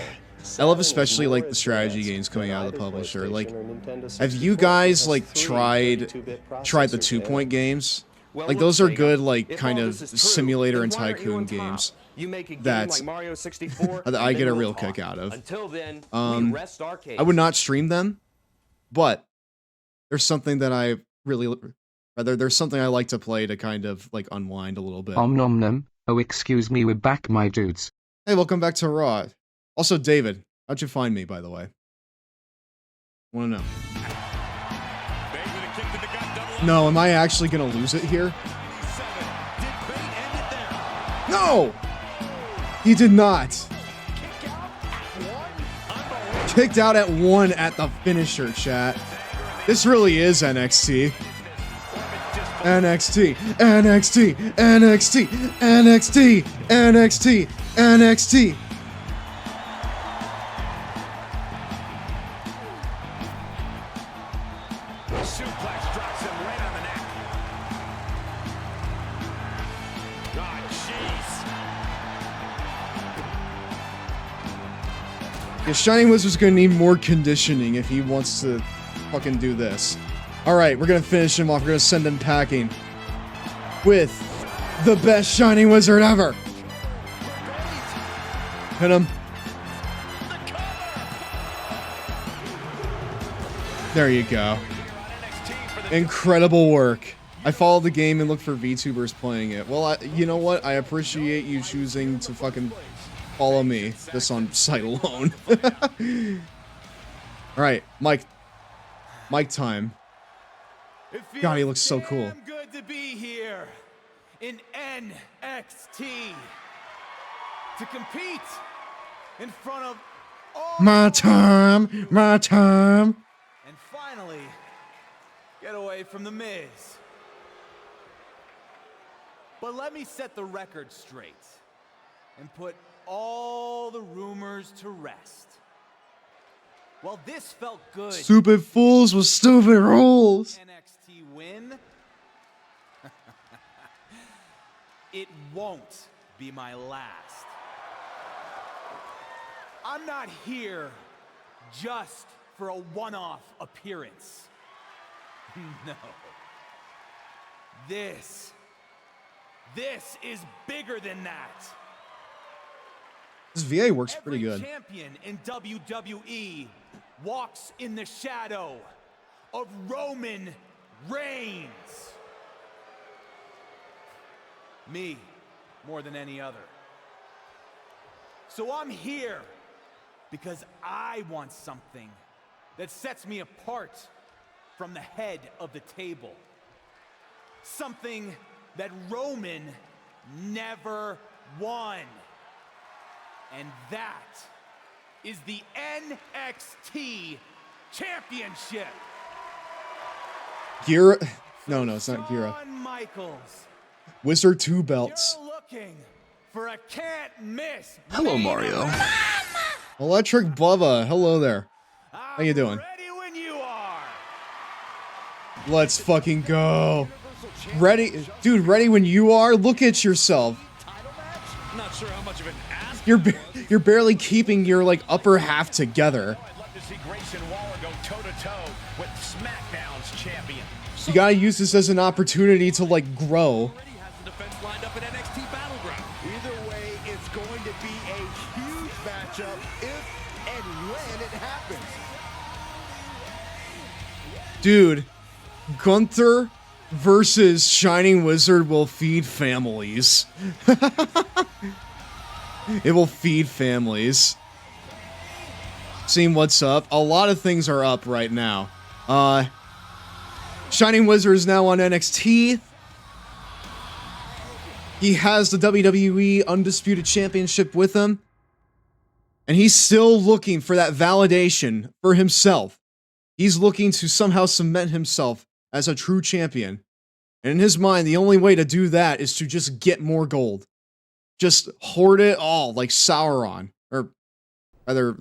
I love especially like the strategy games coming out of the publisher. Like, have you guys like tried the 2-point games? Like those are good like kind of simulator and tycoon games that I get a real kick out of. I would not stream them, but there's something that I really there's something I like to play to kind of like unwind a little bit. Om nom nom. Oh, excuse me, we're back, my dudes. Hey, welcome back to Raw. Also, David, how'd you find me, by the way? Want to know? No, am I actually gonna lose it here? No! He did not. Kicked out at 1 at the finisher, chat. This really is NXT. NXT, NXT, NXT, NXT, NXT, NXT. Suplex drops him right on the neck. God, jeez. Yeah, Shining Wizard's gonna need more conditioning if he wants to fucking do this. Alright, we're gonna finish him off. We're gonna send him packing with the best Shining Wizard ever. Hit him. There you go. Incredible work. I followed the game and looked for VTubers playing it. Well, you know what? I appreciate you choosing to fucking follow me just on sight alone. Alright, Mike time. God, he looks so cool. Good to be here in NXT to compete in front of all My time. and finally get away from the Miz. But let me set the record straight and put all the rumors to rest. While this felt good, Stupid fools with stupid rules. NXT win, it won't be my last. I'm not here just for a one-off appearance. No. This is bigger than that. This VA works pretty good. Champion in WWE walks in the shadow of Roman Reigns. Me, more than any other. So I'm here because I want something that sets me apart from the head of the table. Something that Roman never won. And that is the NXT Championship. Gira. No, it's not Gira. Shawn Michaels. Wizard 2 belts. You're looking for a can't miss. Hello, Mario. Electric Bubba. Hello there. How you doing? Ready when you are. Let's fucking go. Ready? Dude, ready when you are? Look at yourself. Not sure how much of an ass. You're barely keeping your like upper half together. I'd love to see Grayson Waller go toe-to-toe with SmackDown's champion. You gotta use this as an opportunity to like grow. Already has the defense lined up in NXT Battleground. Either way, it's going to be a huge matchup if and when it happens. Dude, Gunther versus Shining Wizard will feed families. It will feed families. Seeing what's up. A lot of things are up right now. Shining Wizard is now on NXT. He has the WWE Undisputed Championship with him. And he's still looking for that validation for himself. He's looking to somehow cement himself as a true champion. And in his mind, the only way to do that is to just get more gold. Just hoard it all, like Sauron. Or rather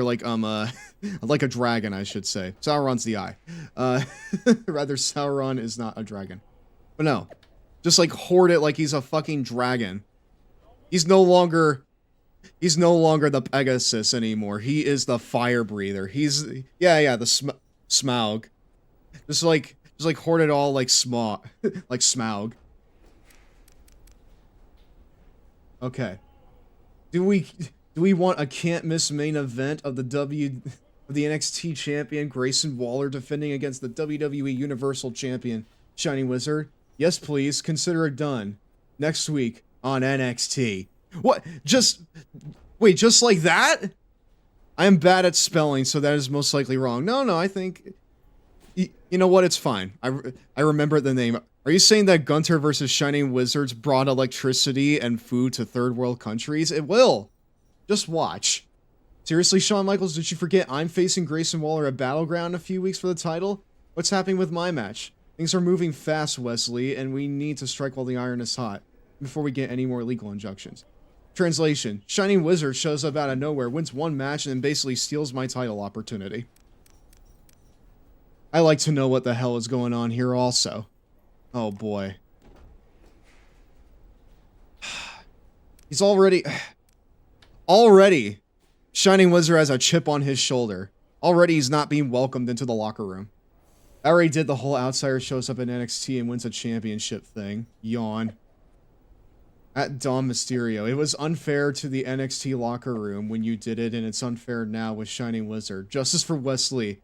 like, like a dragon, I should say. Sauron's the eye. Rather, Sauron is not a dragon. But no. Just like hoard it like he's a fucking dragon. He's no longer He's no longer the Pegasus anymore. He is the fire breather. He's yeah, the Smaug. Just like hoard it all like like Smaug. Okay. Do we want a can't miss main event of the NXT champion Grayson Waller defending against the WWE Universal Champion Shining Wizard? Yes, please. Consider it done. Next week on NXT. What? Wait, just like that? I am bad at spelling, so that is most likely wrong. No, I think... You know what? It's fine. I remember the name. Are you saying that Gunter versus Shining Wizards brought electricity and food to third world countries? It will. Just watch. Seriously, Shawn Michaels, did you forget I'm facing Grayson Waller at Battleground in a few weeks for the title? What's happening with my match? Things are moving fast, Wesley, and we need to strike while the iron is hot before we get any more legal injunctions. Translation: Shining Wizard shows up out of nowhere, wins one match, and then basically steals my title opportunity. I like to know what the hell is going on here also. Oh boy. He's already... Shining Wizard has a chip on his shoulder. Already he's not being welcomed into the locker room. I already did the whole outsider shows up in NXT and wins a championship thing. Yawn. At Dom Mysterio. It was unfair to the NXT locker room when you did it, and it's unfair now with Shining Wizard. Justice for Wesley.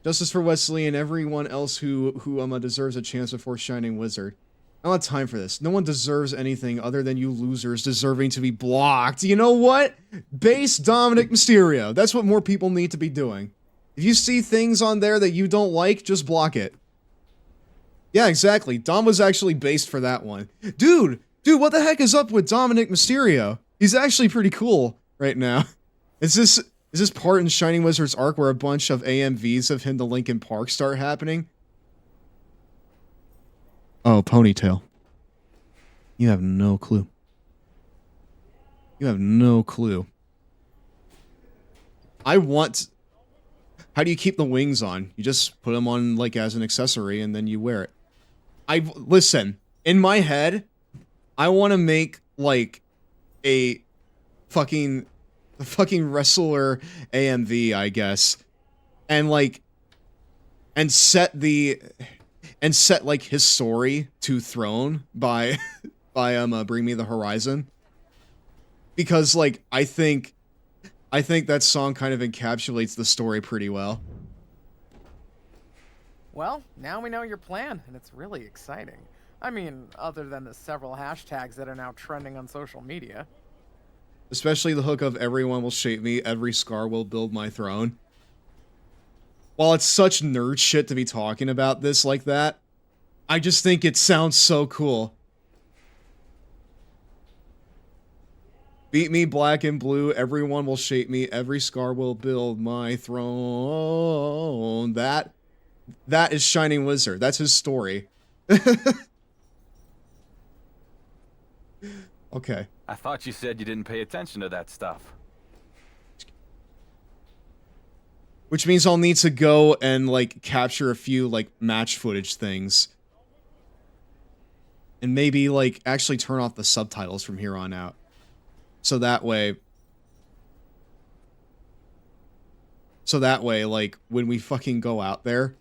Justice for Wesley and everyone else who deserves a chance before Shining Wizard. I don't have time for this. No one deserves anything other than you losers deserving to be blocked. You know what? Base Dominic Mysterio. That's what more people need to be doing. If you see things on there that you don't like, just block it. Yeah, exactly. Dom was actually based for that one. Dude, what the heck is up with Dominic Mysterio? He's actually pretty cool right now. Is this part in Shining Wizard's arc where a bunch of AMVs of him to Linkin Park start happening? Oh, ponytail. You have no clue. You have no clue. How do you keep the wings on? You just put them on like as an accessory and then you wear it. Listen, in my head, I want to make like a fucking wrestler AMV, I guess. And set like his story to Throne by Bring Me the Horizon. Because like I think that song kind of encapsulates the story pretty well. Well, now we know your plan, and it's really exciting. I mean, other than the several hashtags that are now trending on social media. Especially the hook of everyone will shape me, every scar will build my throne. While it's such nerd shit to be talking about this like that, I just think it sounds so cool. Beat me black and blue, everyone will shape me, every scar will build my throne. That is Shining Wizard. That's his story. Okay. I thought you said you didn't pay attention to that stuff. Which means I'll need to go and, like, capture a few, like, match footage things. And maybe, like, actually turn off the subtitles from here on out. So that way, like, when we fucking go out there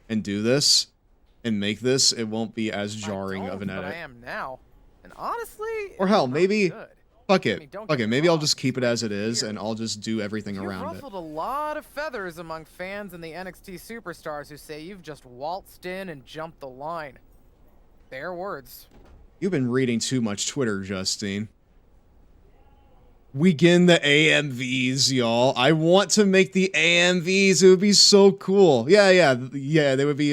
and do this and make this, it won't be as jarring of an edit. I am now. And honestly, or hell, maybe, good. fuck it. Maybe I'll just keep it as it is and I'll just do everything around it. You've ruffled a lot of feathers among fans and the NXT superstars who say you've just waltzed in and jumped the line. Their words. You've been reading too much Twitter, Justine. We get the AMVs, y'all. I want to make the AMVs. It would be so cool. Yeah. They would be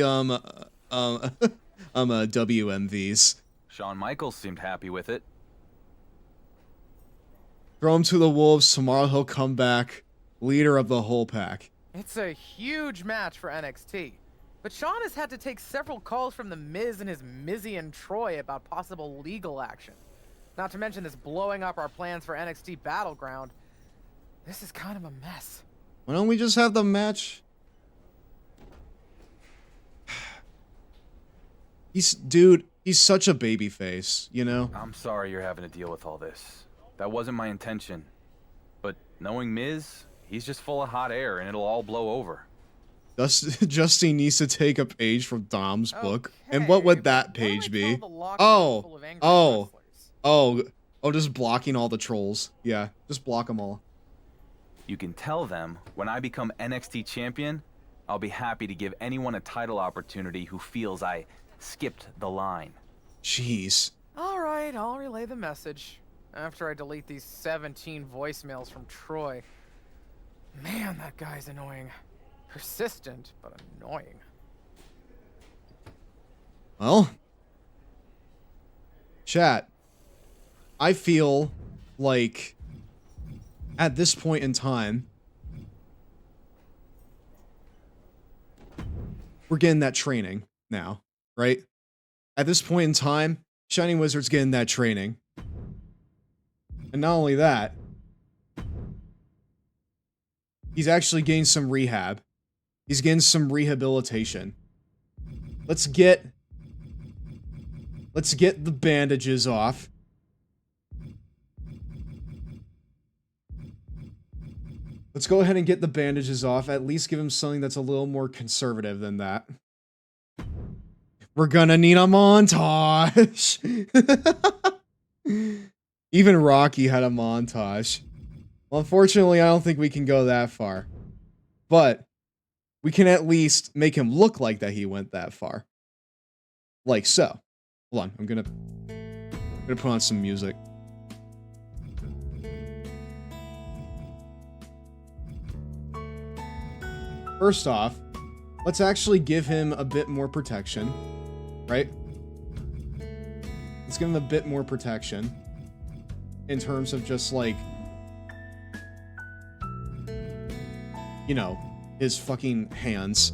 WMVs. Shawn Michaels seemed happy with it. Throw him to the wolves. Tomorrow he'll come back, leader of the whole pack. It's a huge match for NXT. But Shawn has had to take several calls from The Miz and his Mizzy and Troy about possible legal action. Not to mention this blowing up our plans for NXT Battleground. This is kind of a mess. Why don't we just have the match? He's such a baby face, you know? I'm sorry you're having to deal with all this. That wasn't my intention. Knowing Miz, he's just full of hot air and it'll all blow over. Justin needs to take a page from Dom's book. And what would that page be? Oh, just blocking all the trolls. Yeah, just block them all. You can tell them when I become NXT champion, I'll be happy to give anyone a title opportunity who feels I skipped the line. Jeez. All right, I'll relay the message after I delete these 17 voicemails from Troy. Man, that guy's annoying. Persistent, but annoying. Well, chat, I feel like at this point in time, we're getting that training now, right? At this point in time, Shining Wizard's getting that training. And not only that, he's actually getting some rehab. He's getting some rehabilitation. Let's get the bandages off. Let's go ahead and get the bandages off. At least give him something that's a little more conservative than that. We're gonna need a montage. Even Rocky had a montage. Well, unfortunately, I don't think we can go that far. But we can at least make him look like that he went that far. Like so. Hold on, I'm gonna put on some music. First off, let's actually give him a bit more protection, right? Let's give him a bit more protection in terms of just like, you know, his fucking hands.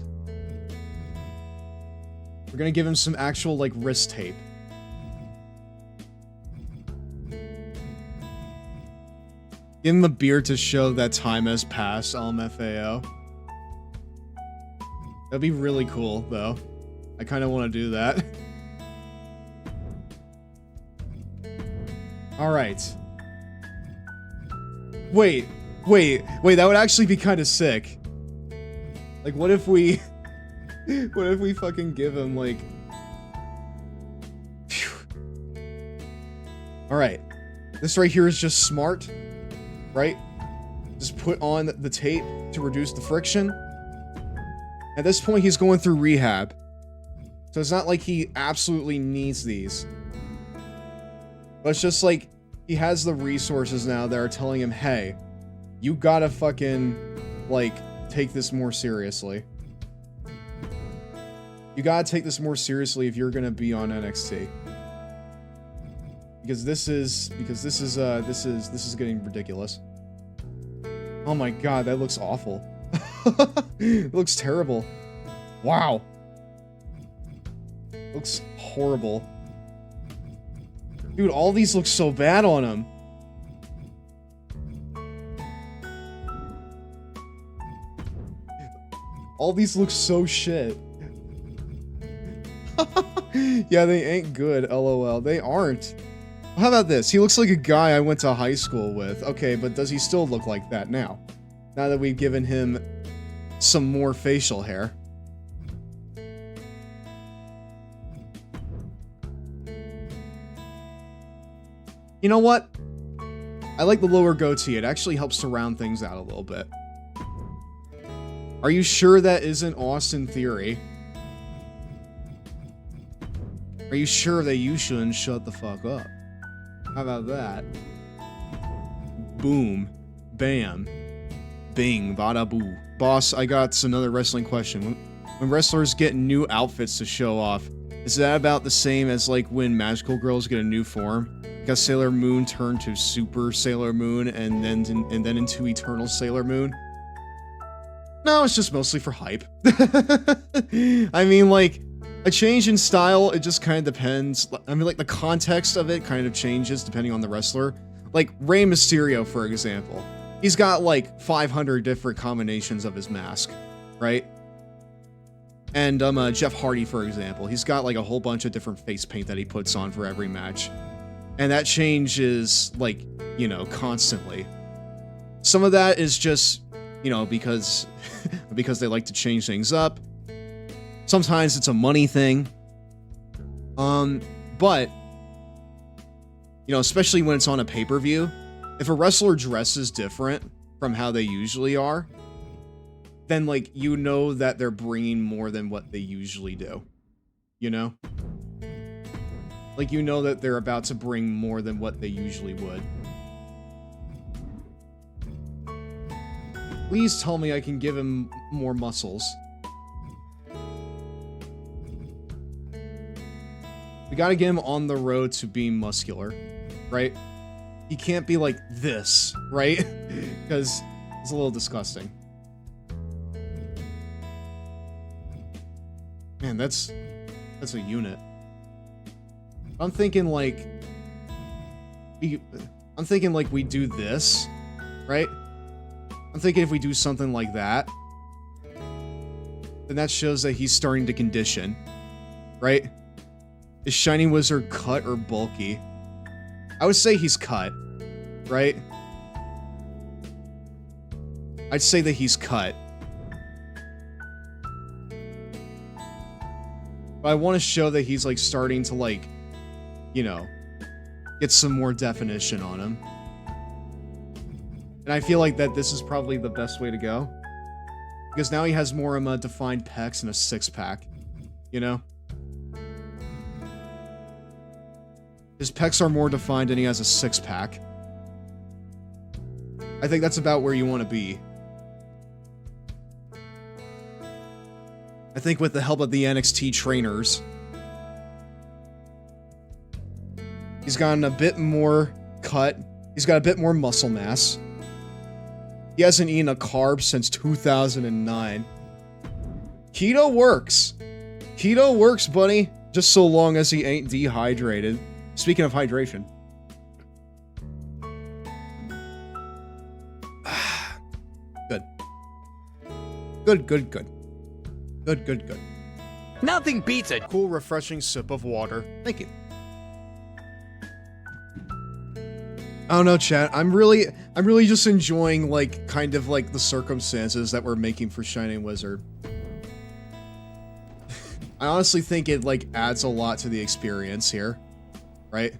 We're gonna give him some actual, like, wrist tape. Give him a beard to show that time has passed, LMFAO. That'd be really cool, though. I kind of want to do that. Alright. Wait, that would actually be kind of sick. Like, what if we... what if we fucking give him, like... Alright. This right here is just smart, right? Just put on the tape to reduce the friction. At this point, he's going through rehab. So it's not like he absolutely needs these. But it's just like, he has the resources now that are telling him, hey, you gotta fucking, like, take this more seriously. You gotta take this more seriously if you're gonna be on NXT. Because this is getting ridiculous. Oh my god, that looks awful. It looks terrible. Wow. Looks horrible. Dude, all these look so bad on him. All these look so shit. Yeah, they ain't good, lol. They aren't. How about this? He looks like a guy I went to high school with. Okay, but does he still look like that now? Now that we've given him some more facial hair. You know what? I like the lower goatee. It actually helps to round things out a little bit. Are you sure that isn't Austin Theory? Are you sure that you shouldn't shut the fuck up? How about that? Boom. Bam. Bing. Bada boo. Boss, I got another wrestling question. When wrestlers get new outfits to show off, is that about the same as like when magical girls get a new form? Because Sailor Moon turned to Super Sailor Moon and then into Eternal Sailor Moon? No, it's just mostly for hype. I mean, like, a change in style, it just kind of depends. I mean, like, the context of it kind of changes depending on the wrestler. Like, Rey Mysterio, for example. He's got, like, 500 different combinations of his mask, right? And, Jeff Hardy, for example. He's got, like, a whole bunch of different face paint that he puts on for every match. And that changes, like, you know, constantly. Some of that is just, you know, because they like to change things up. Sometimes it's a money thing. But you know, especially when it's on a pay-per-view, if a wrestler dresses different from how they usually are, then, like, you know that they're bringing more than what they usually do. You know? Like, you know that they're about to bring more than what they usually would. Please tell me I can give him more muscles. We gotta get him on the road to being muscular, right? He can't be like this, right? Because it's a little disgusting. Man, that's a unit. I'm thinking like we do this, right? I'm thinking if we do something like that, then that shows that he's starting to condition, right? Is Shining Wizard cut or bulky? I would say he's cut, right? I'd say that he's cut. But I want to show that he's, like, starting to, like, you know, get some more definition on him. And I feel like that this is probably the best way to go. Because now he has more defined pecs and a six-pack, you know? His pecs are more defined and he has a six-pack. I think that's about where you want to be. I think with the help of the NXT trainers, he's gotten a bit more cut. He's got a bit more muscle mass. He hasn't eaten a carb since 2009. Keto works. Keto works, buddy. Just so long as he ain't dehydrated. Speaking of hydration. Good. Good, good, good. Good, good, good. Nothing beats a cool, refreshing sip of water. Thank you. I don't know, chat. I'm really just enjoying, like, kind of like the circumstances that we're making for Shining Wizard. I honestly think it, like, adds a lot to the experience here. Right?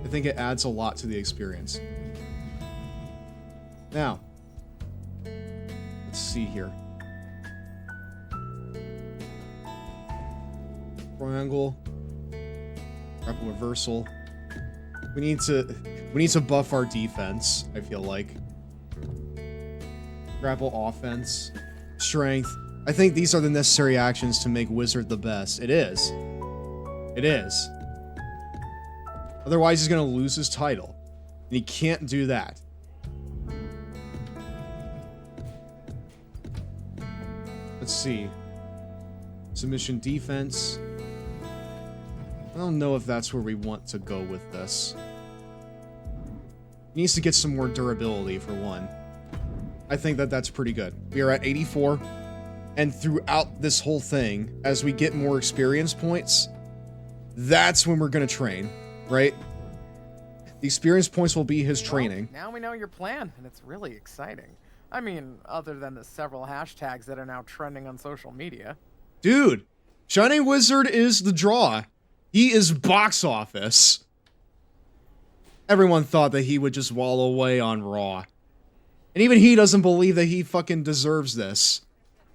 I think it adds a lot to the experience. Now, let's see here. Triangle, grapple reversal. We need to buff our defense, I feel like. Grapple offense, strength. I think these are the necessary actions to make Wizard the best. It is. It is. Otherwise, he's gonna lose his title. And he can't do that. Let's see. Submission defense. I don't know if that's where we want to go with this. He needs to get some more durability, for one. I think that that's pretty good. We are at 84. And throughout this whole thing, as we get more experience points, that's when we're going to train, right? The experience points will be his training. Well, now we know your plan, and it's really exciting. I mean, other than the several hashtags that are now trending on social media. Dude, Shining Wizard is the draw. He is box office. Everyone thought that he would just wallow away on Raw. And even he doesn't believe that he fucking deserves this.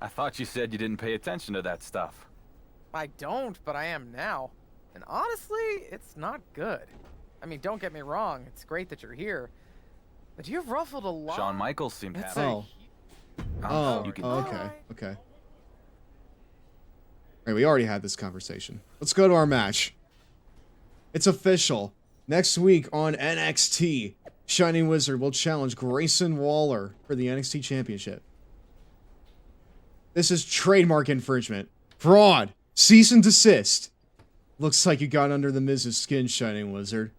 I thought you said you didn't pay attention to that stuff. I don't, but I am now. And honestly, it's not good. I mean, don't get me wrong, it's great that you're here. But you've ruffled a lot. Shawn Michaels seemed happy. Okay. Okay. Alright, we already had this conversation. Let's go to our match. It's official. Next week on NXT, Shining Wizard will challenge Grayson Waller for the NXT Championship. This is trademark infringement. Fraud. Cease and desist. Looks like you got under the Miz's skin, Shining Wizard.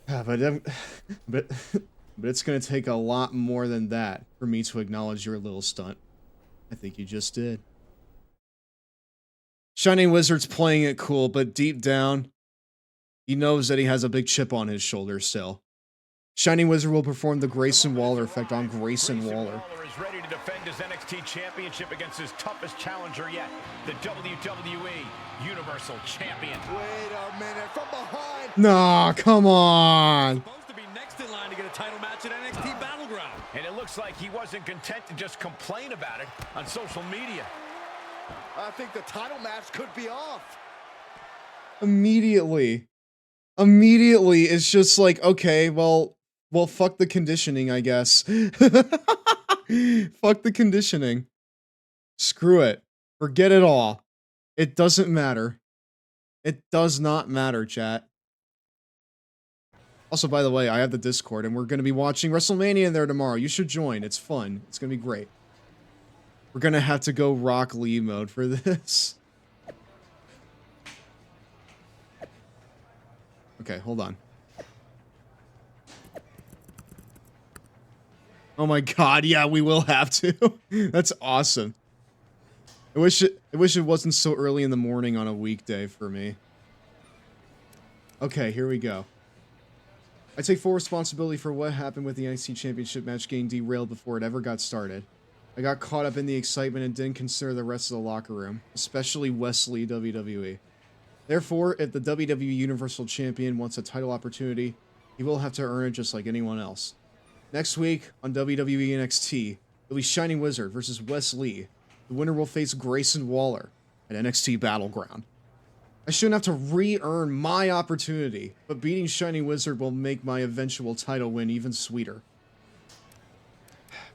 But it's gonna take a lot more than that for me to acknowledge your little stunt. I think you just did. Shining Wizard's playing it cool, but deep down, He knows that he has a big chip on his shoulder still. Shining Wizard will perform the Grayson Waller effect on Grayson Waller. Waller is ready to defend his NXT Championship against his toughest challenger yet, the WWE Universal Champion. Wait a minute, from behind. Nah, come on. Supposed to be next in line to get a title match at NXT Battleground. And it looks like he wasn't content to just complain about it on social media. I think the title match could be off. Immediately, it's just like, okay, well, fuck the conditioning, I guess. Fuck the conditioning. Screw it. Forget it all. It doesn't matter. It does not matter, chat. Also, by the way, I have the Discord, and we're going to be watching WrestleMania in there tomorrow. You should join. It's fun. It's going to be great. We're going to have to go Rock Lee mode for this. Okay, hold on. Oh my god, yeah, we will have to. That's awesome. I wish it wasn't so early in the morning on a weekday for me. Okay, here we go. I take full responsibility for what happened with the NXT Championship match getting derailed before it ever got started. I got caught up in the excitement and didn't consider the rest of the locker room, especially Wesley WWE. Therefore, if the WWE Universal Champion wants a title opportunity, he will have to earn it just like anyone else. Next week on WWE NXT, it'll be Shining Wizard versus Wes Lee. The winner will face Grayson Waller at NXT Battleground. I shouldn't have to re-earn my opportunity, but beating Shining Wizard will make my eventual title win even sweeter.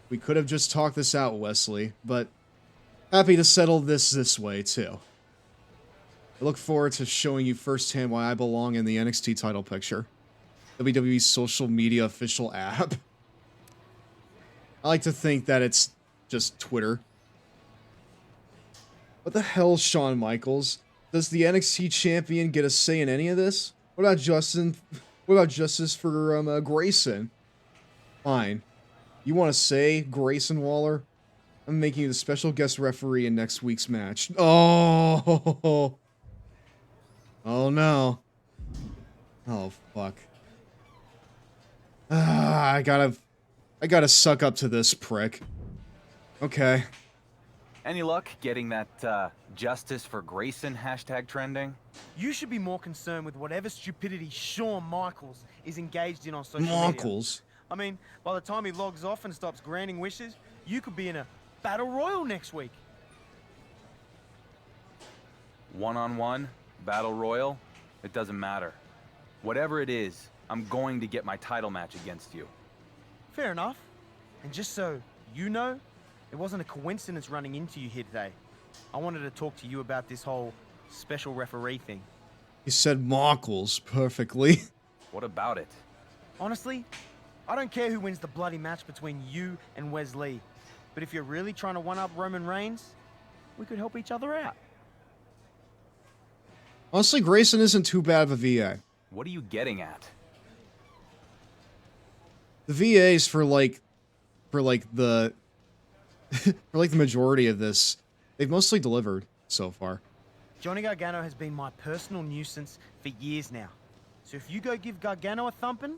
We could have just talked this out, Wesley, but happy to settle this way, too. I look forward to showing you firsthand why I belong in the NXT title picture. WWE's social media official app. I like to think that it's just Twitter. What the hell, Shawn Michaels? Does the NXT champion get a say in any of this? What about Justin? What about justice for Grayson? Fine. You want to say Grayson Waller? I'm making you the special guest referee in next week's match. Oh. Oh no. Oh fuck. I gotta suck up to this prick. Okay. Any luck getting that justice for Grayson hashtag trending? You should be more concerned with whatever stupidity Shawn Michaels is engaged in on social media. Michaels. I mean, by the time he logs off and stops granting wishes, you could be in a battle royal next week. One-on-one, battle royal, it doesn't matter. Whatever it is, I'm going to get my title match against you. Fair enough. And just so you know, it wasn't a coincidence running into you here today. I wanted to talk to you about this whole special referee thing. You said Michaels perfectly. What about it? Honestly, I don't care who wins the bloody match between you and Wes Lee. But if you're really trying to one-up Roman Reigns, we could help each other out. Honestly, Grayson isn't too bad of a VA. What are you getting at? The VAs for the majority of this, they've mostly delivered so far. Johnny Gargano has been my personal nuisance for years now. So if you go give Gargano a thumping,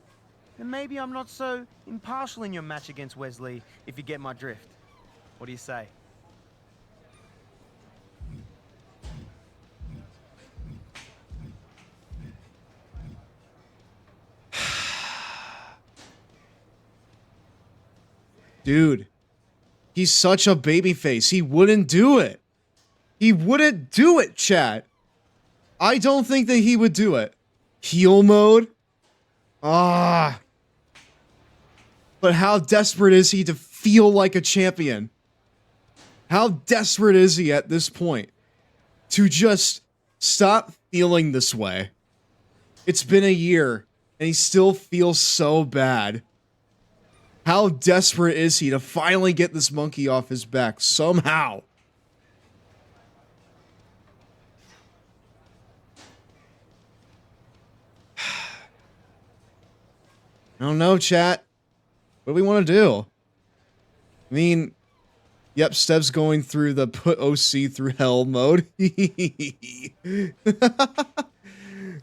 then maybe I'm not so impartial in your match against Wes Lee, if you get my drift. What do you say? Dude, he's such a babyface. He wouldn't do it. He wouldn't do it, chat. I don't think that he would do it. Heel mode? Ah. But how desperate is he to feel like a champion? How desperate is he at this point to just stop feeling this way? It's been a year and he still feels so bad. How desperate is he to finally get this monkey off his back somehow? I don't know, chat. What do we want to do? I mean, yep, Stev's going through the put OC through hell mode.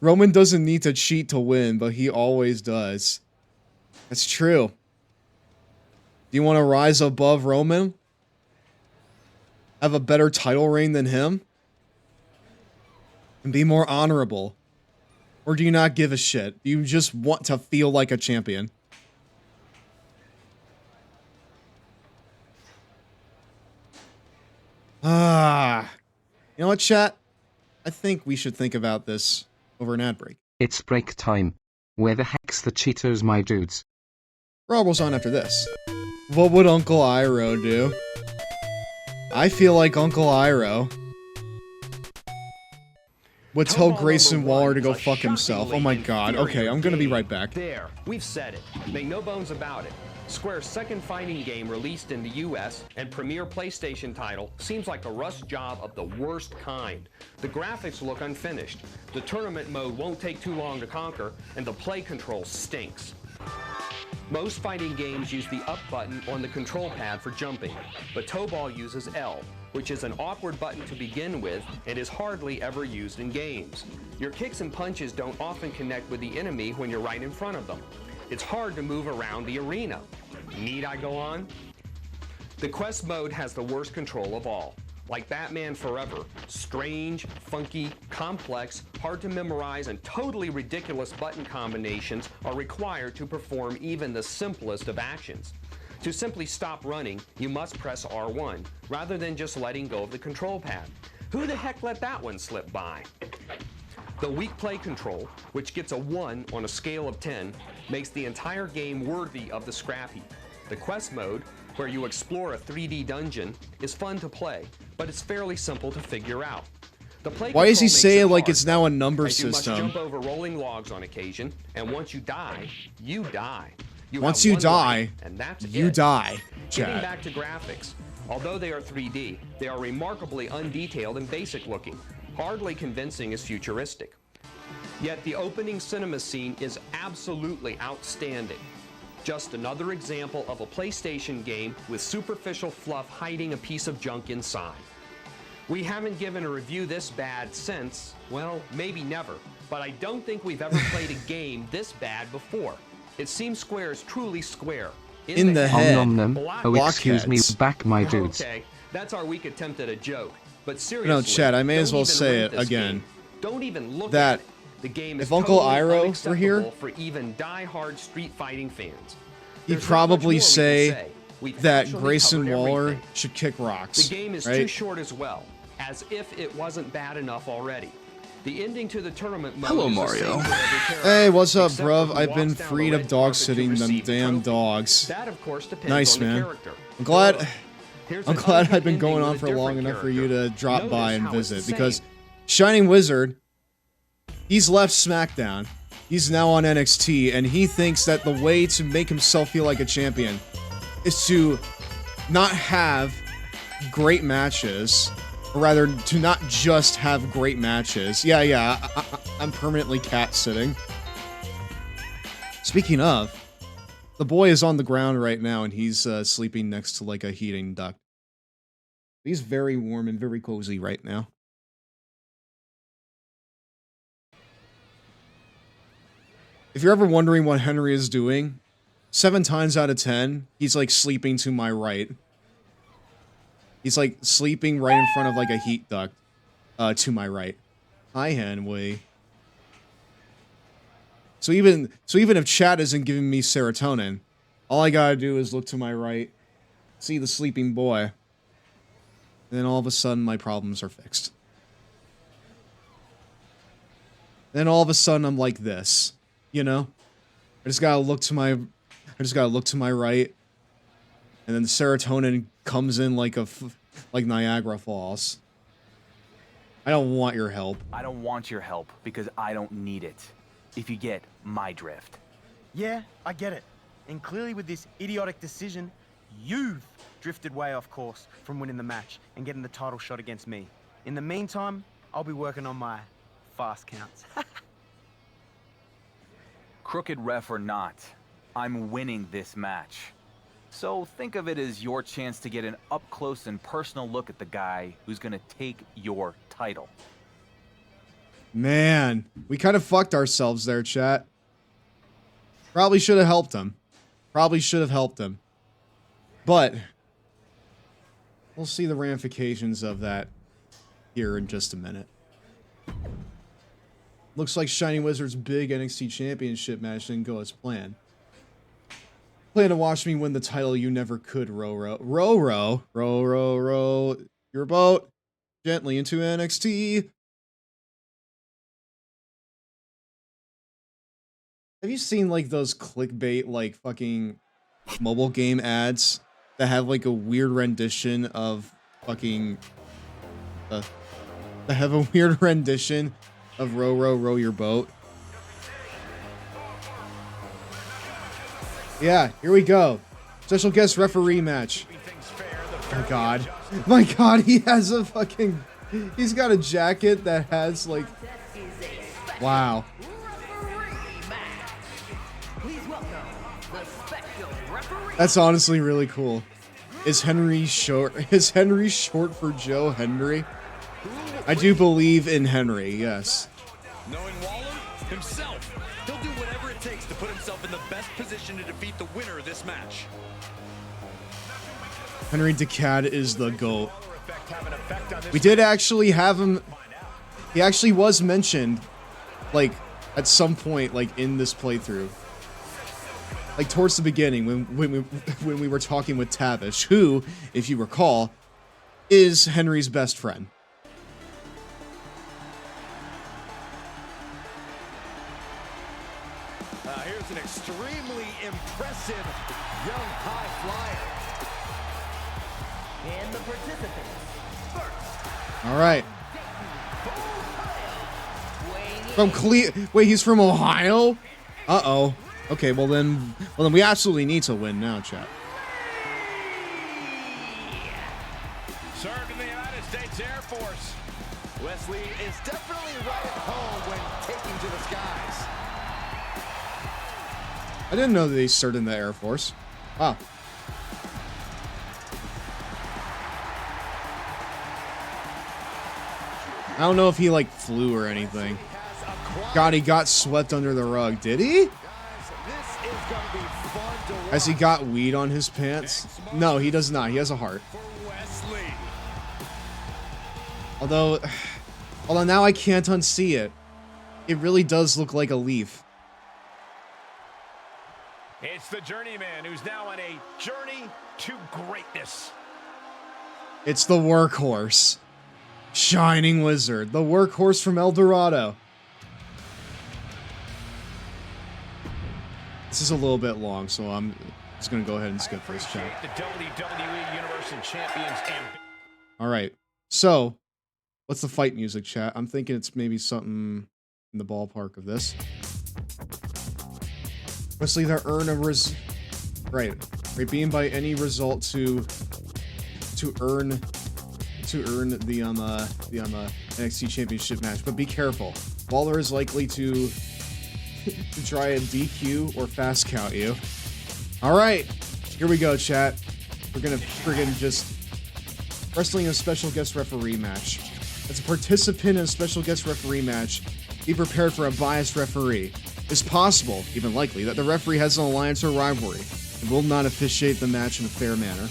Roman doesn't need to cheat to win, but he always does. That's true. Do you want to rise above Roman? Have a better title reign than him? And be more honorable? Or do you not give a shit? Do you just want to feel like a champion? Ah. You know what, chat? I think we should think about this over an ad break. It's break time. Where the heck's the Cheetos, my dudes? Rob on after this. What would Uncle Iroh do? I feel like Uncle Iroh would tell Grayson Waller to go fuck himself. Oh my god. Okay, I'm gonna be right back. There, we've said it. Make no bones about it. Square's second fighting game released in the US and premier PlayStation title seems like a rushed job of the worst kind. The graphics look unfinished, the tournament mode won't take too long to conquer, and the play control stinks. Most fighting games use the up button on the control pad for jumping, but Tobal uses L, which is an awkward button to begin with and is hardly ever used in games. Your kicks and punches don't often connect with the enemy when you're right in front of them. It's hard to move around the arena. Need I go on? The quest mode has the worst control of all. Like Batman Forever, strange, funky, complex, hard to memorize, and totally ridiculous button combinations are required to perform even the simplest of actions. To simply stop running, you must press R1, rather than just letting go of the control pad. Who the heck let that one slip by? The weak play control, which gets a 1 on a scale of 10, makes the entire game worthy of the scrap heap. The quest mode, where you explore a 3D dungeon, is fun to play, but it's fairly simple to figure out. The play Why is he control makes saying it like hard, it's now a number as you must system? jump over rolling logs on occasion, and once you die, you die. Once have you one die, life, and that's you it. die, Getting chat. back to graphics, although they are 3D, they are remarkably undetailed and basic looking, hardly convincing as futuristic. Yet the opening cinema scene is absolutely outstanding. Just another example of a PlayStation game with superficial fluff hiding a piece of junk inside. We haven't given a review this bad since, well, maybe never, but I don't think we've ever played a game this bad before. It seems Square is truly Square. In the head. Nom nom nom. Oh, excuse me, Blockheads. back my dudes. Okay, that's our weak attempt at a joke. But seriously, No, chat, I may as don't well even say rent it this again. game. Don't even look That at it. The game is if Uncle totally Iroh were here, unacceptable for even die-hard street fighting fans. he'd There's not much probably more we can say We've that actually Grayson covered Waller everything. should kick rocks. The game is too right? short as well, as if it wasn't bad enough already. The ending to the tournament mode Hello, is the Mario. same for every character, Hey, what's up, except bruv? for who I've been walks down freed the of red dog carpet to sitting them receive the damn trophy. dogs. That, of course, depends Nice, on the man. character. I'm glad. Or, here's I'm an glad alternate I've been going ending on with for a long different enough for you to drop Notice by and how it's visit the because same. Shining Wizard, he's left SmackDown. He's now on NXT, and he thinks that the way to make himself feel like a champion is to not have great matches, or rather, to not just have great matches. Yeah, I'm permanently cat sitting. Speaking of, the boy is on the ground right now, and he's sleeping next to like a heating duct. He's very warm and very cozy right now. If you're ever wondering what Henry is doing, 7 times out of 10, he's like sleeping to my right. He's like sleeping right in front of like a heat duct to my right. Hi, Henry. So even if chat isn't giving me serotonin, all I gotta do is look to my right, see the sleeping boy, and then all of a sudden my problems are fixed. Then all of a sudden I'm like this, you know? I just gotta look to my right, and then the serotonin comes in like like Niagara Falls. I don't want your help. I don't want your help because I don't need it. If you get my drift. Yeah, I get it. And clearly with this idiotic decision, you've drifted way off course from winning the match and getting the title shot against me. In the meantime, I'll be working on my fast counts. Crooked ref or not, I'm winning this match. So think of it as your chance to get an up-close and personal look at the guy who's gonna take your title. Man, we kind of fucked ourselves there, chat. Probably should have helped him. Probably should have helped him. But we'll see the ramifications of that here in just a minute. Looks like Shining Wizard's big NXT Championship match didn't go as planned. Plan to watch me win the title you never could, row your boat gently into NXT. Have you seen like those clickbait like fucking mobile game ads that have like a weird rendition of fucking that have a weird rendition of row your boat? Yeah, here we go. Special guest referee match. Oh god. My god, he has a fucking... He's got a jacket that has like... Wow. That's honestly really cool. Is Henry short for Joe Henry? I do believe in Henry, yes. Knowing Waller himself, he'll do whatever it takes to put himself in the best position to defeat the winner of this match. Henry Decad is the GOAT. We did actually have him... He actually was mentioned, like, at some point, like, in this playthrough. Like, towards the beginning, when we were talking with Tavish, who, if you recall, is Henry's best friend. Here's an extremely impressive young high flyer. And the participants first. All right. From Wait, he's from Ohio? Uh-oh. Okay, well then we absolutely need to win now, chat. Served in the United States Air Force. Wesley is definitely right at home when taking to the skies. I didn't know that he served in the Air Force. Wow. I don't know if he, like, flew or anything. God, he got swept under the rug. Did he? Has he got weed on his pants? No, he does not. He has a heart. Although now I can't unsee it. It really does look like a leaf. It's the journeyman who's now on a journey to greatness. It's the workhorse. Shining Wizard. The workhorse from El Dorado. This is a little bit long, so I'm just going to go ahead and skip this chat. The WWE Universal Champions. All right. So, what's the fight music, chat? I'm thinking it's maybe something in the ballpark of this. Wesley, they earn a right, being by any result to earn the NXT Championship match, but be careful. Waller is likely to try and DQ or fast count you. All right, here we go, chat. We're gonna friggin' just wrestling a special guest referee match. As a participant in a special guest referee match, be prepared for a biased referee. It's possible, even likely, that the referee has an alliance or rivalry and will not officiate the match in a fair manner.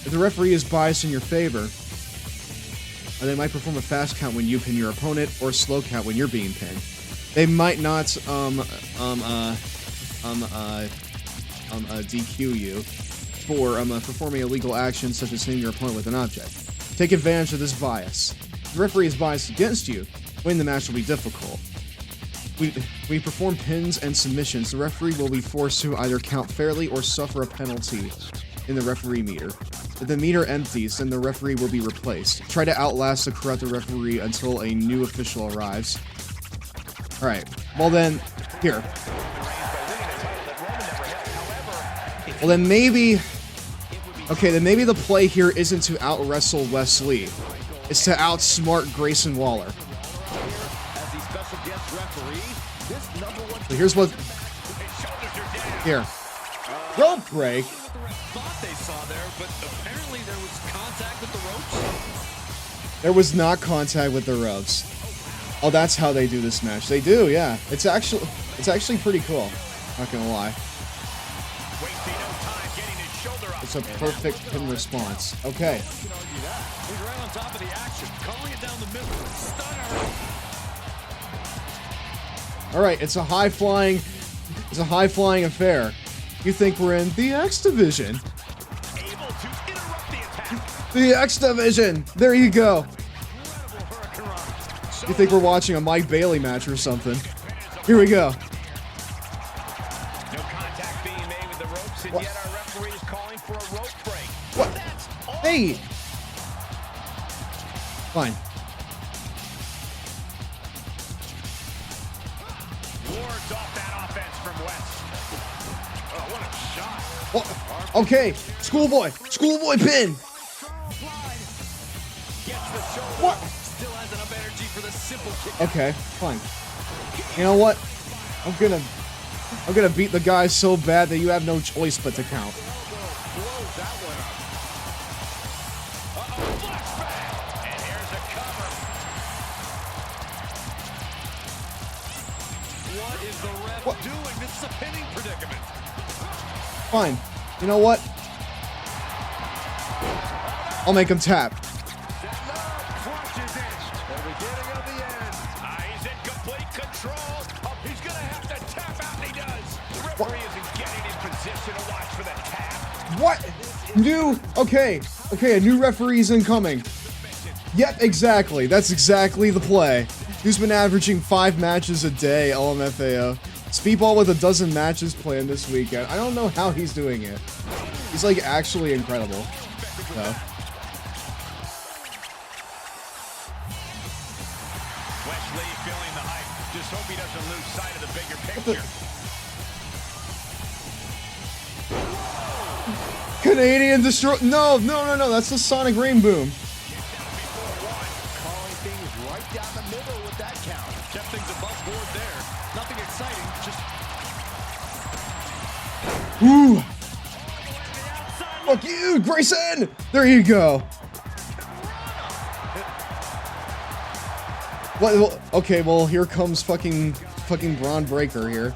If the referee is biased in your favor, they might perform a fast count when you pin your opponent or a slow count when you're being pinned. They might not DQ you for performing illegal actions such as hitting your opponent with an object. Take advantage of this bias. If the referee is biased against you, winning the match will be difficult. We perform pins and submissions. The referee will be forced to either count fairly or suffer a penalty in the referee meter. If the meter empties, then the referee will be replaced. Try to outlast the corrupted referee until a new official arrives. Alright, well then, here. Well then maybe... Okay, then maybe the play here isn't to out-wrestle Wesley. It's to outsmart Grayson Waller. So here's what... Here. Rope break. There was not contact with the ropes. Oh, that's how they do this match. They do, yeah. It's actually pretty cool. Not gonna lie. It's a perfect pin response. Okay. He's right on top of the action, calling it down the middle. Stunner. All right, it's a high flying affair. You think we're in the X division? The X division. There you go. You think we're watching a Mike Bailey match or something? Here we go. No contact being made with the ropes, and yet our referee is calling for a rope break. What? Hey. Fine. Wards off that offense from West. Oh, what a shot. What? Okay, schoolboy pin. What? Still has enough energy for the simple kick. Okay, fine. You know what? I'm gonna beat the guy so bad that you have no choice but to count. And here's a cover. What is the ref doing? This is a pinning predicament. Fine. You know what? I'll make him tap. He's in complete control. Oh, he's going to have to tap out, and he does. The referee isn't getting in position to watch for the tap. What? Okay, a new referee's incoming. Yep, exactly. That's exactly the play. Who's been averaging 5 matches a day, LMFAO. Speedball with 12 matches planned this weekend. I don't know how he's doing it. He's like actually incredible. So. Wesley feeling the hype. Just hope he doesn't lose sight of the bigger picture. Canadian destroy. No. That's the Sonic Rain Boom. Calling things right down the middle with that count. Kept things above board there. Nothing exciting, just... Ooh. Fuck you, Grayson! There you go. What? Okay, well, here comes fucking Braun Breaker here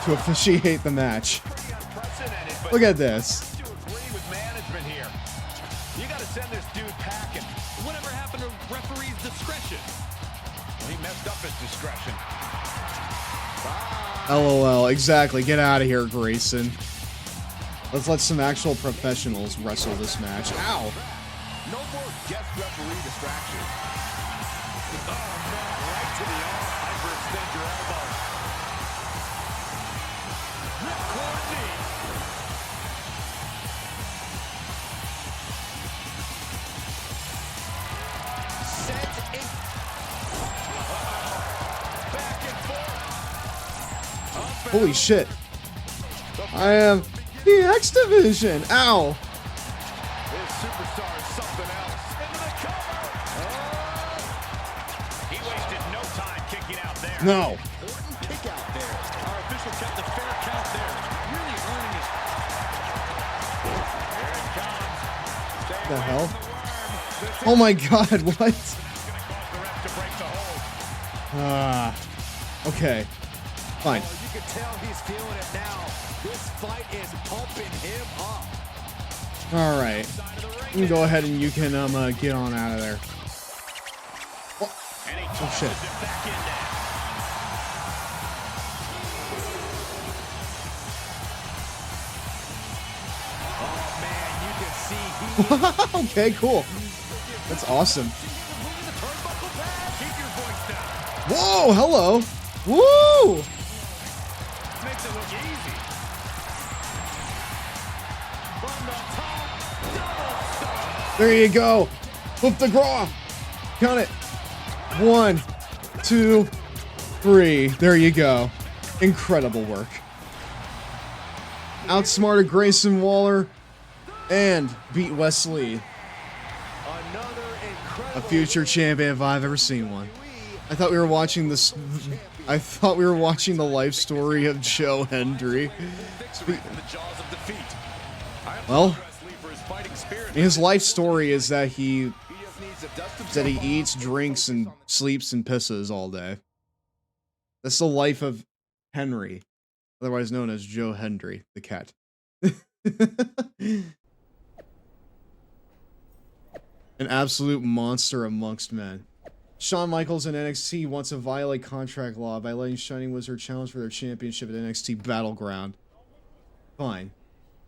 to officiate the match. Look at this. You agree with management here. You got to send this dude packing. Whatever happened to referee's discretion? Well, he messed up his discretion. LOL, exactly. Get out of here, Grayson. Let's let some actual professionals wrestle this match. Ow! No more guest referee distraction. Oh, no, right to the arm. Hyperextend your elbow. Ripcord knee. Set in. Back and forth. Holy shit. I am the X Division. Ow. This superstar is something else. Into the cover. He wasted no time kicking out there. No. Important kick out there. Our official kept the fair count there. Really earning his... Here it comes. Stay The away hell? from the worm. Oh my god, what? It's going to cause the ref to break the hold. Okay. Fine. Oh, you can tell he's feeling it now. This fight is pumping him up. Alright. You can go ahead and you can get on out of there. Oh shit. Oh man, you can see he... Okay, cool. That's awesome. Whoa, hello. Woo! Makes it look easy. From the top, double stomp. There you go. Flip the graw. Count it. 1, 2, 3. There you go. Incredible work. Outsmarted Grayson Waller and beat Wesley. A future champion if I've ever seen one. I thought we were watching this. I thought we were watching the life story of Joe Hendry. Well, his life story is that he that he eats, drinks, and sleeps and pisses all day. That's the life of Henry, otherwise known as Joe Hendry, the cat. An absolute monster amongst men. Shawn Michaels in NXT wants to violate contract law by letting Shining Wizard challenge for their championship at NXT Battleground. Fine.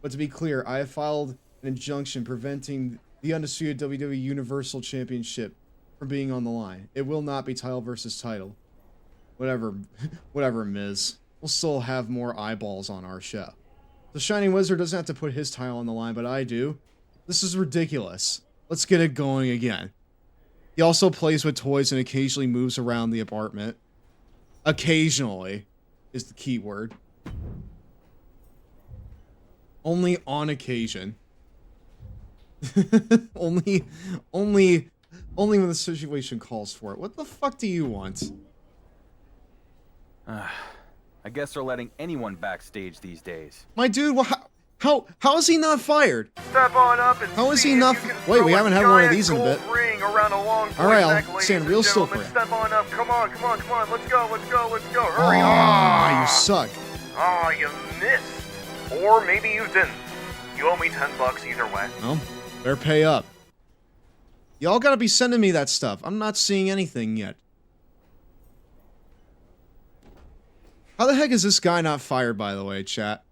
But to be clear, I have filed an injunction preventing the Undisputed WWE Universal Championship from being on the line. It will not be title versus title. Whatever, Miz. We'll still have more eyeballs on our show. The Shining Wizard doesn't have to put his title on the line, but I do. This is ridiculous. Let's get it going again. He also plays with toys and occasionally moves around the apartment. Occasionally is the key word. Only on occasion. only when the situation calls for it. What the fuck do you want? I guess they're letting anyone backstage these days. My dude, how is he not fired? Step on up and how is he not? Wait, we haven't had one of these in a bit. Ring around a long all right, I'll stand real still for you. Step on up. Come on. Let's go. Hurry. Ah, you suck. Ah, you missed. Or maybe you didn't. You owe me $10 either way. Well, better pay up. Y'all gotta be sending me that stuff. I'm not seeing anything yet. How the heck is this guy not fired, by the way, chat?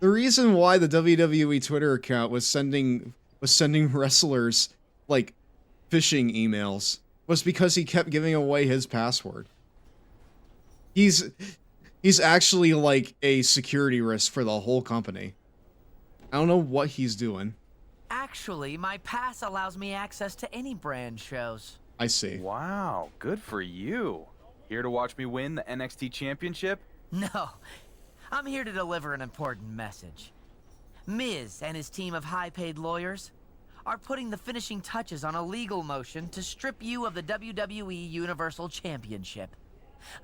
The reason why the WWE Twitter account was sending wrestlers, like, phishing emails was because he kept giving away his password. He's actually, like, a security risk for the whole company. I don't know what he's doing. Actually, my pass allows me access to any brand shows. I see. Wow, good for you. Here to watch me win the NXT Championship? No, I'm here to deliver an important message. Miz and his team of high-paid lawyers are putting the finishing touches on a legal motion to strip you of the WWE Universal Championship.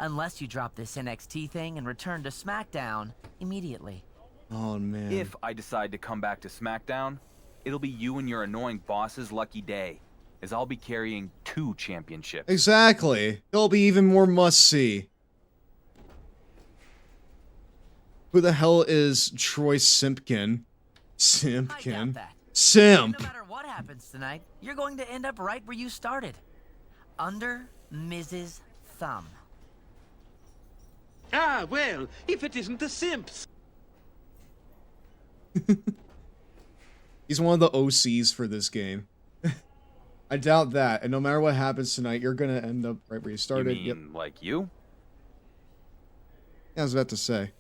Unless you drop this NXT thing and return to SmackDown immediately. Oh, man. If I decide to come back to SmackDown, it'll be you and your annoying boss's lucky day, as I'll be carrying 2 championships. Exactly. It'll be even more must-see. Who the hell is Troy Simpkin? Simp. No matter what happens tonight, you're going to end up right where you started. Under Miz's thumb. Ah, well, if it isn't the simps. He's one of the OCs for this game. I doubt that. And no matter what happens tonight, you're going to end up right where you started. You mean like you? Yeah, I was about to say.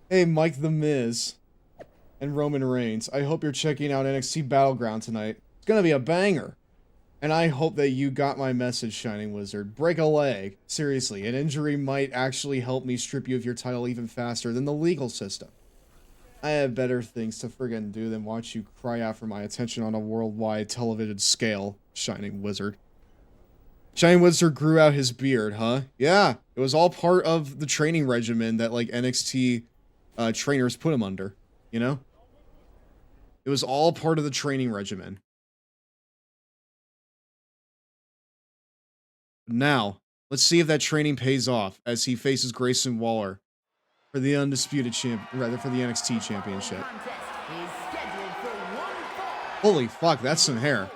Hey, Mike the Miz and Roman Reigns. I hope you're checking out NXT Battleground tonight. It's gonna be a banger. And I hope that you got my message, Shining Wizard. Break a leg. Seriously, an injury might actually help me strip you of your title even faster than the legal system. I have better things to friggin' do than watch you cry out for my attention on a worldwide television scale, Shining Wizard. Shining Wizard grew out his beard, huh? Yeah, it was all part of the training regimen that, like, NXT trainers put him under, you know? It was all part of the training regimen. Now, let's see if that training pays off as he faces Grayson Waller for the Undisputed for the NXT Championship. Holy fuck, that's some hair.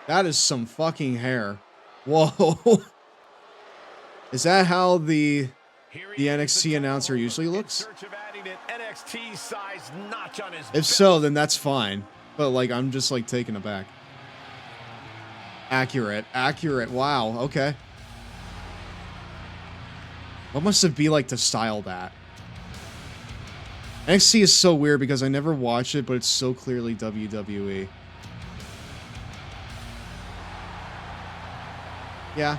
That is some fucking hair. Whoa. Is that how the NXT announcer usually looks? If so, then that's fine. But, like, I'm just, like, taken aback. Accurate. Wow, okay. What must it be like to style that? NXT is so weird because I never watch it, but it's so clearly WWE. Yeah.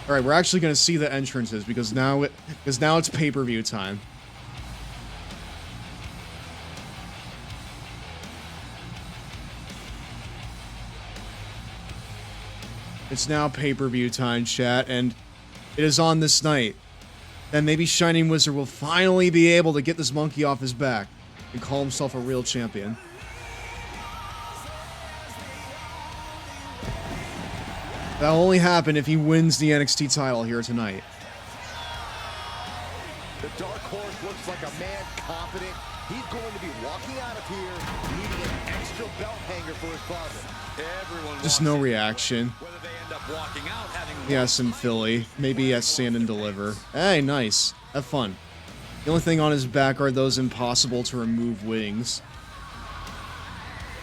All right, we're actually going to see the entrances because now it's pay-per-view time. It's now pay-per-view time, chat, and it is on this night, then maybe Shining Wizard will finally be able to get this monkey off his back and call himself a real champion. That'll only happen if he wins the NXT title here tonight. The Dark Horse looks like a man confident. He's going to be walking out of here needing an extra belt hanger for his closet. Everyone Just no reaction. Whether they end up walking out having Yes, in Philly. Maybe at Stand and Deliver. Hey, nice. Have fun. The only thing on his back are those impossible to remove wings.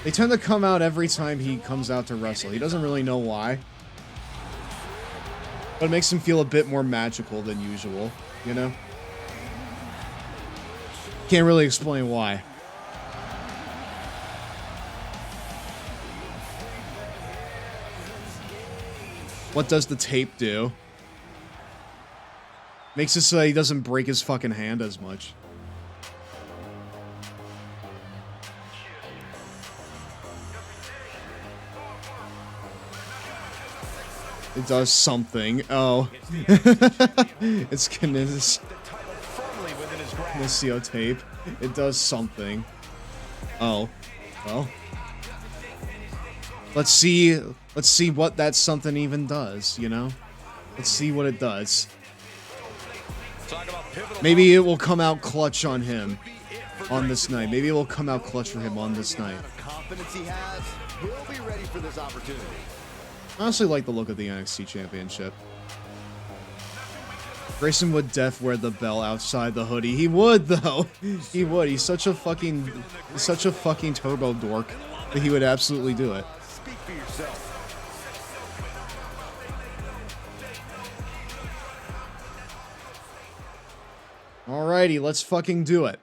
They tend to come out every time he comes out to wrestle. He doesn't really know why. But it makes him feel a bit more magical than usual, you know? Can't really explain why. What does the tape do? Makes it so he doesn't break his fucking hand as much. It does something. Oh. It's Kinesio tape. It does something. Oh. Well. Let's see what that something even does, you know? Let's see what it does. Maybe it will come out clutch on him on this night. Maybe it will come out clutch for him on this night. Confidence he has, he'll be ready for this opportunity. I honestly like the look of the NXT Championship. Grayson would wear the belt outside the hoodie. He would, though. He would. He's such a fucking turbo dork that he would absolutely do it. Speak for yourself. Alrighty, let's fucking do it.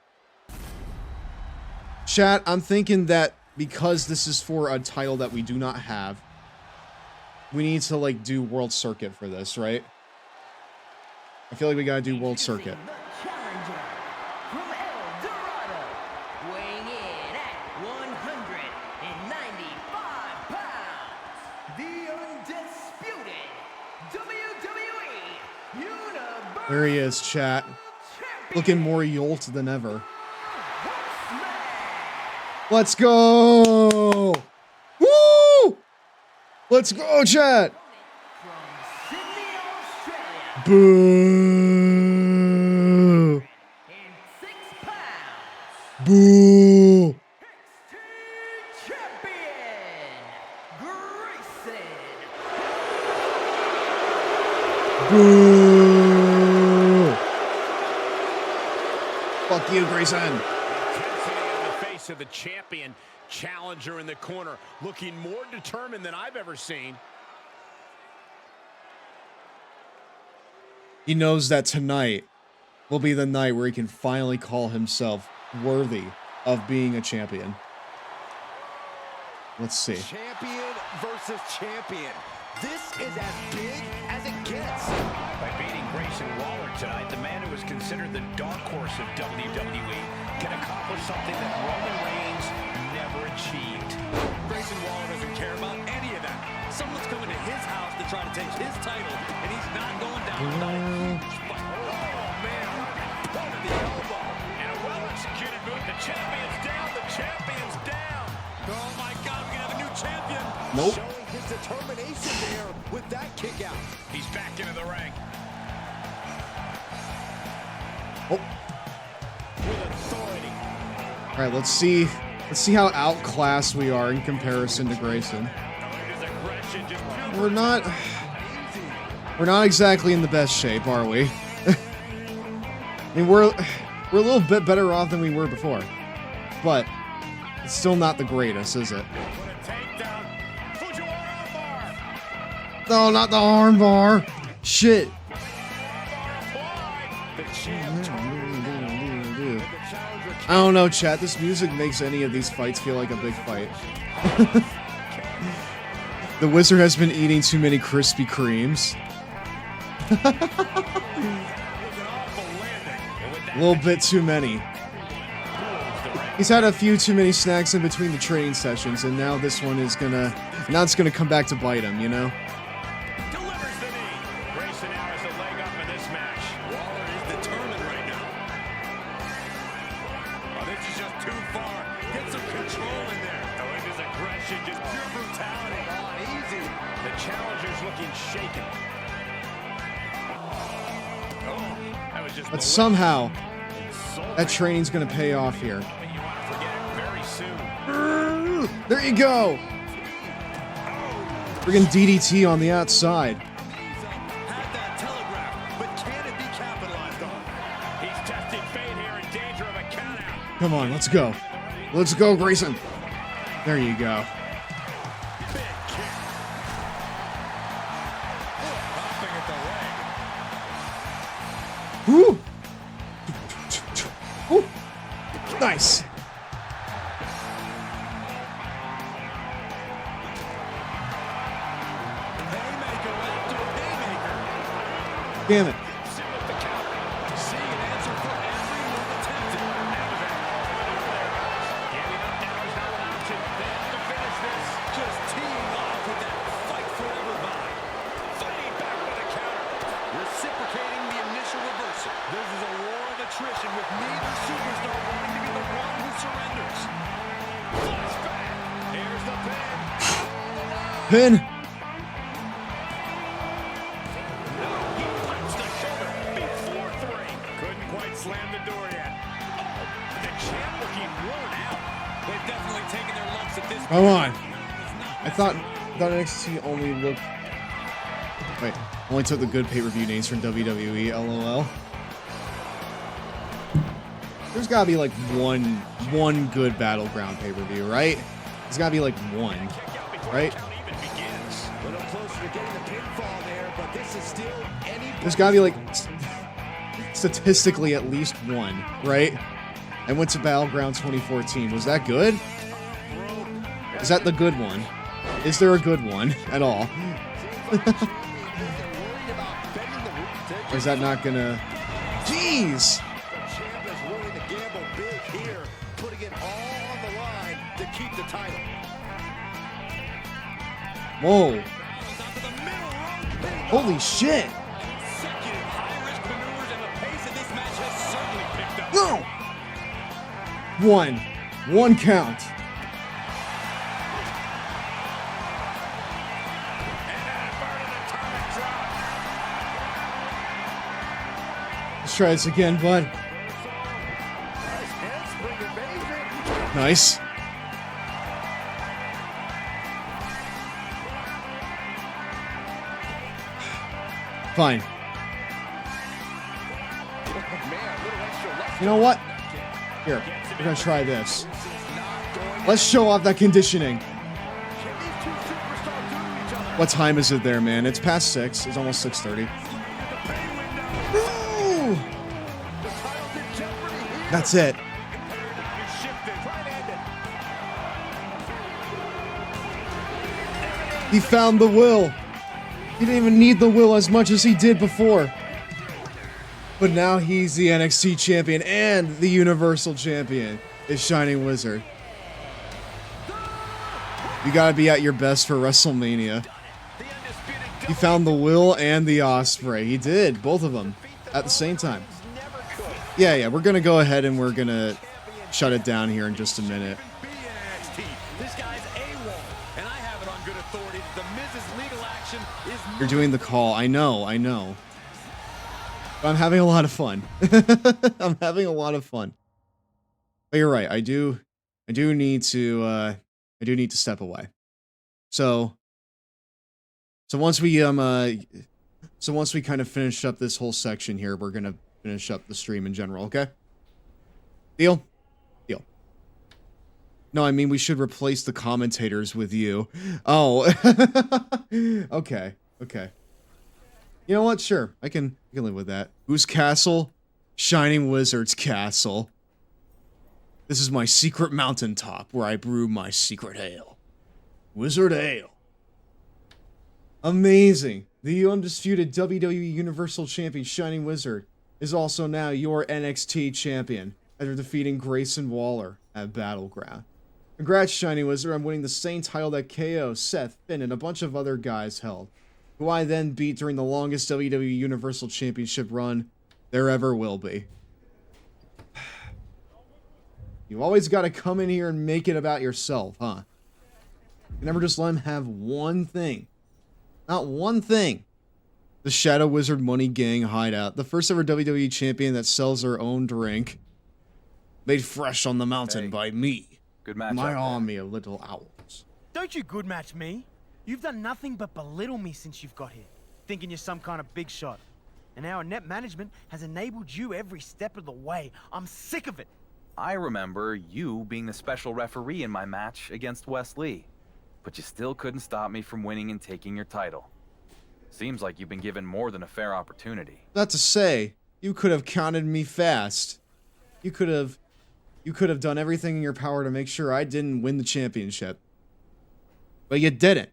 Chat, I'm thinking that because this is for a title that we do not have, we need to, like, do World Circuit for this, right? I feel like we gotta do World Circuit. Weighing in at 195 pounds, the undisputed WWE Universal. There he is, chat. Looking more yolt than ever. Let's go! Woo! Let's go, chat! Boo! Boo! Boo! Fuck you, Grayson. Intensity on the face of the champion, challenger in the corner, looking more determined than I've ever seen. He knows that tonight will be the night where he can finally call himself worthy of being a champion. Let's see. Champion versus champion. This is as big as it gets. By beating Grayson Waller tonight, the man who is considered the dark horse of WWE can accomplish something that Roman Reigns never achieved. Grayson Waller doesn't care about any of that. Someone's coming to his house to try to take his title, and he's not going down without a huge fight. Oh, man, point of the elbow. And a well-executed move. The champion's down. The champion's down. Oh, my God, we can have a new champion. Nope. Showing his determination there with that kick out. He's back into the ring. Oh. With authority. All right, let's see how outclassed we are in comparison to Grayson. We're not exactly in the best shape, are we? I mean, we're a little bit better off than we were before, but it's still not the greatest, is it? No, not the armbar. Shit. I don't know, chat. This music makes any of these fights feel like a big fight. The Wizard has been eating too many Krispy Kremes. A little bit too many. He's had a few too many snacks in between the training sessions, and now this one is gonna... Now it's gonna come back to bite him, you know? shaking. Oh, that was just But somehow, that training's gonna pay off here. you want to forget it very soon. There you go! Friggin' DDT on the outside. Had that telegraph, but can it be capitalized on? He's testing fate here, in danger of a countout. Come on, let's go. Let's go, Grayson. There you go. Woo! Woo! Nice. Damn it. Reciprocating the initial reversal. This is a war of attrition with neither superstar wanting to be the one who surrenders. Flashback. Here's the pin. Pin. Couldn't quite slam the door yet. Oh, the champ looking worn out. They've definitely taken their lumps at this point. Come on. I thought NXT only looked... Wait, only took the good pay-per-view names from WWE, LOL. There's gotta be like one good Battleground pay-per-view, right? There's gotta be like one, right? There's gotta be like statistically at least one, right? I went to Battleground 2014. Was that good? Is that the good one? Is there a good one at all? Or is that not gonna... Jeez! The champ is willing to gamble big here, putting it all on the line to keep the title. Whoa. Holy shit! No! One count. Let's try this again, bud. Nice. Fine. You know what? Here, we're gonna try this. Let's show off that conditioning. What time is it there, man? It's past 6. It's almost 6:30. Woo! That's it. He found the will. He didn't even need the will as much as he did before. But now he's the NXT champion and the Universal champion. Is Shining Wizard. You gotta be at your best for WrestleMania. He found the will and the Osprey. He did, both of them, at the same time. Yeah, we're gonna go ahead and we're gonna shut it down here in just a minute. This guy's AWOL, and I have it on good authority that the Miz's legal action is... You're doing the call. I know. But I'm having a lot of fun. I'm having a lot of fun. But you're right. I do need to step away. So once we kind of finish up this whole section here, we're gonna finish up the stream in general. Okay? Deal. No, I mean we should replace the commentators with you. Oh. Okay. You know what? Sure. I can live with that. Whose castle? Shining Wizard's castle. This is my secret mountaintop where I brew my secret ale. Wizard Ale. Amazing. The undisputed WWE Universal Champion Shining Wizard is also now your NXT champion after defeating Grayson Waller at Battleground. Congrats, Shining Wizard, on winning the same title that KO, Seth, Finn, and a bunch of other guys held, who I then beat during the longest WWE Universal Championship run there ever will be. You always gotta come in here and make it about yourself, huh? You never just let him have one thing. Not one thing. The Shadow Wizard Money Gang hideout. The first ever WWE champion that sells their own drink. Made fresh on the mountain by me. Good match. My army of little owls. Don't you good match me. You've done nothing but belittle me since you've got here. Thinking you're some kind of big shot. And our net management has enabled you every step of the way. I'm sick of it. I remember you being the special referee in my match against Wes Lee. But you still couldn't stop me from winning and taking your title. Seems like you've been given more than a fair opportunity. Not to say, you could have counted me fast. You could have done everything in your power to make sure I didn't win the championship. But you didn't.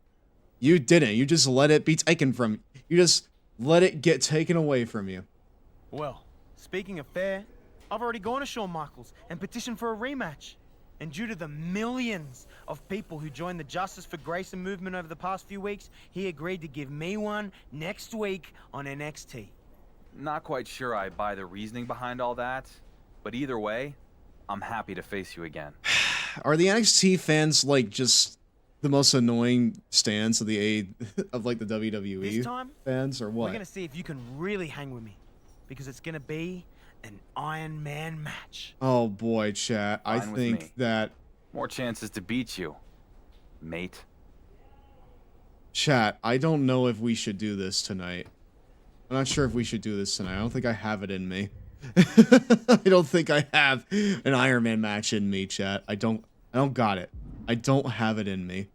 You didn't. You just let it be taken from you. You just let it get taken away from you. Well, speaking of fair, I've already gone to Shawn Michaels and petitioned for a rematch. And due to the millions of people who joined the Justice for Grayson movement over the past few weeks, he agreed to give me one next week on NXT. Not quite sure I buy the reasoning behind all that, but either way, I'm happy to face you again. Are the NXT fans like just the most annoying stands of the like the WWE This time, fans or what? We're gonna see if you can really hang with me, because it's gonna be an Iron Man match. Oh boy, chat. I Fine with me. think that More chances to beat you, mate. chat, I don't know if we should do this tonight. I'm not sure if we should do this tonight. I don't think I have it in me. I don't think I have an Iron Man match in me, chat. I don't got it. I don't have it in me.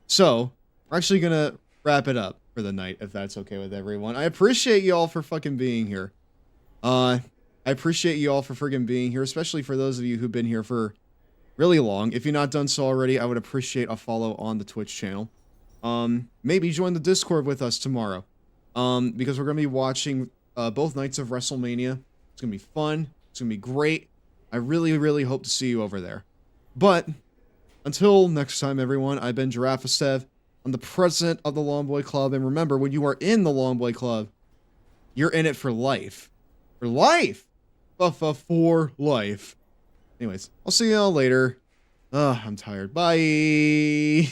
So we're actually gonna wrap it up for the night, if that's okay with everyone. I appreciate y'all for fucking being here. I appreciate you all for friggin' being here, especially for those of you who've been here for really long. If you're not done so already, I would appreciate a follow on the Twitch channel. Maybe join the Discord with us tomorrow. Because we're gonna be watching both nights of WrestleMania. It's gonna be fun. It's gonna be great. I really, really hope to see you over there. But until next time, everyone, I've been Giraffe. I'm the president of the Longboy Club, and remember, when you are in the Longboy Club, you're in it for life. For life! For life. Anyways, I'll see y'all later. I'm tired. Bye!